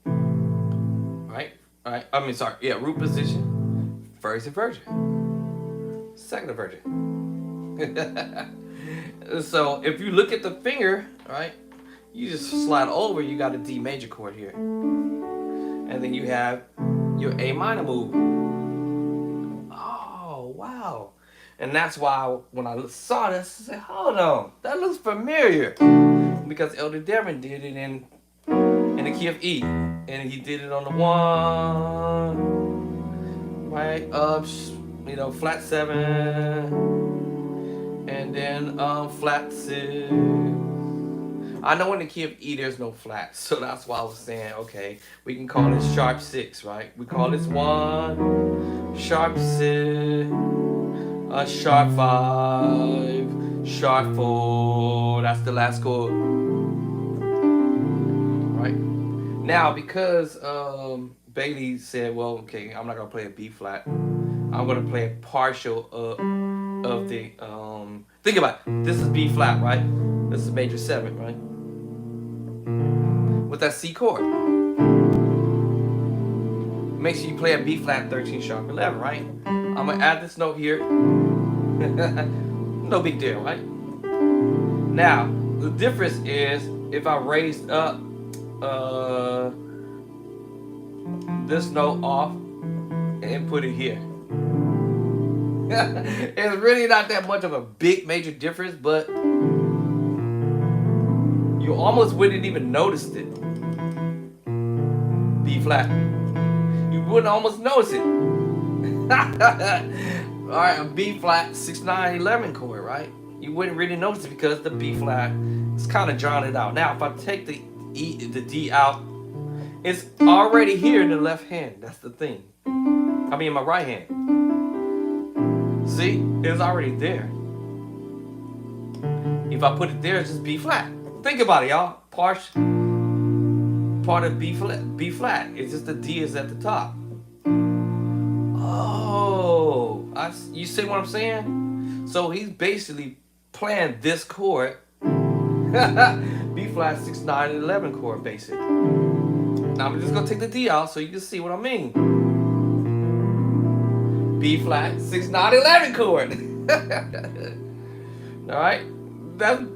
Right? Root position. First inversion. Second inversion. So if you look at the finger, right, you just slide over, you got a D major chord here. And then you have your A minor move. Oh, wow. And that's why when I saw this, I said, hold on, that looks familiar. Because Elder Devin did it in the key of E. And he did it on the 1, right? Flat 7. And then flat 6. I know in the key of E there's no flats. So that's why I was saying, okay, we can call this sharp 6, right? We call this 1, sharp 6. A sharp 5, sharp 4, that's the last chord. Right? Now, because Bailey said, well, okay, I'm not going to play a B flat. I'm going to play a partial of the, think about it. This is B flat, right? This is major 7, right? With that C chord. Make sure you play a B flat 13 sharp 11, right? I'm going to add this note here. No big deal, right? Now, the difference is if I raised up this note off and put it here. It's really not that much of a big major difference, but you almost wouldn't even notice it. B flat. You wouldn't almost notice it. Alright, a B flat 6 9 11 chord, right? You wouldn't really notice it because the B flat is kind of drawing it out. Now, if I take the D out, it's already here in the left hand. That's the thing. I mean, my right hand. See, it's already there. If I put it there, it's just B flat. Think about it, y'all. Part of B flat. It's just the D is at the top. Oh, you see what I'm saying? So he's basically playing this chord, B flat 6 9 and 11 chord, basically. Now I'm just gonna take the D out so you can see what I mean. B flat 6 9 11 chord. All right,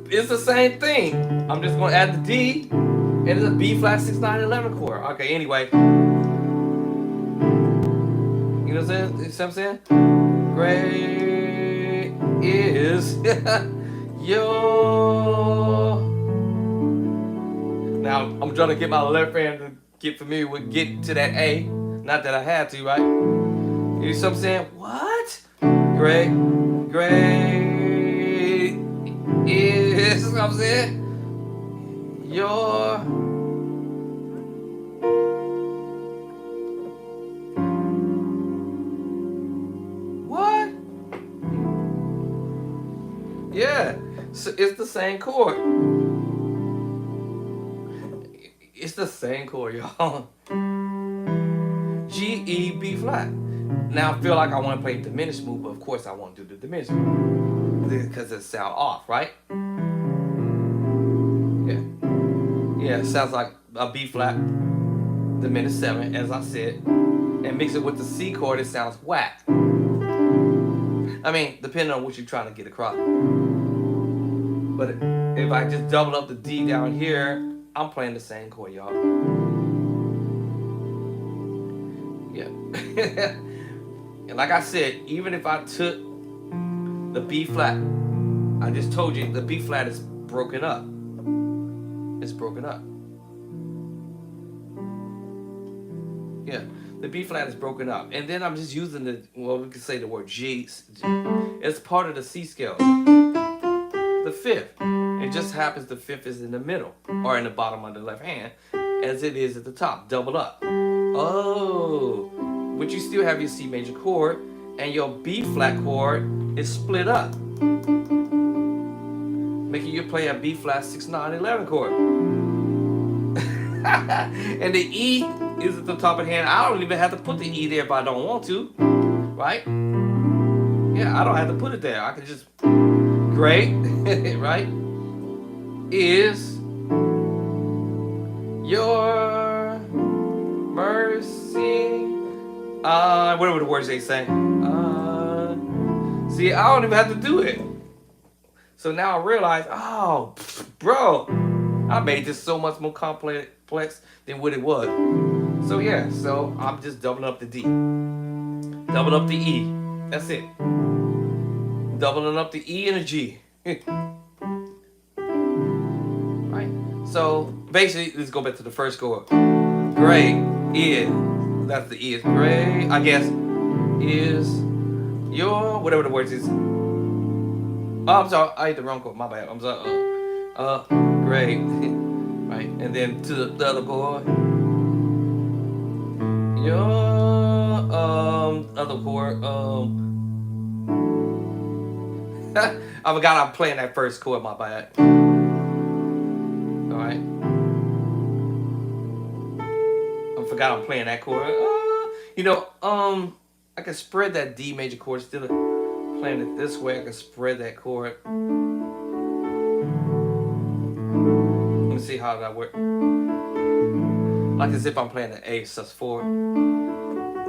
it's the same thing. I'm just gonna add the D, and it's a B flat 6 9 11 chord. Okay, anyway. You know what I'm saying? You see what I'm saying? Great is your. Now I'm trying to get my left hand to get familiar with getting to that A. Not that I had to, right? You see what I'm saying? What? Great is, you know what I'm saying? Your. What? Yeah, so it's the same chord. It's the same chord, y'all. G, E, B flat. Now I feel like I want to play diminished move, but of course I won't do the diminished move because it sounds off, right? Yeah, yeah. It sounds like a B flat, diminished 7, as I said, and mix it with the C chord. It sounds whack. I mean, depending on what you're trying to get across. But if I just double up the D down here, I'm playing the same chord, y'all. Yeah. And like I said, even if I took the B flat, I just told you the B flat is broken up. It's broken up. Yeah, the B flat is broken up. And then I'm just using the, well, we could say the word G. It's part of the C scale. The fifth. It just happens the fifth is in the middle or in the bottom of the left hand as it is at the top, doubled up. Oh, but you still have your C major chord and your B flat chord is split up, making you play a B flat 6, 9, 11 chord. And the E is at the top of the hand. I don't even have to put the E there if I don't want to, right? Yeah, I don't have to put it there. I can just, great, right? Is your mercy. Whatever the words they say. See, I don't even have to do it. So now I realize, oh, bro, I made this so much more complex than what it was. So yeah, so I'm just doubling up the D. Doubling up the E. That's it. Doubling up the E and a G. Right? So basically, let's go back to the first chord. Great is, that's the E is great, I guess, is your, whatever the words is. Oh, I'm sorry, I hit the wrong chord, my bad. I'm sorry. Great. Right? And then to the other chord. Your other chord. I forgot I'm playing that first chord, my bad. Alright. I forgot I'm playing that chord. You know, I can spread that D major chord still playing it this way. I can spread that chord. Let me see how that works. Like as if I'm playing the A sus4.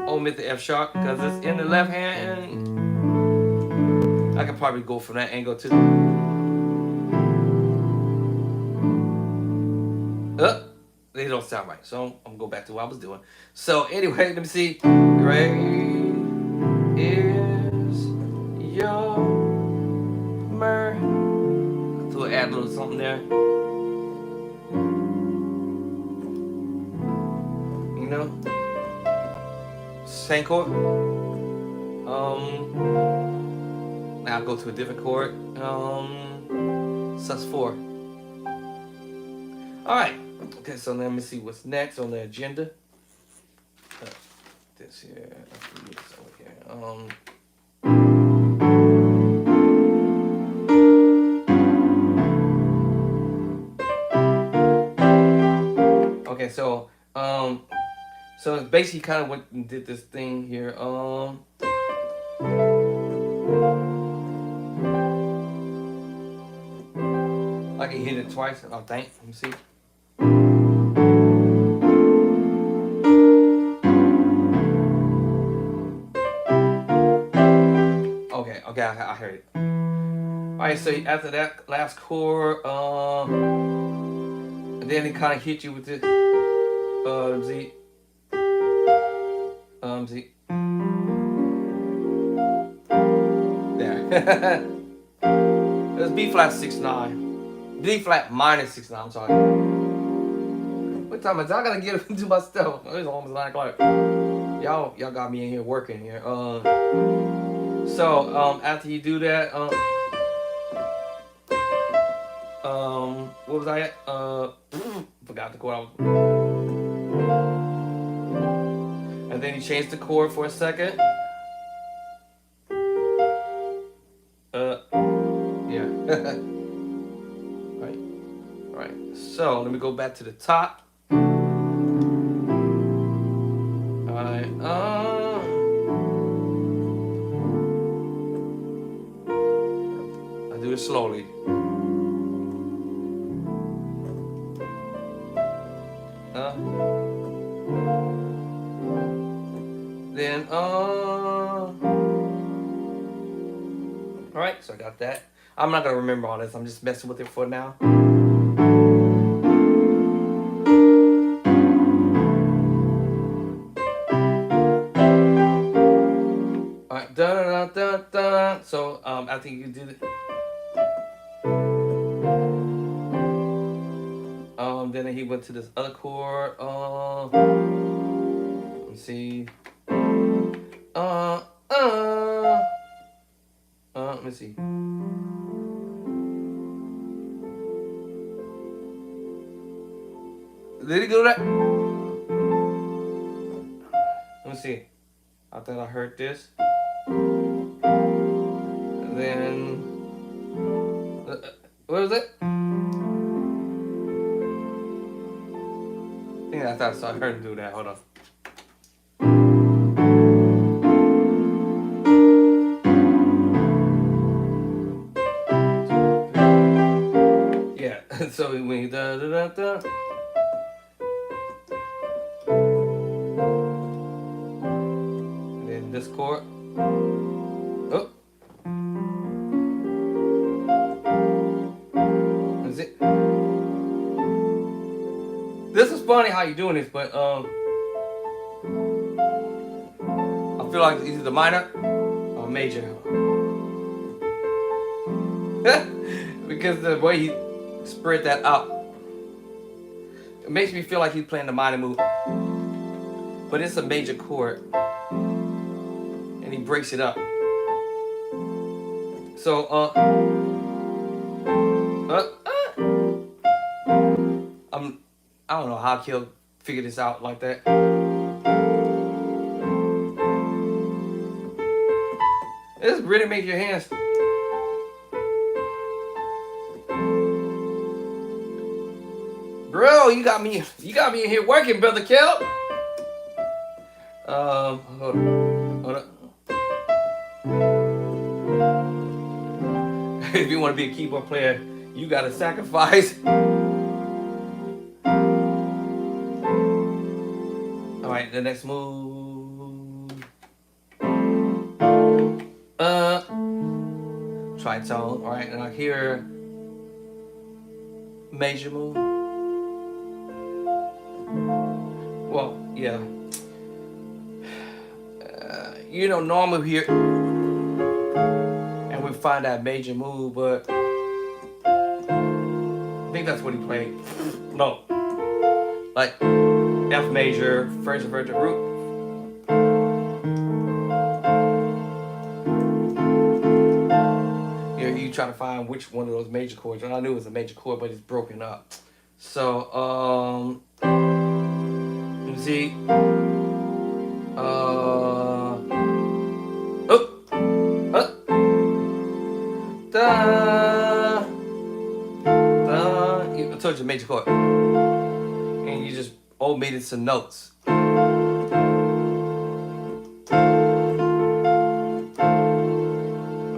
Omit the F sharp because it's in the left hand. And I could probably go from that angle too. They don't sound right, so I'm gonna go back to what I was doing. So anyway, let me see. Great is your mercy. So add a little something there. You know, same chord. Now I'll go to a different chord. sus4. All right. Okay, so let me see what's next on the agenda. This here, this over here. Okay, so it's basically kind of what did this thing here. I can hit it twice. I think. Let me see. Okay, I heard it. Alright, so after that last chord, and then it kind of hit you with the Z. Z. It's B flat 6/9. D flat minus 6/9. I'm sorry. What time is it? I gotta get into my stuff. It's almost 9 o'clock. Y'all got me in here working here. So after you do that, what was I at? Forgot the chord. And then you change the chord for a second. Yeah. Right. So let me go back to the top. Alright. I do it slowly. Then alright, so I got that. I'm not gonna remember all this. I'm just messing with it for now. Alright, da da da da. So after you do it, then he went to this other chord. Let's see. Let me see. Did he do that? Let me see. I thought I heard this. And then what was it? I thought I heard him do that. Hold on. Yeah. So when you da da da da. And then this chord. Oh. That's it. This is funny how you're doing this, but I feel like it's either the minor or major. Because the way he spread that out, it makes me feel like he's playing the minor move. But it's a major chord. And he breaks it up. So I don't know how he'll figure this out like that. This really makes your hands. Bro, you got me in here working, brother Kel. Hold on. If you want to be a keyboard player, you gotta sacrifice. Alright, the next move. Tritone. Alright, and I hear major move. Well, yeah. Normally here, and we find that major move, but I think that's what he played. No. Like F major, first inverted root. You trying to find which one of those major chords, and I knew it was a major chord, but it's broken up. So let me see. I told you major chord, and you just omitted some notes.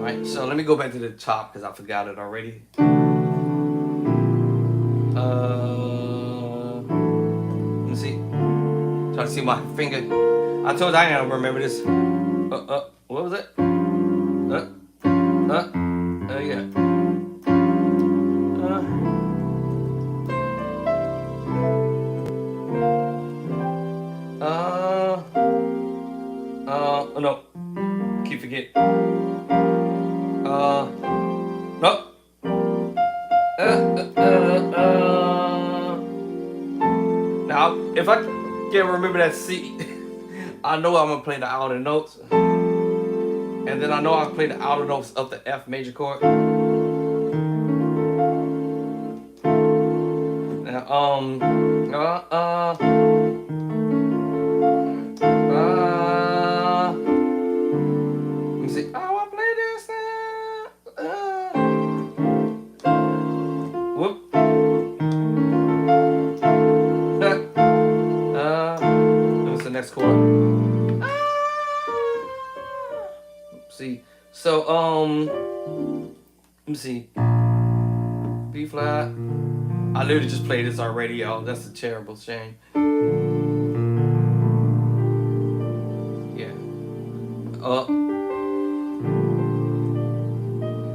Alright, so let me go back to the top because I forgot it already. Let me see. Try to see my finger. I told you I ain't gonna remember this. What was it? Yeah. No. Keep forgetting. if I can't remember that C, I know I'm gonna play the outer notes, and then I know I'll play the outer notes of the F major chord. Now, let me see. Oh, I play this. Whoop. What's the next chord? See. So let me see. B flat. I literally just played this already, y'all. That's a terrible shame. Yeah.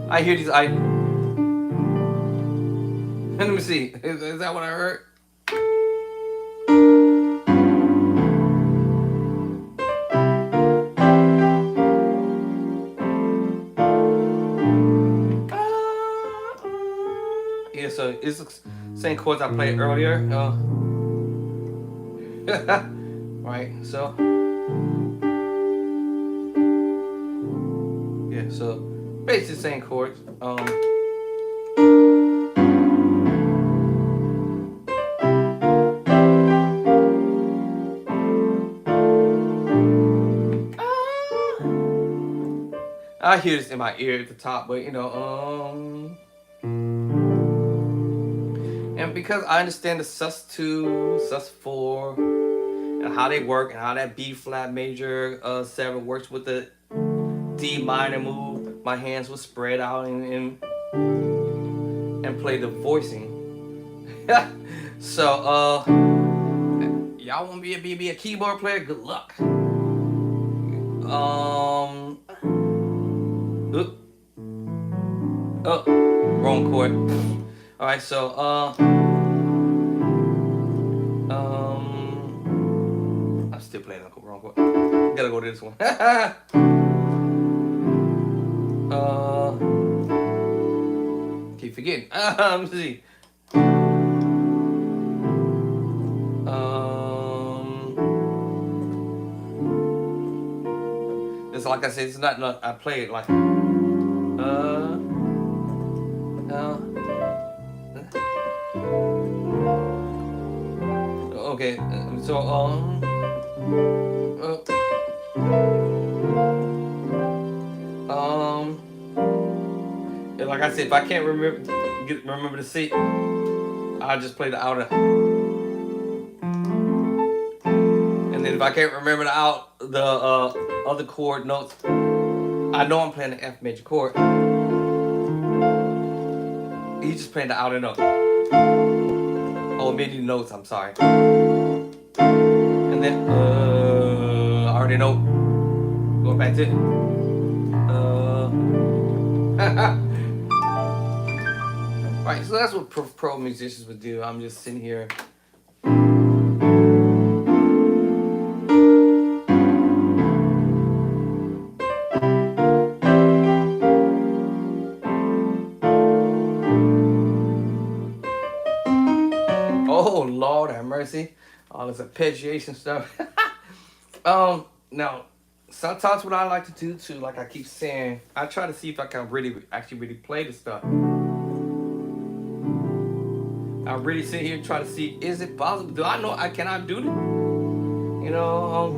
I hear these. Let me see. Is that what I heard? Yeah, so it's the same chords I played earlier. Right, so. Yeah, so basically the same chords. I hear this in my ear at the top, but you know, and because I understand the sus2, sus4, and how they work, and how that B flat major 7 works with the D minor move, my hands will spread out and play the voicing. So y'all want me to be a keyboard player? Good luck. Wrong chord. All right, so I'm still playing the wrong chord. Gotta go to this one. Keep forgetting. Let's see. It's like I said, it's not I play it like okay, so like I said, if I can't remember the C, I'll just play the outer. And then if I can't remember the other chord notes, I know I'm playing the F major chord. He's just playing the outer note. Oh, many notes, I'm sorry. And then I already know. Going back to it. Right, so that's what pro musicians would do. I'm just sitting here. Oh Lord have mercy. All this arpeggiation stuff. Now sometimes what I like to do too, like I keep saying, I try to see if I can really play the stuff. I really sit here and try to see, is it possible? Do I know I cannot do it? You know,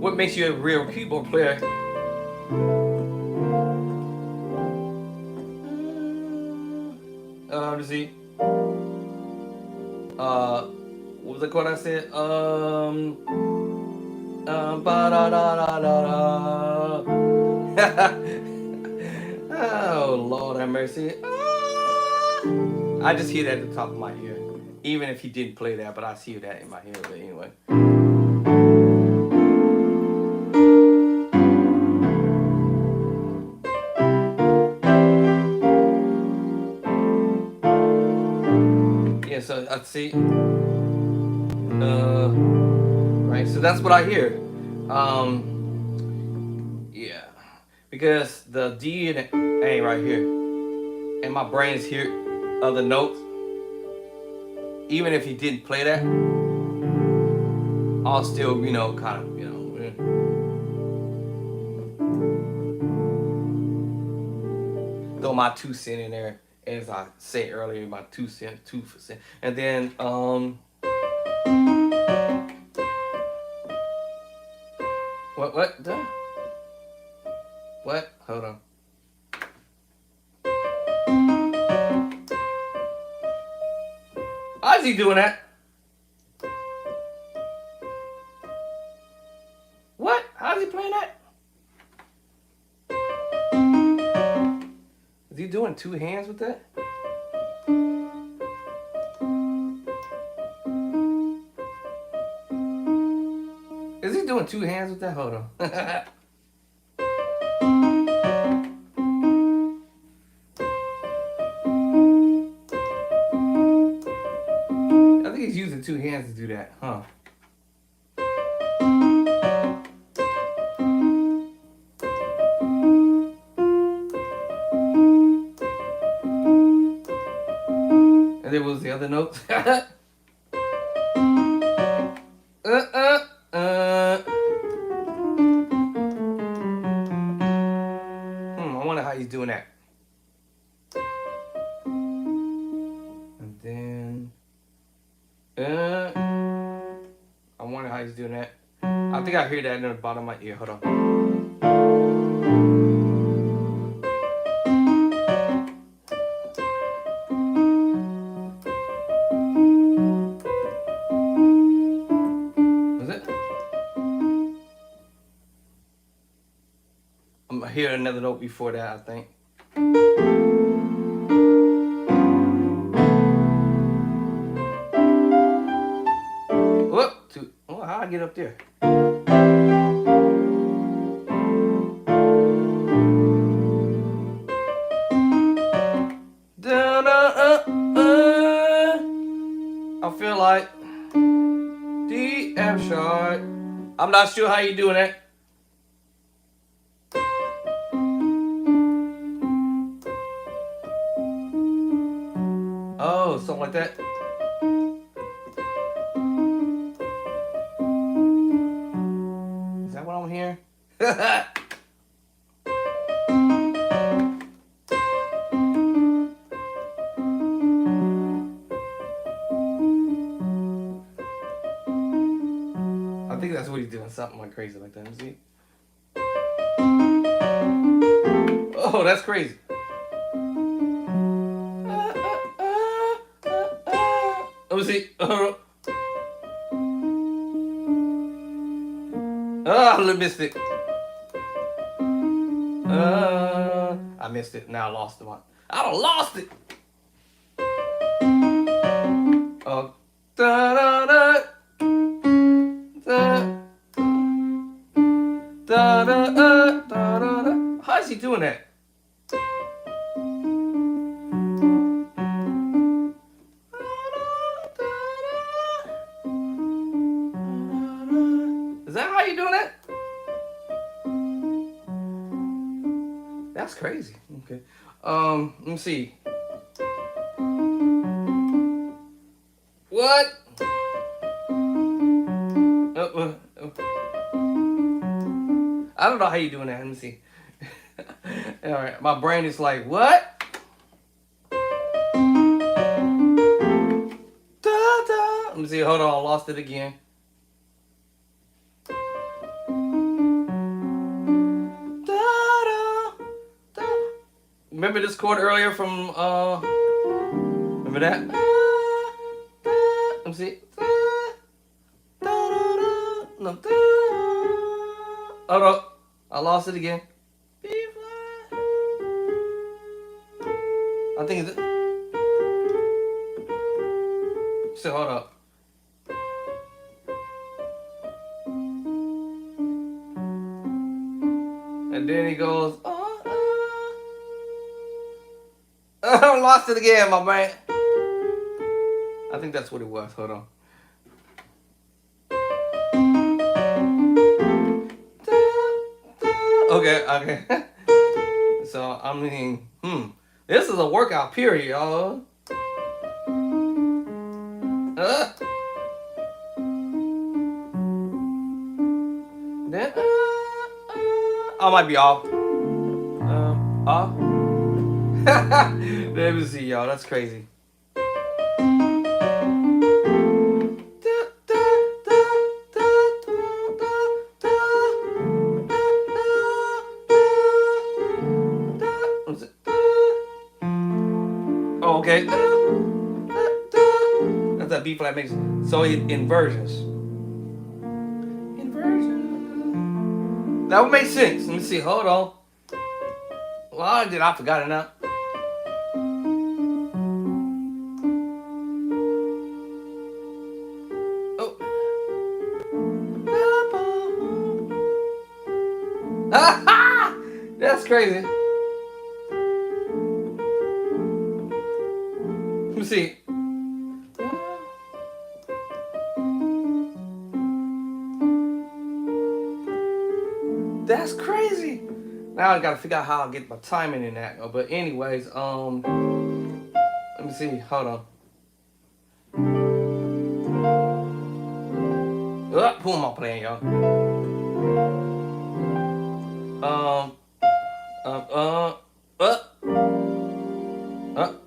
what makes you a real keyboard player? Let's see. What was the chord I said? Oh Lord have mercy. I just hear that at the top of my ear. Even if he didn't play that, but I see that in my head. But anyway. Yeah, so let's see. Right, so that's what I hear. Yeah. Because the D and A right here. and my brain is here other notes, even if he didn't play that, I'll still, kind of, throw my 2 cents in there, as I said earlier, my 2 cents, 2%, and then what? What? Hold on. How's he doing that? What? How's he playing that? Is he doing 2 hands with that? Is he doing 2 hands with that? Hold on. I think he's using 2 hands to do that, huh? And there was the other notes. I wonder how he's doing that. And then, I wonder how he's doing that. I think I hear that in the bottom of my ear. Hold on. Was it? I'm hearing another note before that, I think. How'd I get up there? I feel like D F sharp. I'm not sure how you doing that. Oh, something like that. Is that what I'm hearing? I think that's what he's doing, something like crazy like that. Let me see. Oh, that's crazy. Let me see. I missed it. I missed it. Now I lost the one. I done lost it. Da da da. Da da da da da. How is he doing that? Is that how you doing that? That's crazy. Okay. Let me see. What? I don't know how you doing that. Let me see. All right, my brain is like, what? Da, da. Let me see. Hold on, I lost it again. Da, da, da. Remember this chord earlier from remember that? Let me see. No. Hold up. I lost it again. I think it's... So hold up. And then he goes... I lost it again, my man. I think that's what it was. Hold on. Okay. So I'm thinking, This is a workout period, y'all. Then I might be off. Off. Let me see, y'all. That's crazy. Oh, okay. That's that B flat makes. So inversions. Inversion. That would make sense. Let me see. Hold on. Well, I forgot it now. Oh. That's crazy. Let me see. That's crazy. Now I gotta figure out how I get my timing in that. But anyways, let me see. Hold on. Who am I playing, y'all?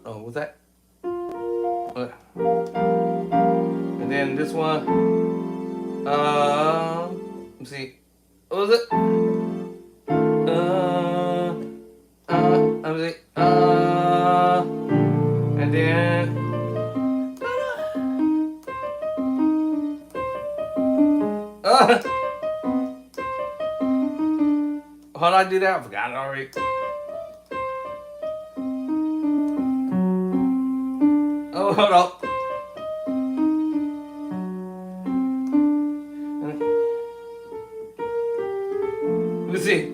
Oh, what's that? And then this one. Let me see. What was it? Let me see. And then. How did I do that? I forgot it already. Oh, hold on. Let me see.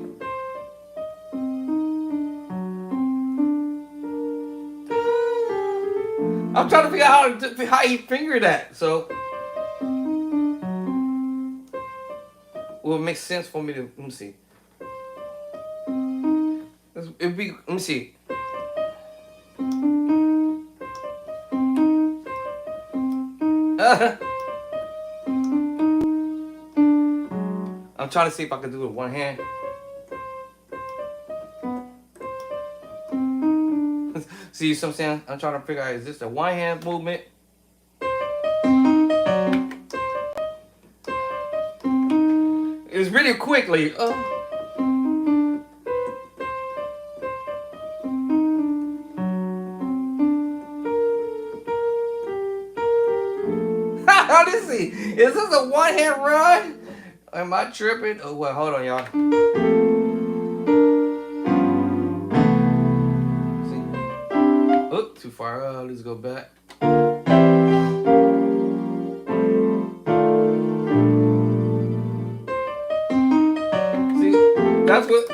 I'm trying to figure out how he fingered that. So, well, it makes sense for me to. Let me see. It'd be. Let me see. I'm trying to see if I can do it with one hand. See what I'm saying? I'm trying to figure out, is this a one hand movement? It's really quickly. Let me see. Is this a one hand run? Am I tripping? Oh, well, hold on, y'all. See? Oh, too far. Let's go back. See? That's what.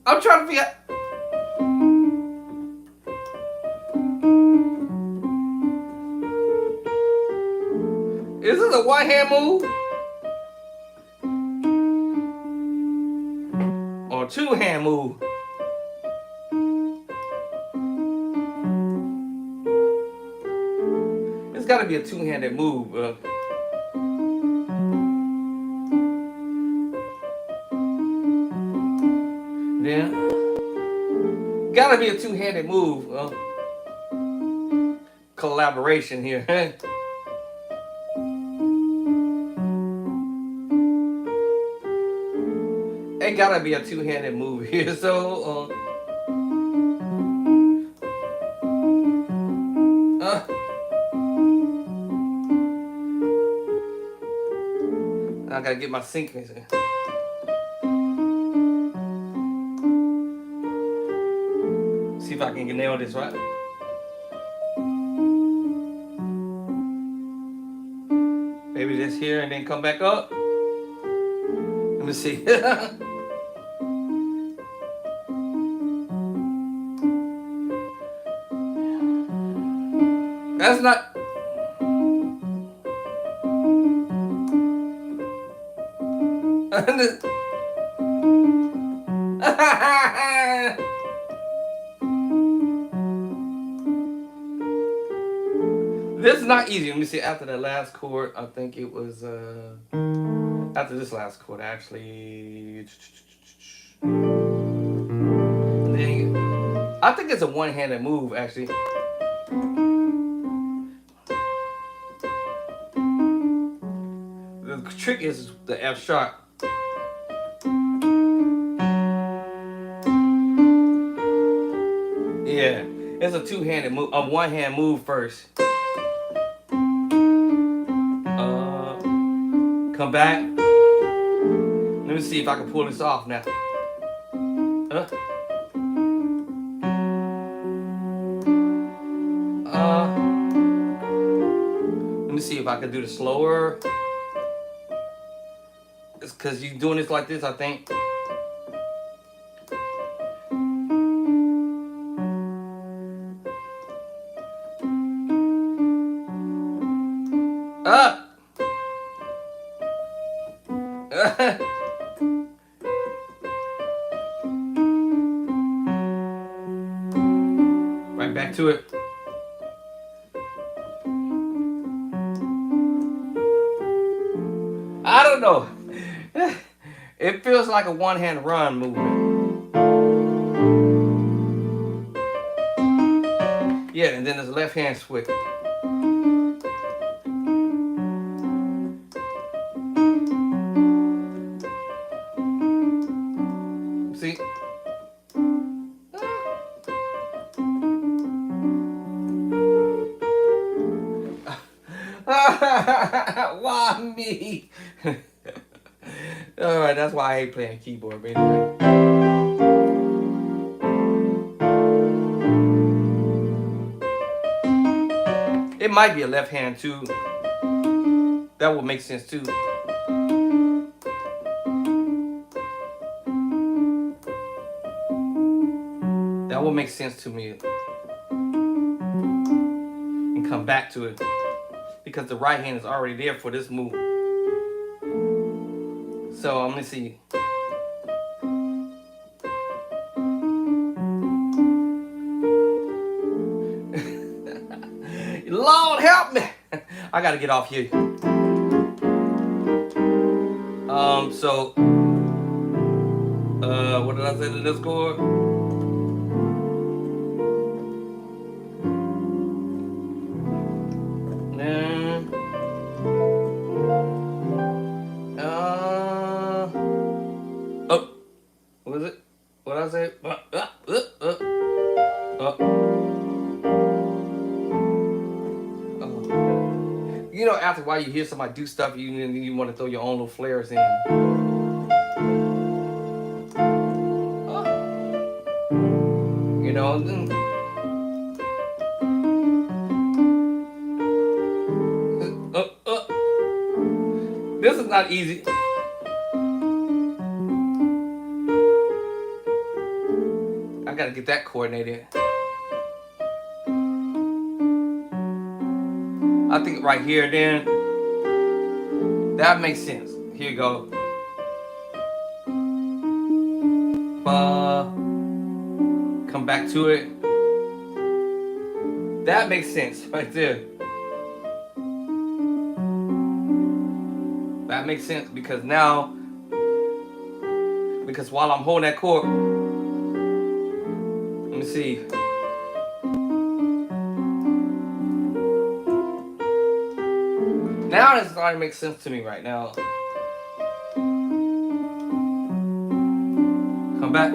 I'm trying to figure out. Is this a one hand move? Or two hand move? It's gotta be a two handed move. Then, gotta be a two handed move. Collaboration here. It gotta be a two-handed move here, so I gotta get my sync. See if I can nail this right. Maybe this here and then come back up. Let me see. That's not. This is not easy. Let me see. After that last chord, I think it was after this last chord actually. And then I think it's a one-handed move actually. The trick is the F sharp. Yeah, it's a two-handed move, a one-hand move first. Come back. Let me see if I can pull this off now. Let me see if I can do the slower. It's because you're doing this like this, I think. Up. Right back to it. I don't know. It feels like a one-hand run movement. Yeah, and then there's a left hand switch. See? Why me? Alright, that's why I hate playing keyboard, but anyway. It might be a left hand too. That would make sense too. That would make sense to me. And come back to it. Because the right hand is already there for this move. So I'm gonna see. Lord help me! I gotta get off here. So what did I say to this chord? Then oh, what was it? What did I say? You know, after a while you hear somebody do stuff, you want to throw your own little flares in. You know, this is not easy. I gotta get that coordinated. I think right here then, that makes sense. Here you go. Come back to it. That makes sense right there. That makes sense because now, because while I'm holding that chord, let me see. Now it's starting to make sense to me right now. Come back.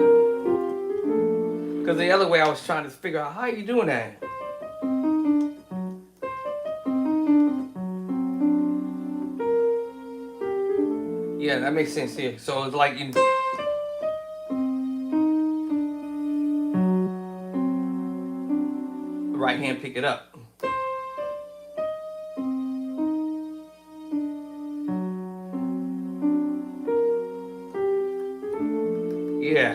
Because the other way I was trying to figure out, how are you doing that? Yeah, that makes sense here. So it's like you... right hand pick it up. Yeah.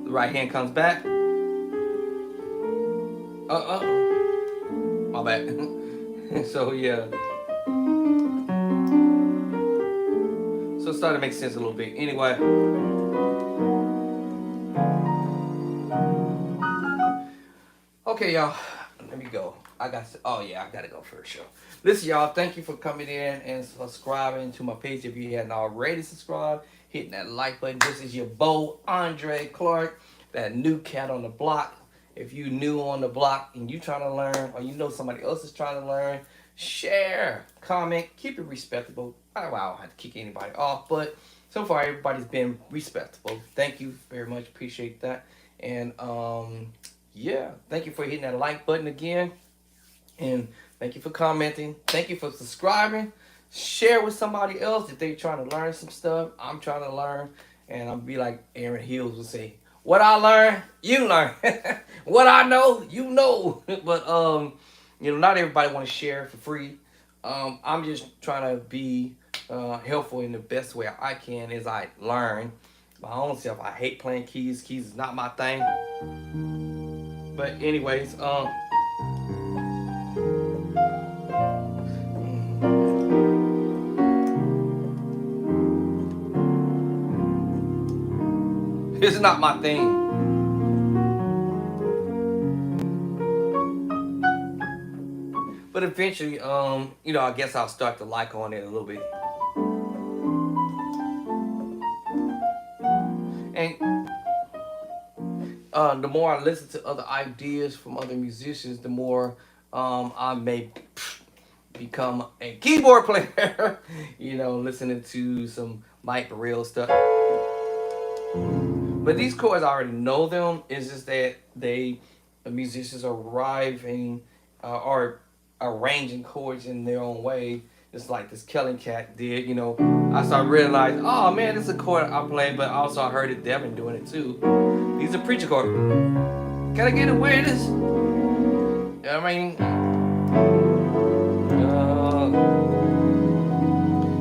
The right hand comes back. My bad. So yeah, so it started to make sense a little bit. Anyway, okay, y'all. Let me go. Oh yeah, I gotta go first, show. Listen, y'all. Thank you for coming in and subscribing to my page. If you hadn't already subscribed, hitting that like button. This is your Bo Andre Clark, that new cat on the block. If you new on the block and you trying to learn, or you know somebody else is trying to learn, share, comment, keep it respectable. I don't have to kick anybody off, but so far everybody's been respectable. Thank you very much. Appreciate that. And yeah, thank you for hitting that like button again. And thank you for commenting. Thank you for subscribing. Share with somebody else if they're trying to learn some stuff. I'm trying to learn. And I'll be like Aaron Hills would say, what I learn, you learn. What I know, you know. But not everybody want to share for free. I'm just trying to be helpful in the best way I can as I learn my own self. I hate playing keys. Keys is not my thing. But anyways, it's not my thing. But eventually, I guess I'll start to like on it a little bit. And the more I listen to other ideas from other musicians, the more I may become a keyboard player. Listening to some Mike Burrell stuff. But these chords, I already know them. It's just that the musicians are arriving or arranging chords in their own way. Just like this Kelly cat did. I started realizing, oh man, this is a chord I play, but also I heard it Devin doing it too. These are preacher chords. Can I get it where it is? I mean,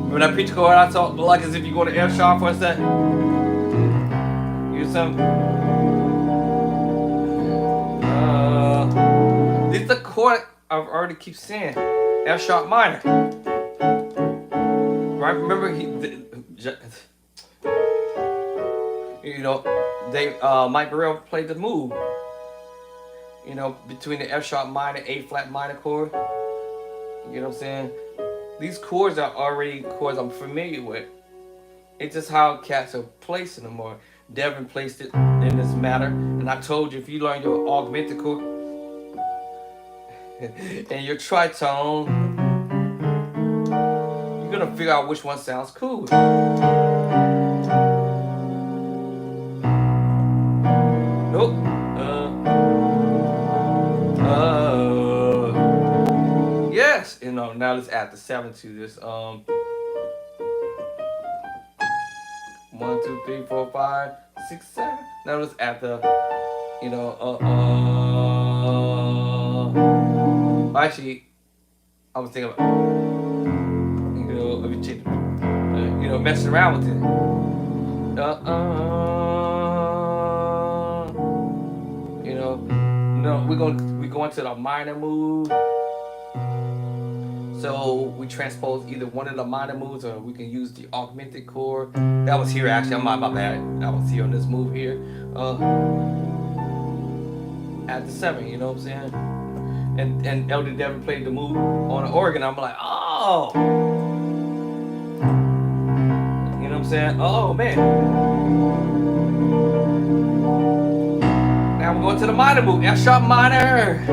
remember that preacher chord I talked like as if you go to F sharp for a second? Use some. This is the chord I've already keep saying. F sharp minor. Right? Remember Mike Burrell played the move. Between the F sharp minor, A flat minor chord. You know what I'm saying? These chords are already chords I'm familiar with. It's just how cats are placing them, or Devin placed it in this manner. And I told you, if you learn your augmented chord and your tritone, you're gonna figure out which one sounds cool. Nope. Yes. Now let's add the 7 to this. 1, 2, 3, 4, 5, 6, 7. Now let's add the, Actually, I was thinking about, let me check, messing around with it. We're going to the minor move. So we transpose either one of the minor moves, or we can use the augmented chord. That was here actually. My bad. That was here on this move here. At the 7, you know what I'm saying? And Elder Devin played the move on the organ. I'm like, oh, you know what I'm saying? Oh man. Now we're going to the minor move. F sharp minor.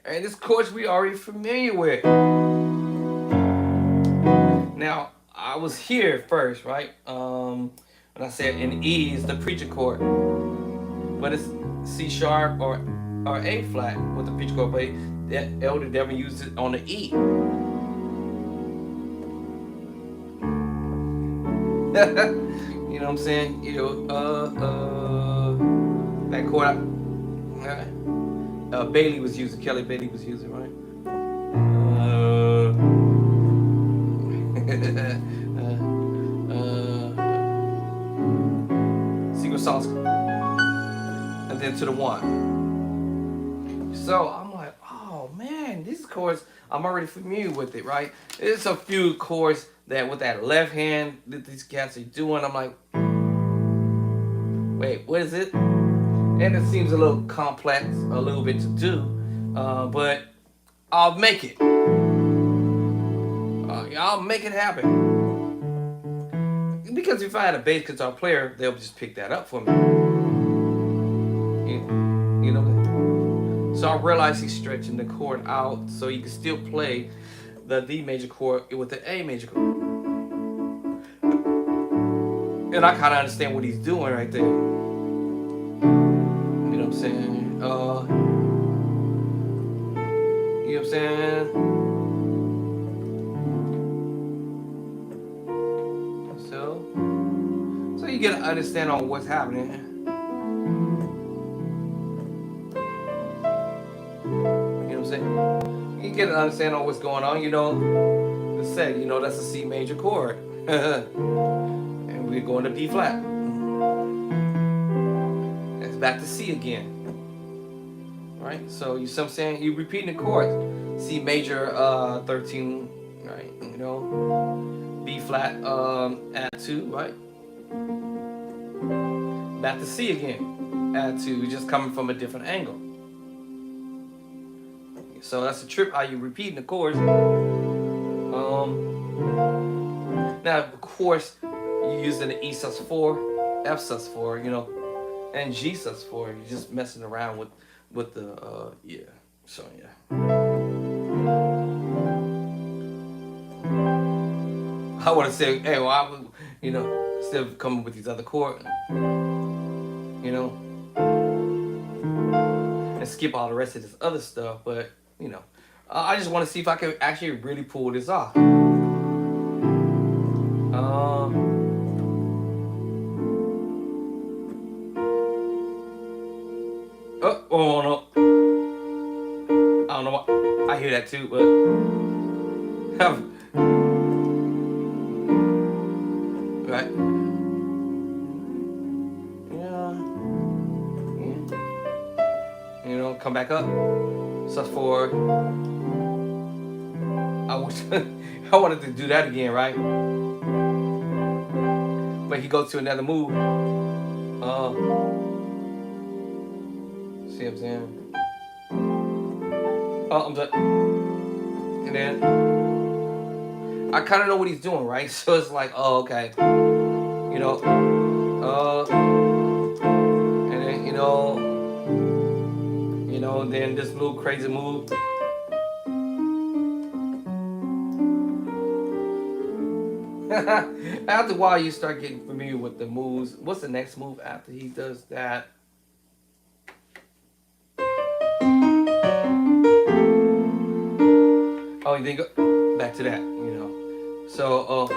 And this chord we already familiar with. Now, I was here first, right? When I said in E is the preacher chord. But it's C sharp or A flat with the preacher chord. But that Elder Devin used it on the E. You know what I'm saying? That chord. Bailey was using, Kelly Bailey was using, right? songs, and then to the 1. So I'm like, oh man, these chords, I'm already familiar with it, right? There's a few chords that with that left hand that these cats are doing. I'm like, wait, what is it? And it seems a little complex, a little bit to do, but I'll make it. I'll make it happen. Because if I had a bass guitar player, they'll just pick that up for me. You know? So I realized he's stretching the chord out so you can still play the D major chord with the A major chord. And I kind of understand what he's doing right there. You know what I'm saying? You know what I'm saying? So you get to understand on what's happening. You know what I'm saying? You get to understand on what's going on. You know, the set, you know, that's a C major chord. And we're going to B flat. That's back to C again. Right? So you see what I'm saying? You're repeating the chords. C major 13, right? You know, B flat add 2, right? Back to C again, add 2, just coming from a different angle. So that's a trip how you repeating the chords. Now of course you're using the E sus4, F sus4, you know, and G sus4. You're just messing around with the yeah. So yeah. I want to say, hey, well, I would, you know, instead of coming with these other chords, you know, and skip all the rest of this other stuff, but you know, I just want to see if I can actually really pull this off. Oh no, I don't know what, I hear that too, but right. Yeah. You know, come back up. sus4. I wish I wanted to do that again, right? But he goes to another move. See what I'm saying? Oh, I'm done. And then I kind of know what he's doing, right? So it's like, oh, okay. You know, and then, you know, then this little crazy move. After a while, you start getting familiar with the moves. What's the next move after he does that? Oh, and then go back to that, you know. So,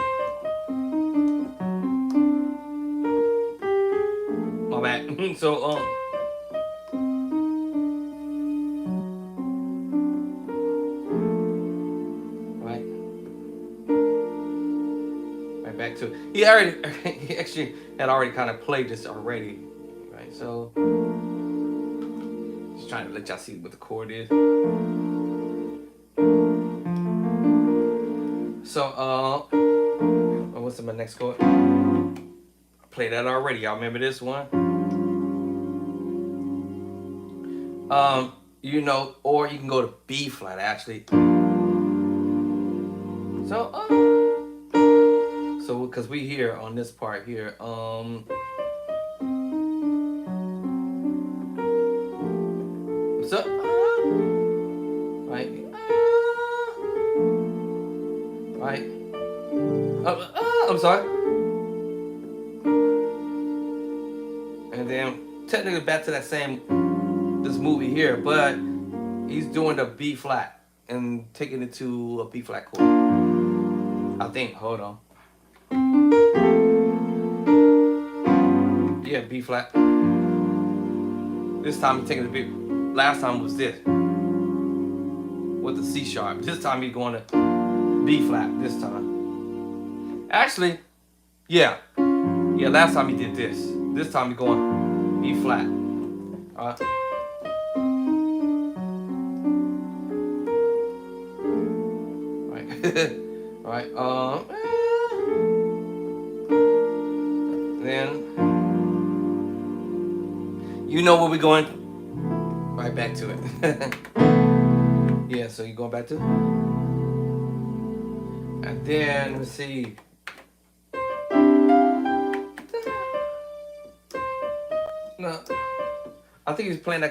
my bad. So, back to he actually had already kind of played this already, right? So just trying to let y'all see what the chord is. So what's my next chord? I played that already. Y'all remember this one? You know, or you can go to B flat actually. So because we here on this part here, right, right, I'm sorry, and then technically back to that same this movie here, but he's doing the B flat and taking it to a B flat chord. I think. Hold on. Yeah, B flat. This time he's taking the B. Last time was this with the C sharp. This time he's going to B flat. This time. Actually, yeah. Last time he did this. This time you're going B flat. Alright. Right. Then you know where we're going. Right back to it. Yeah, so you're going back to it. And then let's see. No, I think he's playing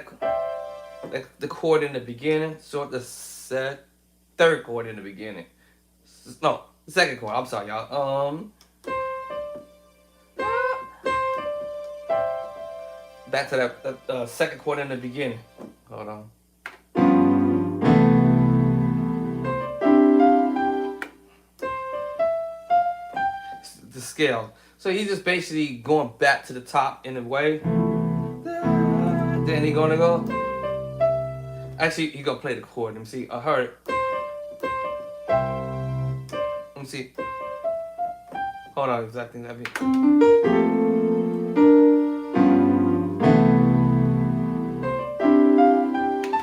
the chord in the beginning, so the third chord in the beginning. No, the second chord. I'm sorry, y'all. Back to that second chord in the beginning. Hold on. The scale. So he's just basically going back to the top in a way. Then he gonna go. Actually, he gonna play the chord. Let me see. I heard it. Let me see. Hold on, exactly. That be.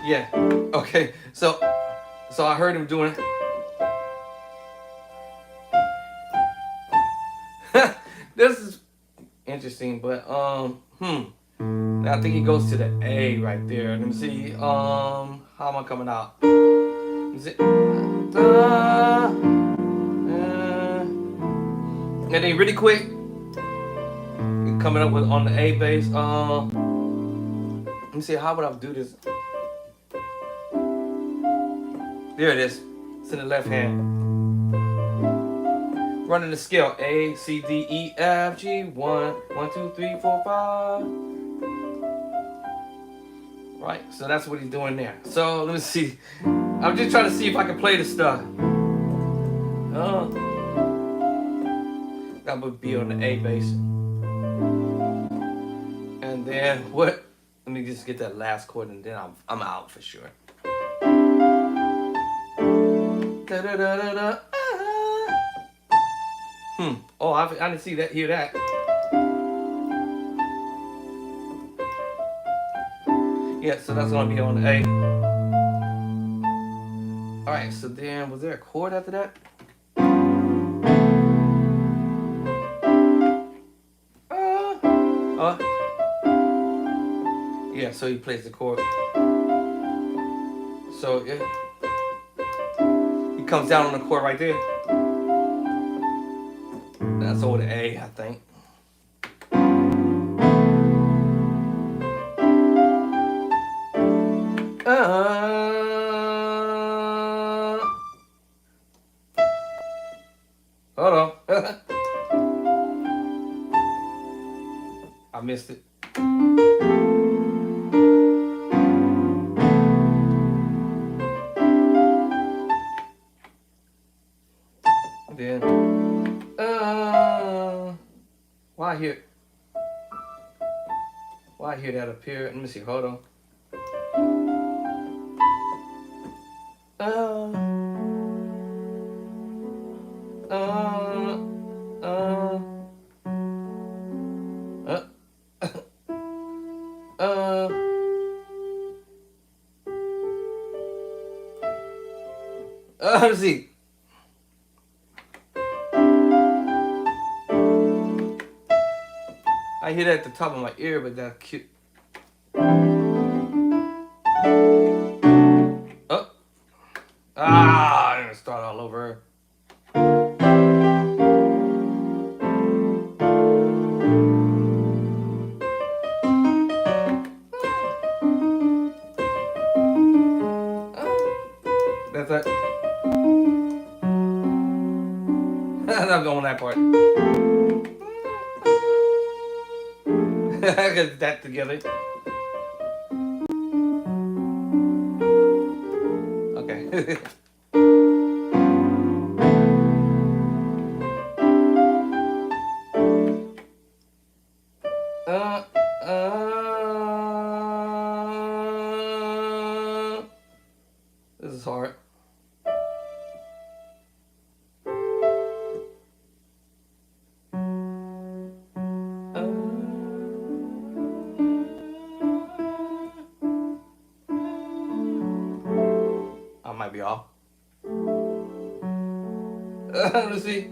Yeah. Okay. So I heard him doing it. This is interesting, but I think he goes to the A right there. Let me see. How am I coming out? Is it? And then really quick, coming up with on the A bass. Let me see. How would I do this? There it is. It's in the left hand. Running the scale A, C, D, E, F, G, 1, 1, 2, 3, 4, 5. Right, so that's what he's doing there. So let me see. I'm just trying to see if I can play the stuff. That would be on the A bass. And then what? Let me just get that last chord, and then I'm out for sure. Da, da, da, da, da. Oh, I didn't see that. Hear that? Yeah, so that's gonna be on the A. All right. So then, was there a chord after that? Yeah. So he plays the chord. So yeah, he comes down on the chord right there. That's over the A, I think. Hold on. I missed it. Then, why I hear that appear? Let me see. Hold on. Let me see. I hear that at the top of my ear, but that's cute. Oh. I'm gonna start all over. That's it. I'm going that part. I get that together. Okay. This is hard. might be off. Let's see.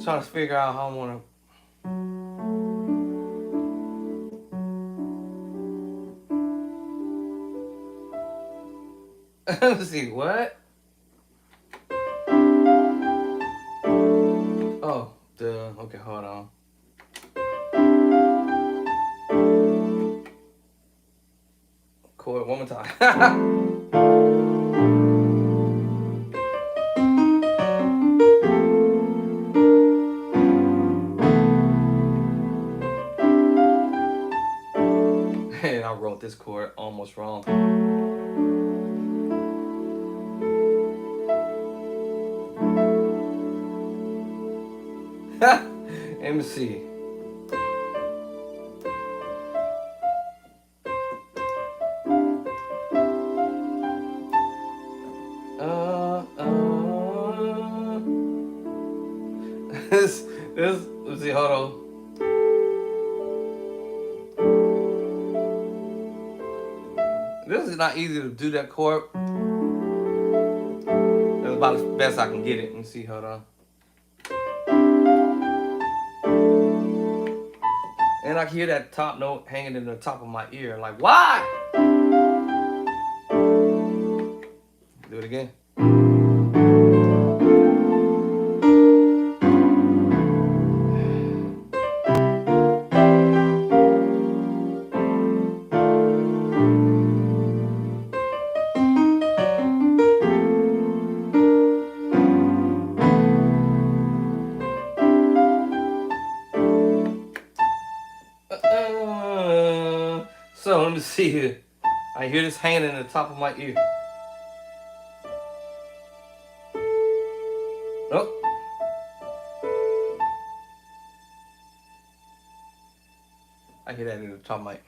Trying to figure out how I want to. Let's see, what? Oh, okay, hold on. Chord one more time. And I wrote this chord almost wrong. Let me see. This, let's see, hold on. This is not easy to do that chord. That's about the best I can get it. Let me see, hold on. And I can hear that top note hanging in the top of my ear. Like, why? Do it again. So let me see here. I hear this hanging in the top of my ear. Oh. I hear that in the top of my ear.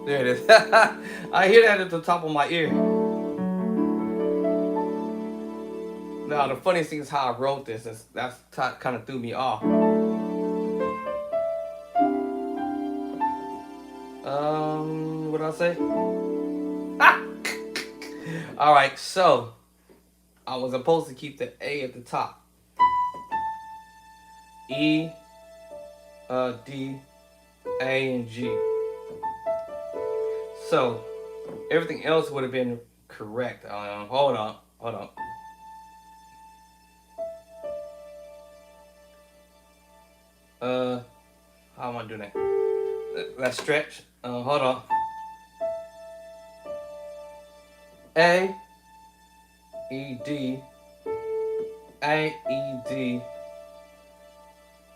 There it is. I hear that at the top of my ear. Now the funniest thing is how I wrote this. That's kind of threw me off. What did I say? All right, so I was supposed to keep the A at the top. E, D, A, and G. So everything else would have been correct. Hold on. How am I doing that? Let's stretch. Hold on. A, E, D, A, E, D.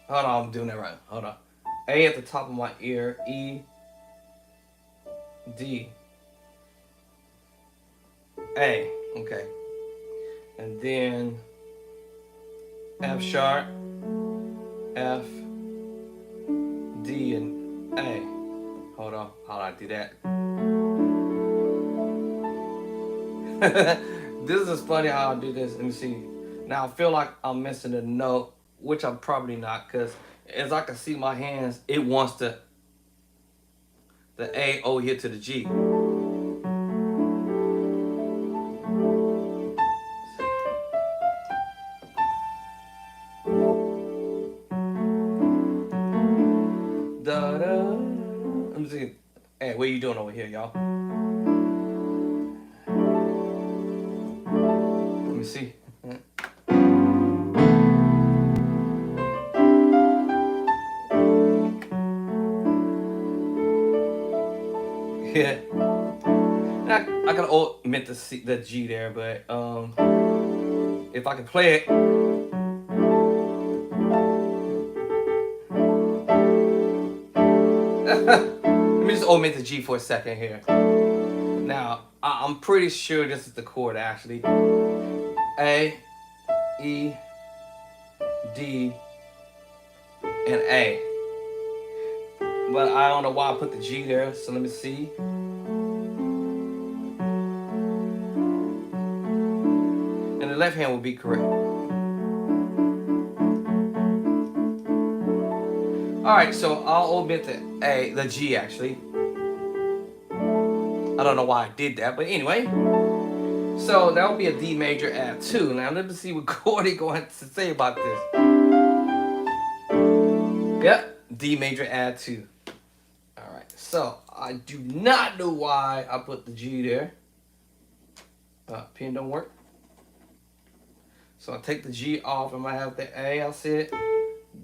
Hold on, I'm doing that right. Hold on. A at the top of my ear. E, D, A. Okay. And then F sharp, F, D, and A. Hold on. How do I do that? This is funny how I do this. Let me see. Now I feel like I'm missing a note, which I'm probably not, because as I can see my hands, it wants the A over here to the G. Let me see. Hey, what are you doing over here, y'all? Let me see. Yeah. I could omit the G there, but if I can play it. Let me just omit the G for a second here. Now, I'm pretty sure this is the chord actually. A, E, D, and A. But I don't know why I put the G there, so let me see. the left hand will be correct. Alright, so I'll omit the G actually. I don't know why I did that, but anyway. So that would be a D major add 2. Now let me see what Cordy going to say about this. Yep, D major add 2. Alright, so I do not know why I put the G there. Pen don't work. So I'll take the G off and I have the A, I'll see it.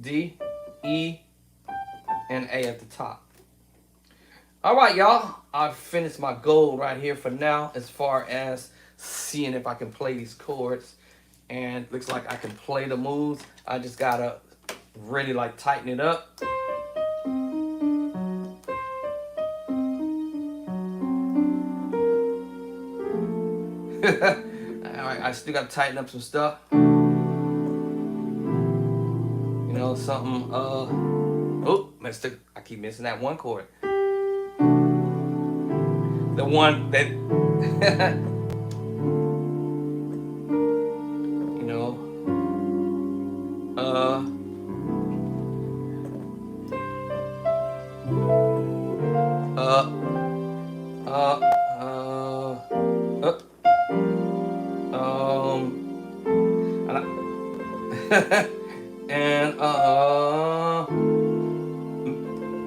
D, E, and A at the top. Alright, y'all. I've finished my goal right here for now as far as seeing if I can play these chords. And looks like I can play the moves. I just gotta really like tighten it up. Alright, I still gotta tighten up some stuff. You know, something, oh, missed it. I keep missing that one chord. The one that, you know, and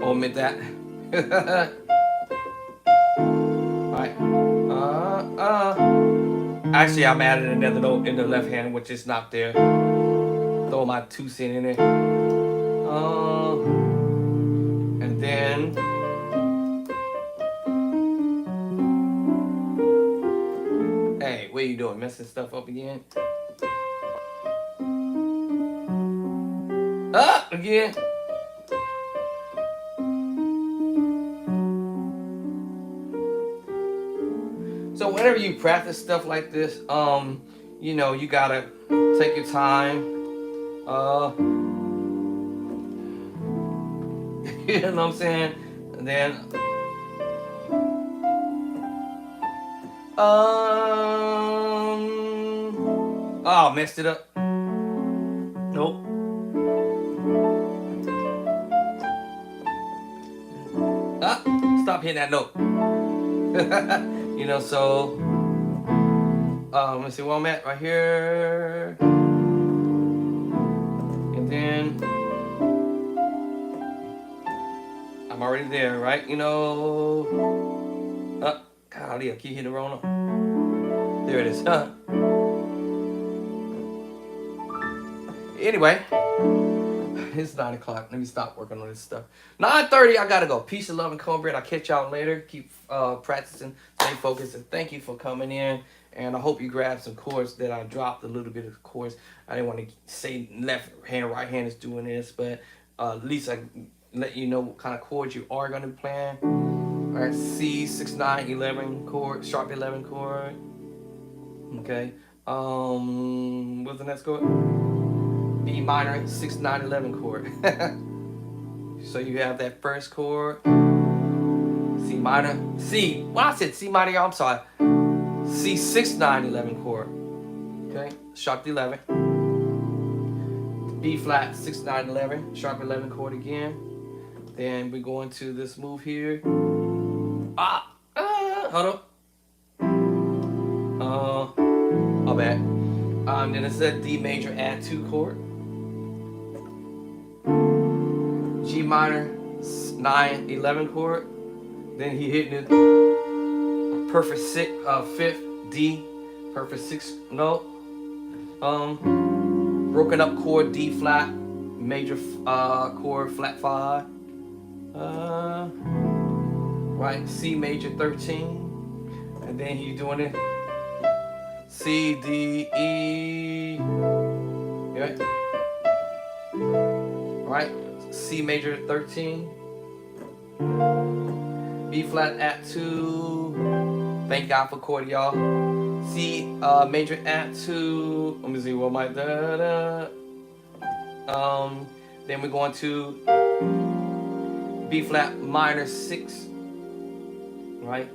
omit that. Alright. Actually, I'm adding another note in the left hand, which is not there. Throw my 2 cents in there. And then hey, what are you doing? Messing stuff up again? Again. So whenever you practice stuff like this, you know, you gotta take your time. You know what I'm saying? And then oh, messed it up. Nope. Stop hitting that note. You know, so let's see where I'm at right here. And then I'm already there, right? You know, golly, I keep hitting the wrong note. There it is. Anyway, it's 9 o'clock. Let me stop working on this stuff. 9:30, I gotta go. Peace and love and cornbread. I'll catch y'all later. Keep practicing, stay focused, and thank you for coming in. And I hope you grabbed some chords that I dropped a little bit of chords. I didn't want to say left hand, right hand is doing this, but at least I let you know what kind of chords you are gonna be playing. All right, C, 6, 9, 11 chord, sharp 11 chord. Okay. What's the next chord? B minor, 6, 9, 11 chord. So you have that first chord, C minor, C. Well, I said C minor, y'all, I'm sorry. C, 6, 9, 11 chord. Okay, sharp 11. B flat, 6, 9, 11, sharp 11 chord again. Then we go into this move here. Hold up. My bad. Then it's a D major add 2 chord. G minor, 9, 11 chord. Then he hitting it perfect 6, 5th D, perfect 6 note. Broken up chord D flat, major chord flat 5. Right, C major 13. And then he's doing it C, D, E. Yeah. Right, C major 13. B flat at 2. Thank God for chord, y'all. C major at 2. Let me see what my then we're going to B flat minor 6. Right?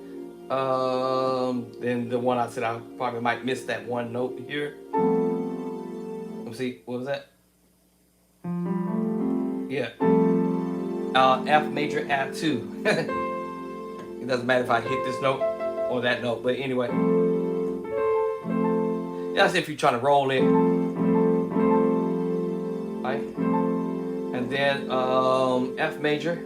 Then the one I said I probably might miss that one note here. Let me see, what was that? Yeah. F major add 2. It doesn't matter if I hit this note or that note, but anyway. That's if you're trying to roll it. Right? And then F major.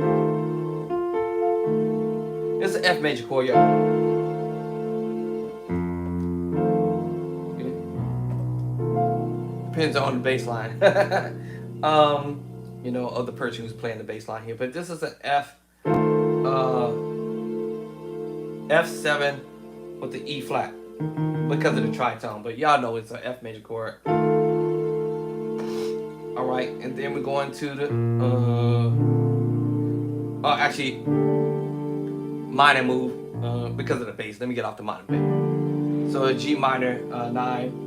It's an F major chord, yeah. Depends on the bass line. You know, of the person who's playing the bass line here. But this is an F7 with the E flat because of the tritone. But y'all know it's an F major chord. All right, and then we're going to the actually minor move because of the bass. Let me get off the minor bit. So a G minor 9.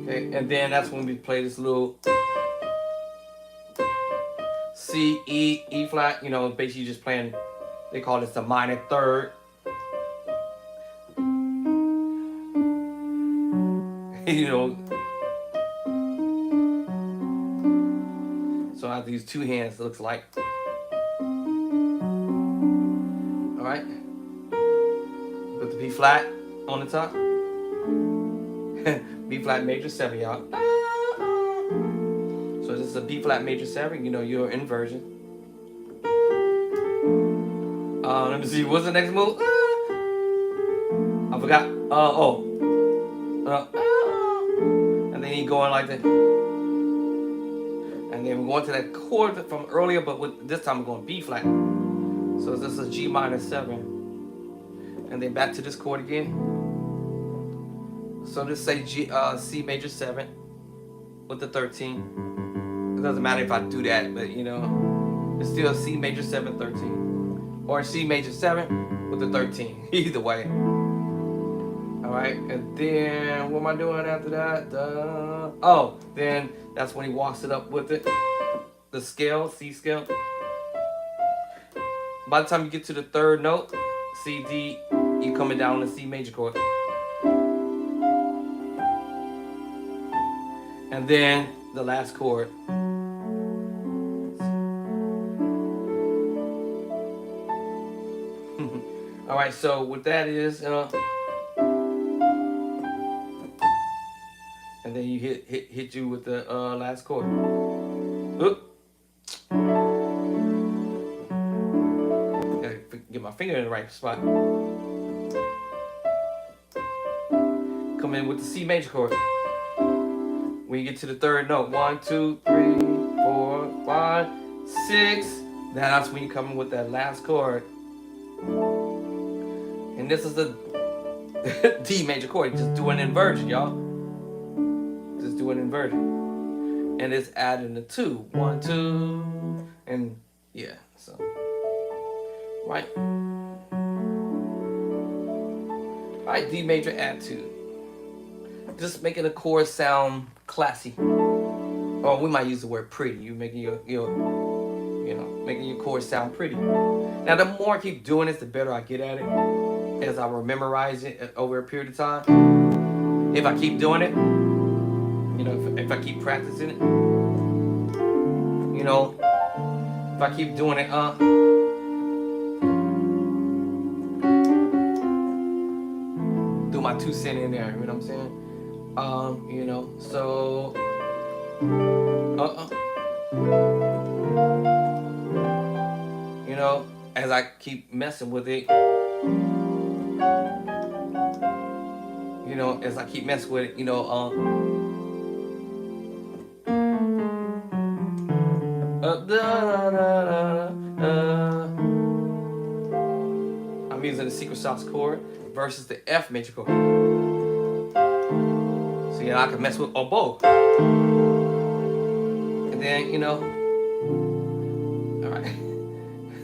Okay, and then that's when we play this little C, E, E flat. You know, basically just playing, they call this the minor third. You know, so I have these two hands, it looks like. All right, put the B flat on the top. B flat major 7, y'all. So this is a B flat major 7. You know, your inversion. Let me see. What's the next move? I forgot. And then you going like that. And then we're going to that chord from earlier, but with this time we're going B flat. So this is G minor 7. And then back to this chord again. So just say C major 7 with the 13. It doesn't matter if I do that, but you know, it's still C major 7, 13. Or C major 7 with the 13. Either way. Alright, and then what am I doing after that? Then that's when he walks it up with it. The scale, C scale. By the time you get to the third note, C, D, you're coming down on the C major chord. And then the last chord. All right, so what that is, and then you hit you with the last chord. Oop. Gotta get my finger in the right spot. Come in with the C major chord. When you get to the third note, 1, 2, 3, 4, 5, 6. That's when you come in with that last chord. And this is the D major chord. Just do an inversion, y'all. Just do an inversion. And it's adding the 2. 1, 2. And yeah, so. Right. Alright, D major add 2. Just making the chord sound classy. Or we might use the word pretty. You making your making your chord sound pretty. Now the more I keep doing this, the better I get at it. As I will memorize it over a period of time. If I keep doing it, you know, if I keep practicing it, you know, if I keep doing it, do my 2 cents in there, you know what I'm saying? You know, so you know, as I keep messing with it, you know, as I keep messing with it, you know, I'm using the secret sauce chord versus the F major chord. So you know, I can mess with both. And then, you know, all right.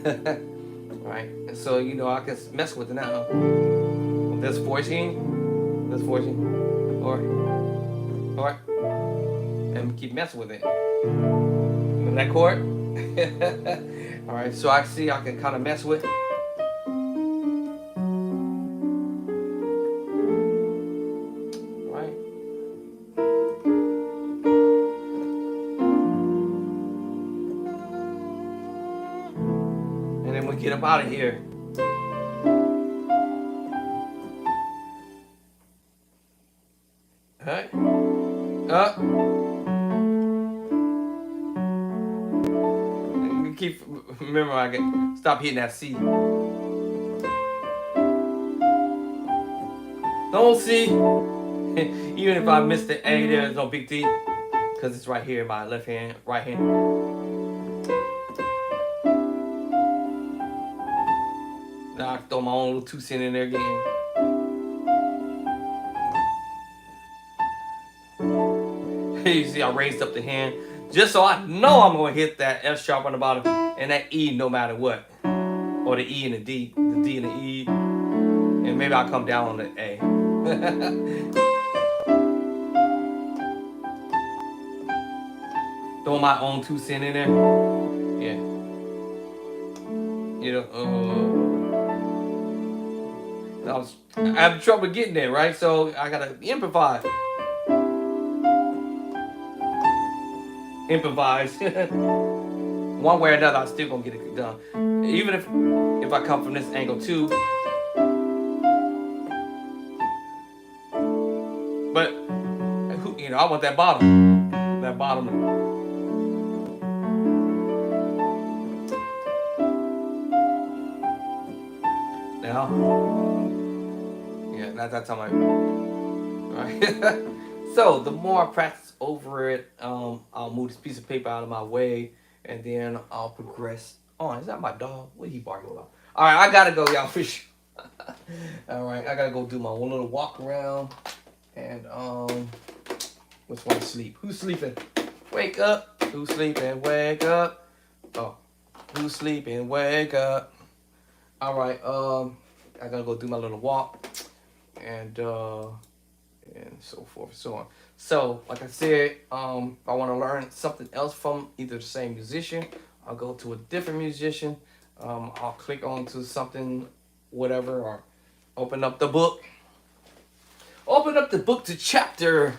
All right. And so, you know, I can mess with it now. There's 14. There's 14. Or, and keep messing with it. Remember that chord? All right. So I see I can kind of mess with. up out of here. Alright. Keep remember I get stop hitting that C. Don't see. Even if I missed the A, there's no big deal. Because it's right here in my left hand, right hand. Now I throw my own little 2 cents in there again. You see, I raised up the hand just so I know I'm gonna hit that F sharp on the bottom and that E no matter what, or the E and the D and the E, and maybe I'll come down on the A. Throw my own 2 cents in there. Yeah. You know, I have trouble getting there, right? So I gotta improvise. One way or another, I'm still gonna get it done. Even if I come from this angle too. But you know, I want that bottom. That bottom. Now. Yeah, that's how my right. So the more I practice over it, I'll move this piece of paper out of my way, and then I'll progress on. Is that my dog? What are you barking about? All right, I gotta go, y'all. Fish. All right, I gotta go do my one little walk around, and which one sleep? Who's sleeping? Wake up. Who's sleeping? Wake up. Oh, who's sleeping? Wake up. All right. I gotta go do my little walk, and so forth and so on. So, like I said, if I want to learn something else from either the same musician, I'll go to a different musician. I'll click on to something, whatever, or open up the book. Open up the book to chapter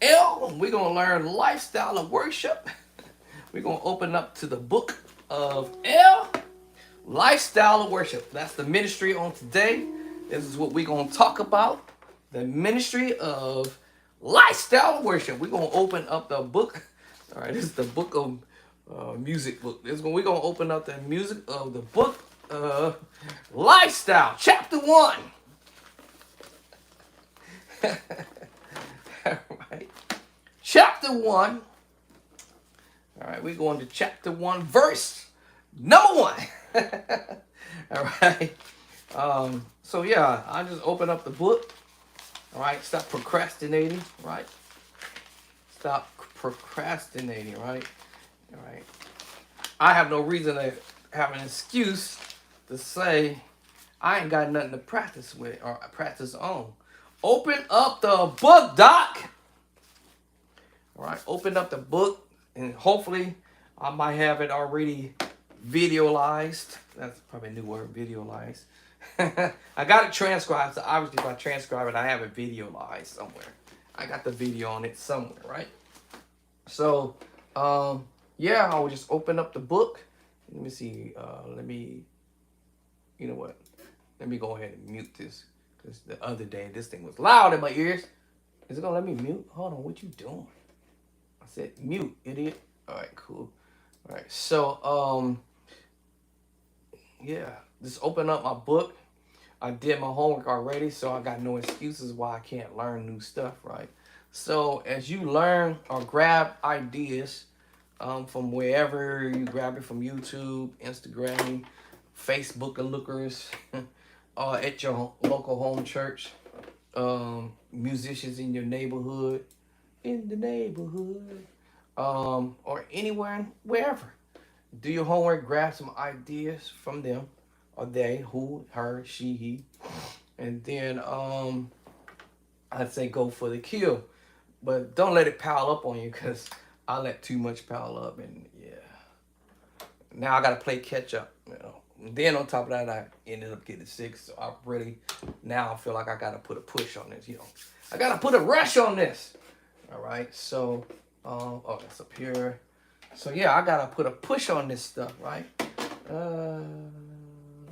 L. We're going to learn lifestyle of worship. We're going to open up to the book of L. Lifestyle of worship. That's the ministry on today. This is what we're going to talk about. The ministry of lifestyle of worship. We're going to open up the book. All right, this is the book of music book. We're going to open up the music of the book of lifestyle. Chapter 1. All right. Chapter 1. All right, we're going to chapter 1, verse number 1. All right. So yeah, I just open up the book. All right. Stop procrastinating. Right. Stop procrastinating. Right. All right. I have no reason to have an excuse to say I ain't got nothing to practice with or practice on. Open up the book, Doc. All right. Open up the book, and hopefully I might have it already videoized. That's probably a new word, videoized. I got it transcribed, so obviously if I transcribe it, I have it videoized somewhere. I got the video on it somewhere, right? So, yeah, I will just open up the book. Let me see. You know what? Let me go ahead and mute this. Because the other day, this thing was loud in my ears. Is it going to let me mute? Hold on, what you doing? I said mute, idiot. All right, cool. All right, so, yeah, just open up my book. I did my homework already, so I got no excuses why I can't learn new stuff, right? So as you learn or grab ideas from wherever you grab it, from YouTube, Instagram, Facebook and lookers, at your local home church, musicians in your neighborhood, or anywhere, wherever. Do your homework, grab some ideas from them, or they, who, her, she, he, and then I'd say go for the kill, but don't let it pile up on you, because I let too much pile up, and yeah, now I gotta play catch up, you know. And then on top of that, I ended up getting sick, so I really now feel like I gotta put a push on this, you know. I gotta put a rush on this. All right, so oh, that's up here. So yeah, I gotta put a push on this stuff, right?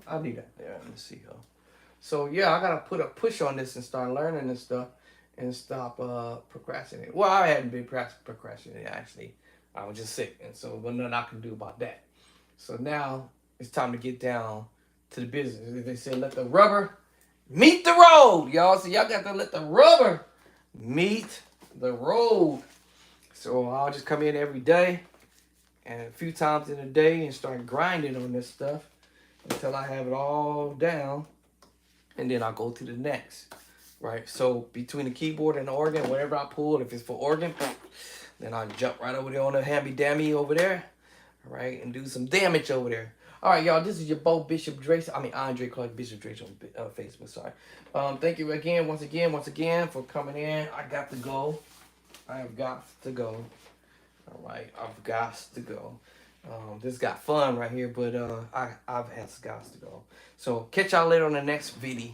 I'll leave that there. Let me see, y'all. So yeah, I gotta put a push on this and start learning this stuff and stop procrastinating. Well, I hadn't been procrastinating actually. I was just sick, and so there's nothing I can do about that. So now it's time to get down to the business. They say let the rubber meet the road, y'all. So y'all got to let the rubber meet the road. So I'll just come in every day and a few times in a day and start grinding on this stuff until I have it all down, and then I'll go to the next. Right. So between the keyboard and the organ, whatever I pull, if it's for organ, then I'll jump right over there on the hammy-dammy over there, right, and do some damage over there. All right, y'all, this is your Bo Bishop Drace. I mean, Andre Clark Bishop Drace on Facebook, sorry. Thank you again, once again, for coming in. I got to go. I have got to go. All right, I've got to go. This got fun right here, but I've got to go. So catch y'all later on the next video.